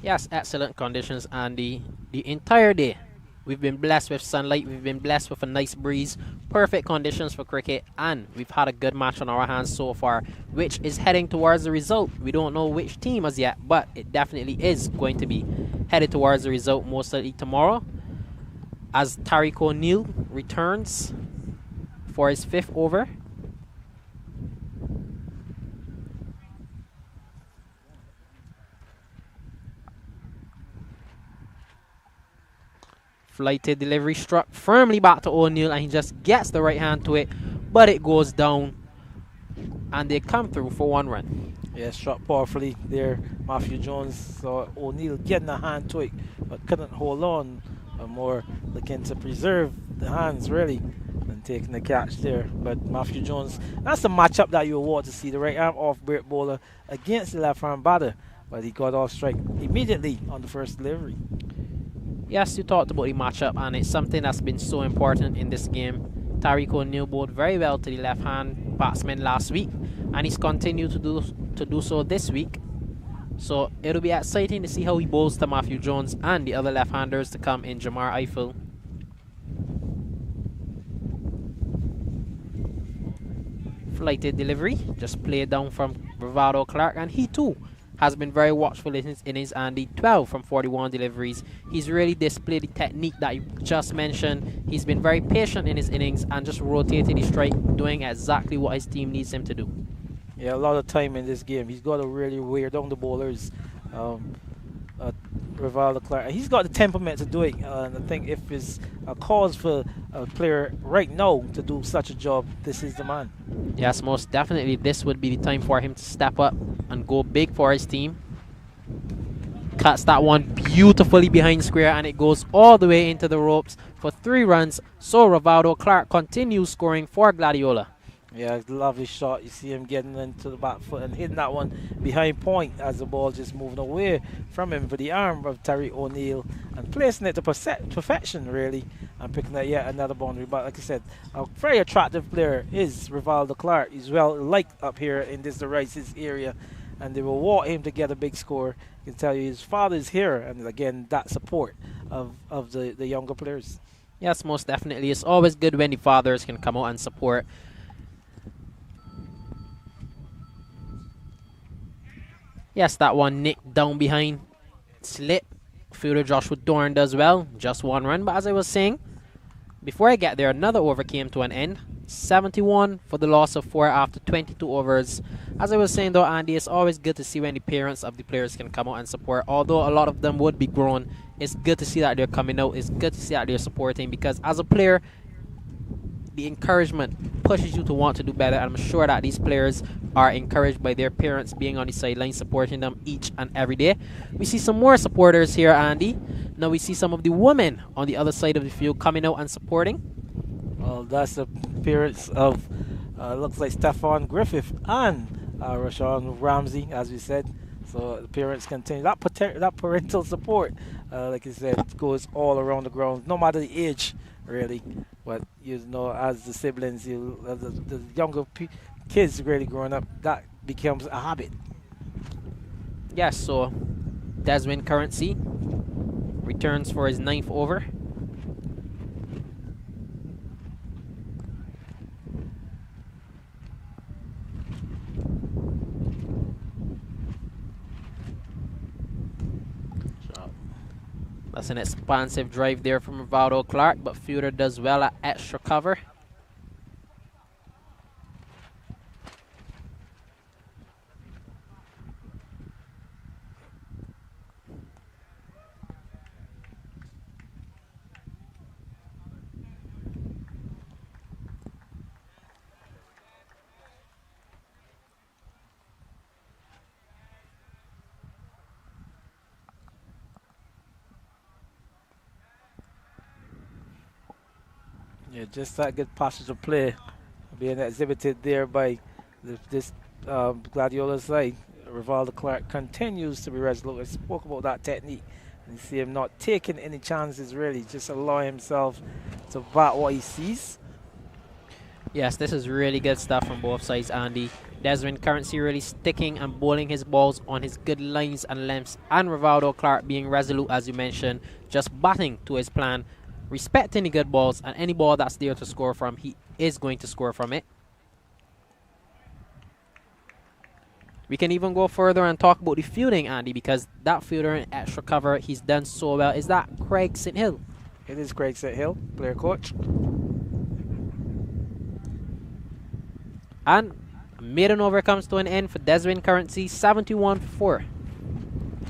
Yes, excellent conditions, and the entire day we've been blessed with sunlight, we've been blessed with a nice breeze, perfect conditions for cricket, and we've had a good match on our hands so far, which is heading towards the result. We don't know which team as yet, but it definitely is going to be headed towards the result most likely tomorrow, as Tariq O'Neill returns for his 5th over. Flighted delivery struck firmly back to O'Neal, and he just gets the right hand to it, but it goes down, and they come through for 1 run.
Yeah, struck powerfully there. Matthew Jones saw O'Neal getting a hand to it, but couldn't hold on. More looking to preserve the hands, really, and taking the catch there. But Matthew Jones, that's the matchup that you want to see. The right arm off break bowler against the left arm batter, but he got off strike immediately on the first delivery.
Yes, you talked about the matchup, and it's something that's been so important in this game. Tariq O'Neal bowled very well to the left-hand batsman last week, and he's continued to do so this week. So it'll be exciting to see how he bowls to Matthew Jones and the other left-handers to come in Jamar Eiffel. Flighted delivery, just played down from Rivaldo Clark, and he too has been very watchful in his innings, and the 12 from 41 deliveries. He's really displayed the technique that you just mentioned. He's been very patient in his innings and just rotated his strike, doing exactly what his team needs him to do.
Yeah, a lot of time in this game. He's got to really wear down the bowlers. Rivaldo Clark, he's got the temperament to do it, and I think if it's a cause for a player right now to do such a job, this is the man.
Yes, most definitely this would be the time for him to step up and go big for his team. Cuts that one beautifully behind square, and it goes all the way into the ropes for 3 runs. So Rivaldo Clark continues scoring for Gladiola.
Yeah, lovely shot. You see him getting into the back foot and hitting that one behind point as the ball just moving away from him for the arm of Tariq O'Neal and placing it to perfection, really, and picking up yet another boundary. But like I said, a very attractive player is Rivaldo Clark. He's well liked up here in this the Rice's area, and they will want him to get a big score. I can tell you his father's here, and again, that support of the younger players.
Yes, most definitely. It's always good when the fathers can come out and support. Yes, that one nicked down behind. Slip. Fielder Joshua Dorn does well. Just 1 run. But as I was saying, before I get there, another over came to an end. 71 for the loss of 4 after 22 overs. As I was saying though, Andy, it's always good to see when the parents of the players can come out and support. Although a lot of them would be grown, it's good to see that they're coming out. It's good to see that they're supporting, because as a player, the encouragement pushes you to want to do better. I'm sure that these players are encouraged by their parents being on the sideline supporting them each and every day. We see some more supporters here, Andy. Now we see some of the women on the other side of the field coming out and supporting.
Well, that's the appearance of looks like Stefan Griffith and Rashawn Ramsey, as we said. So the parents continue that parental support, like I said, goes all around the ground, no matter the age, really. But you know, as the siblings, the younger kids really growing up, that becomes a habit.
Yes, so Desmond Currency returns for his 9th over. That's an expansive drive there from Rivaldo Clark, but fielder does well at extra cover.
Yeah, just that good passage of play being exhibited there by this Gladiola side. Rivaldo Clark continues to be resolute. I spoke about that technique. And you see him not taking any chances, really, just allowing himself to bat what he sees.
Yes, this is really good stuff from both sides, Andy. Desmond Currency really sticking and bowling his balls on his good lines and lengths, and Rivaldo Clark being resolute, as you mentioned, just batting to his plan, respecting the good balls, and any ball that's there to score from, he is going to score from it. We can even go further and talk about the fielding, Andy, because that fielder in extra cover, he's done so well. Is that Craig St. Hill?
It is Craig St. Hill, player coach.
And maiden over comes to an end for Desmond Currency, 71 for 4.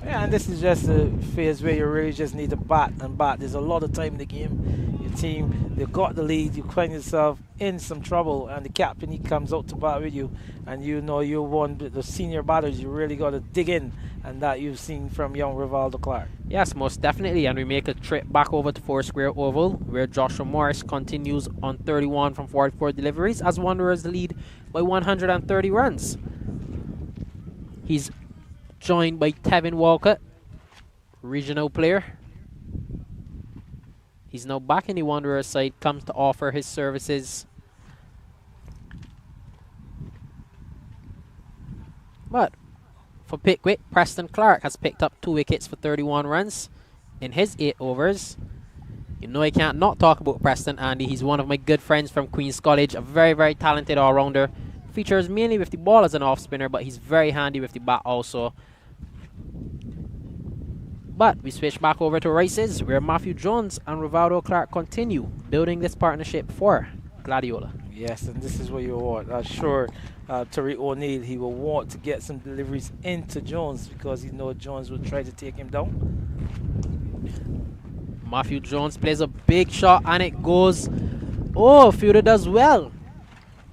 Yeah, and this is just a phase where you really just need to bat and bat. There's a lot of time in the game. Your team, they've got the lead. You find yourself in some trouble, and the captain, he comes out to bat with you, and you know you're one of the senior batters. You really got to dig in, and that you've seen from young Rivaldo Clark.
Yes, most definitely. And we make a trip back over to Four Square Oval, where Joshua Morris continues on 31 from 44 deliveries as Wanderers lead by 130 runs. He's joined by Tevin Walcott, regional player. He's now back in the Wanderers side, comes to offer his services. But for Pickwick, Preston Clark has picked up 2 wickets for 31 runs in his 8 overs. You know I can't not talk about Preston, Andy. He's one of my good friends from Queen's College, a very, very talented all-rounder. Features mainly with the ball as an off-spinner, but he's very handy with the bat also. But we switch back over to Rice's, where Matthew Jones and Rivaldo Clark continue building this partnership for Gladiola.
Yes, and this is what you want. I'm sure Tariq O'Neill, he will want to get some deliveries into Jones because he knows Jones will try to take him down.
Matthew Jones plays a big shot and it goes. Oh, fielder does well.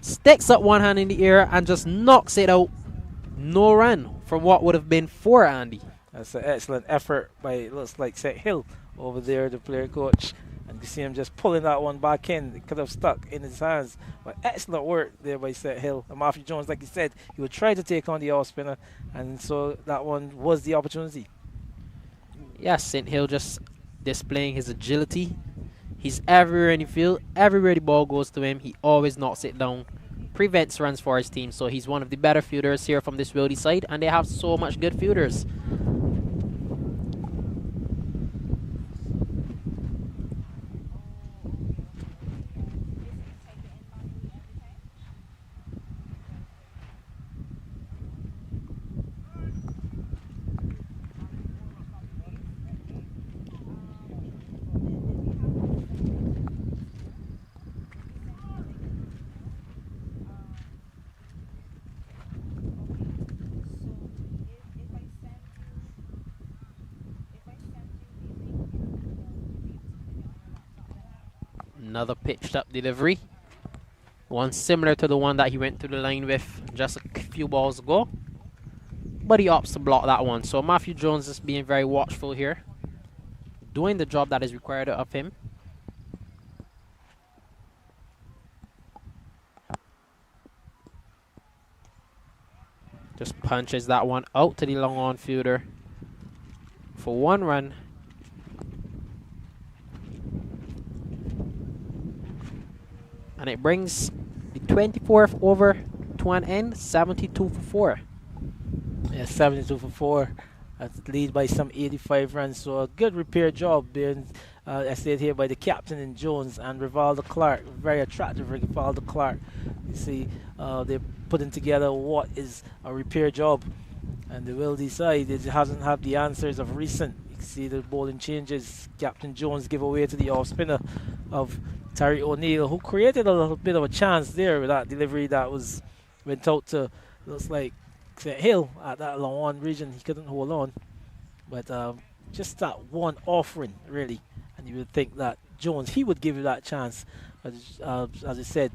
Sticks up one hand in the air and just knocks it out. No run from what would have been 4, Andy.
That's an excellent effort by, it looks like, Seth Hill over there, the player coach. And you see him just pulling that one back in. It could have stuck in his hands. But excellent work there by Seth Hill. And Matthew Jones, like you said, he would try to take on the off spinner. And so that one was the opportunity.
Yes, St. Hill just displaying his agility. He's everywhere in the field. Everywhere the ball goes to him, he always knocks it down. Prevents runs for his team. So he's one of the better fielders here from this Wildey side. And they have so much good fielders. Another pitched up delivery. One similar to the one that he went to the line with just a few balls ago. But he opts to block that one. So Matthew Jones is being very watchful here. Doing the job that is required of him. Just punches that one out to the long on fielder for 1 run. And it brings the 24th over to an end, 72 for 4.
Yeah, 72 for 4. That's lead by some 85 runs. So a good repair job being, I said here, by the captain in Jones and Rivaldo Clark. Very attractive Rivaldo Clark. You see, they're putting together what is a repair job. And the Wildey side, it hasn't had the answers of recent. You can see the bowling changes. Captain Jones give away to the off spinner of Tariq O'Neill, who created a little bit of a chance there with that delivery that went out to, looks like, Hill at that long on region. He couldn't hold on. But just that one offering, really. And you would think that Jones, he would give you that chance. But as I said,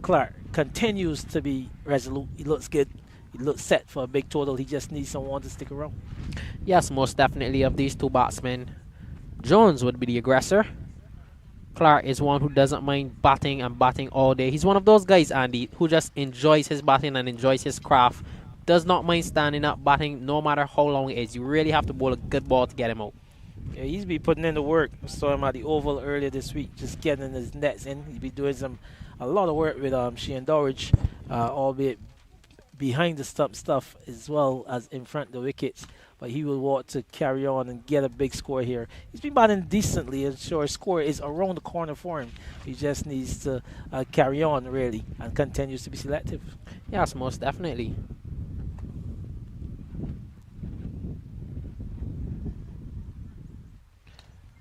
Clark continues to be resolute. He looks good. He looks set for a big total. He just needs someone to stick around.
Yes, most definitely of these 2 batsmen, Jones would be the aggressor. Clark is one who doesn't mind batting and batting all day. He's one of those guys, Andy, who just enjoys his batting and enjoys his craft. Does not mind standing up batting no matter how long it is. You really have to bowl a good ball to get him out.
Yeah, he's been putting in the work. I saw him at the Oval earlier this week, just getting his nets in. He's been doing a lot of work with Shane Dorridge, albeit behind the stump stuff as well as in front of the wickets. But he will want to carry on and get a big score here. He's been batting decently. I'm sure his score is around the corner for him. He just needs to carry on, really, and continues to be selective.
Yes, most definitely.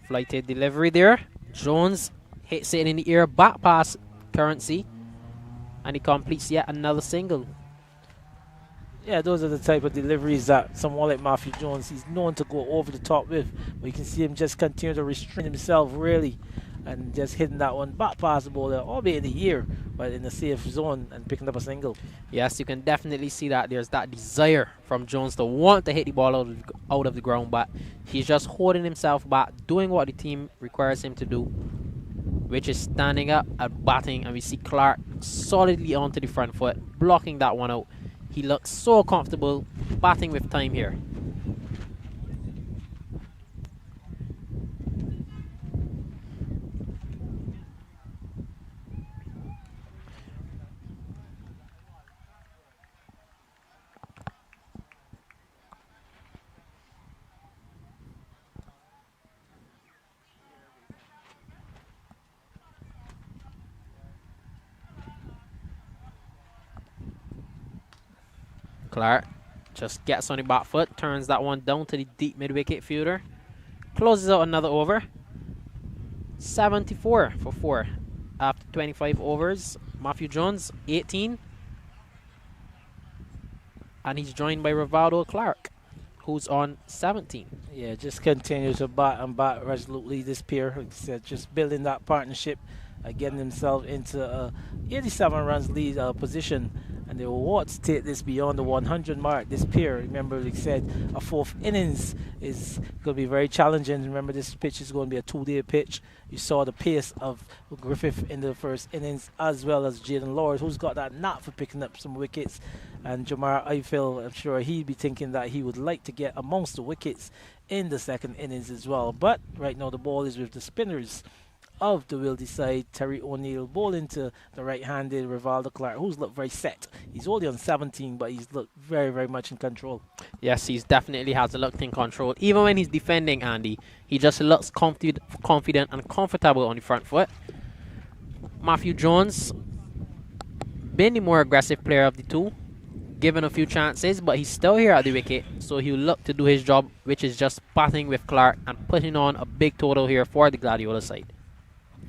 Flighted delivery there. Jones hits it in the air, back past Currency, and he completes yet another single.
Yeah, those are the type of deliveries that someone like Matthew Jones, he's known to go over the top with. But you can see him just continue to restrain himself, really, and just hitting that one back past the bowler, albeit in the air, but in the safe zone and picking up a single.
Yes, you can definitely see that there's that desire from Jones to want to hit the ball out of the ground, but he's just holding himself back, doing what the team requires him to do, which is standing up and batting. And we see Clark solidly onto the front foot, blocking that one out. He looks so comfortable batting with time here. Clark just gets on the back foot, turns that one down to the deep mid-wicket fielder, closes out another over. 74 for 4 after 25 overs. Matthew Jones, 18. And he's joined by Rivaldo Clark, who's on 17.
Yeah, just continue to bat and bat resolutely, this pair. Like I said, just building that partnership, getting himself into a 87 runs lead position. And they will want to take this beyond the 100 mark. This pair, remember, like I said, a fourth innings is going to be very challenging. Remember, this pitch is going to be a 2-day pitch. You saw the pace of Griffith in the first innings, as well as Jaden Lord, who's got that knack for picking up some wickets. And Jamar, I feel, I'm sure he'd be thinking that he would like to get amongst the wickets in the second innings as well. But right now the ball is with the spinners of the Wildey side. Terry O'Neill bowling to the right-handed Rivaldo Clark, who's looked very set. He's only on 17, but he's looked very, very much in control.
Yes, he's definitely has looked in control. Even when he's defending, Andy, he just looks confident and comfortable on the front foot. Matthew Jones, been the more aggressive player of the two, given a few chances, but he's still here at the wicket, so he'll look to do his job, which is just batting with Clark and putting on a big total here for the Gladiola side.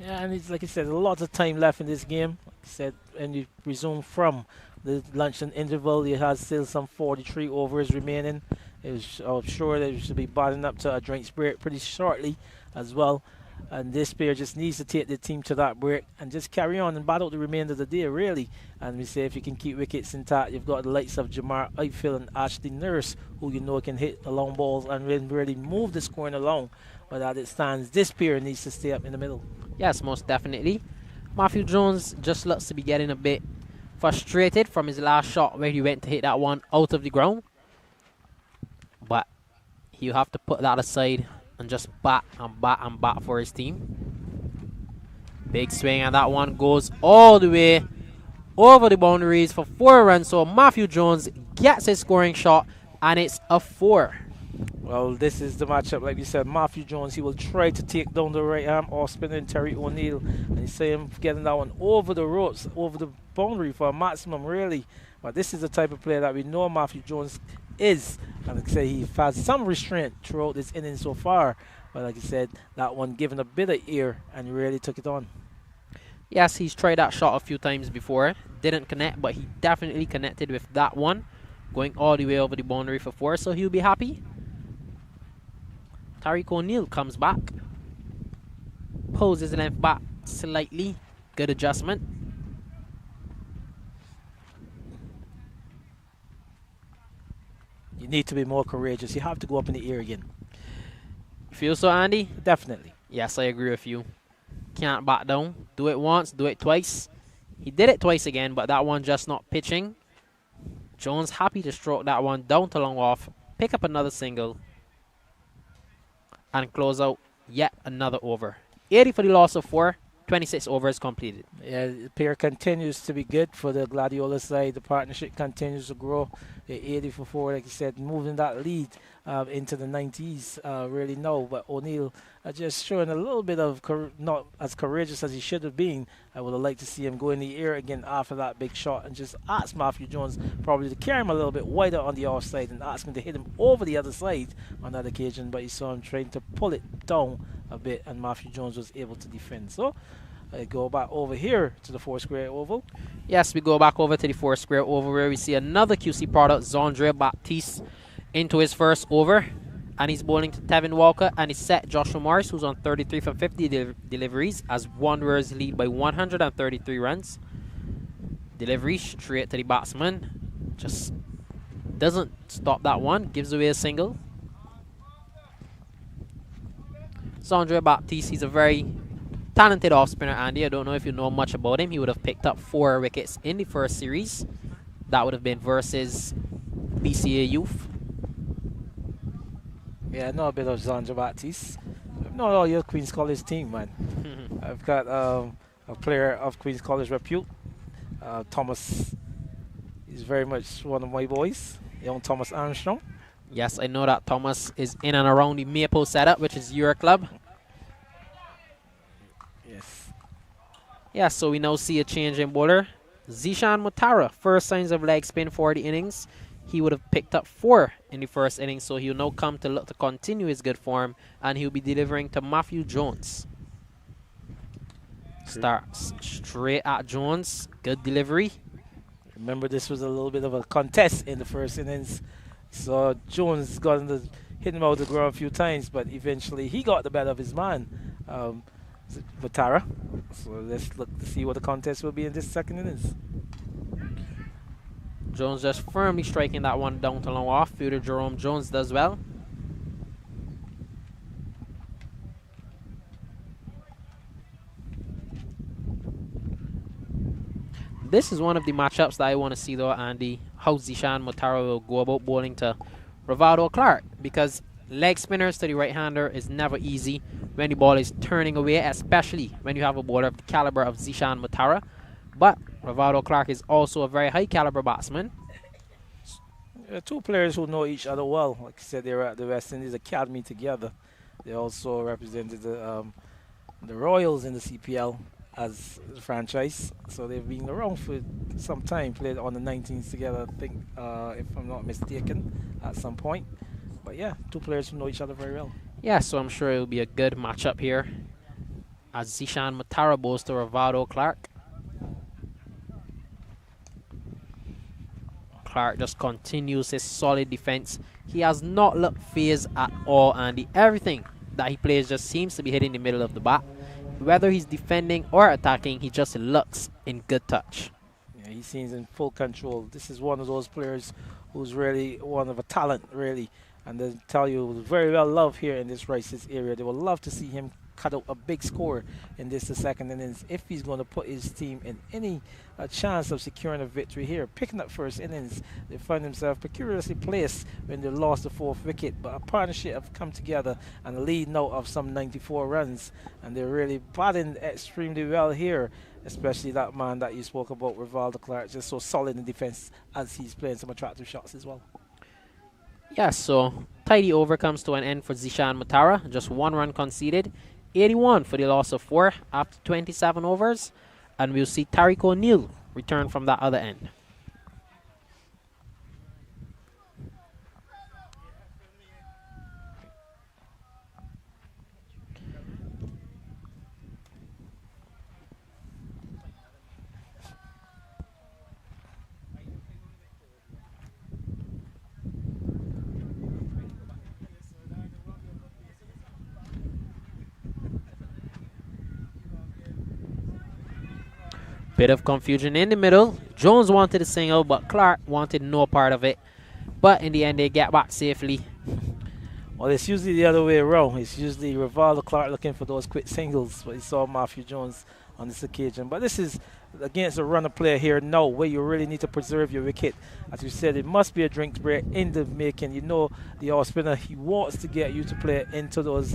Yeah, and it's like I said, a lot of time left in this game. Like I said, when you resume from the luncheon interval, you have still some 43 overs remaining. I'm sure that you should be batting up to a drinks break pretty shortly as well. And this player just needs to take the team to that break and just carry on and bat out the remainder of the day, really. And we say if you can keep wickets intact, you've got the likes of Jamar Eiffel and Ashley Nurse, who you know can hit the long balls and really move the scoring along. But as it stands, this player needs to stay up in the middle.
Yes, most definitely. Matthew Jones just looks to be getting a bit frustrated from his last shot where he went to hit that one out of the ground. But he'll have to put that aside and just bat and bat and bat for his team. Big swing, and that one goes all the way over the boundaries for 4 runs. So Matthew Jones gets his scoring shot, and it's a 4.
Well, this is the matchup, like you said. Matthew Jones, he will try to take down the right arm off spinning Terry O'Neill. And you see him getting that one over the ropes, over the boundary for a maximum, really. But this is the type of player that we know Matthew Jones is. And like I said, he has some restraint throughout this inning so far. But like I said, that one given a bit of air, and he really took it on.
Yes, he's tried that shot a few times before. Didn't connect, but he definitely connected with that one, going all the way over the boundary for 4, so he'll be happy. Tariq O'Neill comes back, pulls his length back slightly. Good adjustment.
You need to be more courageous. You have to go up in the air again.
You feel so, Andy?
Definitely.
Yes, I agree with you. Can't back down. Do it once, do it twice. He did it twice again, but that one just not pitching. Jones happy to stroke that one down to long off, pick up another single, and close out yet another over. 80 for the loss of 4, 26 overs completed.
Yeah, the pair continues to be good for the Gladiola side. The partnership continues to grow. They're 80 for 4, like you said, moving that lead into the 90s really now. But O'Neill just showing a little bit of not as courageous as he should have been. I would have liked to see him go in the air again after that big shot and just ask Matthew Jones probably to carry him a little bit wider on the offside and ask him to hit him over the other side on that occasion. But you saw him trying to pull it down a bit, and Matthew Jones was able to defend. So Go back over here to the 4-square oval.
Yes, we go back over to the 4-square oval where we see another QC product, Zandre Baptiste, into his first over. And he's bowling to Tevin Walker and he's set Joshua Morris, who's on 33 from 50 deliveries, as Wanderers lead by 133 runs. Delivery straight to the batsman. Just doesn't stop that one. Gives away a single. Zandre Baptiste, he's a very talented off-spinner, Andy. I don't know if you know much about him. He would have picked up 4 wickets in the first series. That would have been versus BCA Youth.
Yeah, I know a bit of Zandre Baptiste. I've known all your Queen's College team, man. I've got a player of Queen's College repute. Thomas is very much one of my boys. Young Thomas Armstrong.
Yes, I know that Thomas is in and around the Maple setup, which is your club.
Yes.
Yeah, so we now see a change in bowler. Zishan Mutara, first signs of leg spin for the innings. He would have picked up 4 in the first inning, so he'll now come to look to continue his good form, and he'll be delivering to Matthew Jones. Starts straight at Jones. Good delivery.
Remember, this was a little bit of a contest in the first innings. So Jones hit him out of the ground a few times, but eventually he got the better of his man, Mutara. So let's look to see what the contest will be in this second innings.
Jones just firmly striking that one down to long off. Fielder Jerome Jones does well. This is one of the matchups that I want to see though, Andy. How Zishan Mutara will go about bowling to Rivaldo Clark, because leg spinners to the right-hander is never easy when the ball is turning away, especially when you have a bowler of the caliber of Zishan Mutara. But Rivaldo Clark is also a very high-caliber batsman.
2 players who know each other well. Like I said, they were at the West Indies Academy together. They also represented the Royals in the CPL as a franchise. So they've been around for some time, played on the 19s together, I think, if I'm not mistaken, at some point. But yeah, 2 players who know each other very well.
Yeah, so I'm sure it will be a good matchup here as Zishan Mutara bowls to Rivaldo Clark. Clark just continues his solid defense. He has not looked phased at all, and everything that he plays just seems to be hitting the middle of the bat. Whether he's defending or attacking, he just looks in good touch.
Yeah, he seems in full control. This is one of those players who's really one of a talent, really. And they tell you, very well loved here in this Rice's area. They would love to see him cut out a big score in this the second innings if he's going to put his team in any chance of securing a victory here. Picking up first innings, they find themselves precariously placed when they lost the 4th wicket, but a partnership have come together and a lead now of some 94 runs, and they're really batting extremely well here, especially that man that you spoke about, Rivaldo Clark, just so solid in defense as he's playing some attractive shots as well.
Yeah, so tidy over comes to an end for Zishan Mutara. Just 1 run conceded. 81 for the loss of 4 after 27 overs. And we'll see Tariq O'Neill return from that other end. Bit of confusion in the middle. Jones wanted a single, but Clark wanted no part of it. But in the end, they get back safely.
Well, it's usually the other way around. It's usually Rivaldo Clark looking for those quick singles, but he saw Matthew Jones on this occasion. But this is against a runner player here now, where you really need to preserve your wicket. As you said, it must be a drink break in the making. You know, the off spinner, he wants to get you to play into those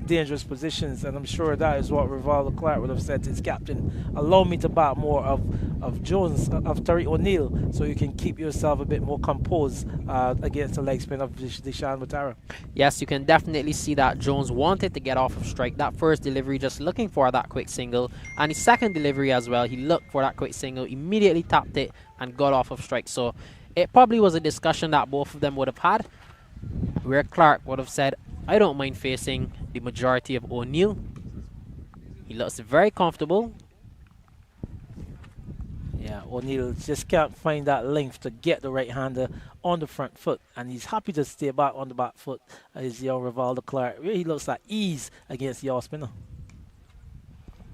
dangerous positions, and I'm sure that is what Rivaldo Clark would have said to his captain. Allow me to bat more of Jones, of Tariq O'Neill, so you can keep yourself a bit more composed against the leg spin of Zishan Mutara.
Yes, you can definitely see that Jones wanted to get off of strike. That first delivery, just looking for that quick single, and his second delivery as well, he looked for that quick single, immediately tapped it and got off of strike. So it probably was a discussion that both of them would have had, where Clark would have said, I don't mind facing the majority of O'Neill. He looks very comfortable.
Yeah, O'Neill just can't find that length to get the right-hander on the front foot, and he's happy to stay back on the back foot. Is young Rivaldo Clark. Really looks at ease against the off-spinner.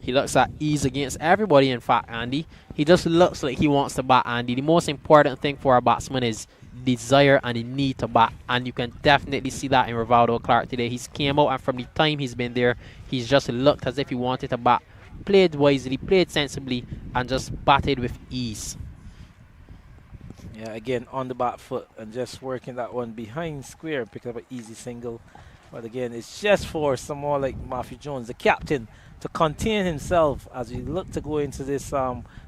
He looks at ease against everybody, in fact, Andy. He just looks like he wants to bat, Andy. The most important thing for a batsman is desire and the need to bat, and you can definitely see that in Rivaldo Clark today. He's came out, and from the time he's been there, he's just looked as if he wanted to bat. Played wisely, played sensibly, and just batted with ease.
Yeah, again, on the back foot and just working that one behind square, picking up an easy single. But again, it's just for someone like Matthew Jones, the captain, to contain himself as we look to go into this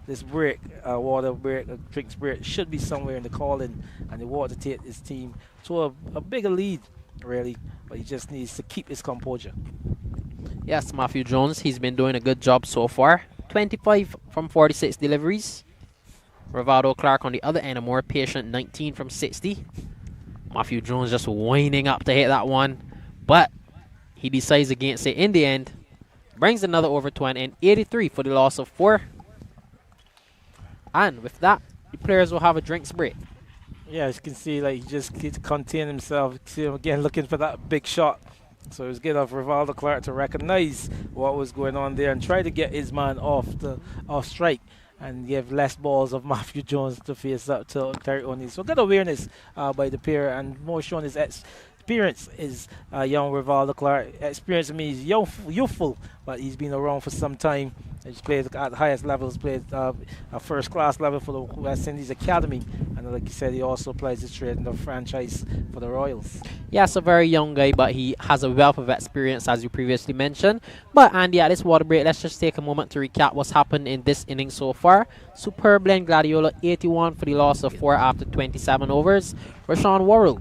this break, water break, drinks break. Should be somewhere in the calling, and they want to take his team to a bigger lead, really. But he just needs to keep his composure.
Yes, Matthew Jones, he's been doing a good job so far. 25 from 46 deliveries. Rivaldo Clark on the other end, a more patient 19 from 60. Matthew Jones just winding up to hit that one, but he decides against it in the end. Brings another over to an end, 83 for the loss of 4. And with that, the players will have a drinks break.
Yeah, as you can see, like, he just needs to contain himself. See him again looking for that big shot. So it was good of Rivaldo Clark to recognize what was going on there and try to get his man off strike and give less balls of Matthew Jones to face up to Terry O'Neill. So good awareness by the pair, and more showing his experience is young Rivaldo Clark. Experience, I mean, he's youthful, but he's been around for some time. He's played at the highest levels, played a first-class level for the West Indies Academy. And like you said, he also plays his trade in the franchise for the Royals.
Yes, a very young guy, but he has a wealth of experience, as you previously mentioned. But Andy, at this water break, let's just take a moment to recap what's happened in this inning so far. Superb blend Gladiola, 81 for the loss of 4 after 27 overs. Rashawn Worrell,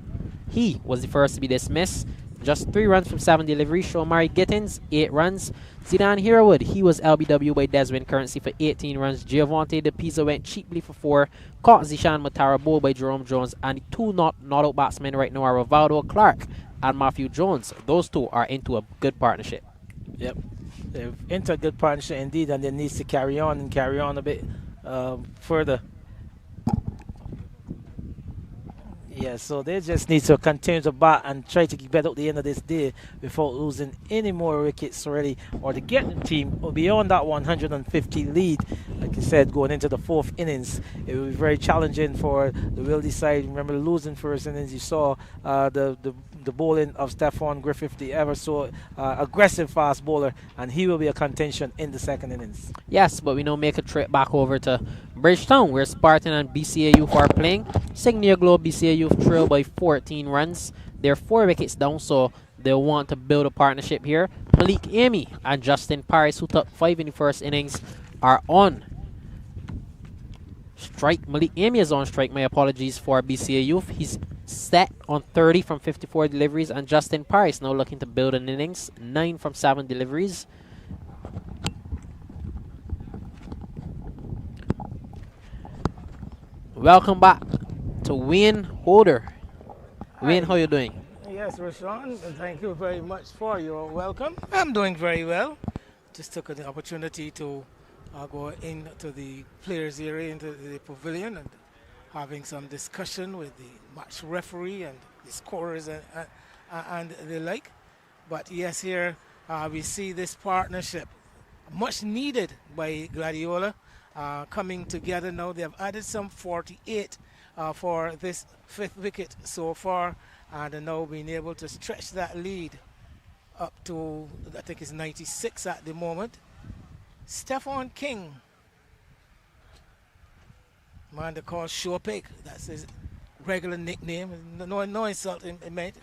he was the first to be dismissed. Just 3 runs from 7 deliveries. Shomari Gittins, 8 runs. Zidane Hirawood, he was LBW by Desmond Currency for 18 runs. Giovanni De Pisa went cheaply for 4. Caught Zishan Matara bowled by Jerome Jones. And the 2 not out batsmen right now are Rivaldo Clark and Matthew Jones. Those 2 are into a good partnership.
Yep, they're into a good partnership indeed, and they need to carry on a bit further. Yeah, so they just need to continue to bat and try to get out the end of this day without losing any more wickets already, or to get the team beyond that 150 lead. Like I said, going into the 4th innings, it will be very challenging for the Wildey side. Remember, losing first innings, you saw the bowling of Stephon Griffith, the ever so aggressive fast bowler, and he will be a contention in the 2nd innings.
Yes, but we now make a trip back over to Bridgetown, where Spartan and BCA Youth are playing. Signia Globe BCA Youth trail by 14 runs. They're 4 wickets down, so they'll want to build a partnership here. Malik Amy and Justin Paris, who took 5 in the first innings, are on strike. Malik Amy is on strike, my apologies, for BCA Youth. He's set on 30 from 54 deliveries, and Justin Paris now looking to build an innings, 9 from 7 deliveries. Welcome back to Wayne Holder. Wayne, how you doing?
Yes, Rashawn, and thank you very much for your welcome. I'm doing very well. Just took the opportunity to go into the players area, into the pavilion, and having some discussion with the match referee and the scorers and the like. But yes, here we see this partnership, much needed by Gladiola, coming together now. They have added some 48 for this 5th wicket so far, and are now being able to stretch that lead up to, I think it's 96 at the moment. Stephon King, man they call Showpick, that's his regular nickname. No insult mate.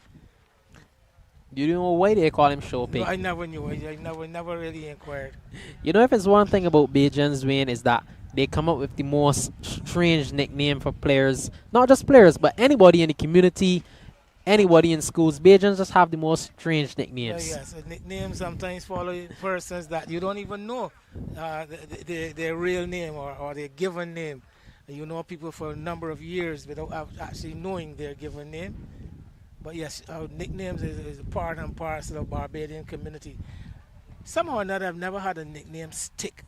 You know why they call him Showpick?
No, I never knew. I never really inquired.
You know, if it's one thing about Bajans, Wayne, is that they come up with the most strange nickname for players. Not just players, but anybody in the community, anybody in schools. Bajans just have the most strange nicknames.
Yes, nicknames sometimes follow persons that you don't even know their real name or their given name. You know people for a number of years without actually knowing their given name. But yes, our nicknames is part and parcel of Barbadian community. somehow or another, I've never had a nickname stick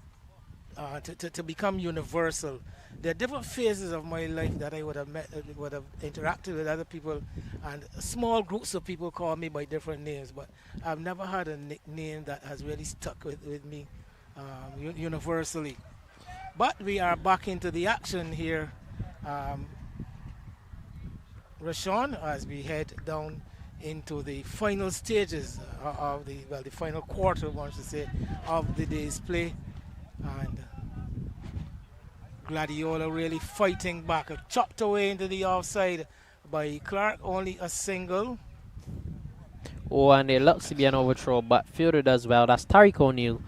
to become universal. There are different phases of my life that I would have met, would have interacted with other people, and small groups of people call me by different names. But I've never had a nickname that has really stuck with me universally. But we are back into the action here, Rashawn, as we head down into the final stages of the final quarter, one should say, of the day's play. And Gladiola really fighting back, chopped away into the offside by Clark, only a single.
Oh, and it looks to be an overthrow, but fielder does well. That's Tariq O'Neill.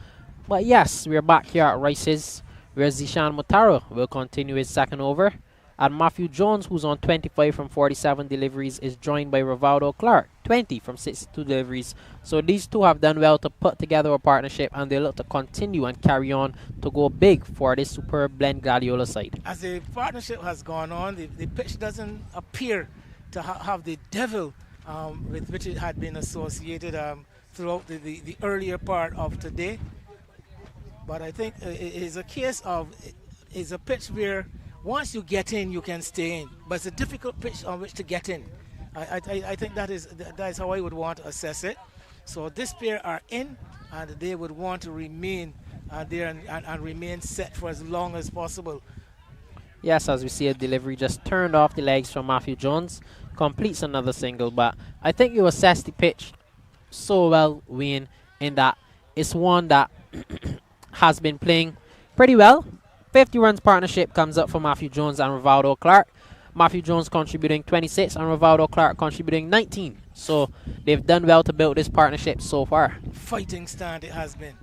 But yes, we're back here at Rice's, where Zishan Mutaro will continue his second over. And Matthew Jones, who's on 25 from 47 deliveries, is joined by Rivaldo Clark, 20 from 62 deliveries. So these two have done well to put together a partnership, and they look to continue and carry on to go big for this superb blend Gladiola side.
As the partnership has gone on, the pitch doesn't appear to have the devil with which it had been associated throughout the earlier part of today. But I think it is a case of, it's a pitch where once you get in, you can stay in. But it's a difficult pitch on which to get in. I think that is how I would want to assess it. So this pair are in, and they would want to remain there and remain set for as long as possible.
Yes, as we see a delivery just turned off the legs from Matthew Jones, completes another single. But I think you assess the pitch so well, Wayne, in that it's one that has been playing pretty well. 50 runs partnership comes up for Matthew Jones and Rivaldo Clark. Matthew Jones contributing 26 and Rivaldo Clark contributing 19. So they've done well to build this partnership so far.
Fighting stand it has been.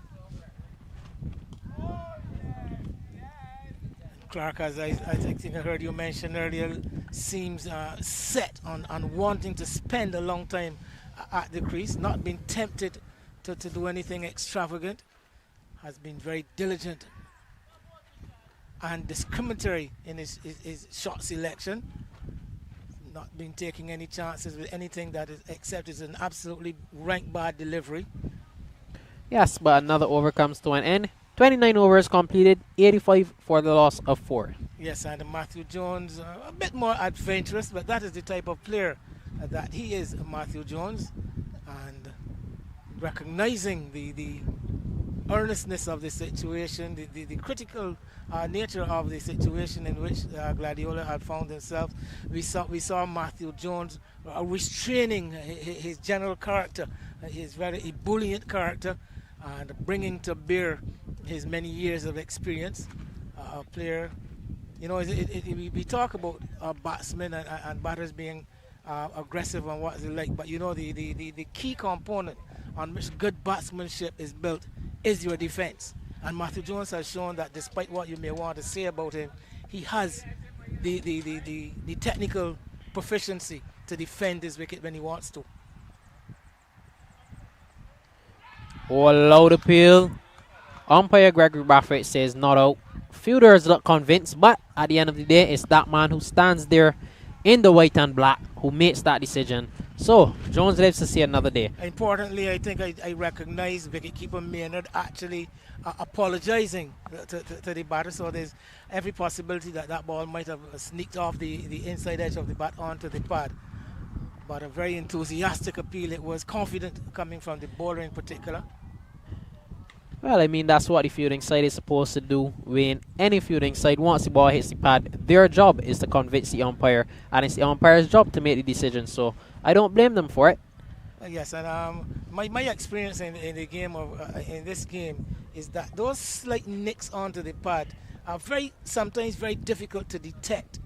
Clark, as I think I heard you mention earlier, seems set on wanting to spend a long time at the crease, not being tempted to do anything extravagant, has been very diligent and discriminatory in his shot selection, not been taking any chances with anything that is except is an absolutely rank bad delivery.
Yes, but another over comes to an end. 29 overs completed, 85 for the loss of 4.
Yes, and Matthew Jones, a bit more adventurous, but that is the type of player that he is, Matthew Jones, and recognizing the earnestness of the situation, the critical nature of the situation in which Gladiola had found himself. We saw Matthew Jones restraining his general character, his very ebullient character, and bringing to bear his many years of experience. A player, you know, we talk about batsmen and batters being aggressive and what they like, but you know the key component on which good batsmanship is built is your defense. And Matthew Jones has shown that despite what you may want to say about him, he has the technical proficiency to defend his wicket when he wants to.
Oh, loud appeal. Umpire Gregory Brathwaite says not out. Fielders look convinced, but at the end of the day, it's that man who stands there in the white and black who makes that decision. So, Jones lives to see another day.
Importantly, I think I recognize wicketkeeper Maynard actually apologizing to the batter. So there's every possibility that ball might have sneaked off the inside edge of the bat onto the pad. But a very enthusiastic appeal. It was confident coming from the bowler in particular.
Well, I mean, that's what the fielding side is supposed to do. When any fielding side, once the ball hits the pad, their job is to convince the umpire, and it's the umpire's job to make the decision. So I don't blame them for it.
Yes, and my experience in the game in this game is that those slight nicks onto the pad are sometimes very difficult to detect.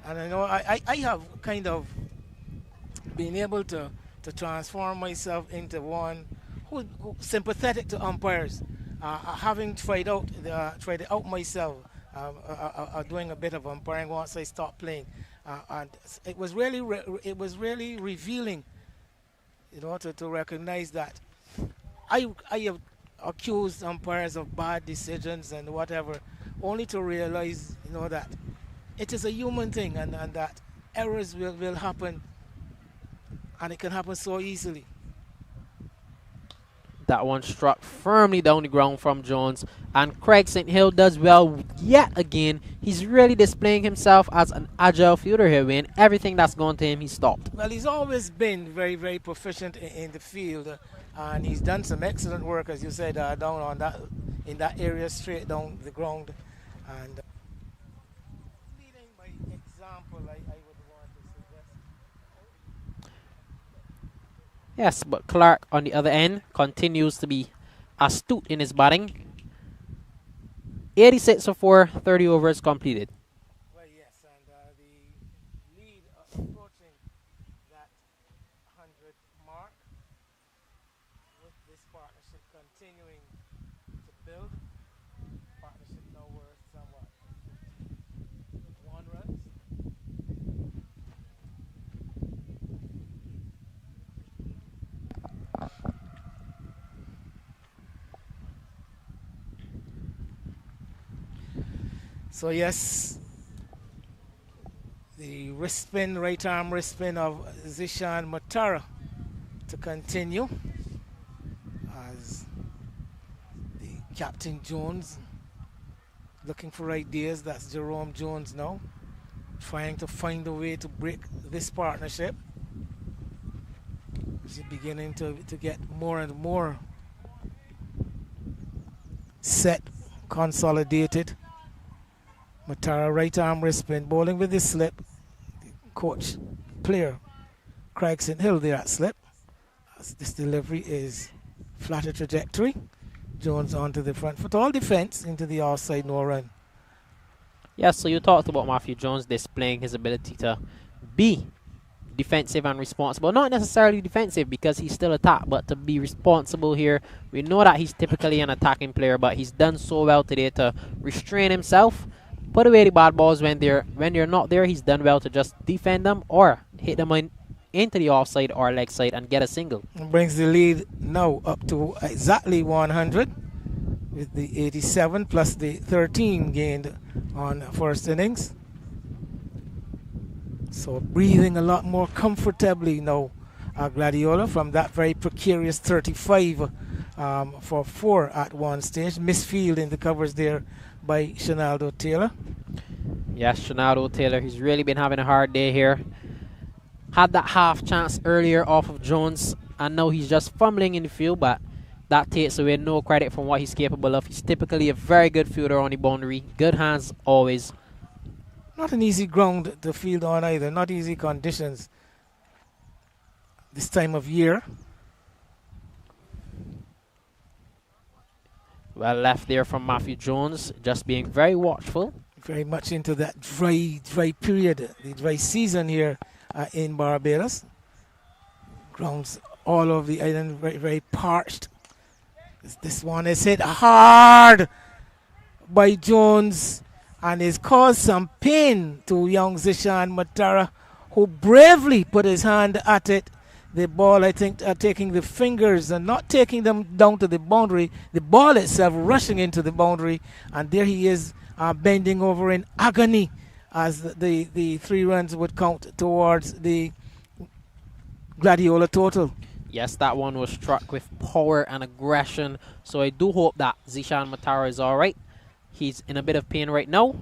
And I know I have kind of been able to transform myself into one who sympathetic to umpires, having tried it out myself, doing a bit of umpiring once I stopped playing, and it was really revealing, you know, to recognize that I have accused umpires of bad decisions and whatever, only to realize, you know, that it is a human thing, and that errors will happen, and it can happen so easily.
That one struck firmly down the ground from Jones. And Craig St. Hill does well yet again. He's really displaying himself as an agile fielder here, Wayne. Everything that's going to him, he stopped.
Well, he's always been very, very proficient in the field. And he's done some excellent work, as you said, down on that, in that area, straight down the ground. And leading by example, I would want to suggest.
Yes, but Clark on the other end continues to be astute in his batting. 86 for 4, 30 overs completed.
Well, yes, and the lead approaching that 100 mark with this partnership continuing to build. Partnership now worth somewhat 1 runs. So yes, the wrist spin, right arm wrist spin of Zishan Matara to continue as the Captain Jones looking for ideas. That's Jerome Jones now, trying to find a way to break this partnership. She's beginning to get more and more set, consolidated. Matara right arm wrist spin, bowling with the slip. The coach, player, Craig St. Hill there at slip. As this delivery is flatter trajectory. Jones onto the front foot, all defense into the offside, no run.
Yes, so you talked about Matthew Jones displaying his ability to be defensive and responsible. Not necessarily defensive because he's still attacked, but to be responsible here. We know that he's typically an attacking player, but he's done so well today to restrain himself. Put away the bad balls when they're not there. He's done well to just defend them or hit them into the offside or leg side and get a single.
And brings the lead now up to exactly 100 with the 87 plus the 13 gained on first innings. So breathing a lot more comfortably now, Gladiola, from that very precarious 35 for 4 at one stage. Misfield in the covers there by Shenaldo Taylor.
Yes, Shenaldo Taylor, he's really been having a hard day here. Had that half chance earlier off of Jones, and now he's just fumbling in the field, but that takes away no credit from what he's capable of. He's typically a very good fielder on the boundary. Good hands always.
Not an easy ground to field on either. Not easy conditions this time of year.
Well left there from Matthew Jones, just being very watchful.
Very much into that dry period, the dry season here in Barbados. Grounds all over the island very, very parched. This one is hit hard by Jones and has caused some pain to young Zishan Matara, who bravely put his hand at it. The ball, I think, taking the fingers and not taking them down to the boundary. The ball itself rushing into the boundary, and there he is bending over in agony as the 3 runs would count towards the Gladiola total.
Yes, that one was struck with power and aggression, so I do hope that Zishan Matara is all right. He's in a bit of pain right now.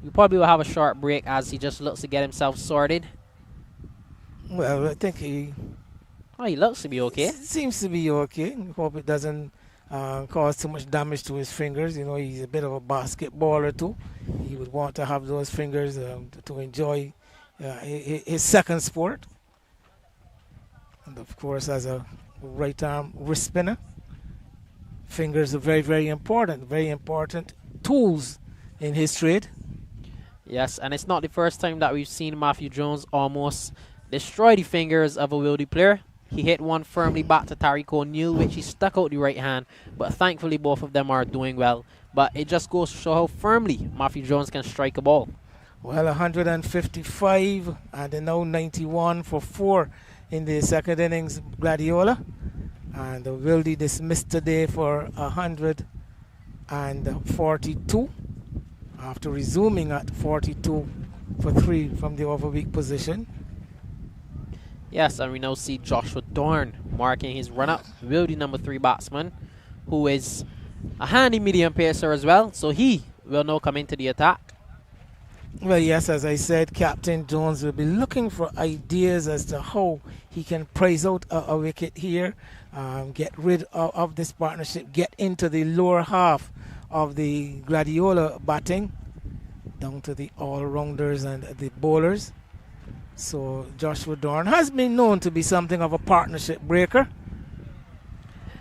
We probably will have a short break as he just looks to get himself sorted.
Well, I think he
looks to be okay.
Seems to be okay. Hope it doesn't cause too much damage to his fingers. You know, he's a bit of a basketballer too. He would want to have those fingers to enjoy his second sport. And of course, as a right arm wrist spinner, fingers are very, very important tools in his trade.
Yes, and it's not the first time that we've seen Matthew Jones almost destroy the fingers of a Wildey player. He hit one firmly back to Tariq O'Neill, which he stuck out the right hand, but thankfully both of them are doing well. But it just goes to show how firmly Matthew Jones can strike a ball.
Well, 155 and now 91 for 4 in the second innings, Gladiola. And Wildey dismissed today for 142 after resuming at 42 for 3 from the overweek position.
Yes, and we now see Joshua Dorn marking his run-up. Wildey, number 3 batsman, who is a handy medium pacer as well, so he will now come into the attack.
Well, yes, as I said, Captain Jones will be looking for ideas as to how he can prize out a wicket here, get rid of this partnership, get into the lower half of the Gladiola batting, down to the all-rounders and the bowlers. So Joshua Dorn has been known to be something of a partnership breaker.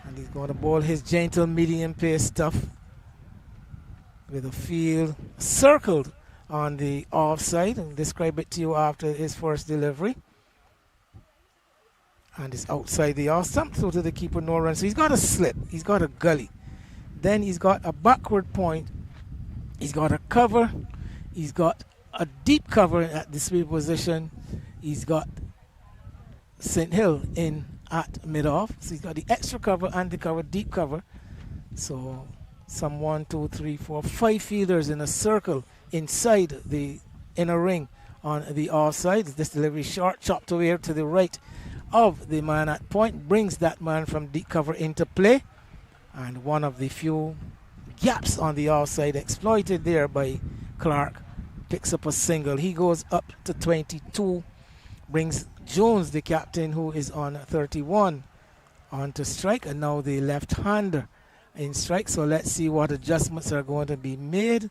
And he's going to bowl his gentle medium pace stuff with a field circled on the offside, and describe it to you after his first delivery. And it's outside the off stump, through to the keeper, no run. So he's got a slip, he's got a gully, then he's got a backward point, he's got a cover, he's got a deep cover at the sweep position, he's got St. Hill in at mid-off, so he's got the extra cover and the cover, deep cover. So some 1, 2, 3, 4, 5 fielders in a circle inside the inner ring on the offside. This delivery short, chopped away to the right of the man at point, brings that man from deep cover into play, and one of the few gaps on the offside exploited there by Clark picks up a single. He goes up to 22, brings Jones, the captain, who is on 31, on to strike, and now the left-hander in strike. So let's see what adjustments are going to be made.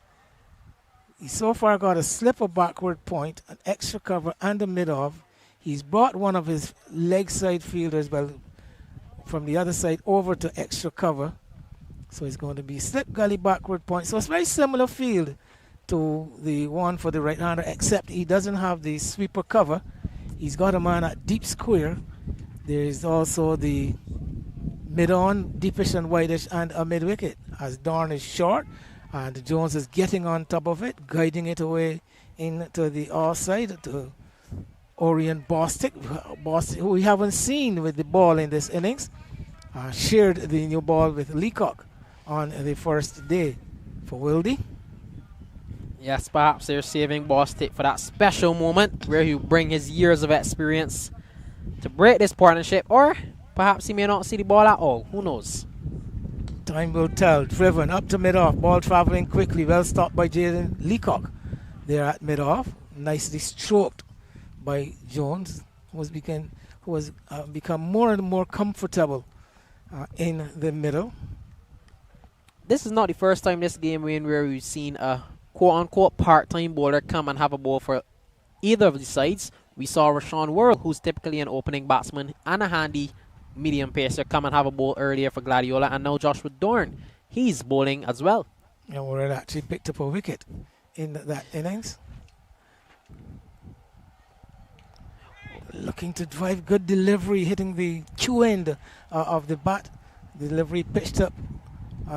He so far got a slip, a backward point, an extra cover, and a mid-off. He's brought one of his leg side fielders, well, from the other side over to extra cover. So it's going to be slip, gully, backward point. So it's very similar field to the one for the right-hander, except he doesn't have the sweeper cover. He's got a man at deep square. There is also the mid-on, deepish and wideish, and a mid-wicket, as Dorn is short. And Jones is getting on top of it, guiding it away into the offside to Orion Bostic, who we haven't seen with the ball in this innings. Shared the new ball with Leacock on the first day for Wildey.
Yes, perhaps they're saving Bostic for that special moment where he'll bring his years of experience to break this partnership, or perhaps he may not see the ball at all. Who knows?
Time will tell. Driven up to mid-off. Ball travelling quickly. Well stopped by Jaden Leacock there at mid-off. Nicely stroked by Jones, who has become more and more comfortable in the middle.
This is not the first time this game where we've seen a quote-unquote part-time bowler come and have a ball for either of the sides. We saw Rashawn Worrell, who's typically an opening batsman and a handy medium pacer, come and have a bowl earlier for Gladiola, and now Joshua Dorn, he's bowling as well.
And Worrell actually picked up a wicket in that innings. Looking to drive, good delivery, hitting the Q end of the bat. Delivery pitched up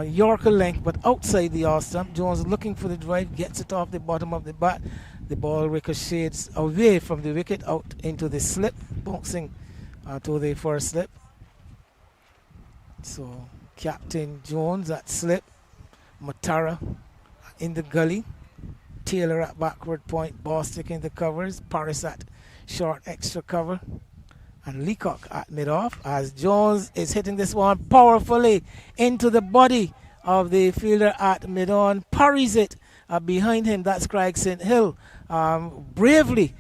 Yorker length, but outside the off stump. Jones looking for the drive, gets it off the bottom of the bat. The ball ricochets away from the wicket out into the slip, bouncing to the first slip. So Captain Jones at slip, Matara in the gully, Taylor at backward point, Bostic in the covers, Paris at short extra cover, and Leacock at mid-off, as Jones is hitting this one powerfully into the body of the fielder at mid-on, parries it behind him. That's Craig St. Hill bravely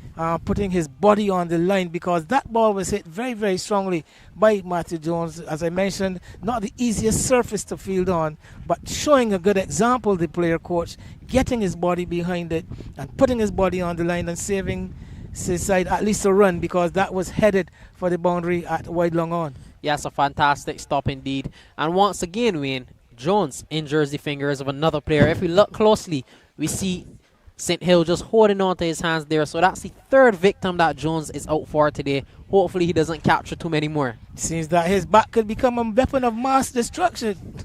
putting his body on the line, because that ball was hit very, very strongly by Matthew Jones. As I mentioned, not the easiest surface to field on, but showing a good example, the player coach, getting his body behind it and putting his body on the line and saving his side at least a run, because that was headed for the boundary at wide long on.
Yes, a fantastic stop indeed. And once again, Wayne, Jones injures the fingers of another player. If we look closely, we see St. Hill just holding on to his hands there. So that's the third victim that Jones is out for today. Hopefully he doesn't capture too many more.
Seems that his bat could become a weapon of mass destruction.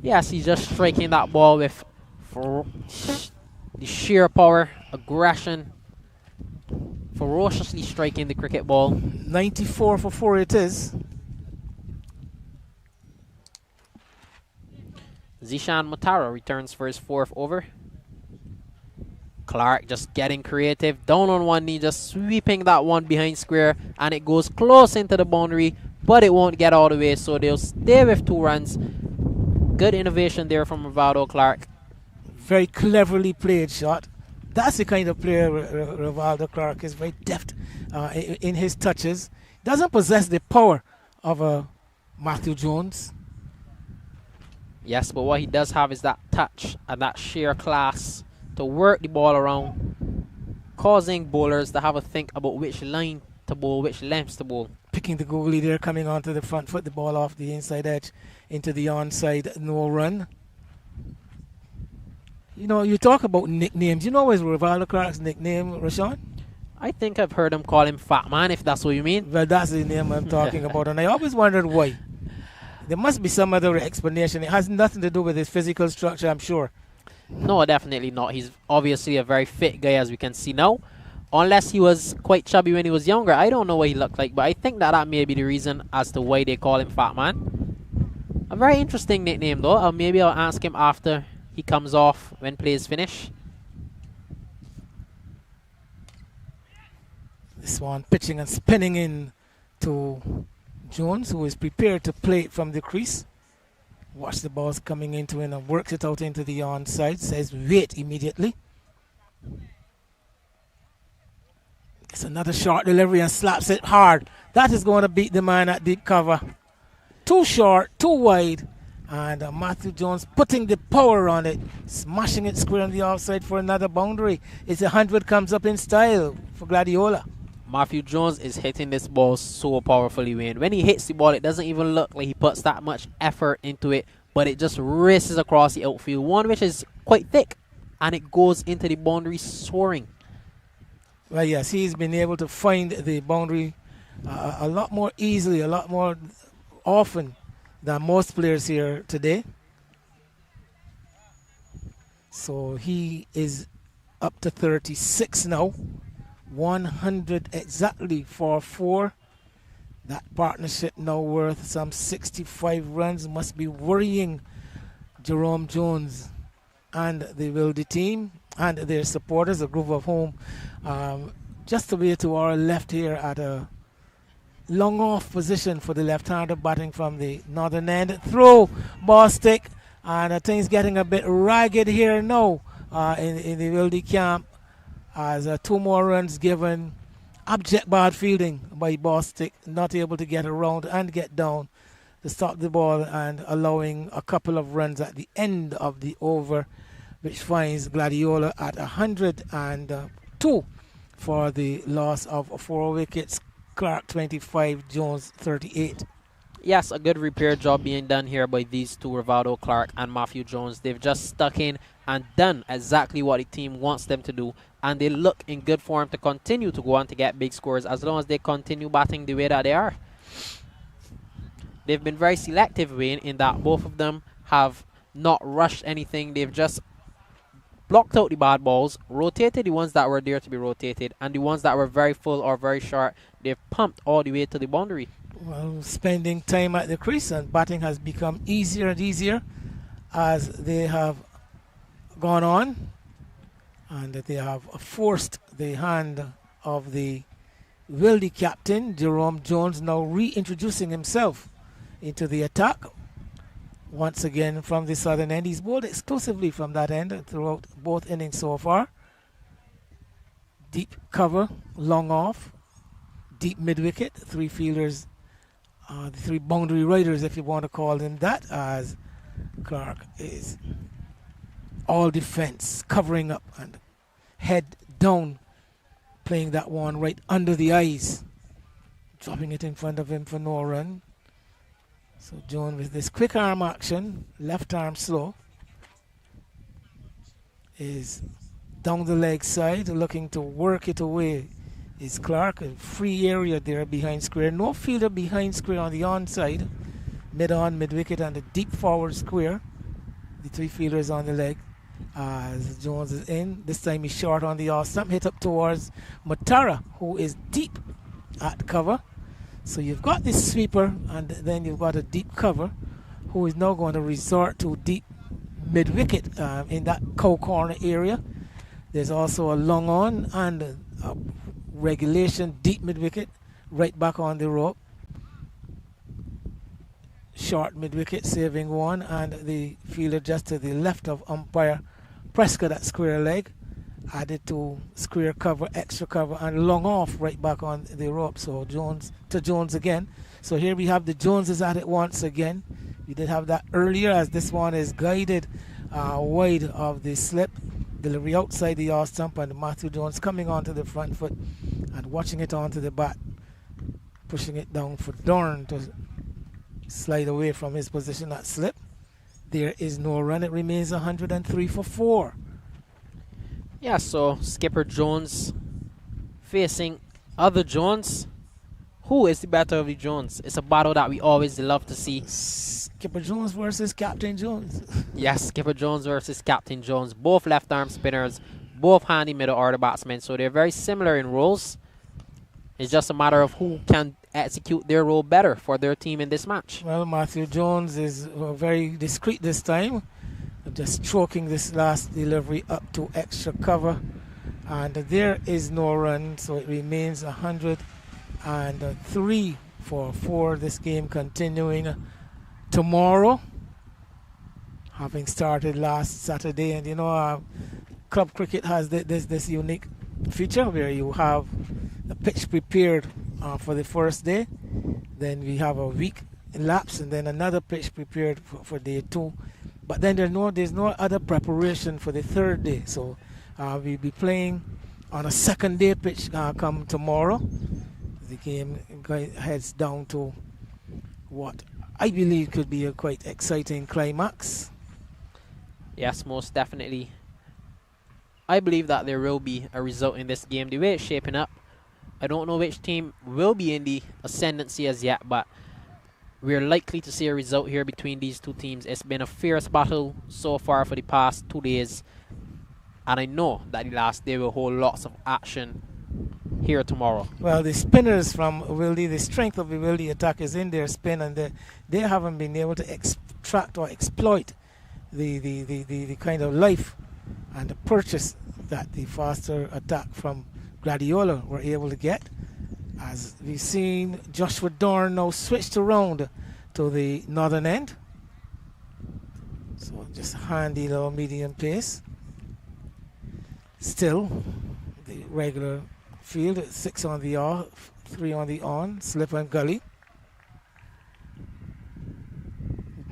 Yes, he's just striking that ball with the sheer power, aggression, ferociously striking the cricket ball.
94 for 4 it is.
Zishan Matara returns for his fourth over. Clark just getting creative, down on one knee, just sweeping that one behind square, and it goes close into the boundary, but it won't get all the way, so they'll stay with 2 runs. Good innovation there from Rivaldo Clark.
Very cleverly played shot. That's the kind of player Rivaldo Clark is, very deft in his touches. Doesn't possess the power of Matthew Jones.
Yes, but what he does have is that touch and that sheer class to work the ball around, causing bowlers to have a think about which line to bowl, which lengths to bowl.
Picking the goalie there, coming onto the front foot, the ball off the inside edge into the onside, no run. You know, you talk about nicknames. You know what is Rivaldo Clark's nickname, Rashawn?
I think I've heard him call him Fat Man, if that's what you mean.
Well, that's the name I'm talking about, and I always wondered why. There must be some other explanation. It has nothing to do with his physical structure, I'm sure.
No, definitely not. He's obviously a very fit guy, as we can see now. Unless he was quite chubby when he was younger. I don't know what he looked like, but I think that may be the reason as to why they call him Fat Man. A very interesting nickname, though. Maybe I'll ask him after he comes off when plays finish.
This one pitching and spinning in to Jones, who is prepared to play it from the crease. Watch the balls coming into him and works it out into the onside. Says wait immediately. Gets another short delivery and slaps it hard. That is going to beat the man at deep cover. Too short, too wide. And Matthew Jones putting the power on it, smashing it square on the offside for another boundary. It's 100 comes up in style for Gladiola.
Matthew Jones is hitting this ball so powerfully, Wayne. When he hits the ball, it doesn't even look like he puts that much effort into it, but it just races across the outfield, one which is quite thick, and it goes into the boundary soaring.
Well, yes, he's been able to find the boundary a lot more easily, a lot more often than most players here today. So he is up to 36 now. 100 exactly for 4. That partnership now worth some 65 runs. Must be worrying Jerome Jones and the Wildey team and their supporters, a group of whom just away to our left here at a long off position for the left-hander batting from the northern end. Throw, ball stick, and things getting a bit ragged here now in the Wildey camp. As 2 more runs given, abject bad fielding by Bostic, not able to get around and get down to stop the ball, and allowing a couple of runs at the end of the over, which finds Gladiola at 102 for the loss of 4 wickets. Clark 25, Jones 38.
Yes, a good repair job being done here by these two, Rivaldo Clark and Matthew Jones. They've just stuck in and done exactly what the team wants them to do, and they look in good form to continue to go on to get big scores as long as they continue batting the way that they are. They've been very selective, Wayne, in that both of them have not rushed anything. They've just blocked out the bad balls, rotated the ones that were there to be rotated, and the ones that were very full or very short, they've pumped all the way to the boundary.
Well, spending time at the crease and batting has become easier and easier as they have gone on, and that they have forced the hand of the Wildey captain, Jerome Jones, now reintroducing himself into the attack. Once again from the southern end. He's bowled exclusively from that end throughout both innings so far. Deep cover, long off, deep mid-wicket, 3 fielders, the 3 boundary riders, if you want to call them that, as Clark is all defense, covering up and head down, playing that one right under the eyes, dropping it in front of him for no run. So Jones with this quick arm action, left arm slow, is down the leg side, looking to work it away. Is Clark, a free area there behind square. No fielder behind square on the onside. Mid-on, mid-wicket, and a deep forward square. The 3 fielders on the leg. As Jones is in. This time he's short on the off stump. Hit up towards Matara, who is deep at cover. So you've got this sweeper, and then you've got a deep cover, who is now going to resort to deep mid-wicket in that cow corner area. There's also a long on and a regulation deep mid wicket, right back on the rope. Short mid wicket, saving one, and the fielder just to the left of umpire Prescott at square leg. Added to square cover, extra cover, and long off right back on the rope. So Jones to Jones again. So here we have the Joneses at it once again. We did have that earlier, as this one is guided wide of the slip. Delivery outside the off stump, and Matthew Jones coming onto the front foot and watching it onto the bat, pushing it down for Dorn to slide away from his position at slip. There is no run. It remains 103 for 4.
Yeah, so Skipper Jones facing other Jones. Who is the better of the Jones? It's a battle that we always love to see.
Skipper Jones versus Captain Jones.
Yes, Skipper Jones versus Captain Jones. Both left-arm spinners, both handy middle-order batsmen, so they're very similar in roles. It's just a matter of who can execute their role better for their team in this match.
Well, Matthew Jones is very discreet this time, just stroking this last delivery up to extra cover, and there is no run, so it remains 103 for 4. This game continuing tomorrow, having started last Saturday. And you know, club cricket has this unique feature where you have the pitch prepared for the first day, then we have a week elapsed, and then another pitch prepared for day 2. But then there's no other preparation for the third day. So we'll be playing on a second day pitch come tomorrow. The game heads down to what I believe could be a quite exciting climax.
Yes, most definitely. I believe that there will be a result in this game. The way it's shaping up, I don't know which team will be in the ascendancy as yet, but we're likely to see a result here between these two teams. It's been a fierce battle so far for the past 2 days, and I know that the last day will hold lots of action here tomorrow.
Well, the spinners from Wildey, the strength of the Wildey attack is in their spin, and they haven't been able to extract or exploit the kind of life and the purchase that the faster attack from Gladiola were able to get. As we've seen, Joshua Dorn now switched around to the northern end. So just handy little medium pace. Still, the regular field, 6 on the off, 3 on the on, slip and gully.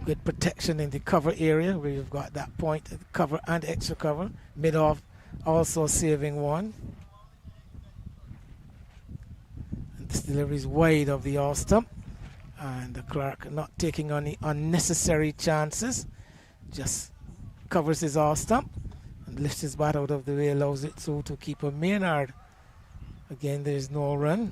Good protection in the cover area where you've got that point, cover and extra cover. Mid off also saving 1. And this delivery is wide of the off stump. And the Clark not taking any unnecessary chances. Just covers his off stump and lifts his bat out of the way, allows it to keeper Maynard. Again, there is no run.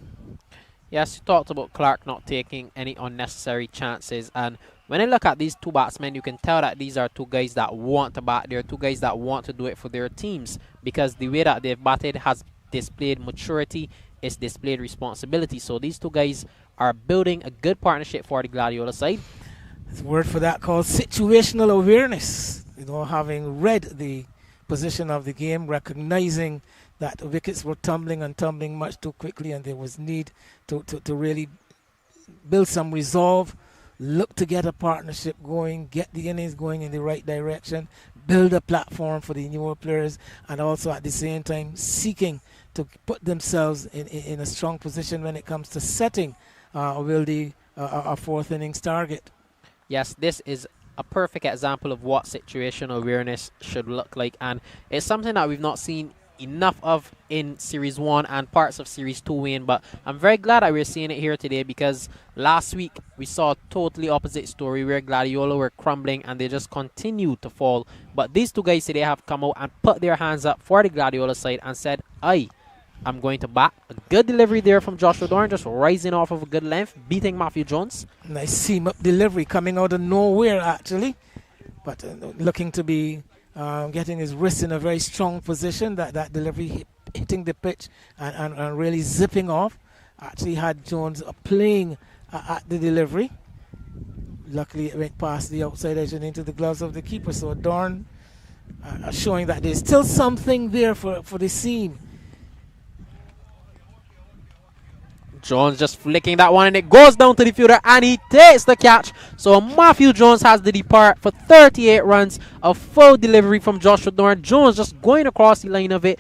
Yes, you talked about Clark not taking any unnecessary chances, and when I look at these two batsmen, you can tell that these are two guys that want to bat. They're two guys that want to do it for their teams, because the way that they've batted has displayed maturity, it's displayed responsibility. So these two guys are building a good partnership for the Gladiola side.
There's a word for that called situational awareness. You know, having read the position of the game, recognizing that wickets were tumbling and tumbling much too quickly, and there was need to really build some resolve, look to get a partnership going, get the innings going in the right direction, build a platform for the newer players, and also at the same time seeking to put themselves in a strong position when it comes to setting Wildey a 4th innings target.
Yes, this is a perfect example of what situational awareness should look like, and it's something that we've not seen enough of in Series 1 and parts of Series 2, Wayne, but I'm very glad that we're seeing it here today, because last week we saw a totally opposite story where Gladiola were crumbling and they just continued to fall. But these two guys today have come out and put their hands up for the Gladiola side and said, I'm going to bat. A good delivery there from Joshua Dorn, just rising off of a good length, beating Matthew Jones.
Nice seam-up delivery coming out of nowhere, actually, but looking to be getting his wrist in a very strong position. That delivery hitting the pitch and really zipping off. Actually had Jones playing at the delivery. Luckily it went past the outside edge and into the gloves of the keeper. So Dorn showing that there's still something there for the seam.
Jones just flicking that one, and it goes down to the fielder, and he takes the catch. So Matthew Jones has the depart for 38 runs. A full delivery from Joshua Dorn. Jones just going across the line of it,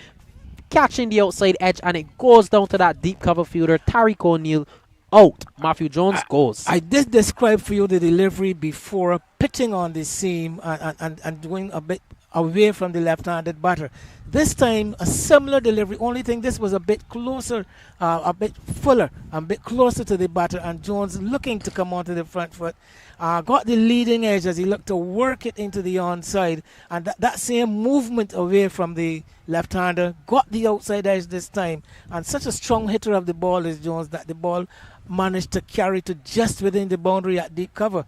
catching the outside edge, and it goes down to that deep cover fielder, Tariq O'Neill. Out. Matthew Jones goes.
I did describe for you the delivery before, pitching on the seam and going a bit away from the left-handed batter. This time, a similar delivery, only thing this was a bit closer, a bit fuller, a bit closer to the batter, and Jones looking to come onto the front foot. Got the leading edge as he looked to work it into the onside, and that same movement away from the left-hander, got the outside edge this time, and such a strong hitter of the ball is Jones that the ball managed to carry to just within the boundary at deep cover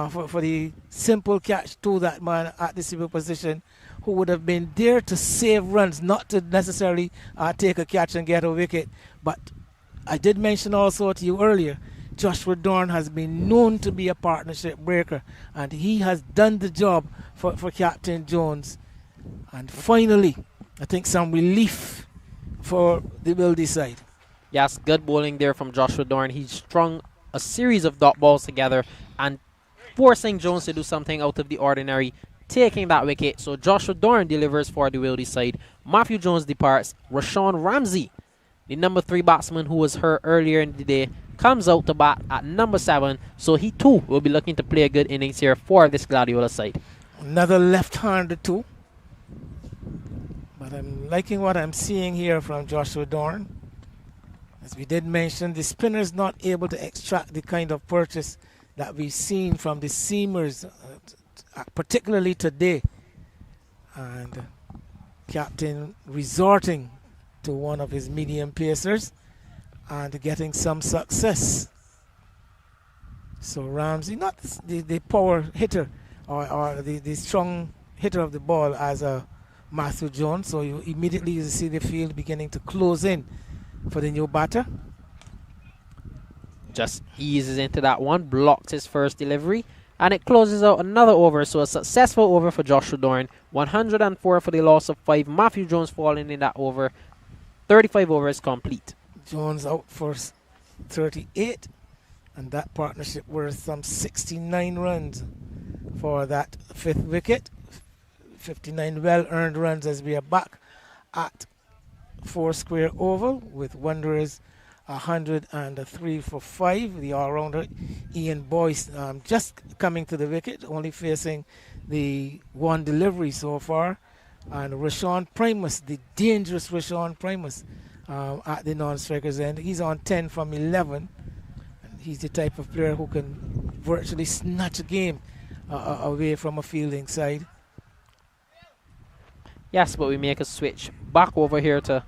for the simple catch to that man at the receiver position, who would have been there to save runs, not to necessarily take a catch and get a wicket. But I did mention also to you earlier, Joshua Dorn has been known to be a partnership breaker, and he has done the job for Captain Jones. And finally, I think some relief for the Wildey side.
Yes, good bowling there from Joshua Dorn. He strung a series of dot balls together and forcing Jones to do something out of the ordinary, taking that wicket. So Joshua Dorn delivers for the Wildey side. Matthew Jones departs. Rashawn Ramsey, the number 3 batsman who was hurt earlier in the day, comes out to bat at number 7. So he too will be looking to play a good innings here for this Gladiola side.
Another left-hander too. But I'm liking what I'm seeing here from Joshua Dorn. As we did mention, the spinner is not able to extract the kind of purchase that we've seen from the seamers, particularly today. And Captain resorting to one of his medium pacers and getting some success. So Ramsey, not the power hitter or the strong hitter of the ball as a Matthew Jones. So you immediately see the field beginning to close in for the new batter.
Just eases into that one, blocks his first delivery, and it closes out another over. So a successful over for Joshua Dorn. 104 for the loss of 5. Matthew Jones falling in that over. 35 overs complete.
Jones out for 38, and that partnership worth some 69 runs for that 5th wicket. 59 well-earned runs as we are back at 4 square oval with Wanderers 103 for 5. The all-rounder Ian Boyce just coming to the wicket, only facing the one delivery so far. And Rashawn Primus, the dangerous Rashawn Primus at the non-strikers end. He's on 10 from 11. And he's the type of player who can virtually snatch a game away from a fielding side.
Yes, but we make a switch back over here to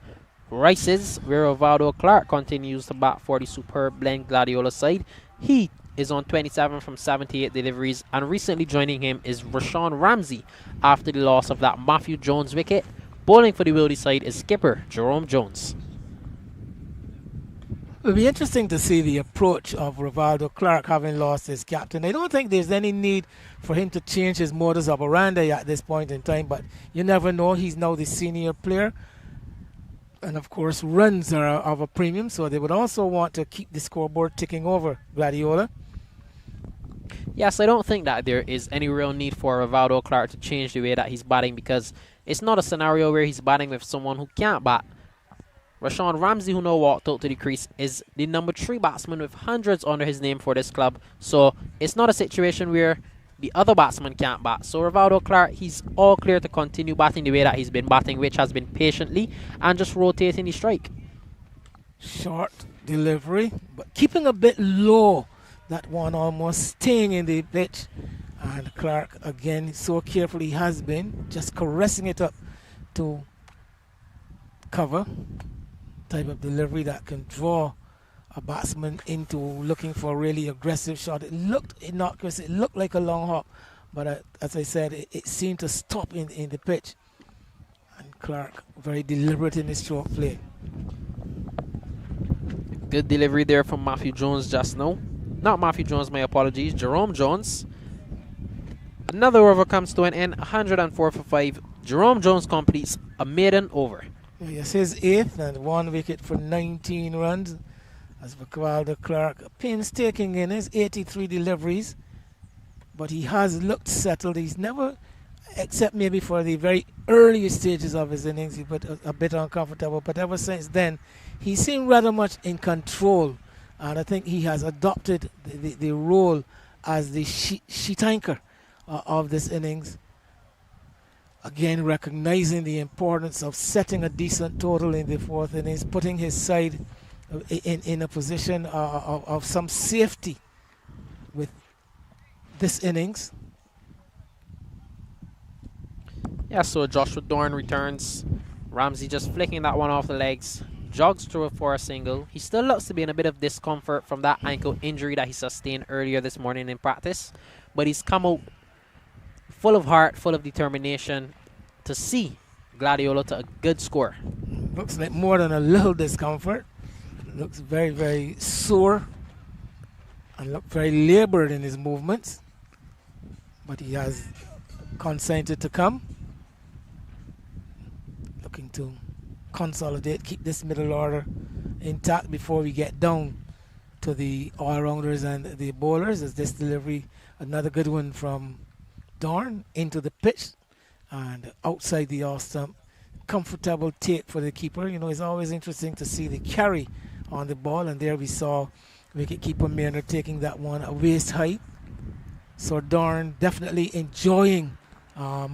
Rice's, where Rivaldo Clark continues to bat for the superb Blend Gladiola side. He is on 27 from 78 deliveries, and recently joining him is Rashawn Ramsey after the loss of that Matthew Jones wicket. Bowling for the Wildey side is skipper Jerome Jones.
It'll be interesting to see the approach of Rivaldo Clark having lost his captain. I don't think there's any need for him to change his modus operandi at this point in time, but you never know. He's now the senior player. And of course, runs are of a premium, so they would also want to keep the scoreboard ticking over Gladiola.
Yes, I don't think that there is any real need for Rivaldo Clark to change the way that he's batting, because it's not a scenario where he's batting with someone who can't bat. Rashawn Ramsey, who now walked out to the crease, is the number 3 batsman with hundreds under his name for this club. So it's not a situation where the other batsman can't bat. So Rivaldo Clark, he's all clear to continue batting the way that he's been batting, which has been patiently and just rotating the strike.
Short delivery, but keeping a bit low. That one almost staying in the pitch. And Clark, again, so carefully has been, just caressing it up to cover. Type of delivery that can draw a batsman into looking for a really aggressive shot. It looked innocuous, it looked like a long hop, but as I said, it seemed to stop in the pitch. And Clark, very deliberate in his stroke play.
Good delivery there from Matthew Jones just now. Not Matthew Jones, my apologies, Jerome Jones. Another over comes to an end, 104 for 5. Jerome Jones completes a maiden over.
Yes, his 8th and 1 wicket for 19 runs. As for Wilder Clark, painstaking in his 83 deliveries, but he has looked settled. He's never, except maybe for the very early stages of his innings, he was a bit uncomfortable. But ever since then, he seemed rather much in control, and I think he has adopted the role as the sheet anchor of this innings. Again, recognizing the importance of setting a decent total in the 4th innings, putting his side in a position of some safety with this innings.
Yeah, so Joshua Dorn returns. Ramsey just flicking that one off the legs. Jogs through it for a single. He still looks to be in a bit of discomfort from that ankle injury that he sustained earlier this morning in practice. But he's come out full of heart, full of determination to see Gladiola to a good score.
Looks like more than a little discomfort. Looks very, very sore and looked very labored in his movements. But he has consented to come. Looking to consolidate, keep this middle order intact before we get down to the all-rounders and the bowlers. As this delivery, another good one from Dorn into the pitch and outside the off stump. Comfortable take for the keeper. You know, it's always interesting to see the carry on the ball, and there we saw wicketkeeper Maynard taking that one at waist height. So Dorn definitely enjoying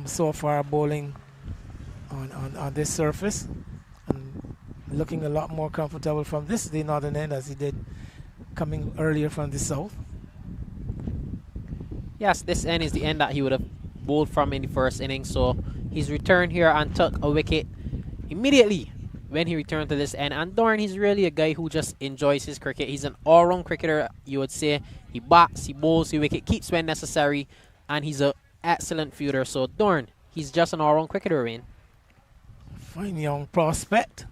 so far bowling on this surface, and looking a lot more comfortable from the northern end as he did coming earlier from the south.
Yes, this end is the end that he would have bowled from in the 1st innings, so he's returned here and took a wicket immediately when he returned to this end. And Dorn, he's really a guy who just enjoys his cricket. He's an all-round cricketer, you would say. He bats, he bowls, he wicket keeps when necessary, and he's an excellent fielder. So Dorn, he's just an all-round cricketer, Wayne.
Fine young prospect.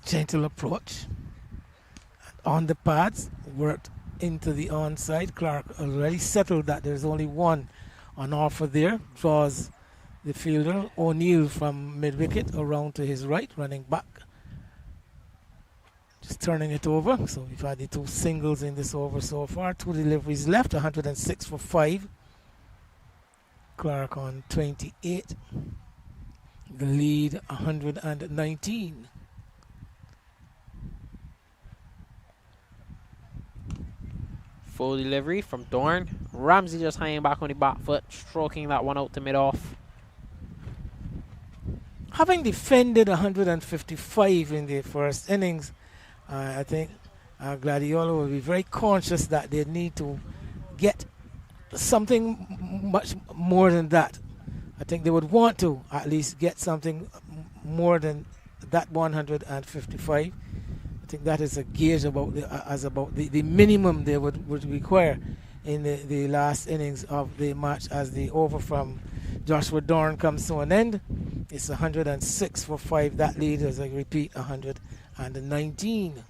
Gentle approach. On the pads, worked into the onside. Clark already settled that there's only one on offer there. Draws the fielder, O'Neill, from mid-wicket around to his right, running back. Just turning it over. So we've had the 2 singles in this over so far. 2 deliveries left, 106 for 5. Clark on 28. The lead, 119.
Full delivery from Dorn. Ramsey just hanging back on the back foot, stroking that one out to mid-off.
Having defended 155 in the 1st innings, I think Gladiola will be very conscious that they need to get something much more than that. I think they would want to at least get something more than that 155. I think that is a gauge about the minimum they would require in the last innings of the match, as the over from Joshua Dorn comes to an end. It's 106 for 5. That lead, as I repeat, 119.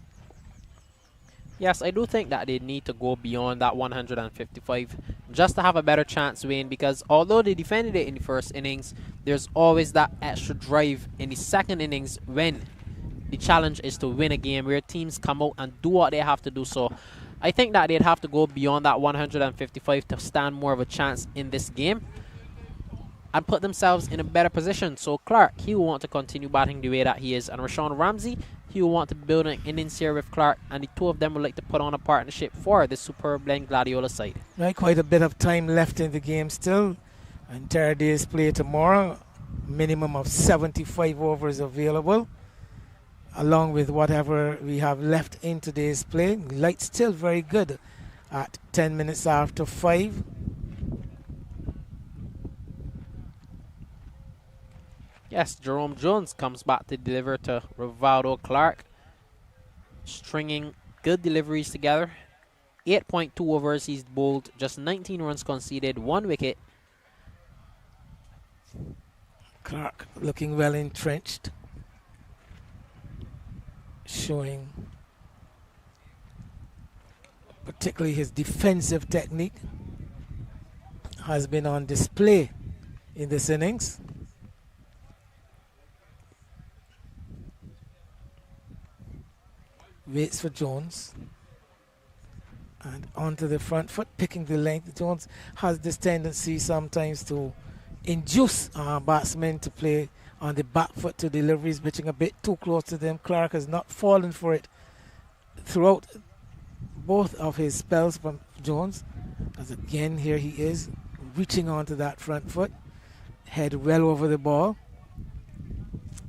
Yes, I do think that they need to go beyond that 155 just to have a better chance, Wayne, because although they defended it in the 1st innings, there's always that extra drive in the 2nd innings when the challenge is to win a game, where teams come out and do what they have to do. So I think that they'd have to go beyond that 155 to stand more of a chance in this game and put themselves in a better position. So Clark, he will want to continue batting the way that he is, and Rashawn Ramsey, he will want to build an innings here with Clark, and the 2 of them would like to put on a partnership for the superb blend Gladiola side.
Right, quite a bit of time left in the game still. Entire day's play tomorrow. Minimum of 75 overs available, along with whatever we have left in today's play. Light still very good at 10 minutes after 5.
Yes, Jerome Jones comes back to deliver to Rivaldo Clark, stringing good deliveries together. 8.2 overs he's bowled, just 19 runs conceded, 1 wicket.
Clark looking well entrenched, showing particularly his defensive technique. has been on display in this innings. Waits for Jones. And onto the front foot, picking the length. Jones has this tendency sometimes to induce batsmen to play on the back foot to deliveries, pitching a bit too close to them. Clark has not fallen for it throughout both of his spells from Jones. As again, here he is, reaching onto that front foot, head well over the ball.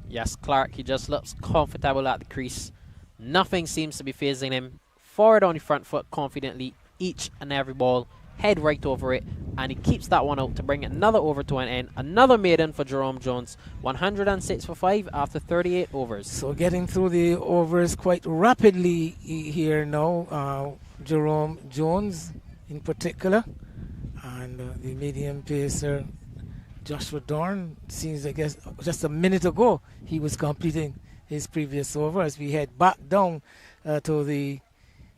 Yes, Clark, he just looks comfortable at the crease. Nothing seems to be phasing him. Forward on the front foot confidently, each and every ball, head right over it, and he keeps that one out to bring another over to an end. Another maiden for Jerome Jones, 106 for 5 after 38 overs.
So getting through the overs quite rapidly here now, Jerome Jones in particular, and the medium pacer Joshua Dorn. Seems, I guess, just a minute ago he was completing his previous over, as we head back down to the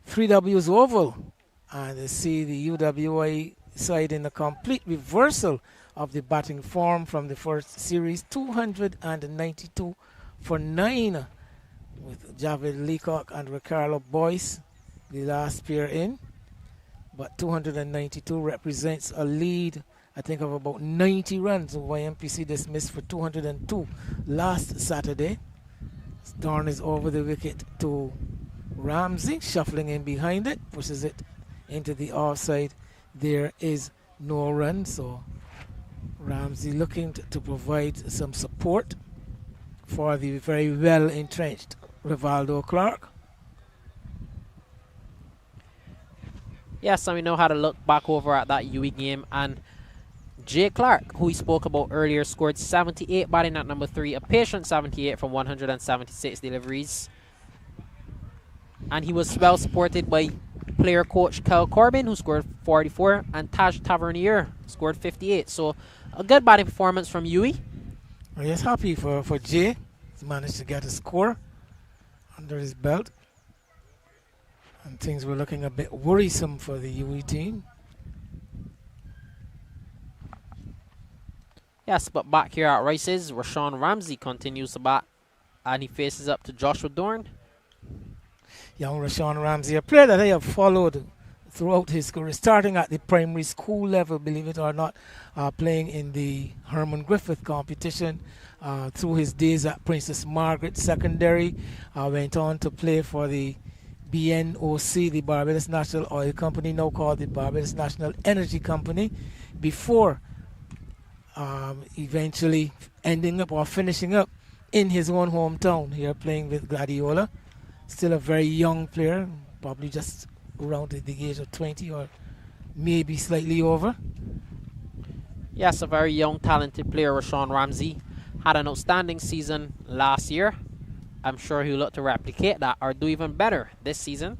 3W's Oval and see the UWI side in a complete reversal of the batting form from the first series. 292 for 9 with Javid Leacock and Ricardo Boyce, the last pair in. But 292 represents a lead, I think, of about 90 runs. YMPC dismissed for 202 last Saturday. Dorn is over the wicket to Ramsey, shuffling in behind it, pushes it into the offside. There is no run, so Ramsey looking to provide some support for the very well entrenched Rivaldo Clark.
Yes, and we know how to look back over at that UE game, and Jay Clark, who we spoke about earlier, scored 78 batting at number 3, a patient 78 from 176 deliveries. And he was well supported by player coach Kyle Corbin, who scored 44, and Taj Tavernier scored 58. So a good batting performance from Yui.
Well, yes, happy for Jay. He's managed to get a score under his belt. And things were looking a bit worrisome for the Yui team.
Yes, but back here at Rice's, Rashawn Ramsey continues to bat, and he faces up to Joshua Dorn.
Young Rashawn Ramsey, a player that I have followed throughout his career, starting at the primary school level, believe it or not, playing in the Herman Griffith competition through his days at Princess Margaret Secondary. Went on to play for the BNOC, the Barbados National Oil Company, now called the Barbados National Energy Company, before eventually ending up or finishing up in his own hometown here, playing with Gladiola. Still a very young player, probably just around the age of 20 or maybe slightly over.
Yes, a very young, talented player, Rashawn Ramsey. Had an outstanding season last year. I'm sure he'll look to replicate that or do even better this season.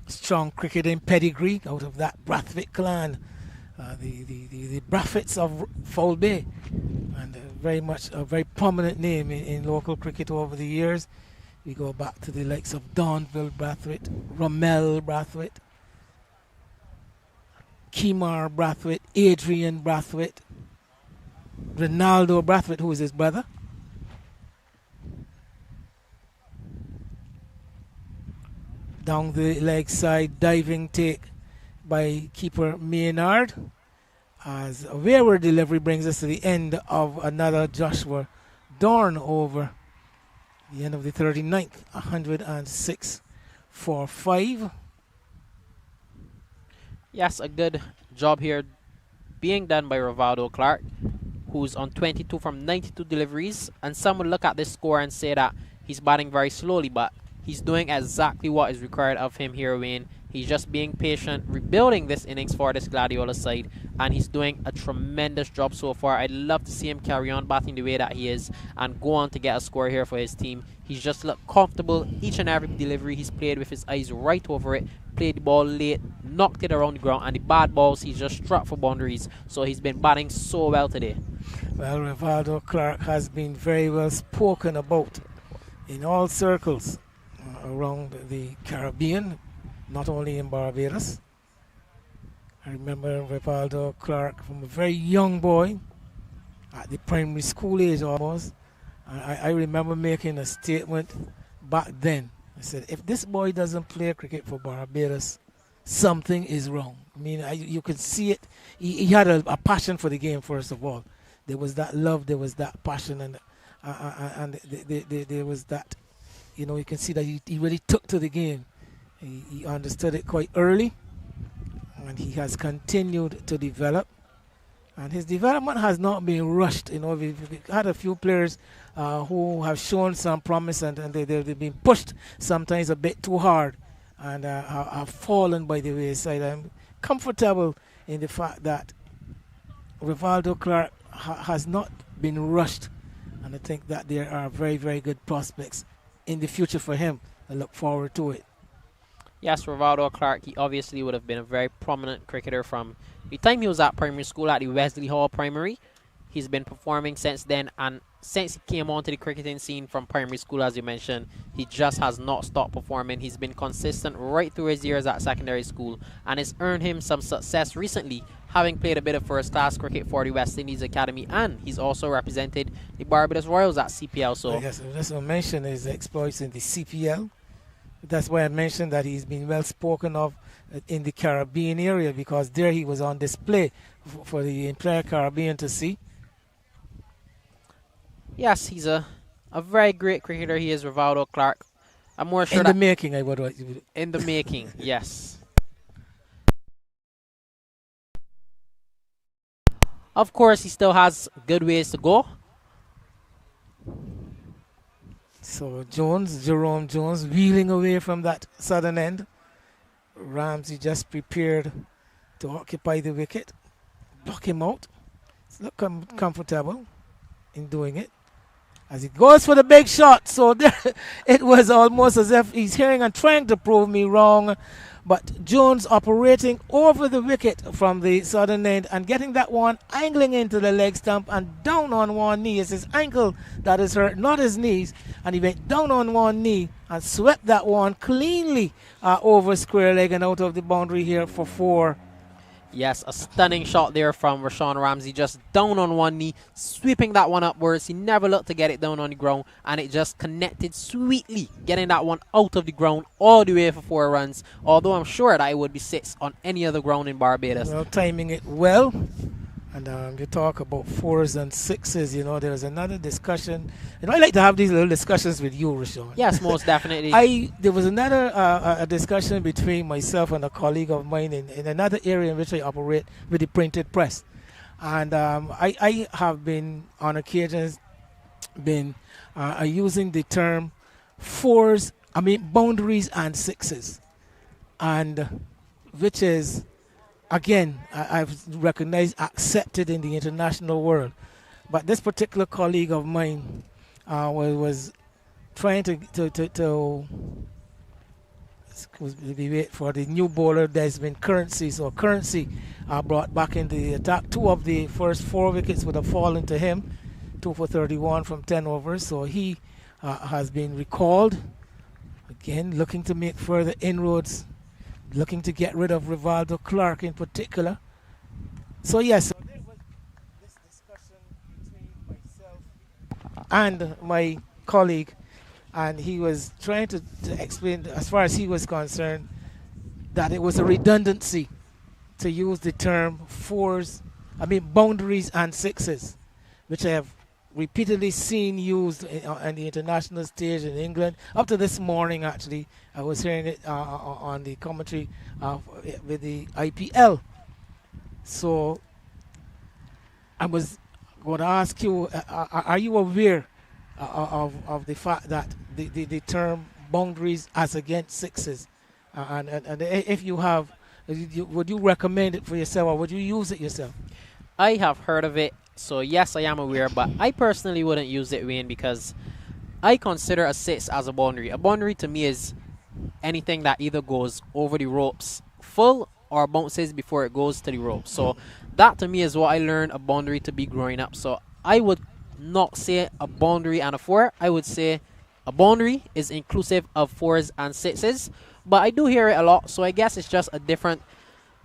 Strong cricketing pedigree out of that Brathwaite clan, the Brathwaites of Foul Bay, and very much a very prominent name in local cricket over the years. We go back to the likes of Donville Brathwaite, Rommel Brathwaite, Kemar Brathwaite, Adrian Brathwaite, Ronaldo Brathwaite, who is his brother. Down the leg side, diving take by keeper Maynard, as a wayward delivery brings us to the end of another Joshua Dorn over. The end of the 39th, 106 for 5.
Yes, a good job here being done by Rivaldo Clark, who's on 22 from 92 deliveries. And some would look at this score and say that he's batting very slowly, but he's doing exactly what is required of him here, Wayne. He's just being patient, rebuilding this innings for this Gladiola side, and he's doing a tremendous job so far. I'd love to see him carry on batting the way that he is and go on to get a score here for his team. He's just looked comfortable each and every delivery. He's played with his eyes right over it, played the ball late, knocked it around the ground, and the bad balls he's just struck for boundaries. So he's been batting so well today.
Well, Rivaldo Clark has been very well spoken about in all circles around the Caribbean, not only in Barbados. I remember Rivaldo Clark from a very young boy at the primary school age almost. I remember making a statement back then. I said, if this boy doesn't play cricket for Barbados, something is wrong. I mean, you could see it. He had a passion for the game, first of all. There was that love, there was that passion, and there was that, you can see that he really took to the game. He understood it quite early, and he has continued to develop. And his development has not been rushed. We've had a few players who have shown some promise, and they've been pushed sometimes a bit too hard, and have fallen by the wayside. I'm comfortable in the fact that Rivaldo Clark has not been rushed, and I think that there are very, very good prospects in the future for him. I look forward to it.
Yes, Rivaldo Clark, he obviously would have been a very prominent cricketer from the time he was at primary school at the Wesley Hall Primary. He's been performing since then, and since he came onto the cricketing scene from primary school, as you mentioned, he just has not stopped performing. He's been consistent right through his years at secondary school, and it's earned him some success recently, having played a bit of first-class cricket for the West Indies Academy, and he's also represented the Barbados Royals at CPL. So
yes, I just want to mention his exploits in the CPL. That's why I mentioned that he's been well spoken of in the Caribbean area, because there he was on display for the entire Caribbean to see.
Yes, he's a very great cricketer. He is Rivaldo Clark. I'm more sure
in the making,
in the making, yes. Of course, he still has good ways to go.
So Jerome Jones, wheeling away from that southern end. Ramsey just prepared to occupy the wicket. Block him out. Look comfortable in doing it, as he goes for the big shot. So there, it was almost as if he's hearing and trying to prove me wrong. But Jones operating over the wicket from the southern end and getting that one angling into the leg stump and down on one knee. It's his ankle that is hurt, not his knees. And he went down on one knee and swept that one cleanly over square leg and out of the boundary here for 4.
Yes, a stunning shot there from Rashawn Ramsey, just down on one knee, sweeping that one upwards. He never looked to get it down on the ground, and it just connected sweetly, getting that one out of the ground all the way for 4 runs, although I'm sure that it would be 6 on any other ground in Barbados.
Well, timing it well. And you talk about 4s and 6s, there's another discussion. I like to have these little discussions with you, Rashawn.
Yes, most definitely.
There was another a discussion between myself and a colleague of mine in another area in which I operate with the printed press. And I have been, on occasions, using the term boundaries and 6s. And which is, again, I've recognized, accepted in the international world. But this particular colleague of mine was trying to wait for the new bowler. There's been Currency. So Currency brought back in the attack. 2 of the first 4 wickets would have fallen to him. 2 for 31 from 10 overs. So he has been recalled. Again, looking to make further inroads, looking to get rid of Rivaldo Clark in particular. So yes, there was this discussion between myself and my colleague, and he was trying to explain, as far as he was concerned, that it was a redundancy to use the term boundaries and 6s, which I have repeatedly seen used on the international stage in England. Up to this morning, actually, I was hearing it on the commentary with the IPL. So I was going to ask you, are you aware of the fact that the term boundaries as against 6s? And if you have, would you recommend it for yourself, or would you use it yourself?
I have heard of it. So yes, I am aware, but I personally wouldn't use it, Wayne, because I consider a 6 as a boundary. A boundary to me is anything that either goes over the ropes full or bounces before it goes to the ropes. So that to me is what I learned a boundary to be growing up. So I would not say a boundary and a 4. I would say a boundary is inclusive of fours and sixes, but I do hear it a lot, so I guess it's just a different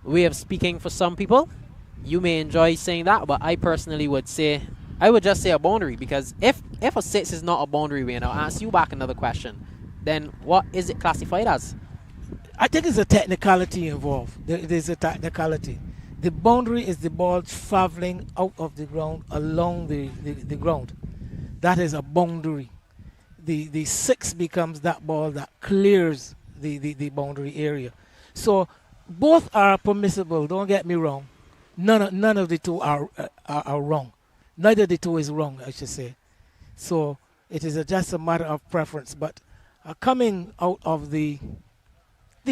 way of speaking for some people. You may enjoy saying that, but I personally would say, I would just say a boundary, because if a six is not a boundary, Wayne, I'll ask you back another question. Then what is it classified as?
I think there's a technicality involved. There's a technicality. The boundary is the ball traveling out of the ground along the ground. That is a boundary. The six becomes that ball that clears the boundary area. So both are permissible. Don't get me wrong. None of the two are wrong. Neither of the two is wrong, I should say. So it is just a matter of preference. But coming out of the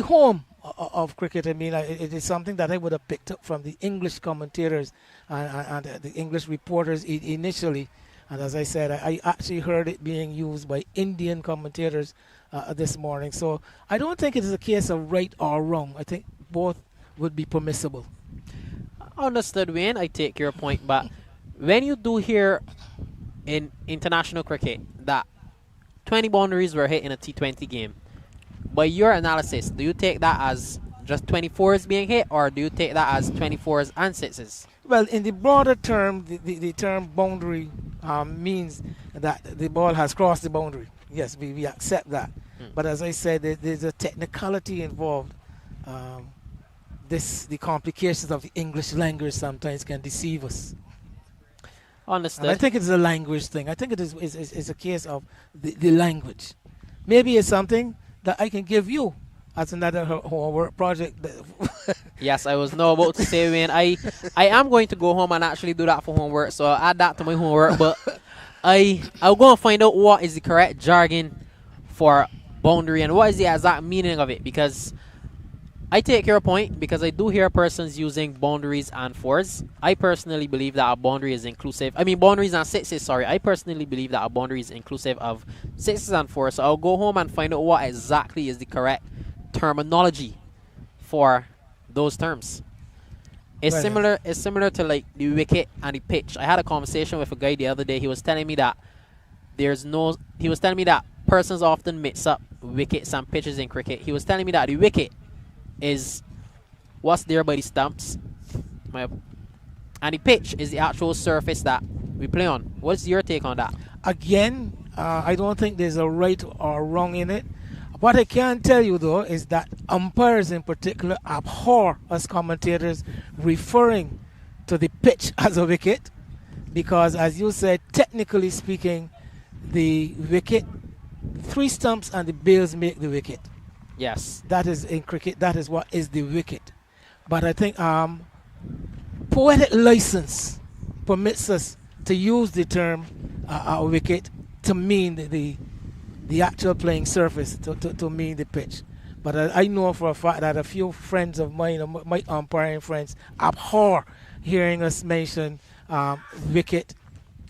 home of cricket, I mean, it is something that I would have picked up from the English commentators and the English reporters initially. And as I said, I actually heard it being used by Indian commentators this morning. So I don't think it is a case of right or wrong. I think both would be permissible.
Understood, Wayne. I take your point, but when you do hear in international cricket that 20 boundaries were hit in a T20 game, by your analysis, do you take that as just 24s being hit, or do you take that as 24s and sixes?
Well, in the broader term, the term boundary means that the ball has crossed the boundary. Yes, we accept that. But as I said, there's a technicality involved. The complications of the English language sometimes can deceive us.
Understood.
And I think it's a language thing. I think it is a case of the language. Maybe it's something that I can give you as another homework project.
Yes, I was now about to say, Wayne, I am going to go home and actually do that for homework, so I'll add that to my homework. But I'll go and find out what is the correct jargon for boundary and what is the exact meaning of it, because I take your point, because I do hear persons using boundaries and fours. I personally believe that a boundary is inclusive. I mean, boundaries and sixes, sorry. I personally believe that a boundary is inclusive of sixes and fours. So I'll go home and find out what exactly is the correct terminology for those terms. It's similar. It's similar to like the wicket and the pitch. I had a conversation with a guy the other day. He was telling me that persons often mix up wickets and pitches in cricket. He was telling me that the wicket is what's there by the stumps, and the pitch is the actual surface that we play on. What's your take on that?
Again, I don't think there's a right or wrong in it. What I can tell you, though, is that umpires in particular abhor us commentators referring to the pitch as a wicket, because, as you said, technically speaking, the wicket, 3 stumps and the bails make the wicket.
Yes.
That is in cricket, that is what is the wicket. But I think poetic license permits us to use the term wicket to mean the actual playing surface, to mean the pitch. But I know for a fact that a few friends of mine, my umpiring friends, abhor hearing us mention wicket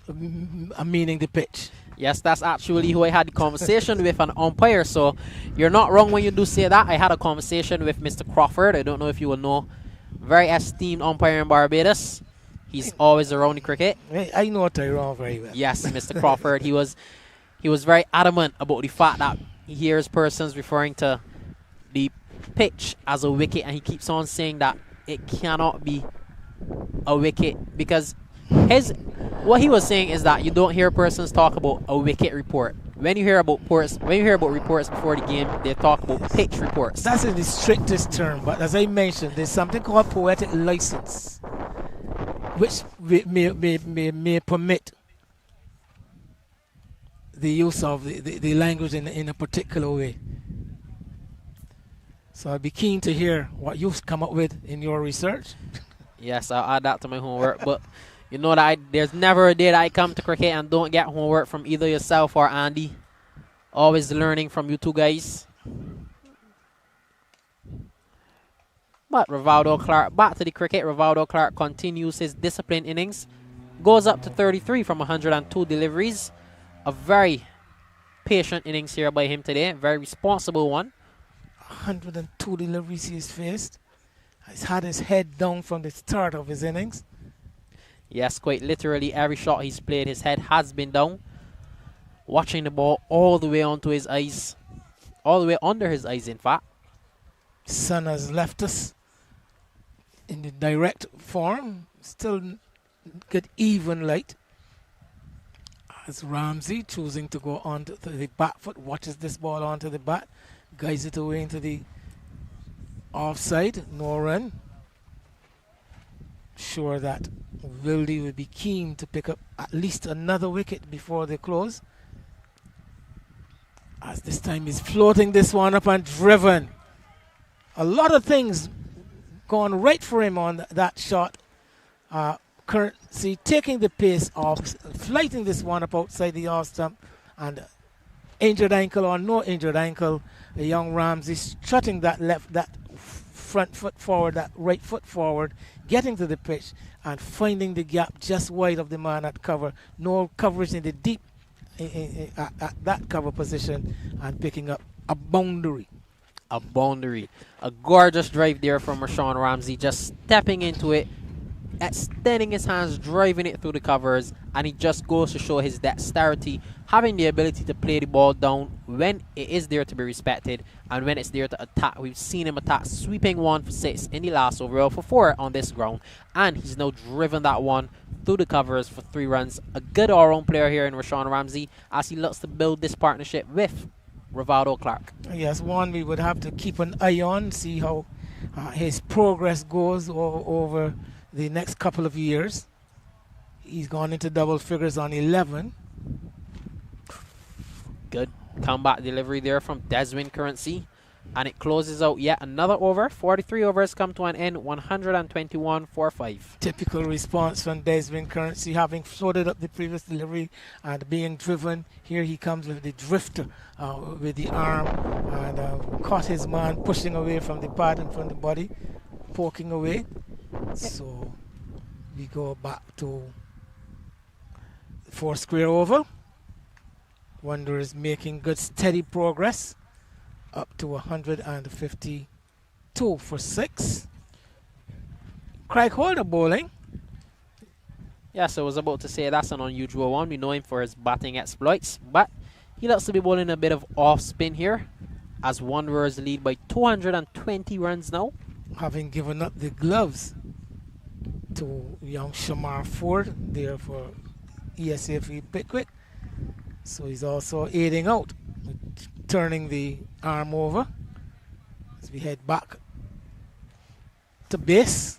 meaning the pitch.
Yes, that's actually who I had the conversation with, an umpire. So you're not wrong when you do say that. I had a conversation with Mr. Crawford. I don't know if you will know. Very esteemed umpire in Barbados. He's always around the cricket.
I know Tyrone very well.
Yes, Mr. Crawford. He was very adamant about the fact that he hears persons referring to the pitch as a wicket, and he keeps on saying that it cannot be a wicket, because what he was saying is that you don't hear persons talk about a wicket report. When you hear about reports before the game, they talk about pitch reports.
That's in the strictest term, but as I mentioned, there's something called poetic license, which may permit the use of the language in a particular way. So I'd be keen to hear what you've come up with in your research.
Yes, I'll add that to my homework. But you know that there's never a day that I come to cricket and don't get homework from either yourself or Andy. Always learning from you two guys. But Rivaldo Clark, back to the cricket. Rivaldo Clark continues his disciplined innings. Goes up to 33 from 102 deliveries. A very patient innings here by him today. Very responsible one.
102 deliveries he's faced. He's had his head down from the start of his innings.
Yes, quite literally every shot he's played, his head has been down. watching the ball all the way onto his eyes, all the way under his eyes, in fact.
Sun has left us in the direct form. Still get even light. As Ramsey choosing to go onto the back foot, watches this ball onto the bat, guides it away into the offside, no run. Sure that Wildey will be keen to pick up at least another wicket before they close. As this time he's floating this one up and driven. A lot of things gone right for him on that shot. Currency taking the pace off, flighting this one up outside the off stump, and injured ankle or no injured ankle, the young Ramsey strutting that front foot forward, that right foot forward, getting to the pitch and finding the gap just wide of the man at cover. No coverage in the deep at that cover position, and picking up a boundary.
A boundary. A gorgeous drive there from Rashawn Ramsey, just stepping into it, extending his hands, driving it through the covers, and it just goes to show his dexterity, having the ability to play the ball down when it is there to be respected and when it's there to attack. We've seen him attack, sweeping 1 for 6 in the last over, for 4 on this ground, and he's now driven that one through the covers for 3 runs. A good all-round player here in Rashawn Ramsey as he looks to build this partnership with Rivaldo Clark.
Yes, one we would have to keep an eye on, see how his progress goes over the next couple of years. He's gone into double figures on 11.
Good comeback delivery there from Desmond Currency, and it closes out yet another over. 43 overs come to an end, 121 for 5.
Typical response from Desmond Currency, having floated up the previous delivery and being driven. Here he comes with the drifter with the arm, and caught his man pushing away from the pad and from the body, poking away. So we go back to 4 square over. Wanderers making good steady progress up to 152 for 6. Craig Holder bowling.
Yes, I was about to say that's an unusual one. We know him for his batting exploits, but he looks to be bowling a bit of off spin here as Wanderers lead by 220 runs now.
Having given up the gloves to young Shamar Ford there for ESAFE Pickwick. So he's also aiding out, turning the arm over as we head back to base.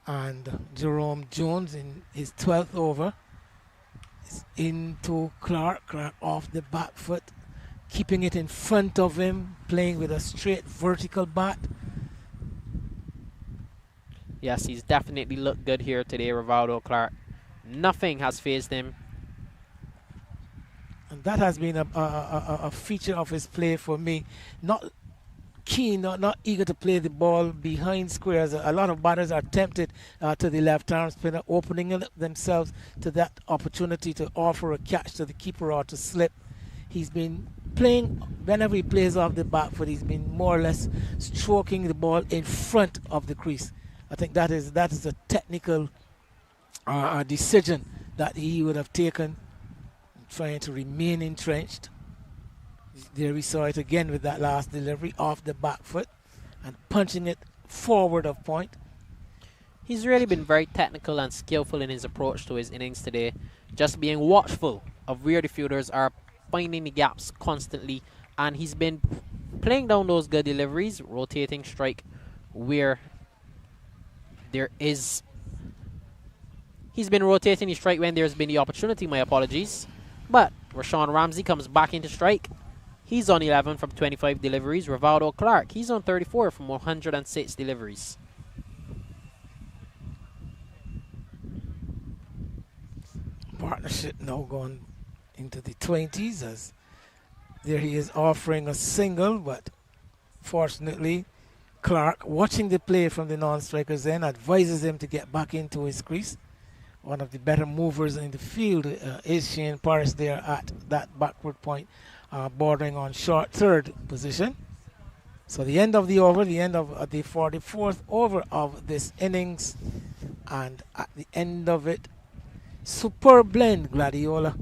And Jerome Jones in his 12th over is into Clark. Clark off the back foot, keeping it in front of him, playing with a straight vertical bat.
Yes, he's definitely looked good here today, Rivaldo Clark. Nothing has phased him.
And that has been a feature of his play for me. Not keen, not eager to play the ball behind squares. A lot of batters are tempted to the left arm spinner, opening themselves to that opportunity to offer a catch to the keeper or to slip. He's been playing, whenever he plays off the back foot, he's been more or less stroking the ball in front of the crease. I think that is a technical decision that he would have taken, trying to remain entrenched. There we saw it again with that last delivery off the back foot and punching it forward of point.
He's really been very technical and skillful in his approach to his innings today, just being watchful of where the fielders are, finding the gaps constantly, and he's been playing down those good deliveries, rotating strike where there is. He's been rotating the strike when there's been the opportunity, my apologies. But Rashawn Ramsey comes back into strike. He's on 11 from 25 deliveries. Rivaldo Clark, he's on 34 from 106 deliveries.
Partnership now going into the 20s as there he is offering a single, but fortunately Clark, watching the play from the non-strikers end, advises him to get back into his crease. One of the better movers in the field is Shane Paris there at that backward point, bordering on short third position. So the end of the over, the end of the 44th over of this innings, and at the end of it, superb blend Gladiola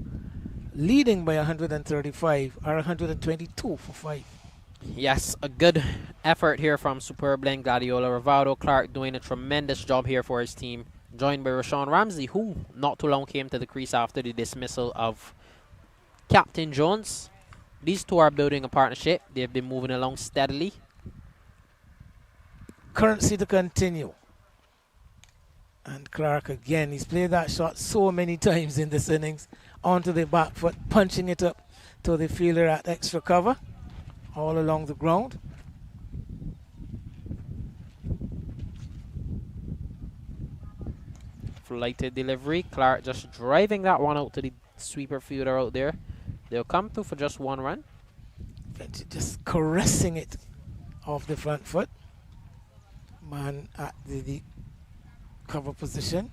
leading by 135 or 122 for 5.
Yes, a good effort here from Superb Blend Gladiola. Rivaldo Clark doing a tremendous job here for his team, joined by Rashawn Ramsey, who not too long came to the crease after the dismissal of Captain Jones. These two are building a partnership. They've been moving along steadily.
Currency to continue. And Clark again, he's played that shot so many times in this innings. Onto the back foot, punching it up to the fielder at extra cover, all along the ground.
Flighted delivery. Clark just driving that one out to the sweeper fielder out there. They'll come through for just 1 run.
Just caressing it off the front foot. Man at the cover position.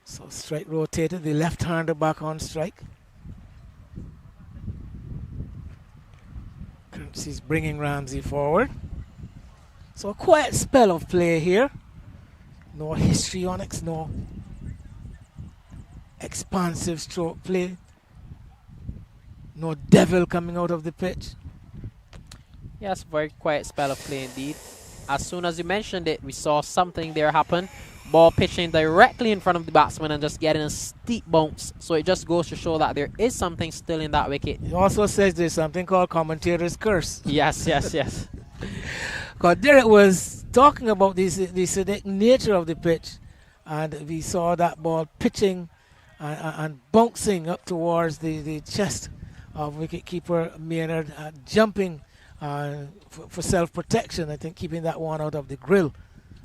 So strike rotated, the left-hander back on strike. Currency's bringing Ramsey forward. So a quiet spell of play here. No histrionics, no expansive stroke play. No devil coming out of the pitch.
Yes, very quiet spell of play indeed. As soon as you mentioned it, we saw something there happen. Ball pitching directly in front of the batsman and just getting a steep bounce. So it just goes to show that there is something still in that wicket.
It also says there's something called commentator's curse.
Yes, yes, yes.
Because Derek was talking about the acidic nature of the pitch, and we saw that ball pitching and bouncing up towards the chest of wicketkeeper Maynard, jumping for self-protection. I think keeping that one out of the grill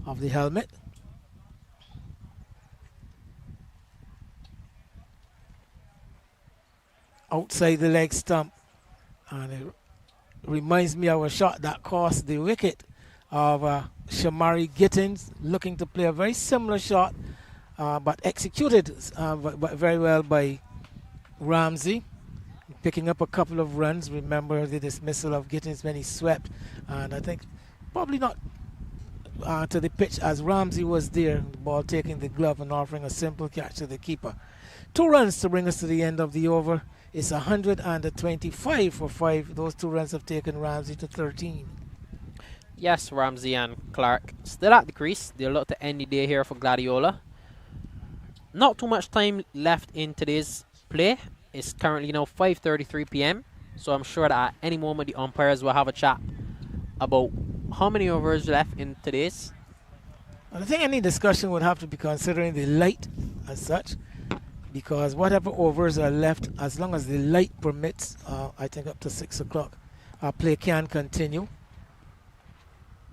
of the helmet. Outside the leg stump, and it reminds me of a shot that cost the wicket of Shamari Gittins, looking to play a very similar shot, but executed but very well by Ramsey, picking up a couple of runs. Remember the dismissal of Gittins when he swept, and I think probably not to the pitch as Ramsey was there, the ball taking the glove and offering a simple catch to the keeper. 2 runs to bring us to the end of the over. It's 125 for 5. Those 2 runs have taken Ramsey to 13.
Yes, Ramsey and Clark still at the crease. They'll look to end the day here for Gladiola. Not too much time left in today's play. It's currently now 5:33 p.m. So I'm sure that at any moment the umpires will have a chat about how many overs left in today's.
I think any discussion would have to be considering the light as such, because whatever overs are left, as long as the light permits, I think up to 6 o'clock, play can continue.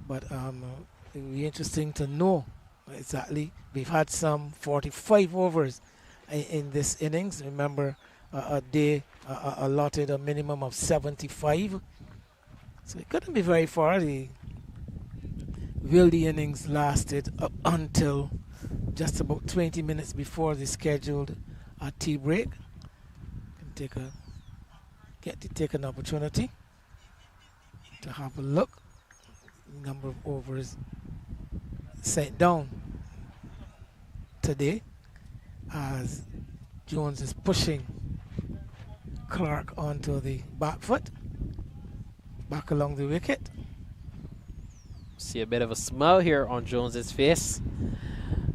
But it will be interesting to know exactly. We've had some 45 overs in this innings. Remember, a day allotted a minimum of 75. So it couldn't be very far. The Wildey innings lasted up until just about 20 minutes before the scheduled tea break. Take an opportunity to have a look. Number of overs sent down today as Jones is pushing Clark onto the back foot, back along the wicket.
See a bit of a smile here on Jones's face.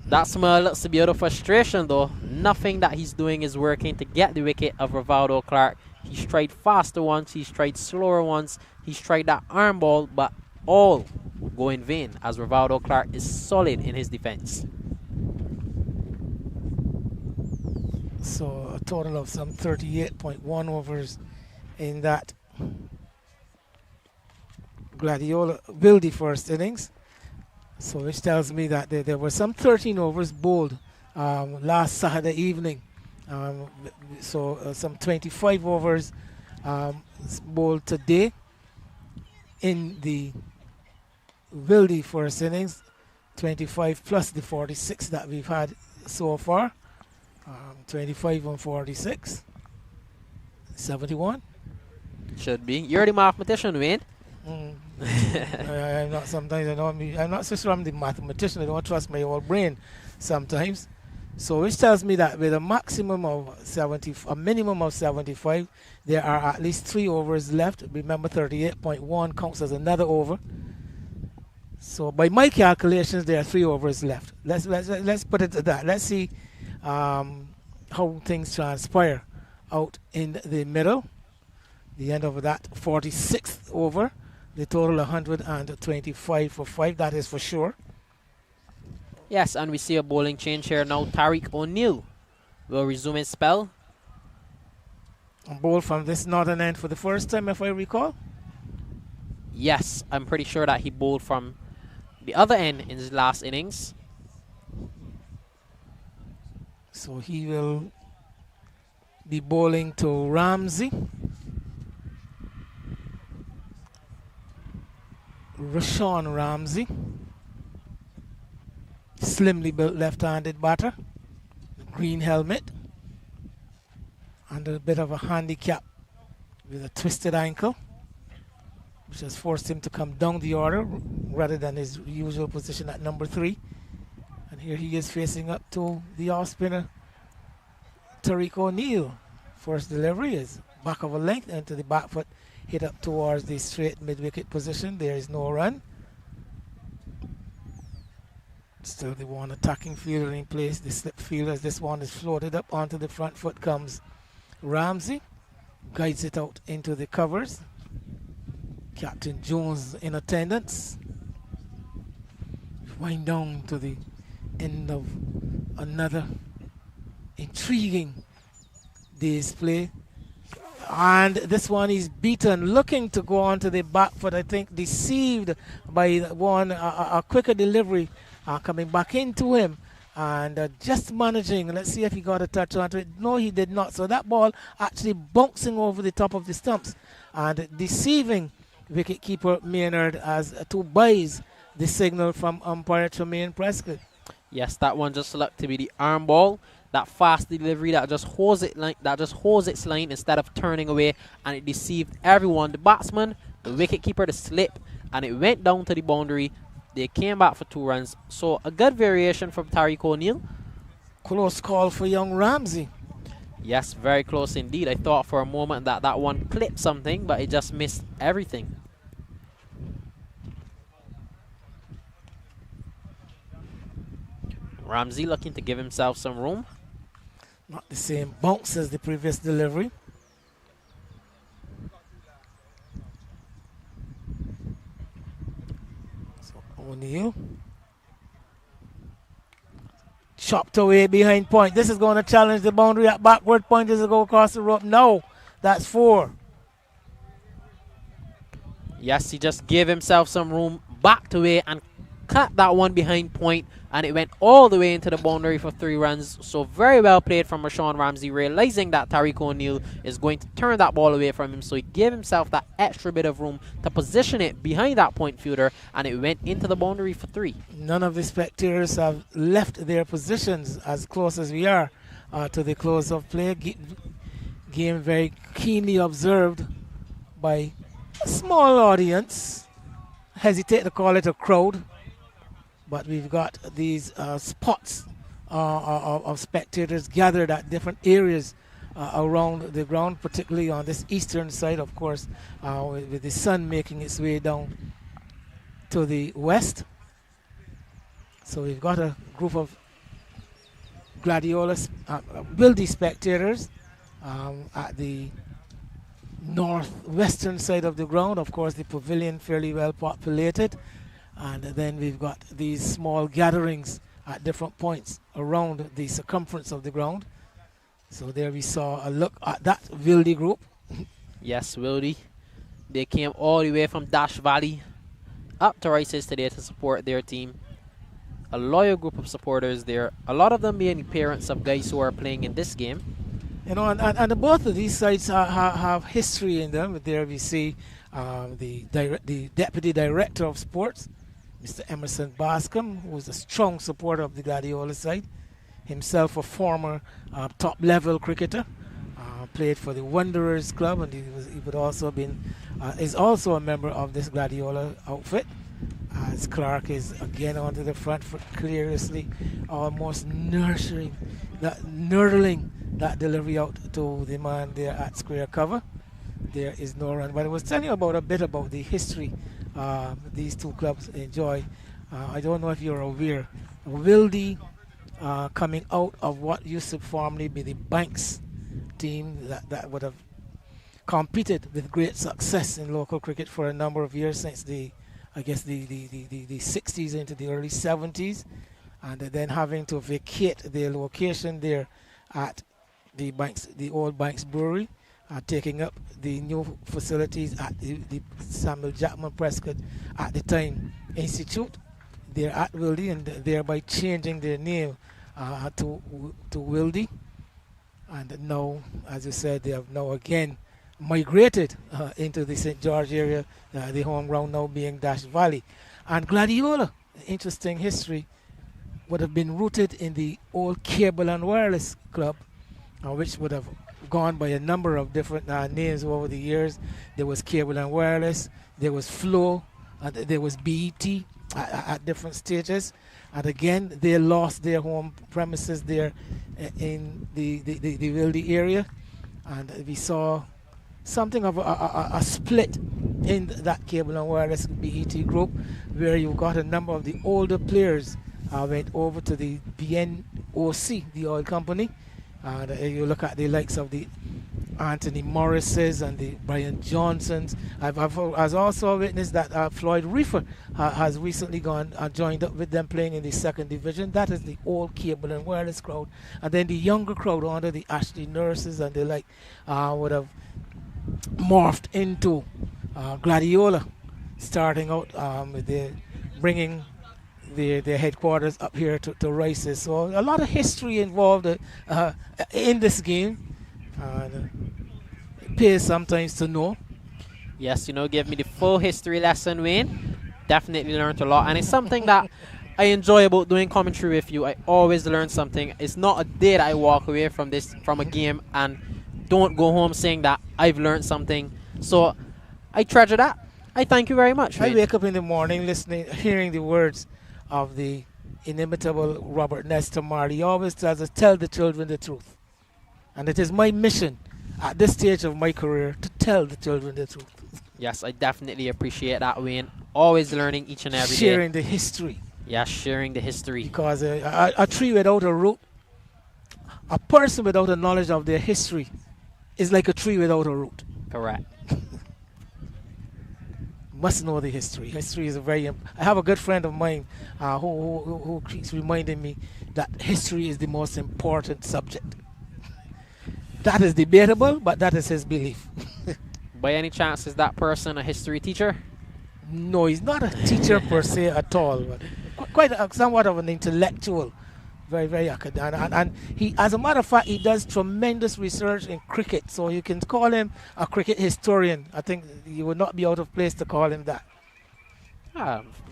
That smile looks to be out of frustration though. Nothing that he's doing is working to get the wicket of Rivaldo Clark. He's tried faster once, he's tried slower once, he's tried that arm ball, but all go in vain as Rivaldo Clark is solid in his defense.
So a total of some 38.1 overs in that Gladiola Wildey first innings. So which tells me that there were some 13 overs bowled last Saturday evening. Some 25 overs bowled today in the Wildey first innings. 25 plus the 46 that we've had so far. 25 on 46. 71.
Should be. You're the mathematician, Wayne.
I'm not. Sometimes I know I'm not so sure I'm the mathematician. I don't trust my old brain sometimes. So which tells me that with a maximum of 70, a minimum of 75, there are at least 3 overs left. Remember, 38.1 counts as another over. So by my calculations, there are 3 overs left. Let's put it at that. Let's see how things transpire out in the middle. The end of that 46th over. The total 125 for 5. That is for sure.
Yes, and we see a bowling change here now. Tariq O'Neill will resume his spell.
A bowl from this northern end for the first time, if I recall.
Yes, I'm pretty sure that he bowled from the other end in his last innings.
So he will be bowling to Ramsey. Rashawn Ramsey. Slimly built left-handed batter. Green helmet. And a bit of a handicap with a twisted ankle, which has forced him to come down the order rather than his usual position at number 3. And here he is facing up to the off-spinner Tariq O'Neill. First delivery is back of a length into the back foot, hit up towards the straight mid-wicket position. There is no run. Still the one attacking fielder in place. The slip fielder, as this one is floated up onto the front foot, comes Ramsey. Guides it out into the covers. Captain Jones in attendance. Wind down to the end of another intriguing day's play. And this one is beaten, looking to go onto the back foot. I think deceived by one, a quicker delivery coming back into him. And just managing, let's see if he got a touch onto it. No, he did not. So that ball actually bouncing over the top of the stumps and deceiving wicketkeeper Maynard as to buys the signal from umpire Tremaine Prescott.
Yes, that one just looked to be the arm ball. That fast delivery that just holds its line instead of turning away, and it deceived everyone. The batsman, the wicketkeeper, the slip, and it went down to the boundary. They came back for 2 runs. So a good variation from Tariq O'Neill.
Close call for young Ramsey.
Yes, very close indeed. I thought for a moment that that one clipped something, but it just missed everything. Ramsey looking to give himself some room.
Not the same bounce as the previous delivery. So O'Neill. Chopped away behind point. This is going to challenge the boundary at backward point. Does it go across the rope? No. That's 4.
Yes, he just gave himself some room, backed away and cut that one behind point, and it went all the way into the boundary for 3 runs. So very well played from Rashawn Ramsey, realizing that Tariq O'Neill is going to turn that ball away from him. So he gave himself that extra bit of room to position it behind that point fielder, and it went into the boundary for 3.
None of the spectators have left their positions as close as we are to the close of play. Game very keenly observed by a small audience. Hesitate to call it a crowd, but we've got these spots of spectators gathered at different areas around the ground, particularly on this eastern side, of course, with the sun making its way down to the west. So we've got a group of Gladiola, Wildey spectators at the northwestern side of the ground. Of course, the pavilion fairly well populated. And then we've got these small gatherings at different points around the circumference of the ground. So there we saw a look at that Wildey group.
Yes, Wildey. They came all the way from Dash Valley up to Rices today to support their team. A loyal group of supporters there. A lot of them being the parents of guys who are playing in this game.
You know, and both of these sites have history in them. There we see the Deputy Director of Sports, Mr. Emerson Bascom, who was a strong supporter of the Gladiola side. Himself a former top-level cricketer. Played for the Wanderers Club, and he would also been is also a member of this Gladiola outfit. as Clark is again onto the front foot clearly, almost nurturing nurdling that delivery out to the man there at square cover. There is no run. But I was telling you about a bit about the history these two clubs enjoy. I don't know if you're aware. Wildey coming out of what used to formerly be the Banks team that would have competed with great success in local cricket for a number of years since the 60s into the early 70s, and then having to vacate their location there at the old Banks Brewery, taking up the new facilities at the Samuel Jackman Prescott at the time Institute there at Wildey, and thereby changing their name to Wildey. And now, as you said, they have now again migrated into the St. George area, the home ground now being Dash Valley. And Gladiola, interesting history, would have been rooted in the old Cable and Wireless Club, which would have gone by a number of different names over the years. There was Cable and Wireless, there was Flow, and there was BET at different stages. And again, they lost their home premises there in the Wildey area. And we saw something of a split in that Cable and Wireless BET group, where you got a number of the older players went over to the BNOC, the oil company. You look at the likes of the Anthony Morrises and the Brian Johnsons. I've also witnessed that Floyd Reefer has recently joined up with them playing in the second division. That is the old Cable and Wireless crowd. And then the younger crowd under the Ashley Nurses and the like would have morphed into Gladiola, starting out with bringing their headquarters up here to Rice's. So a lot of history involved in this game. It pays sometimes to know.
Yes, give me the full history lesson, Wayne. Definitely learned a lot, and it's something that I enjoy about doing commentary with you. I always learn something. It's not a day that I walk away from a game and don't go home saying that I've learned something. So I treasure that. I thank you very much, Wayne.
I wake up in the morning hearing the words of the inimitable Robert Nesta Marley. He always tells us, tell the children the truth. And it is my mission at this stage of my career to tell the children the truth.
Yes, I definitely appreciate that, Wayne. Always learning each and every day.
Sharing the history.
Yeah, sharing the history.
Because a tree without a root, a person without a knowledge of their history is like a tree without a root.
Correct.
Must know the history. History is I have a good friend of mine who keeps reminding me that history is the most important subject. That is debatable, but that is his belief.
By any chance, is that person a history teacher?
No, he's not a teacher per se at all, but quite somewhat of an intellectual, very, very academic. And he, as a matter of fact, he does tremendous research in cricket, so you can call him a cricket historian. I think you would not be out of place to call him that.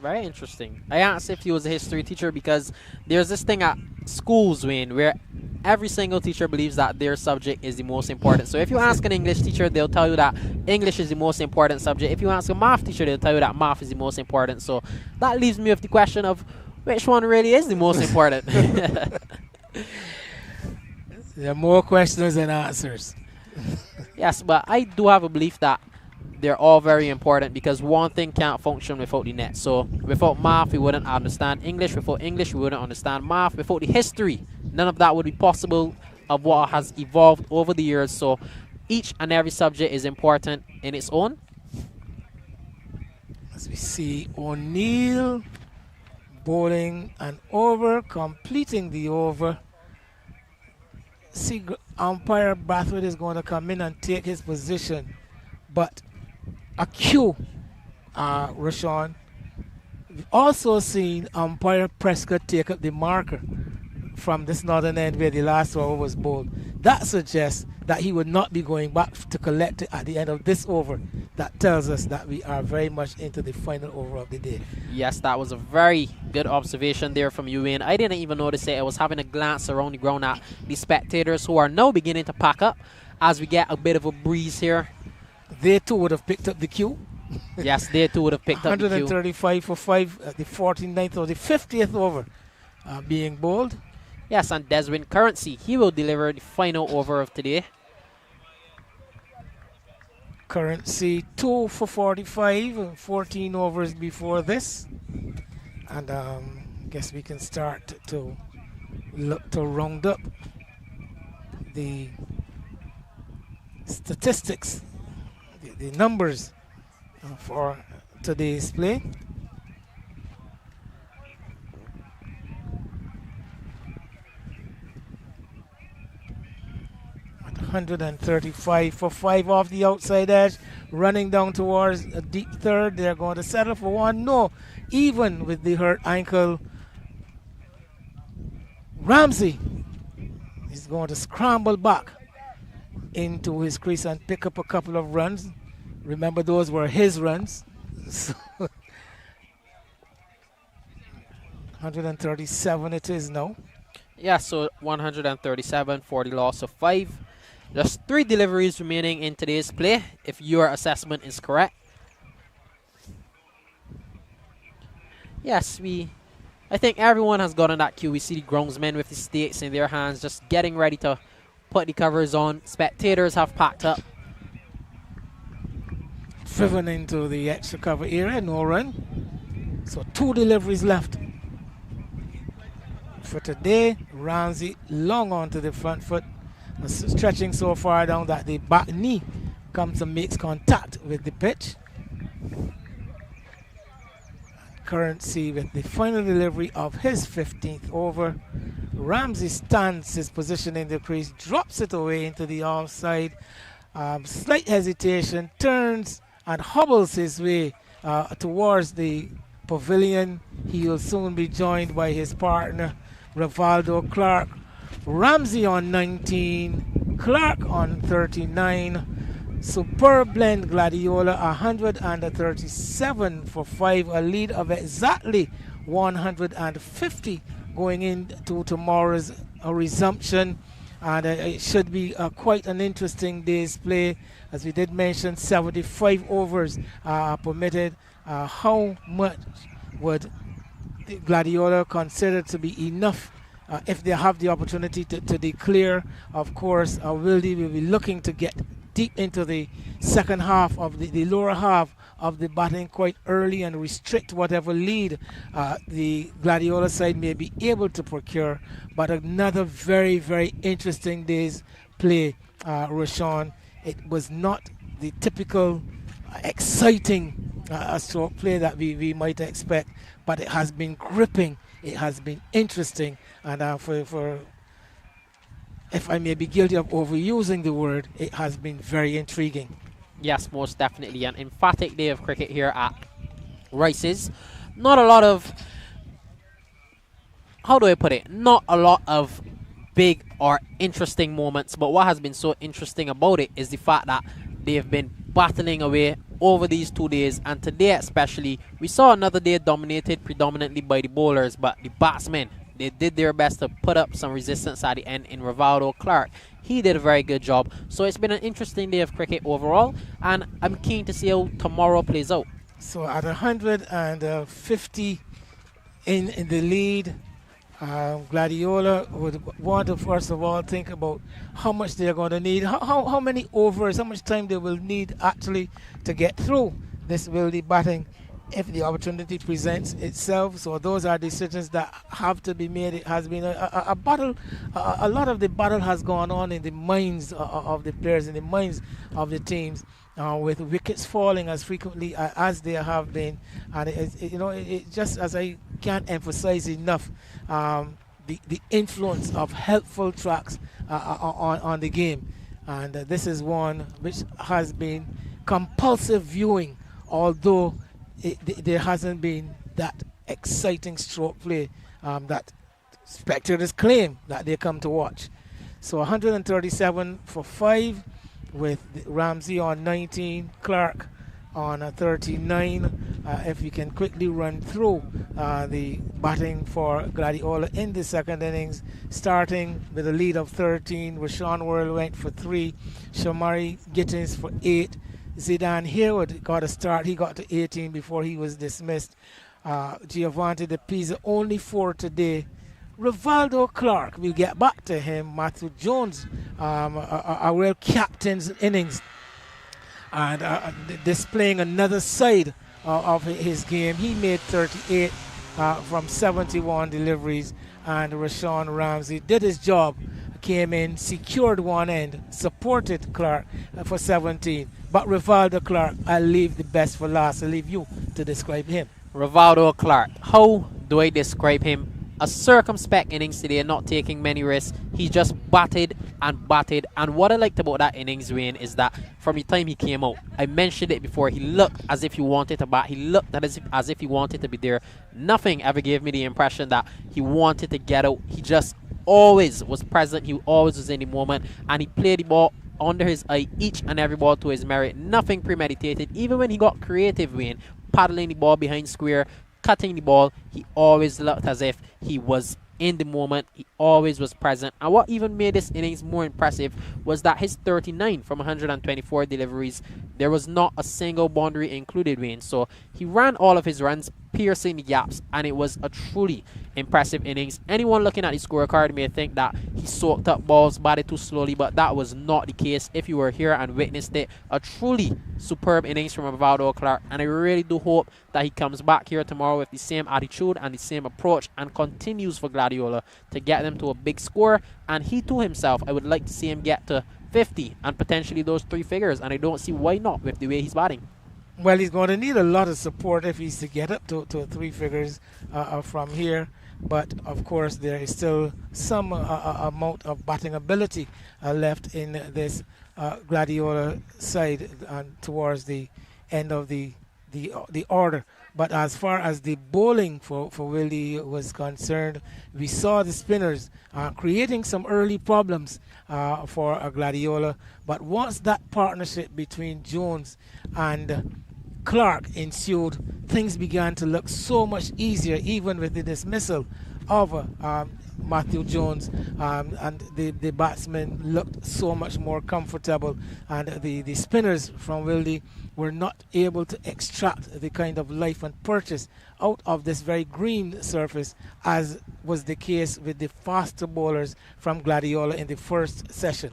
Very interesting. I asked if he was a history teacher because there's this thing at schools, Wayne, where every single teacher believes that their subject is the most important. So if you ask an English teacher, they'll tell you that English is the most important subject. If you ask a math teacher, they'll tell you that math is the most important. So that leaves me with the question of which one really is the most important.
There are more questions than answers.
Yes, but I do have a belief that they're all very important because one thing can't function without the net. So without math, we wouldn't understand English. Without English, we wouldn't understand math. Without the history, none of that would be possible of what has evolved over the years. So each and every subject is important in its own.
As we see O'Neill bowling an over, completing the over. See, umpire Brathwaite is going to come in and take his position, but a cue, Rashawn. We've also seen umpire Prescott take up the marker from this northern end where the last over was bowled. That suggests that he would not be going back to collect it at the end of this over. That tells us that we are very much into the final over of the day.
Yes, that was a very good observation there from you, Wayne. I didn't even notice it. I was having a glance around the ground at the spectators who are now beginning to pack up as we get a bit of a breeze here.
They too would have picked up the cue.
Yes, they too would have picked up the cue.
135 for 5 at the 49th or the 50th over being bowled.
Yes, and Deswin Currency, he will deliver the final over of today.
Currency 2 for 45, 14 overs before this. And guess we can start to look to round up the statistics, the numbers for today's play. At 135 for 5 off the outside edge, running down towards a deep third. They're going to settle for one. No, even with the hurt ankle, Ramsey is going to scramble back into his crease and pick up a couple of runs. Remember, those were his runs. So 137 it is now.
Yeah, so 137 for the loss of 5. Just 3 deliveries remaining in today's play, if your assessment is correct. Yes, I think everyone has gotten that cue. We see the groundsmen with the stakes in their hands, just getting ready to put the covers on. Spectators have packed up.
Driven into the extra cover area, no run. So 2 deliveries left for today. Ramsey long onto the front foot, stretching so far down that the back knee comes and makes contact with the pitch. Currency with the final delivery of his 15th over. Ramsey stands his position in the crease, drops it away into the offside. Slight hesitation, turns and hobbles his way towards the pavilion. He will soon be joined by his partner, Rivaldo Clark. Ramsey on 19, Clark on 39. Superb blend, Gladiola 137 for 5, a lead of exactly 150 going into tomorrow's resumption. And it should be quite an interesting day's play. As we did mention, 75 overs are permitted. How much would the Gladiola consider to be enough if they have the opportunity to declare? Of course, Wildey will be looking to get deep into the second half of the lower half of the batting quite early and restrict whatever lead the Gladiola side may be able to procure. But another very, very interesting day's play, Rashawn. It was not the typical exciting stroke play that we might expect, but it has been gripping, it has been interesting, and for if I may be guilty of overusing the word, it has been very intriguing.
Yes, most definitely. An emphatic day of cricket here at Rice's. Not a lot of, how do I put it? Not a lot of big or interesting moments, but what has been so interesting about it is the fact that they've been battling away over these 2 days, and today especially, we saw another day dominated predominantly by the bowlers, but the batsmen, they did their best to put up some resistance at the end in Rivaldo Clark. He did a very good job. So it's been an interesting day of cricket overall, and I'm keen to see how tomorrow plays out.
So at 150 in the lead, Gladiola would want to first of all think about how much they're going to need, how many overs, how much time they will need actually to get through this Wildey batting if the opportunity presents itself. So those are decisions that have to be made. It has been a battle. A lot of the battle has gone on in the minds of the players, in the minds of the teams, with wickets falling as frequently as they have been. And it just, as I can't emphasize enough, the influence of helpful tracks on the game. And this is one which has been compulsive viewing, although there hasn't been that exciting stroke play that spectators claim that they come to watch. So 137 for 5 with Ramsey on 19, Clark on 39. If we can quickly run through the batting for Gladiola in the second innings, starting with a lead of 13, Rashawn Worrell went for 3, Shamari Gittins for 8, Zidane Harewood got a start. He got to 18 before he was dismissed. Giovanni De Pisa only 4 today. Rivaldo Clark, we'll get back to him. Matthew Jones, a real captain's innings, and displaying another side of his game. He made 38 from 71 deliveries, and Rashawn Ramsey did his job, came in, secured one end, supported Clark for 17. But Rivaldo Clark, I'll leave the best for last. I'll leave you to describe him.
Rivaldo Clark, how do I describe him? A circumspect innings today, not taking many risks. He just batted and batted. And what I liked about that innings, Wayne, is that from the time he came out, I mentioned it before, he looked as if he wanted to bat. He looked as if he wanted to be there. Nothing ever gave me the impression that he wanted to get out. He just always was present. He always was in the moment. And he played the ball under his eye, each and every ball to his merit. Nothing premeditated. Even when he got creative, Wayne, paddling the ball behind square, cutting the ball, he always looked as if he was in the moment. He always was present. And what even made this innings more impressive was that his 39 from 124 deliveries, there was not a single boundary included, Wayne. So he ran all of his runs, piercing the gaps, and it was a truly impressive innings. Anyone looking at the scorecard may think that he soaked up balls, batted too slowly, but that was not the case. If you were here and witnessed it, a truly superb innings from Rivaldo Clark, and I really do hope that he comes back here tomorrow with the same attitude and the same approach and continues for Gladiola to get them to a big score. And he too himself, I would like to see him get to 50 and potentially those 3 figures, and I don't see why not with the way he's batting.
Well, he's going to need a lot of support if he's to get up to 3 figures from here. But, of course, there is still some amount of batting ability left in this Gladiola side towards the end of the order. But as far as the bowling for Wildey was concerned, we saw the spinners creating some early problems for Gladiola. But once that partnership between Jones and Clark ensued, things began to look so much easier, even with the dismissal of Matthew Jones, and the batsmen looked so much more comfortable, and the spinners from Wildey were not able to extract the kind of life and purchase out of this very green surface as was the case with the faster bowlers from Gladiola in the first session.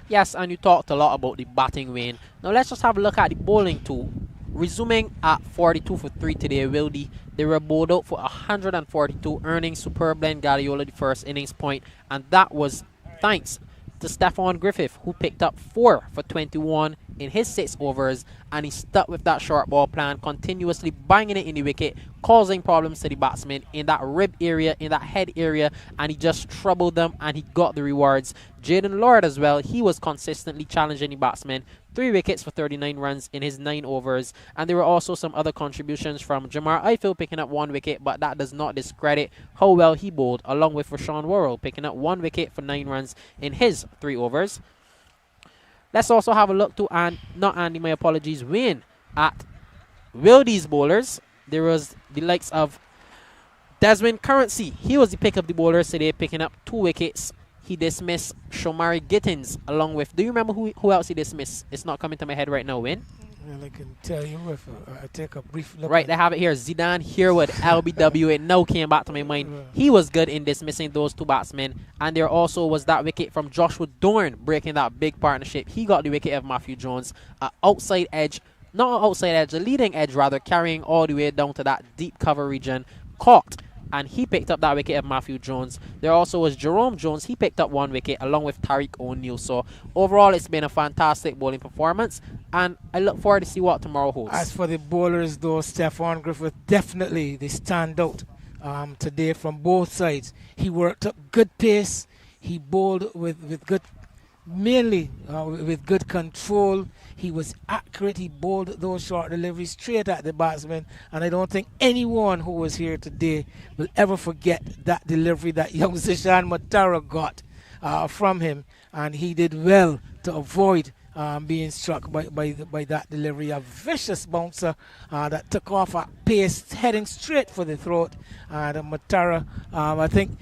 Yes, and you talked a lot about the batting, Wayne. Now let's just have a look at the bowling too. Resuming at 42 for 3 today, Wildey, they were bowled out for 142, earning superb Glenn Gladiola the first innings point, and that was thanks to Stephon Griffith, who picked up 4 for 21 in his 6 overs, and he stuck with that short ball plan, continuously banging it in the wicket, causing problems to the batsmen in that rib area, in that head area, and he just troubled them, and he got the rewards. Jaden Lord as well, he was consistently challenging the batsmen. 3 wickets for 39 runs in his 9 overs, and there were also some other contributions from Jamar Eiffel picking up 1 wicket, but that does not discredit how well he bowled, along with Rashawn Worrell picking up 1 wicket for 9 runs in his 3 overs. Let's also have a look to, Wayne, at Wildey's bowlers. There was the likes of Desmond Currency. He was the pick of the bowlers today, picking up 2 wickets. He dismissed Shomari Gittins along with, do you remember who else he dismissed? It's not coming to my head right now, Wayne.
Well, I can tell you if I take a brief look.
Right, I have it here. Zidane Harewood, LBW. It now came back to my mind. He was good in dismissing those 2 batsmen. And there also was that wicket from Joshua Dorn breaking that big partnership. He got the wicket of Matthew Jones. Outside edge, not outside edge, a leading edge rather, carrying all the way down to that deep cover region. Caught. And he picked up that wicket of Matthew Jones. There also was Jerome Jones. He picked up 1 wicket along with Tariq O'Neil. So overall, it's been a fantastic bowling performance, and I look forward to see what tomorrow holds.
As for the bowlers, though, Stephon Griffith definitely the standout today from both sides. He worked up good pace. He bowled with good, mainly with good control. He was accurate. He bowled those short deliveries straight at the batsman. And I don't think anyone who was here today will ever forget that delivery that young Zishan Matara got from him. And he did well to avoid being struck by that delivery. A vicious bouncer that took off at pace, heading straight for the throat. And Matara, I think,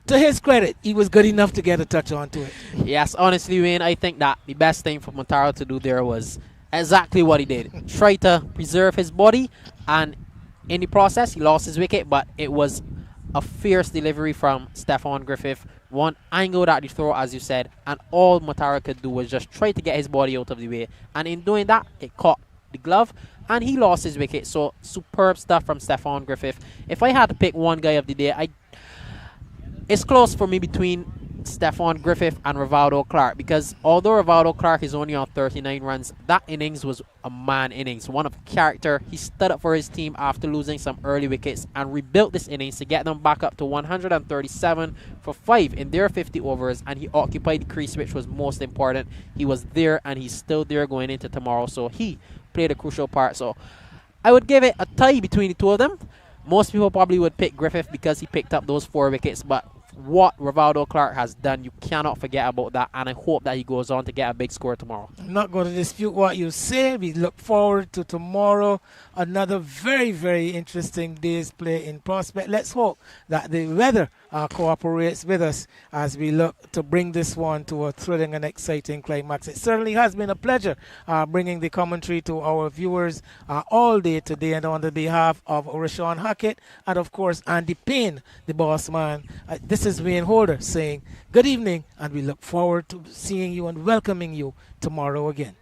to his credit, he was good enough to get a touch onto it.
Yes, honestly, Wayne, I think that the best thing for Matara to do there was Exactly what he did. Tried to preserve his body, and in the process, he lost his wicket, but it was a fierce delivery from Stephon Griffith. One angle that he throw, as you said, and all Matara could do was just try to get his body out of the way. And in doing that, it caught the glove, and he lost his wicket. So, superb stuff from Stephon Griffith. If I had to pick one guy of the day, it's close for me between Stephon Griffith and Rivaldo Clark, because although Rivaldo Clark is only on 39 runs, that innings was a man innings, one of character. He stood up for his team after losing some early wickets and rebuilt this innings to get them back up to 137 for 5 in their 50 overs, and he occupied the crease, which was most important. He was there, and he's still there going into tomorrow, so he played a crucial part. So I would give it a tie between the two of them. Most people probably would pick Griffith because he picked up those 4 wickets, but what Rivaldo Clark has done, you cannot forget about that, and I hope that he goes on to get a big score tomorrow.
I'm not going to dispute what you say. We look forward to tomorrow. Another very, very interesting day's play in prospect. Let's hope that the weather cooperates with us as we look to bring this one to a thrilling and exciting climax. It certainly has been a pleasure bringing the commentary to our viewers all day today, and on the behalf of Rashawn Hackett and, of course, Andy Payne, the boss man, this is Wayne Holder saying good evening, and we look forward to seeing you and welcoming you tomorrow again.